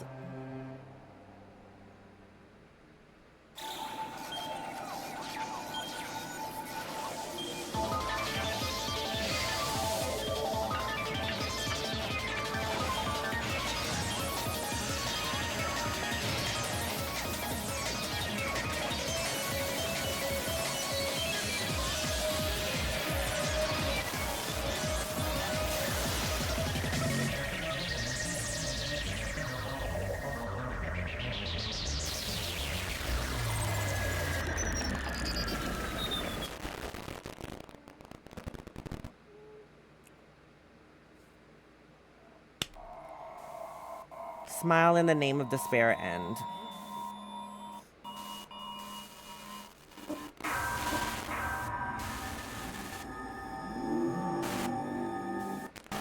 Smile in the name of despair end.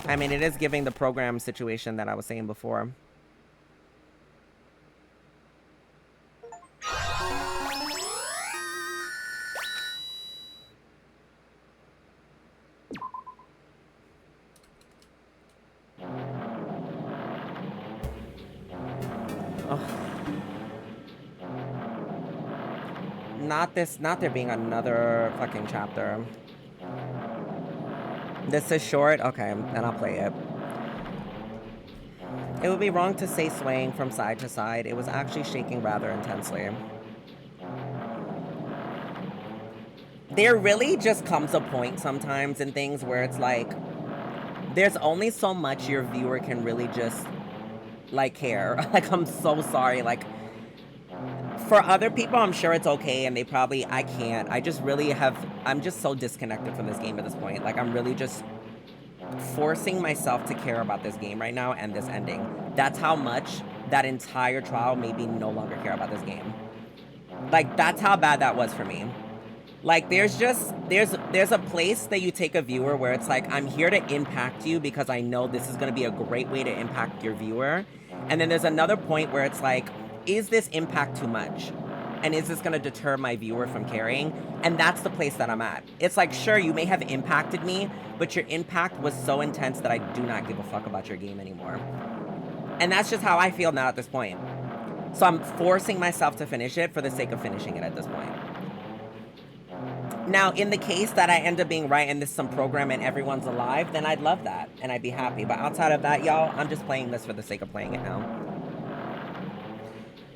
I mean, it is giving the program situation that I was saying before. Not there being another fucking chapter. This is short? Okay, then I'll play it. It would be wrong to say swaying from side to side. It was actually shaking rather intensely. There really just comes a point sometimes in things where it's like, there's only so much your viewer can really just, like, care. Like, I'm so sorry, like... For other people, I'm sure it's okay, and they probably, I can't. I just really I'm just so disconnected from this game at this point. Like, I'm really just forcing myself to care about this game right now and this ending. That's how much that entire trial made me no longer care about this game. Like, that's how bad that was for me. Like, there's a place that you take a viewer where it's like, I'm here to impact you because I know this is going to be a great way to impact your viewer. And then there's another point where it's like, is this impact too much? And is this gonna deter my viewer from caring? And that's the place that I'm at. It's like, sure, you may have impacted me, but your impact was so intense that I do not give a fuck about your game anymore. And that's just how I feel now at this point. So I'm forcing myself to finish it for the sake of finishing it at this point. Now, in the case that I end up being right and this is some program and everyone's alive, then I'd love that and I'd be happy. But outside of that, y'all, I'm just playing this for the sake of playing it now.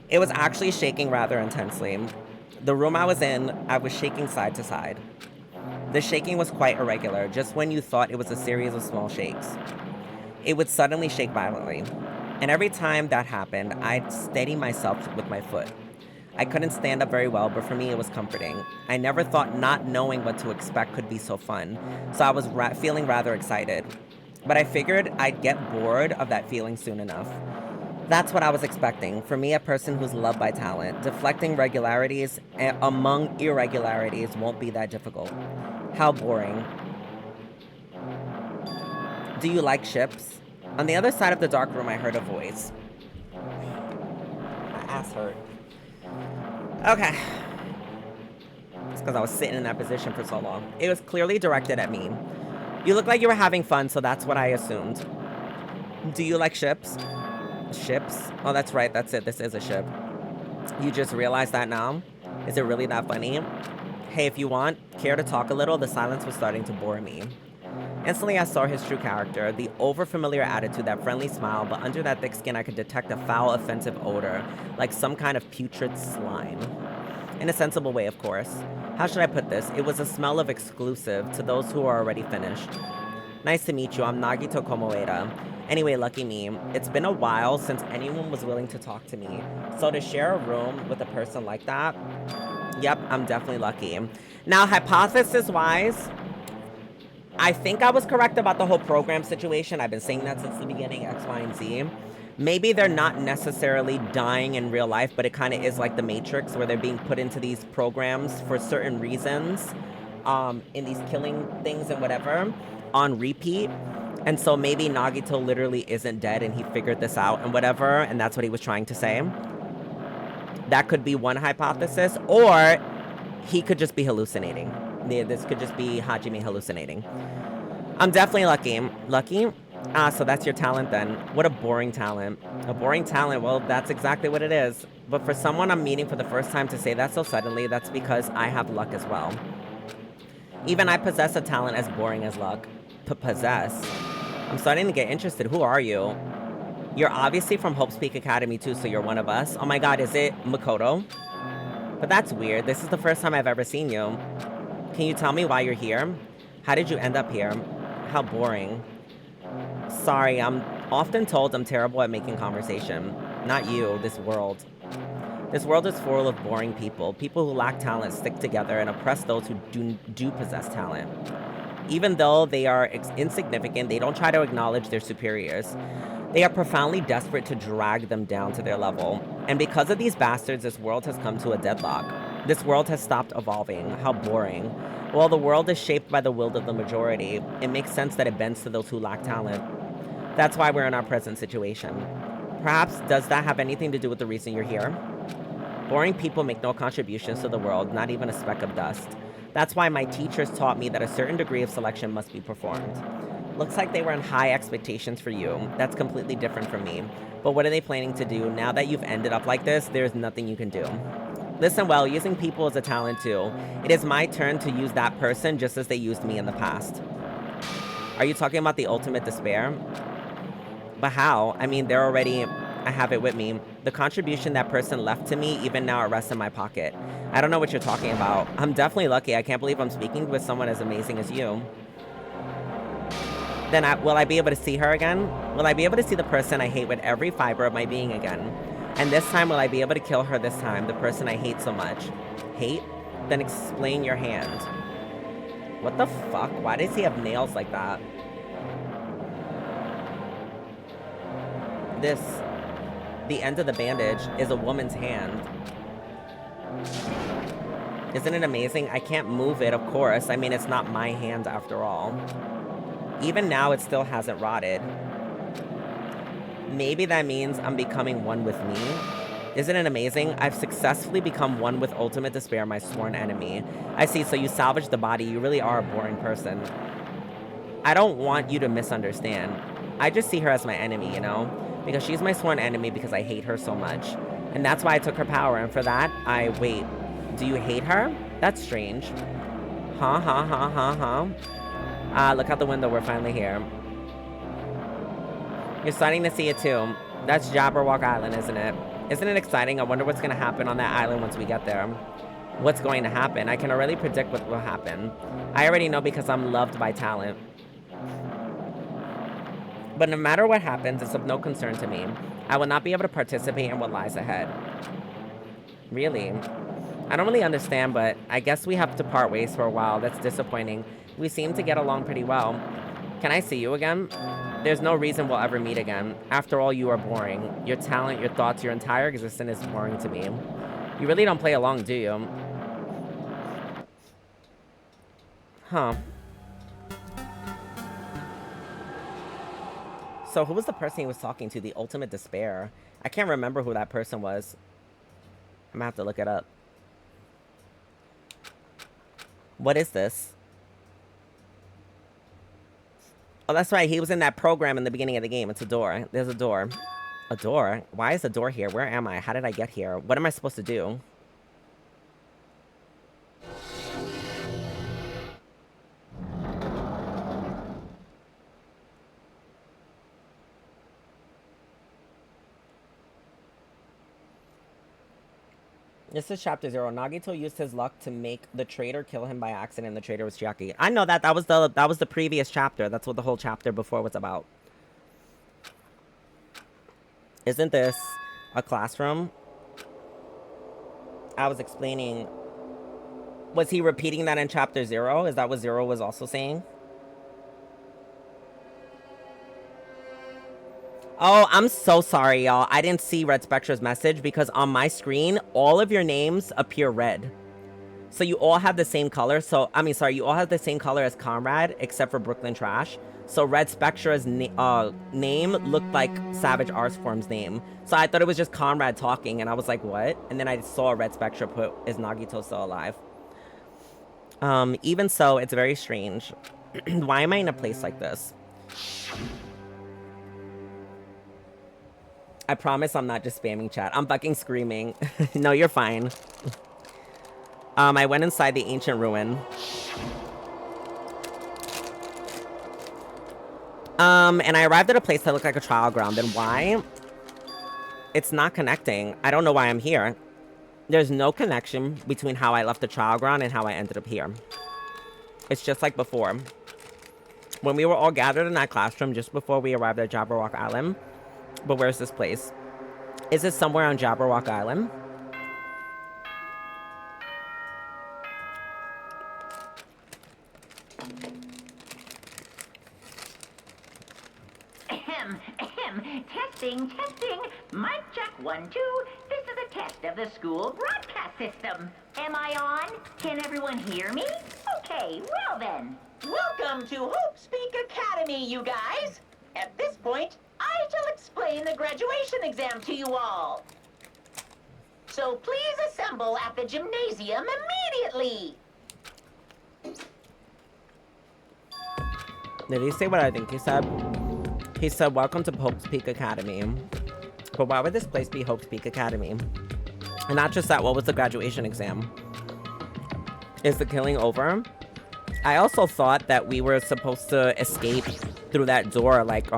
It was actually shaking rather intensely. The room I was in, I was shaking side to side. The shaking was quite irregular, just when you thought it was a series of small shakes. It would suddenly shake violently. And every time that happened, I'd steady myself with my foot. I couldn't stand up very well, but for me it was comforting. I never thought not knowing what to expect could be so fun, so I was feeling rather excited. But I figured I'd get bored of that feeling soon enough. That's what I was expecting. For me, a person who's loved by talent, deflecting regularities among irregularities won't be that difficult. How boring. Do you like ships? On the other side of the dark room, I heard a voice. My ass hurt. Okay. It's because I was sitting in that position for so long. It was clearly directed at me. You look like you were having fun, so that's what I assumed. Do you like ships? Ships? Oh, that's right. That's it. This is a ship. You just realized that now? Is it really that funny? Hey, if you want, care to talk a little? The silence was starting to bore me. Instantly, I saw his true character, the over-familiar attitude, that friendly smile, but under that thick skin, I could detect a foul, offensive odor, like some kind of putrid slime. In a sensible way, of course. How should I put this? It was a smell of exclusive to those who are already finished. Nice to meet you. I'm Nagito Komoeda. Anyway, lucky me. It's been a while since anyone was willing to talk to me. So to share a room with a person like that, yep, I'm definitely lucky. Now, hypothesis-wise, I think I was correct about the whole program situation. I've been saying that since the beginning, X, Y, and Z. Maybe they're not necessarily dying in real life, but it kind of is like the Matrix, where they're being put into these programs for certain reasons, in these killing things and whatever, on repeat. And so maybe Nagito literally isn't dead and he figured this out and whatever, and that's what he was trying to say. That could be one hypothesis, or he could just be hallucinating. This could just be Hajime hallucinating. I'm definitely lucky. Lucky? Ah, so that's your talent then. What a boring talent. A boring talent, well, that's exactly what it is. But for someone I'm meeting for the first time to say that so suddenly, that's because I have luck as well. Even I possess a talent as boring as luck. Possess? I'm starting to get interested. Who are you? You're obviously from Hope's Peak Academy too, so you're one of us. Oh my god, is it Makoto? But that's weird. This is the first time I've ever seen you. Can you tell me why you're here? How did you end up here? How boring. Sorry, I'm often told I'm terrible at making conversation. Not you, this world. This world is full of boring people. People who lack talent stick together and oppress those who do possess talent. Even though they are insignificant, they don't try to acknowledge their superiors. They are profoundly desperate to drag them down to their level. And because of these bastards, this world has come to a deadlock. This world has stopped evolving. How boring. While the world is shaped by the will of the majority, it makes sense that it bends to those who lack talent. That's why we're in our present situation. Perhaps does that have anything to do with the reason you're here? Boring people make no contributions to the world, not even a speck of dust. That's why my teachers taught me that a certain degree of selection must be performed. Looks like they were in high expectations for you. That's completely different from me. But what are they planning to do? Now that you've ended up like this, there's nothing you can do. Listen well, using people is a talent too. It is my turn to use that person just as they used me in the past. Are you talking about the ultimate despair? But how? I mean, they're already... I have it with me. The contribution that person left to me, even now it rests in my pocket. I don't know what you're talking about. I'm definitely lucky. I can't believe I'm speaking with someone as amazing as you. Then will I be able to see her again? Will I be able to see the person I hate with every fiber of my being again? And this time, will I be able to kill her this time, the person I hate so much? Hate? Then explain your hand. What the fuck? Why does he have nails like that? The end of the bandage is a woman's hand. Isn't it amazing? I can't move it, of course. I mean, it's not my hand after all. Even now, it still hasn't rotted. Maybe that means I'm becoming one with me. Isn't it amazing? I've successfully become one with ultimate despair, my sworn enemy. I see, so you salvaged the body. You really are a boring person. I don't want you to misunderstand. I just see her as my enemy, you know? Because she's my sworn enemy because I hate her so much. And that's why I took her power, and for that, wait, do you hate her? That's strange. Look out the window. We're finally here. You're starting to see it too. That's Jabberwock Island, isn't it? Isn't it exciting? I wonder what's going to happen on that island once we get there. What's going to happen? I can already predict what will happen. I already know because I'm loved by talent. But no matter what happens, it's of no concern to me. I will not be able to participate in what lies ahead. Really? I don't really understand, but I guess we have to part ways for a while. That's disappointing. We seem to get along pretty well. Can I see you again? There's no reason we'll ever meet again. After all, you are boring. Your talent, your thoughts, your entire existence is boring to me. You really don't play along, do you? Huh. So who was the person he was talking to? The ultimate despair. I can't remember who that person was. I'm gonna have to look it up. What is this? Oh, that's right. He was in that program in the beginning of the game. It's a door. There's a door. A door? Why is the door here? Where am I? How did I get here? What am I supposed to do? This is chapter 0. Nagito used his luck to make the traitor kill him by accident. The traitor was Chiaki. I know that. That was the previous chapter. That's what the whole chapter before was about. Isn't this a classroom? I was explaining. Was he repeating that in chapter 0? Is that what 0 was also saying? Oh, I'm so sorry, y'all. I didn't see Red Spectra's message because on my screen, all of your names appear red. So you all have the same color. So, I mean, sorry, you all have the same color as Conrad, except for Brooklyn Trash. So Red Spectra's name looked like Savage Artsform's name. So I thought it was just Conrad talking, and I was like, what? And then I saw Red Spectra put, is Nagito still alive? Even so, it's very strange. Why am I in a place like this? I promise I'm not just spamming chat. I'm fucking screaming. No, you're fine. I went inside the ancient ruin. And I arrived at a place that looked like a trial ground. And why? It's not connecting. I don't know why I'm here. There's no connection between how I left the trial ground and how I ended up here. It's just like before. When we were all gathered in that classroom just before we arrived at Jabberwock Island. But where's this place? Is it somewhere on Jabberwock Island? Testing. Mic check 1, 2. This is a test of the school broadcast system. Am I on? Can everyone hear me? Okay, well then. Welcome to Hope Speak Academy, you guys. At this point, I shall explain the graduation exam to you all. So please assemble at the gymnasium immediately. Did he say what I think he said? He said, welcome to Hope's Peak Academy. But why would this place be Hope's Peak Academy? And not just that, what was the graduation exam? Is the killing over? I also thought that we were supposed to escape through that door like,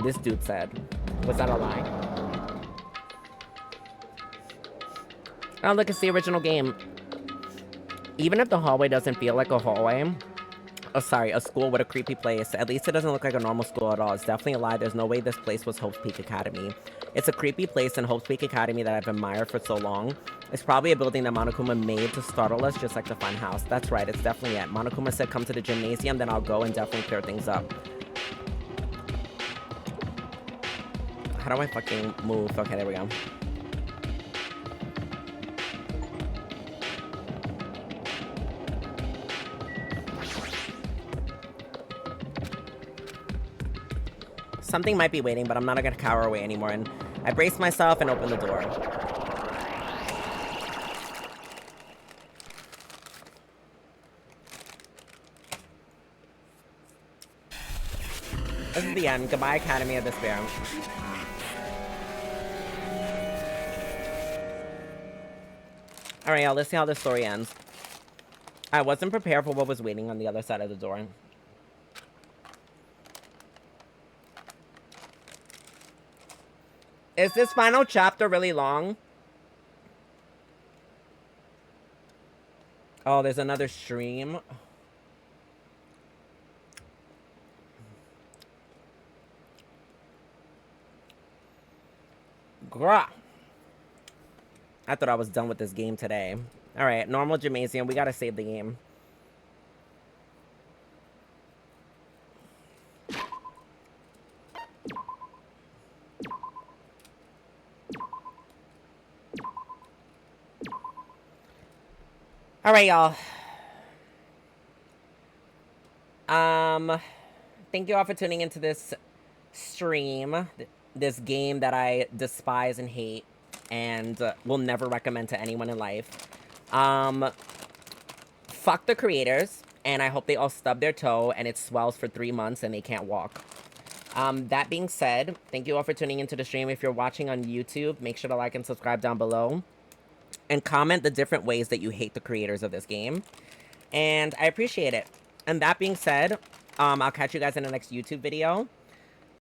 this dude said. Was that a lie? Oh, look, it's the original game. Even if the hallway doesn't feel like a hallway, oh, sorry, a school with a creepy place. At least it doesn't look like a normal school at all. It's definitely a lie. There's no way this place was Hope's Peak Academy. It's a creepy place in Hope's Peak Academy that I've admired for so long. It's probably a building that Monokuma made to startle us, just like the fun house. That's right, it's definitely it. Monokuma said come to the gymnasium, then I'll go and definitely clear things up. How do I fucking move? Okay, there we go. Something might be waiting, but I'm not gonna cower away anymore. And I brace myself and open the door. This is the end. Goodbye, Academy of Despair. Alright, y'all, let's see how this story ends. I wasn't prepared for what was waiting on the other side of the door. Is this final chapter really long? Oh, there's another stream. Grah. I thought I was done with this game today. Alright, normal gymnasium. We gotta save the game. Alright, y'all. Thank you all for tuning into this stream. This game that I despise and hate. And will never recommend to anyone in life. Fuck the creators. And I hope they all stub their toe and it swells for 3 months and they can't walk. That being said, thank you all for tuning into the stream. If you're watching on YouTube, make sure to like and subscribe down below. And comment the different ways that you hate the creators of this game. And I appreciate it. And that being said, I'll catch you guys in the next YouTube video.